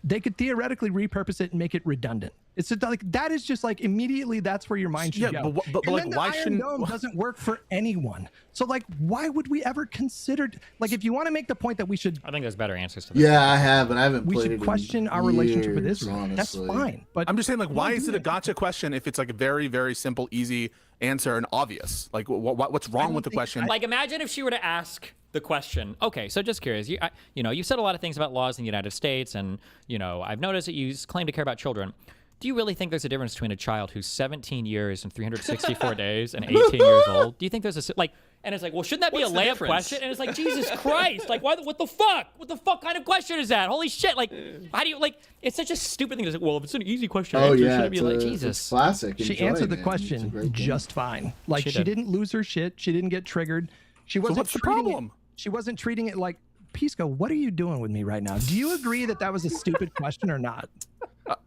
they could theoretically repurpose it and make it redundant. It's just like that is just like immediately that's where your mind should go. But and like, then the why Iron shouldn't Dome doesn't work for anyone? So like, why would we ever consider like if you want to make the point that we should? I think there's better answers to this. Yeah, I have, but I haven't. We played should it in question our relationship with years, Israel. honestly. That's fine. But I'm just saying, like, why is it a gotcha question if it's like a very, very simple, easy answer and obvious? Like, what's wrong with the question? Like, imagine if she were to ask the question. Okay, so just curious. You said a lot of things about laws in the United States, and I've noticed that you claim to care about children. Do you really think there's a difference between a child who's 17 years and 364 days and 18 years old? Do you think there's a like? And it's like, well, shouldn't that be a layup question? And it's like, Jesus Christ! Like, what the fuck? What the fuck kind of question is that? Holy shit! Like, how do you like? It's such a stupid thing to say. Well, if it's an easy question, Oh answer, yeah, should it be it's like a- Jesus? it's classic. She Enjoy, answered the man. question It's a great game. just fine. Like She she, did. didn't lose her shit. She didn't get triggered. She wasn't what's the treating problem? She wasn't treating it like Pisco. What are you doing with me right now? Do you agree that that was a stupid question or not?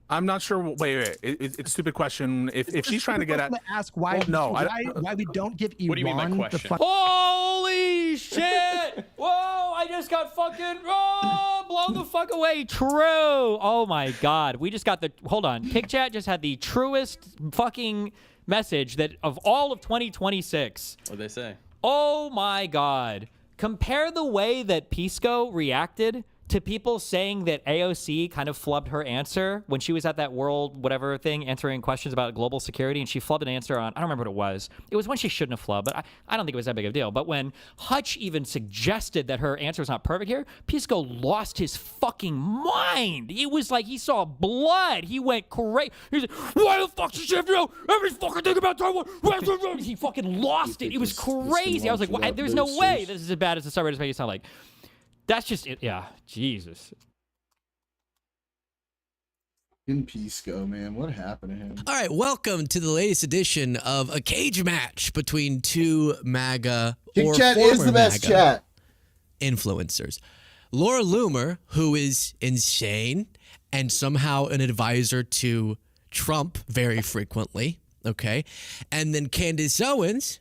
I'm not sure. Wait. It's a stupid question. If she's trying to get at, ask why why we don't give Iran What do you mean by the question? fuck. Holy shit! Whoa! I just got fucking blown the fuck away. True. Oh my god. We just got the. Hold on. Kick Chat just had the truest fucking message that of all of 2026. What'd they say? Oh my god. Compare the way that Pisco reacted to people saying that AOC kind of flubbed her answer when she was at that world whatever thing answering questions about global security, and she flubbed an answer on, I don't remember what it was. It was when she shouldn't have flubbed, but I don't think it was that big of a deal. But when Hutch even suggested that her answer was not perfect here, Pisco lost his fucking mind. It was like he saw blood. He went crazy. He's like, why the fuck does she have to know every fucking thing about Taiwan? He fucking lost it. It was crazy. I was like, well, there's no way this is as bad as the suburbs make it sound like. That's just it. Yeah, Jesus. In Pisco, man, what happened to him? All right, welcome to the latest edition of a cage match between two MAGA Kick or Chat former is the best MAGA chat. influencers. Laura Loomer, who is insane and somehow an advisor to Trump very frequently, okay? And then Candace Owens,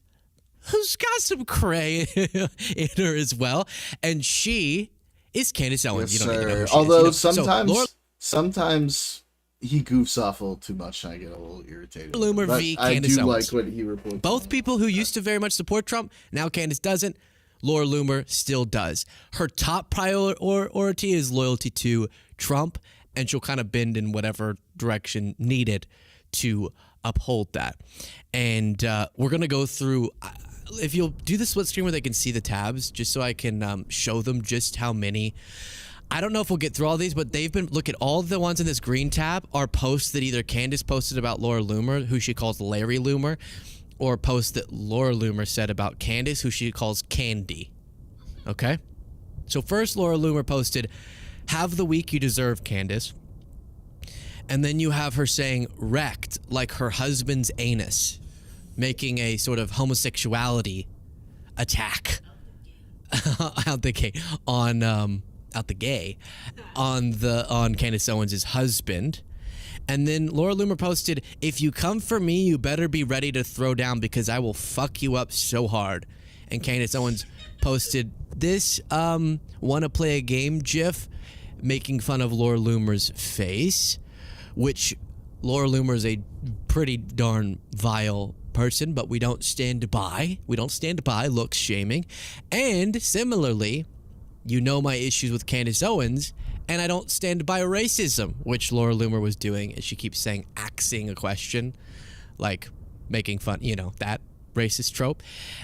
who's got some cray in her as well, and she is Candace Owens. Yes, you don't need to know who sir. she Although is. You know? So, sometimes, Laura- sometimes he goofs off a little too much, and I get a little irritated. Loomer But v. I Candace do Owens. like what he reports. Both people who used to very much support Trump, now Candace doesn't. Laura Loomer still does. Her top priority is loyalty to Trump, and she'll kind of bend in whatever direction needed to uphold that. And we're going to go through, if you'll do the split screen where they can see the tabs, just so I can show them just how many. I don't know if we'll get through all these, but they've been, look at all the ones in this green tab are posts that either Candace posted about Laura Loomer, who she calls Larry Loomer, or posts that Laura Loomer said about Candace, who she calls Candy. Okay? So first, Laura Loomer posted, "Have the week you deserve, Candace." And then you have her saying wrecked like her husband's anus, making a sort of homosexuality attack out the gate on Candace Owens' husband. And then Laura Loomer posted, "If you come for me, you better be ready to throw down because I will fuck you up so hard." And Candace Owens posted this wanna play a game gif making fun of Laura Loomer's face, which Laura Loomer is a pretty darn vile person, but we don't stand by. We don't stand by looks shaming. And similarly, you know my issues with Candace Owens, and I don't stand by racism, which Laura Loomer was doing, and she keeps saying axing a question, like making fun, that racist trope.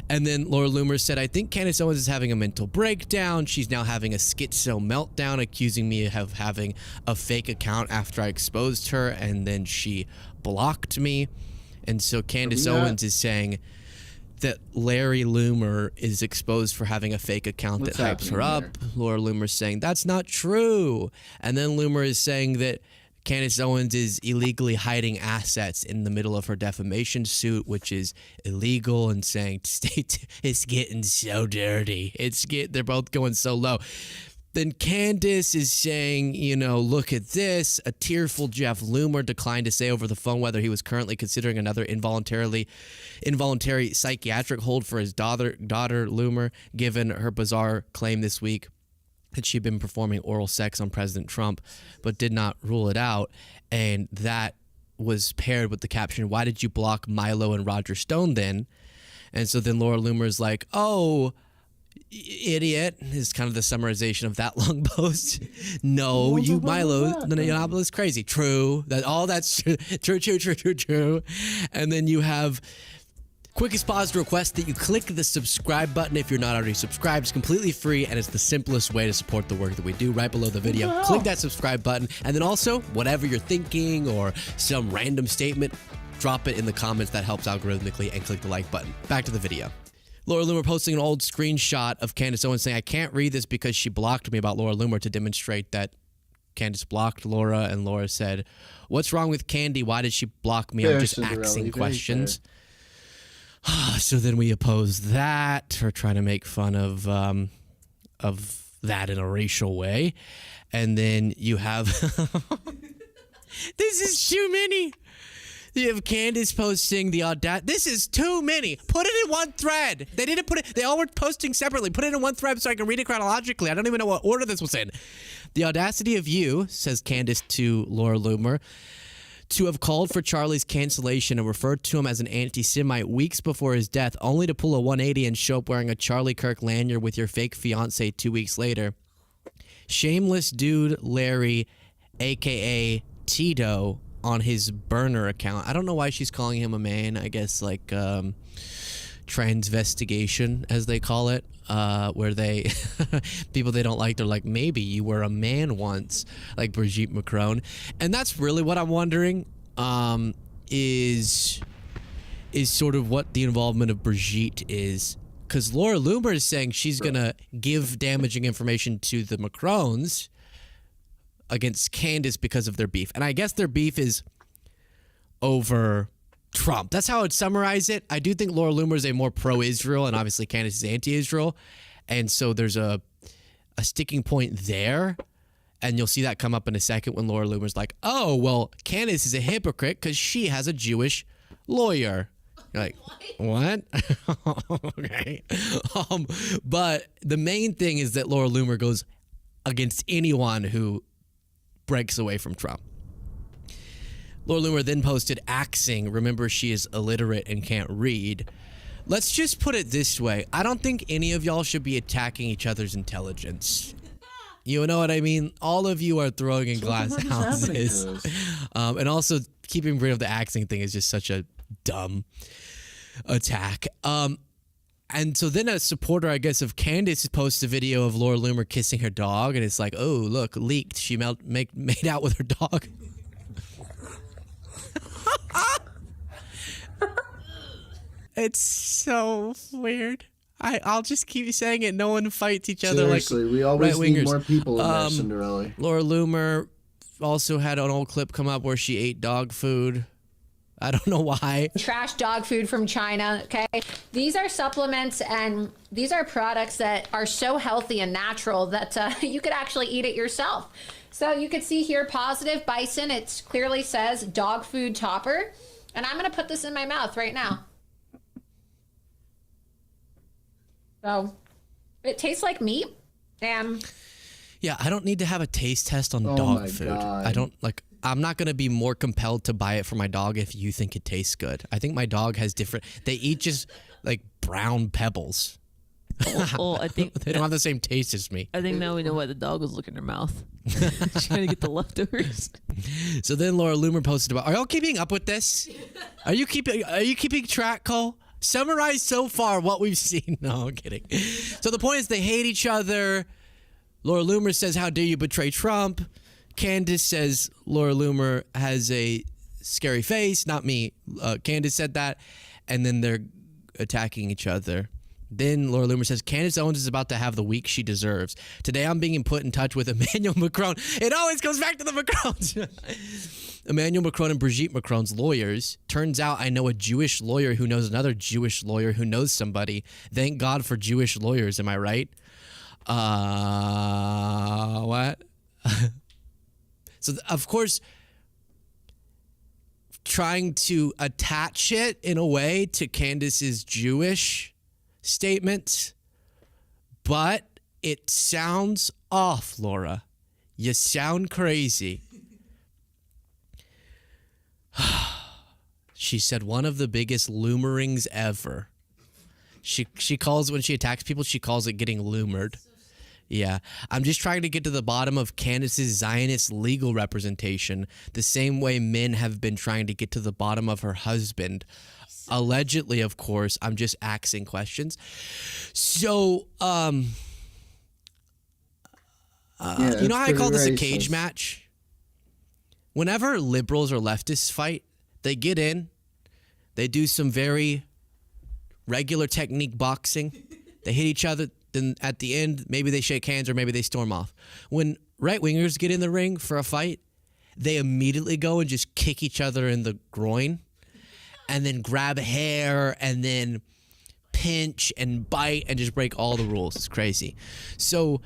And then Laura Loomer said, "I think Candace Owens is having a mental breakdown. She's now having a schizo meltdown, accusing me of having a fake account after I exposed her, and then she blocked me." And so Candace Owens is saying that Larry Loomer is exposed for having a fake account that hypes her up. Laura Loomer's saying that's not true. And then Loomer is saying that Candace Owens is illegally hiding assets in the middle of her defamation suit, which is illegal, and saying it's getting so dirty. They're both going so low. Then Candace is saying, look at this. A tearful Jeff Loomer declined to say over the phone whether he was currently considering another involuntary psychiatric hold for his daughter Loomer, given her bizarre claim this week that she'd been performing oral sex on President Trump, but did not rule it out. And that was paired with the caption, "Why did you block Milo and Roger Stone then?" And so then Laura Loomer is like, "Oh, idiot," is kind of the summarization of that long post. "No, you Milo, the novelist crazy." True. That's true. And then you have quickest pause to request that you click the subscribe button if you're not already subscribed. It's completely free, and it's the simplest way to support the work that we do. Right below the video, click that subscribe button, and then also whatever you're thinking or some random statement, drop it in the comments. That helps algorithmically, and click the like button. Back to the video. Laura Loomer posting an old screenshot of Candace Owens saying, "I can't read this because she blocked me," about Laura Loomer, to demonstrate that Candace blocked Laura. And Laura said, "What's wrong with Candy? Why did she block me? I'm just asking questions." So then we oppose that, or trying to make fun of that in a racial way. And then you have this is too many. You have Candace posting the audacity. This is too many. Put it in one thread. They didn't put it. They all were posting separately. Put it in one thread so I can read it chronologically. I don't even know what order this was in. "The audacity of you," says Candace to Laura Loomer, "to have called for Charlie's cancellation and referred to him as an anti-Semite weeks before his death, only to pull a 180 and show up wearing a Charlie Kirk lanyard with your fake fiance 2 weeks later. Shameless dude Larry, a.k.a. Tito, on his burner account." I don't know why she's calling him a man. I guess like transvestigation, as they call it, where they people they don't like, they're like, maybe you were a man once, like Brigitte Macron. And that's really what I'm wondering, is sort of what the involvement of Brigitte is. Because Laura Loomer is saying she's going to give damaging information to the Macrons against Candace because of their beef. And I guess their beef is over Trump. That's how I'd summarize it. I do think Laura Loomer is a more pro-Israel, and obviously Candace is anti-Israel. And so there's a sticking point there. And you'll see that come up in a second when Laura Loomer's like, "Oh, well, Candace is a hypocrite because she has a Jewish lawyer." You're like, what? Okay. But the main thing is that Laura Loomer goes against anyone who breaks away from Trump. Laura Loomer then posted axing. Remember, she is illiterate and can't read. Let's just put it this way. I don't think any of y'all should be attacking each other's intelligence. You know what I mean? All of you are throwing in glass houses. And also, keeping rid of the axing thing is just such a dumb attack. And so then a supporter, I guess, of Candace posts a video of Laura Loomer kissing her dog, and it's like, oh, look, leaked. She made out with her dog. It's so weird. I'll just keep saying it. No one fights each other. Seriously, like we always need right-wingers. more people in there, Cinderella. Laura Loomer also had an old clip come up where she ate dog food. I don't know why. Trash dog food from China, okay? These are supplements and these are products that are so healthy and natural that you could actually eat it yourself. So you could see here, positive bison. It clearly says dog food topper. And I'm gonna put this in my mouth right now. So it tastes like meat. And yeah, I don't need to have a taste test on dog food. God. I'm not going to be more compelled to buy it for my dog if you think it tastes good. I think my dog has different, they eat just like brown pebbles. I think they don't have the same taste as me. I think now we know why the dog was looking in her mouth. She's trying to get the leftovers. So then Laura Loomer posted about, are y'all keeping up with this? Are you keeping track, Cole? Summarize so far what we've seen. No, I'm kidding. So the point is they hate each other. Laura Loomer says, how dare you betray Trump? Candace says Laura Loomer has a scary face. Not me. Candace said that. And then they're attacking each other. Then Laura Loomer says, Candace Owens is about to have the week she deserves. Today I'm being put in touch with Emmanuel Macron. It always goes back to the Macrons. Emmanuel Macron and Brigitte Macron's lawyers. Turns out I know a Jewish lawyer who knows another Jewish lawyer who knows somebody. Thank God for Jewish lawyers, am I right? What? So, of course, trying to attach it in a way to Candace's Jewish statements, but it sounds off, Laura. You sound crazy. She said one of the biggest loomerings ever. She calls, when she attacks people, she calls it getting loomered. Yeah, I'm just trying to get to the bottom of Candace's Zionist legal representation, the same way men have been trying to get to the bottom of her husband. Allegedly, of course, I'm just asking questions. So, you know how I call this a cage match? Whenever liberals or leftists fight, they get in, they do some very regular technique boxing, they hit each other. Then at the end, maybe they shake hands or maybe they storm off. When right-wingers get in the ring for a fight, they immediately go and just kick each other in the groin and then grab hair and then pinch and bite and just break all the rules. It's crazy. So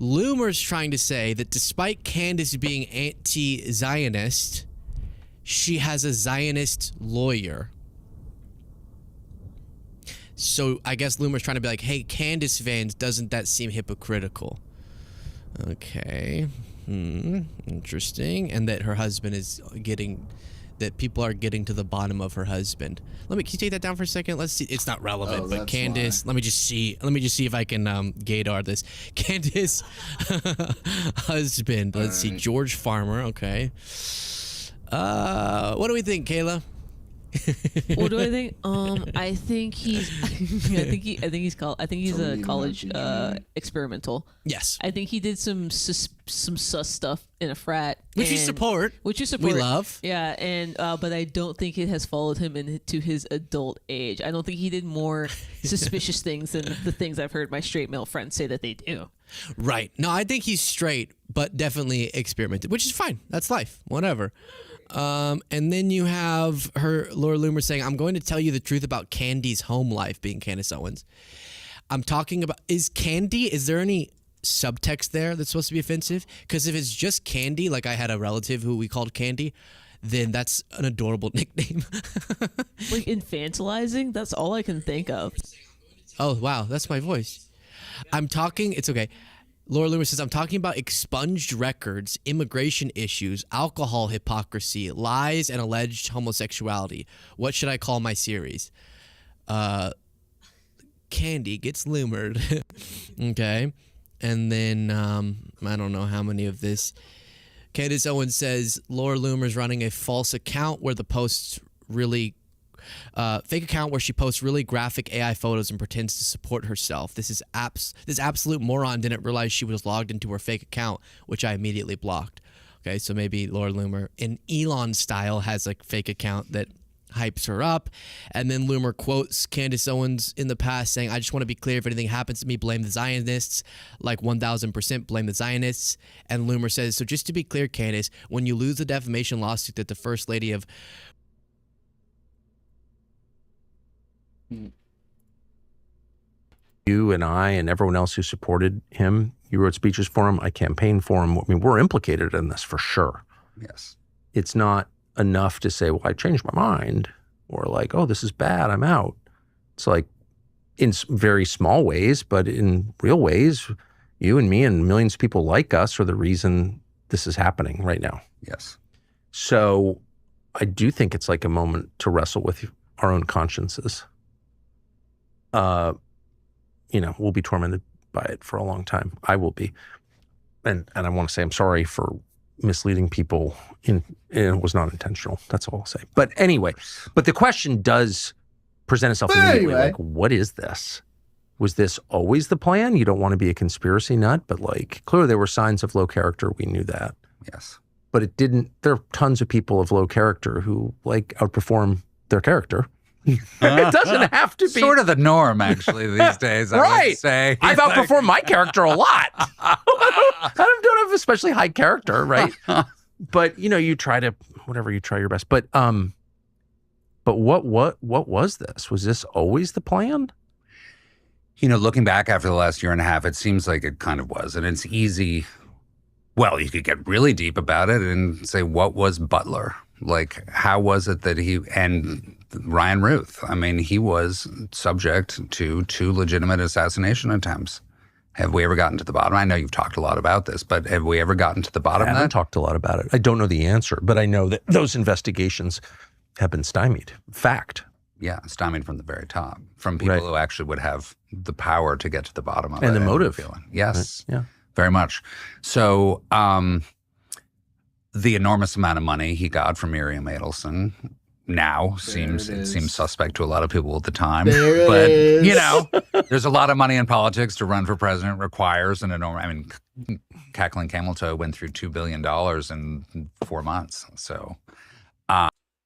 Loomer's trying to say that despite Candace being anti-Zionist, she has a Zionist lawyer. So I guess Loomer's trying to be like, hey, Candace fans, doesn't that seem hypocritical? Okay. Interesting. And that her husband is getting, that people are getting to the bottom of her husband. Can you take that down for a second? Let's see. It's not relevant, but Candace, let me just see if I can gaydar this. Candace husband. Let's see. George Farmer. Okay. What do we think, Kayla? What do I think? I think he's. I think he's a college experimental. Yes. I think he did some sus stuff in a frat, which you support. Which you support. We love. Yeah, and but I don't think it has followed him into his adult age. I don't think he did more suspicious things than the things I've heard my straight male friends say that they do. Right. No, I think he's straight, but definitely experimented, which is fine. That's life. Whatever. And then you have Laura Loomer saying, I'm going to tell you the truth about Candy's home life, being Candace Owens. I'm talking about, is there any subtext there that's supposed to be offensive? Because if it's just Candy, like I had a relative who we called Candy, then that's an adorable nickname. Like infantilizing? That's all I can think of. Oh, wow. That's my voice. It's okay. Laura Loomer says, I'm talking about expunged records, immigration issues, alcohol hypocrisy, lies, and alleged homosexuality. What should I call my series? Candy gets Loomered. Okay. And then, I don't know how many of this. Candace Owens says, Laura Loomer's running a false account where the posts really... fake account where she posts really graphic AI photos and pretends to support herself. This absolute moron didn't realize she was logged into her fake account, which I immediately blocked. Okay, so maybe Laura Loomer, in Elon style, has a fake account that hypes her up. And then Loomer quotes Candace Owens in the past saying, I just want to be clear, if anything happens to me, blame the Zionists. Like 1000% blame the Zionists. And Loomer says, so just to be clear, Candace, when you lose the defamation lawsuit that the First Lady of you and I and everyone else who supported him, you wrote speeches for him, I campaigned for him. I mean, we're implicated in this for sure. Yes. It's not enough to say, well, I changed my mind, or like, oh, this is bad, I'm out. It's like in very small ways, but in real ways, you and me and millions of people like us are the reason this is happening right now. Yes. So I do think it's like a moment to wrestle with our own consciences. We'll be tormented by it for a long time. I will be. And I want to say I'm sorry for misleading people. It was not intentional. That's all I'll say. But anyway, the question does present itself immediately. Like, what is this? Was this always the plan? You don't want to be a conspiracy nut, but like clearly there were signs of low character. We knew that. Yes. But it didn't. There are tons of people of low character who like outperform their character. It doesn't have to be sort of the norm, actually, these days. I would say I've outperformed my character a lot. I don't have especially high character, right? But you try your best. But what was this? Was this always the plan? Looking back after the last year and a half, it seems like it kind of was, and it's easy. Well, you could get really deep about it and say, what was Butler? Like, how was it that and Ryan Ruth, I mean, he was subject to 2 legitimate assassination attempts. Have we ever gotten to the bottom? I know you've talked a lot about this, but have we ever gotten to the bottom of that? I haven't talked a lot about it. I don't know the answer, but I know that those investigations have been stymied. Fact. Yeah, stymied from the very top, from people who actually would have the power to get to the bottom of it. And the motive. Yes, right. Yeah, very much. So the enormous amount of money he got from Miriam Adelson now seems suspect to a lot of people at the time. But there's a lot of money in politics. To run for president requires an enormous. I mean, Cackling Camel Toe went through $2 billion in 4 months. So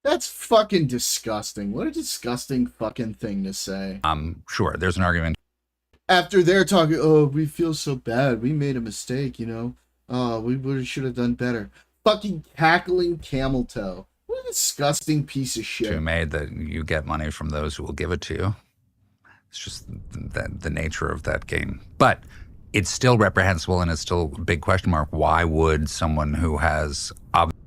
that's fucking disgusting. What a disgusting fucking thing to say. Sure, there's an argument. After they're talking, oh, we feel so bad. We made a mistake, we should have done better. Fucking Cackling Camel Toe. What a disgusting piece of shit. You made that you get money from those who will give it to you. It's just the nature of that game. But it's still reprehensible, and it's still a big question mark. Why would someone who has...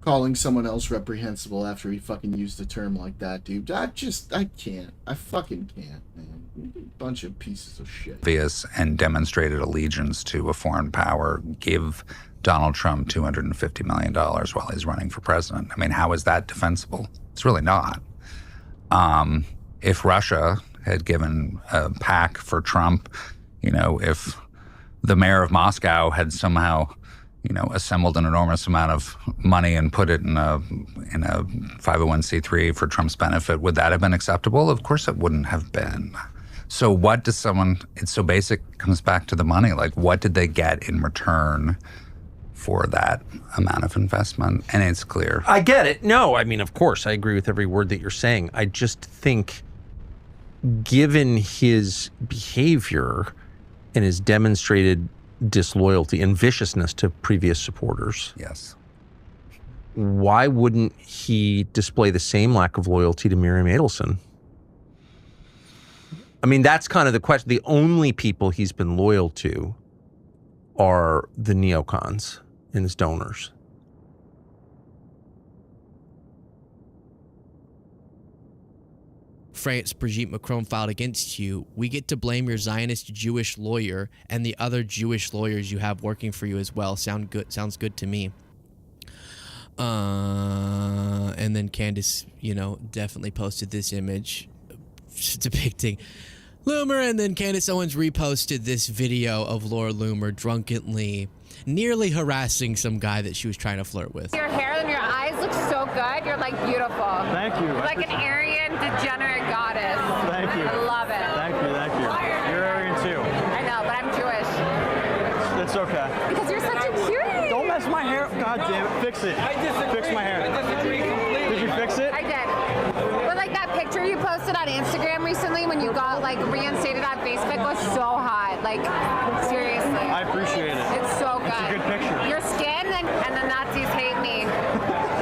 Calling someone else reprehensible after he fucking used a term like that, dude. I can't. I fucking can't, man. Bunch of pieces of shit. Obvious and demonstrated allegiance to a foreign power give Donald Trump $250 million while he's running for president. I mean, how is that defensible? It's really not. If Russia had given a PAC for Trump, if the mayor of Moscow had somehow, assembled an enormous amount of money and put it in a 501c3 for Trump's benefit, would that have been acceptable? Of course it wouldn't have been. So what does it's so basic, comes back to the money. Like, what did they get in return for that amount of investment? And it's clear. I get it. No, I mean, of course, I agree with every word that you're saying. I just think, given his behavior and his demonstrated disloyalty and viciousness to previous supporters, yes, why wouldn't he display the same lack of loyalty to Miriam Adelson? I mean, that's kind of the question. The only people he's been loyal to are the neocons and his donors. France, Brigitte Macron, filed against you, we get to blame your Zionist Jewish lawyer and the other Jewish lawyers you have working for you as well. Sounds good to me. And then Candace, definitely posted this image depicting Loomer, and then Candace Owens reposted this video of Laura Loomer drunkenly, nearly harassing some guy that she was trying to flirt with. Your hair and your eyes look so good. You're like beautiful. Thank you. You're like an Aryan degenerate goddess. Thank you. I love it. Thank you. You're Aryan too. I know, but I'm Jewish. It's okay. Because you're such a cutie. Don't mess my hair. God damn it. Fix it. I disagree. Fix my hair. I disagree completely. Did you fix it? I did. But like that picture you posted on Instagram recently when you got like reinstated on Facebook was so hot. Like seriously. I appreciate it. It's so good. It's a good picture. Your skin and the Nazis hate me.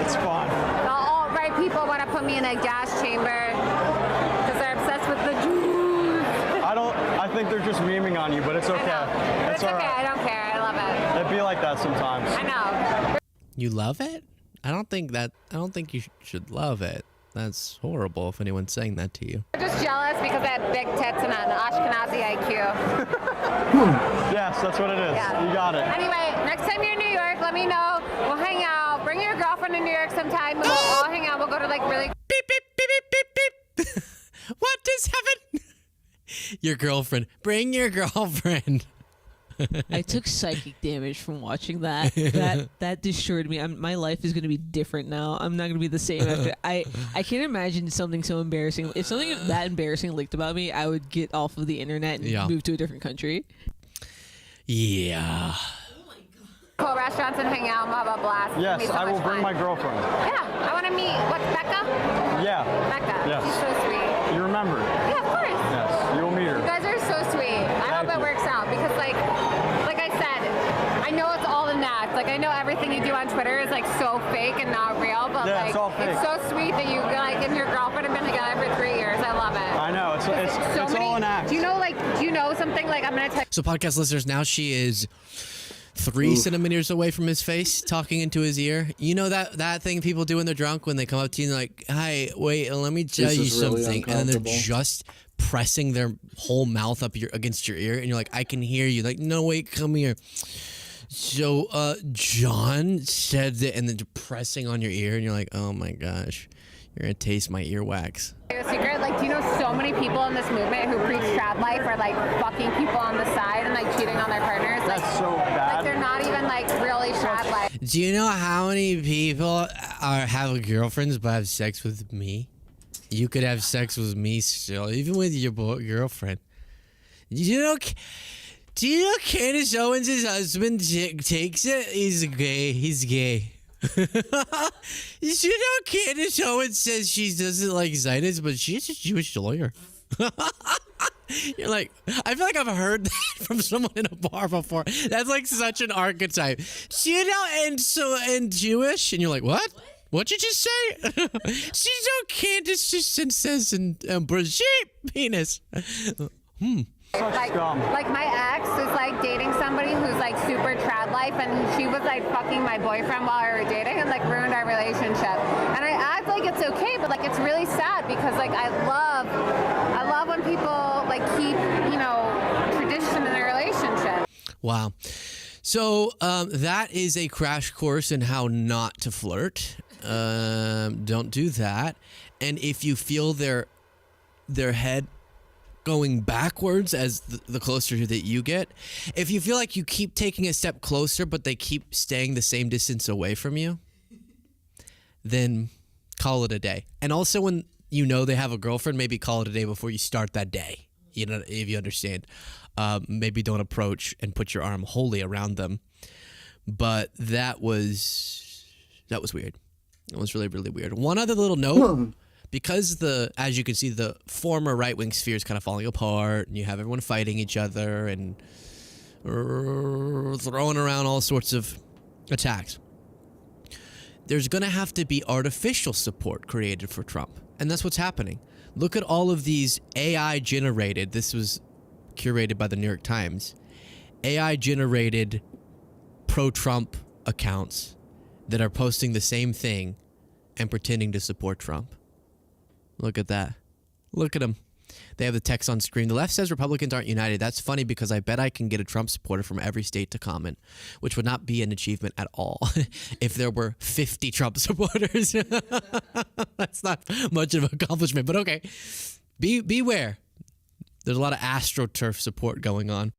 It's fun. The alt-right people want to put me in a gas chamber because they're obsessed with the Jews. I think they're just memeing on you, but it's okay. But it's okay. Right. I don't care. I love it. It'd be like that sometimes. I know. You love it? I don't think you should love it. That's horrible if anyone's saying that to you. I'm just jealous because I have big tits and an Ashkenazi IQ. Yes, that's what it is. Yeah. You got it. Anyway, next time you're in New York, let me know. We'll hang out. Bring your girlfriend to New York sometime. We'll all hang out. We'll go to like really. Beep, beep, beep, beep, beep, beep. What just happened? Your girlfriend. Bring your girlfriend. I took psychic damage from watching that. That destroyed me. My life is going to be different now. I'm not going to be the same after. I can't imagine something so embarrassing. If something that embarrassing leaked about me, I would get off of the internet and move to a different country. Yeah. Cool restaurants and hang out and we'll have a blast. Yes, I will bring my girlfriend. Yeah, I want to meet. What's Becca? Yeah. Becca. Yes. She's so sweet. You remember? Yeah, of course. Yes, you'll meet her. You guys are so sweet. I hope it works out because like I said, I know it's all an act. Like I know everything you do on Twitter is like so fake and not real, but yeah, like it's all fake. It's so sweet that you like and your girlfriend have been together for 3 years. I love it. I know it's all an act. Do you know something like I'm gonna tell So podcast listeners, now she is 3 centimeters away from his face, talking into his ear. You know that thing people do when they're drunk, when they come up to you and they're like, "Hi, wait, let me tell you something," and then they're just pressing their whole mouth up against your ear, and you're like, "I can hear you." Like, no, wait, come here. So, John said that, and then pressing on your ear, and you're like, "Oh my gosh, you're gonna taste my earwax." a secret? Like, do you know so many people in this movement who preach trad life are like fucking people on the side and like cheating on their partners? Like, that's so bad. Like they're not even like really trad life. Do you know how many people have girlfriends but have sex with me? You could have sex with me still, even with your girlfriend. Do you know Candace Owens' husband takes it? He's gay. He's gay. You know Candace Owens says she doesn't like Zionists, but she's a Jewish lawyer. You're like, I feel like I've heard that from someone in a bar before. That's like such an archetype. You know, and Jewish, and you're like, what? What'd you just say? She's no Candace just says and Brigitte penis. Like my ex is like dating somebody who's like super trad life, and she was like fucking my boyfriend while we were dating and like ruined our relationship. And I act like it's okay, but like it's really sad because like I love when people like keep, you know, tradition in their relationship. Wow. So that is a crash course in how not to flirt. Don't do that. And if you feel their head going backwards as the closer that you get, if you feel like you keep taking a step closer but they keep staying the same distance away from you, then call it a day. And also when you know they have a girlfriend, maybe call it a day before you start that day. You know, if you understand. Maybe don't approach and put your arm wholly around them. But that was weird. It was really, really weird. One other little note. Because as you can see, the former right-wing sphere is kind of falling apart, and you have everyone fighting each other and throwing around all sorts of attacks. There's going to have to be artificial support created for Trump, and that's what's happening. Look at all of these AI-generated, this was curated by the New York Times, AI-generated pro-Trump accounts that are posting the same thing and pretending to support Trump. Look at that. Look at them. They have the text on screen. The left says Republicans aren't united. That's funny because I bet I can get a Trump supporter from every state to comment, which would not be an achievement at all if there were 50 Trump supporters. That's not much of an accomplishment, but okay. Beware. There's a lot of AstroTurf support going on.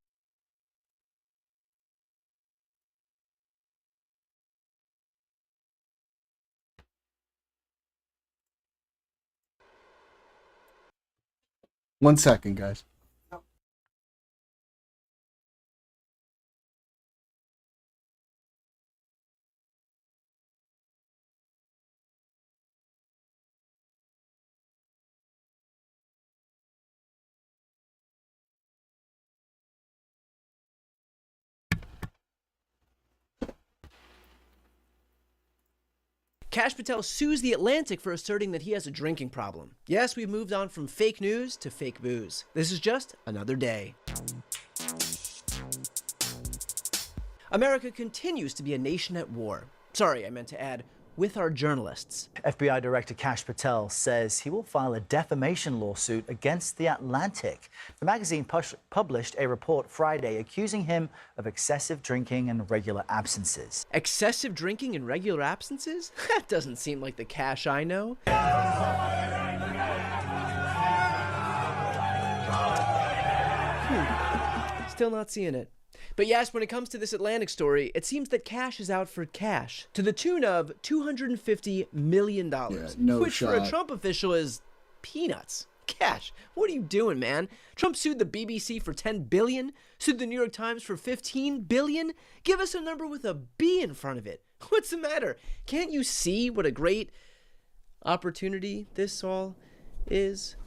One second, guys. Kash Patel sues The Atlantic for asserting that he has a drinking problem. Yes, we've moved on from fake news to fake booze. This is just another day. America continues to be a nation at war. Sorry, I meant to add, with our journalists. FBI Director Kash Patel says he will file a defamation lawsuit against The Atlantic. The magazine published a report Friday accusing him of excessive drinking and regular absences. Excessive drinking and regular absences? That doesn't seem like the Kash I know. Still not seeing it. But yes, when it comes to this Atlantic story, it seems that Kash is out for cash to the tune of $250 million, which for a Trump official is peanuts. Kash, what are you doing, man? Trump sued the BBC for $10 billion, sued the New York Times for $15 billion. Give us a number with a B in front of it. What's the matter? Can't you see what a great opportunity this all is?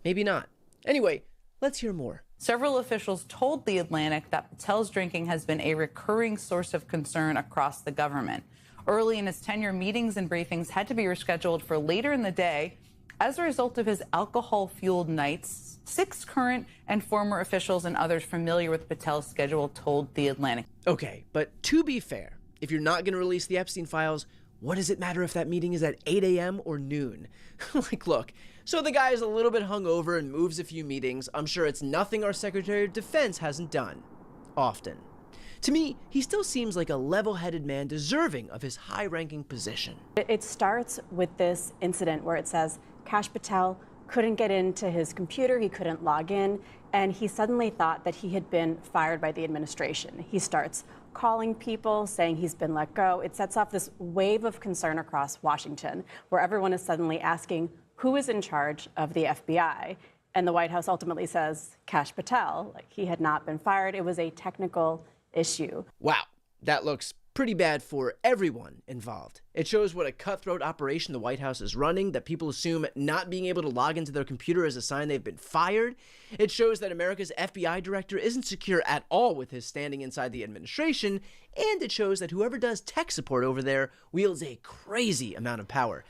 Maybe not. Anyway, let's hear more. Several officials told The Atlantic that Patel's drinking has been a recurring source of concern across the government. Early in his tenure, meetings and briefings had to be rescheduled for later in the day as a result of his alcohol-fueled nights. 6 current and former officials and others familiar with Patel's schedule told The Atlantic. Okay, but to be fair, if you're not going to release the Epstein files, what does it matter if that meeting is at 8 a.m. or noon? Like, look, so the guy is a little bit hungover and moves a few meetings. I'm sure it's nothing our Secretary of Defense hasn't done. Often. To me, he still seems like a level-headed man deserving of his high-ranking position. It starts with this incident where it says Kash Patel couldn't get into his computer, he couldn't log in, and he suddenly thought that he had been fired by the administration. He starts calling people, saying he's been let go. It sets off this wave of concern across Washington, where everyone is suddenly asking who is in charge of the FBI. And the White House ultimately says Kash Patel, like he had not been fired. It was a technical issue. Wow, that looks pretty bad for everyone involved. It shows what a cutthroat operation the White House is running, that people assume not being able to log into their computer is a sign they've been fired. It shows that America's FBI director isn't secure at all with his standing inside the administration, and it shows that whoever does tech support over there wields a crazy amount of power.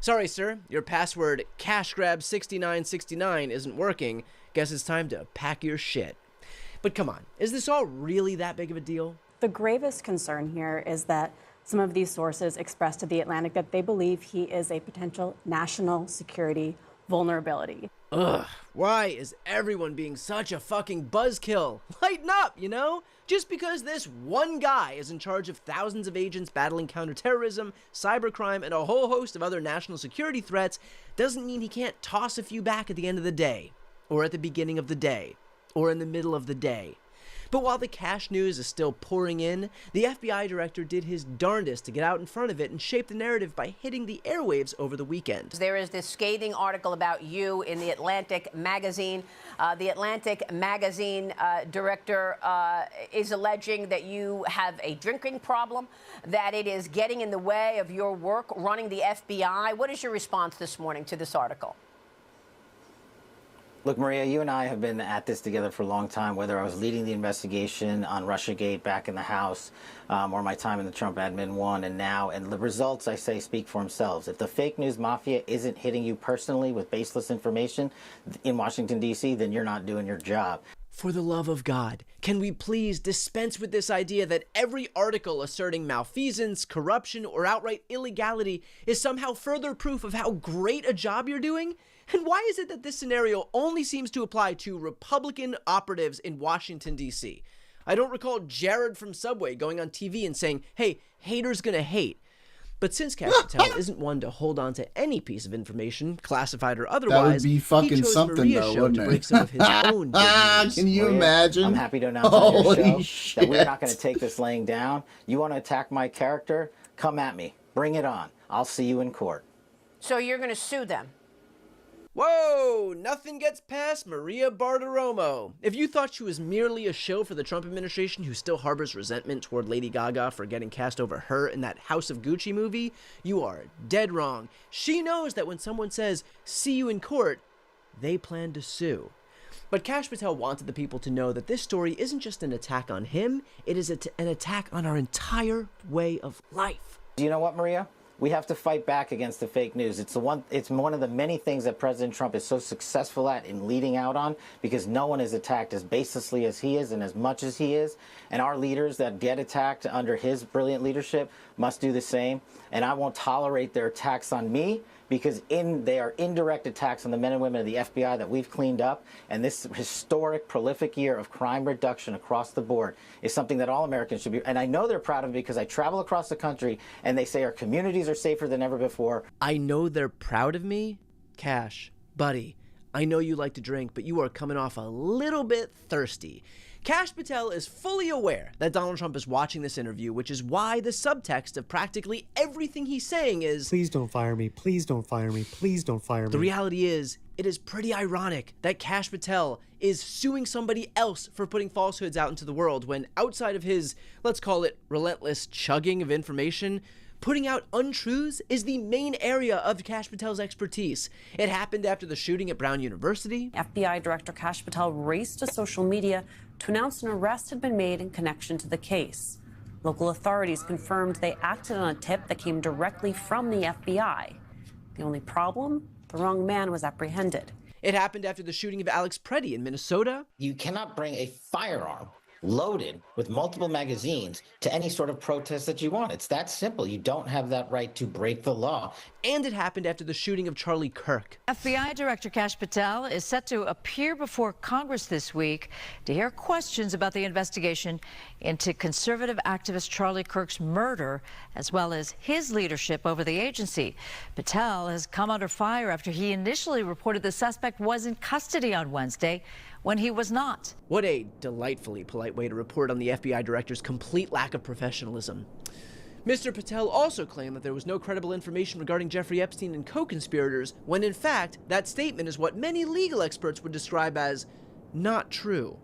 Sorry, sir, your password cashgrab6969 isn't working. Guess it's time to pack your shit. But come on, is this all really that big of a deal? The gravest concern here is that some of these sources expressed to The Atlantic that they believe he is a potential national security vulnerability. Ugh, why is everyone being such a fucking buzzkill? Lighten up, you know? Just because this one guy is in charge of thousands of agents battling counterterrorism, cybercrime, and a whole host of other national security threats doesn't mean he can't toss a few back at the end of the day, or at the beginning of the day, or in the middle of the day. But while the Kash news is still pouring in, the FBI director did his darndest to get out in front of it and shape the narrative by hitting the airwaves over the weekend. There is this scathing article about you in the Atlantic magazine. The Atlantic magazine director is alleging that you have a drinking problem, that it is getting in the way of your work running the FBI. What is your response this morning to this article? Look, Maria, you and I have been at this together for a long time, whether I was leading the investigation on Russiagate back in the House or my time in the Trump admin 1 and now. And the results, I say, speak for themselves. If the fake news mafia isn't hitting you personally with baseless information in Washington, D.C., then you're not doing your job. For the love of God, can we please dispense with this idea that every article asserting malfeasance, corruption, or outright illegality is somehow further proof of how great a job you're doing? And why is it that this scenario only seems to apply to Republican operatives in Washington, D.C.? I don't recall Jared from Subway going on TV and saying, hey, haters gonna hate. But since Kash Patel isn't one to hold on to any piece of information, classified or otherwise, be fucking he chose something, Maria's though, show wouldn't to it? break some of his own big news. Can you Maria, imagine? I'm happy to announce on your Holy show that we're shit. not going to take this laying down. You want to attack my character? Come at me. Bring it on. I'll see you in court. So you're going to sue them? Whoa, nothing gets past Maria Bartiromo. If you thought she was merely a shill for the Trump administration who still harbors resentment toward Lady Gaga for getting cast over her in that House of Gucci movie, you are dead wrong. She knows that when someone says, see you in court, they plan to sue. But Kash Patel wanted the people to know that this story isn't just an attack on him, it is an attack on our entire way of life. Do you know what, Maria? We have to fight back against the fake news. It's one of the many things that President Trump is so successful at in leading out on, because no one is attacked as baselessly as he is and as much as he is. And our leaders that get attacked under his brilliant leadership must do the same. And I won't tolerate their attacks on me, because they are indirect attacks on the men and women of the FBI that we've cleaned up. And this historic, prolific year of crime reduction across the board is something that all Americans should be. And I know they're proud of it because I travel across the country and they say our communities are safer than ever before. I know they're proud of me? Kash, buddy, I know you like to drink, but you are coming off a little bit thirsty. Kash Patel is fully aware that Donald Trump is watching this interview, which is why the subtext of practically everything he's saying is, please don't fire me, please don't fire me, please don't fire me. The reality is, it is pretty ironic that Kash Patel is suing somebody else for putting falsehoods out into the world when outside of his, let's call it, relentless chugging of information, putting out untruths is the main area of Kash Patel's expertise. It happened after the shooting at Brown University. FBI Director Kash Patel raced to social media to announce an arrest had been made in connection to the case. Local authorities confirmed they acted on a tip that came directly from the FBI. The only problem? The wrong man was apprehended. It happened after the shooting of Alex Preddy in Minnesota. You cannot bring a firearm loaded with multiple magazines to any sort of protest that you want. It's that simple. You don't have that right to break the law. And it happened after the shooting of Charlie Kirk. FBI Director Kash Patel is set to appear before Congress this week to hear questions about the investigation into conservative activist Charlie Kirk's murder, as well as his leadership over the agency. Patel has come under fire after he initially reported the suspect was in custody on Wednesday, when he was not. What a delightfully polite way to report on the FBI director's complete lack of professionalism. Mr. Patel also claimed that there was no credible information regarding Jeffrey Epstein and co-conspirators, when in fact, that statement is what many legal experts would describe as not true.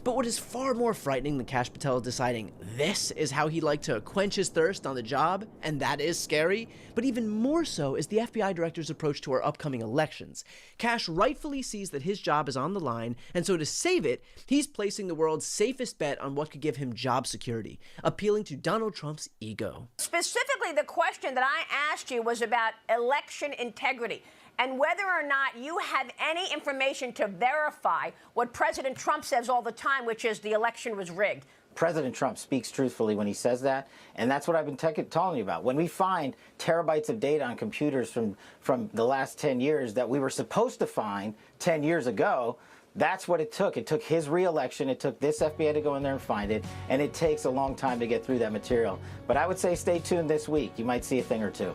But what is far more frightening than Kash Patel deciding this is how he'd like to quench his thirst on the job, and that is scary, but even more so is the FBI director's approach to our upcoming elections. Kash rightfully sees that his job is on the line, and so to save it, he's placing the world's safest bet on what could give him job security, appealing to Donald Trump's ego. Specifically, the question that I asked you was about election integrity and whether or not you have any information to verify what President Trump says all the time, which is the election was rigged. President Trump speaks truthfully when he says that, and that's what I've been telling you about. When we find terabytes of data on computers from the last 10 years that we were supposed to find 10 years ago, that's what it took. It took his re-election, it took this FBI to go in there and find it, and it takes a long time to get through that material. But I would say stay tuned this week. You might see a thing or two.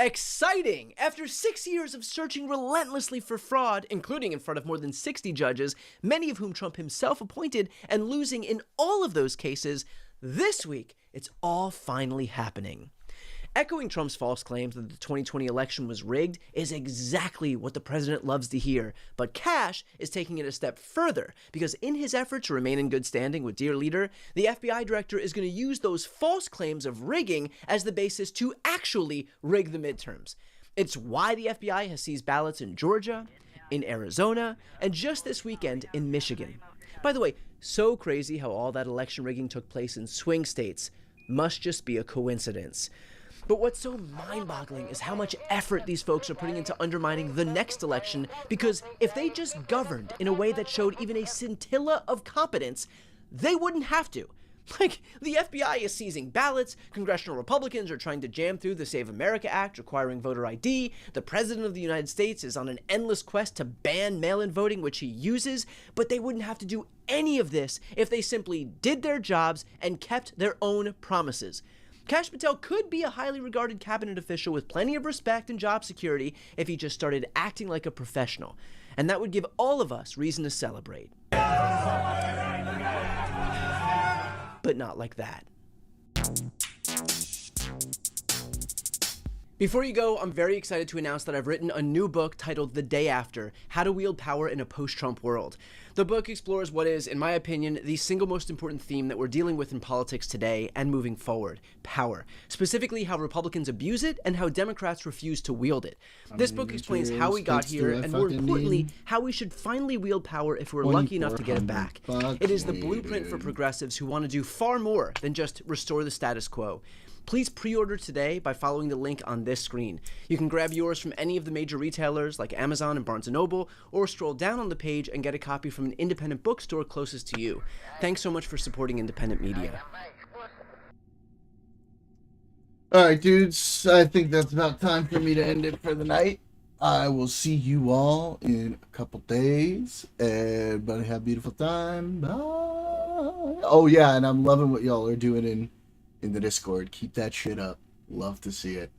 Exciting! After 6 years of searching relentlessly for fraud, including in front of more than 60 judges, many of whom Trump himself appointed, and losing in all of those cases, this week, it's all finally happening. Echoing Trump's false claims that the 2020 election was rigged is exactly what the president loves to hear, but Kash is taking it a step further, because in his effort to remain in good standing with dear leader, the FBI director is going to use those false claims of rigging as the basis to actually rig the midterms. It's why the FBI has seized ballots in Georgia, in Arizona, and just this weekend in Michigan. By the way, so crazy how all that election rigging took place in swing states. Must just be a coincidence. But what's so mind-boggling is how much effort these folks are putting into undermining the next election, because if they just governed in a way that showed even a scintilla of competence, they wouldn't have to. Like, the FBI is seizing ballots, congressional Republicans are trying to jam through the Save America Act requiring voter ID, the President of the United States is on an endless quest to ban mail-in voting, which he uses, but they wouldn't have to do any of this if they simply did their jobs and kept their own promises. Kash Patel could be a highly regarded cabinet official with plenty of respect and job security if he just started acting like a professional, and that would give all of us reason to celebrate. But not like that. Before you go, I'm very excited to announce that I've written a new book titled The Day After: How to Wield Power in a Post-Trump World. The book explores what is, in my opinion, the single most important theme that we're dealing with in politics today and moving forward: power. Specifically, how Republicans abuse it and how Democrats refuse to wield it. This book explains how we got here and, more importantly, how we should finally wield power if we're lucky enough to get it back. It is the blueprint for progressives who want to do far more than just restore the status quo. Please pre-order today by following the link on this screen. You can grab yours from any of the major retailers like Amazon and Barnes & Noble, or scroll down on the page and get a copy from an independent bookstore closest to you. Thanks so much for supporting independent media. Alright, dudes, I think that's about time for me to end it for the night. I will see you all in a couple days. Everybody have a beautiful time. Bye. Oh yeah, and I'm loving what y'all are doing in the Discord. Keep that shit up. Love to see it.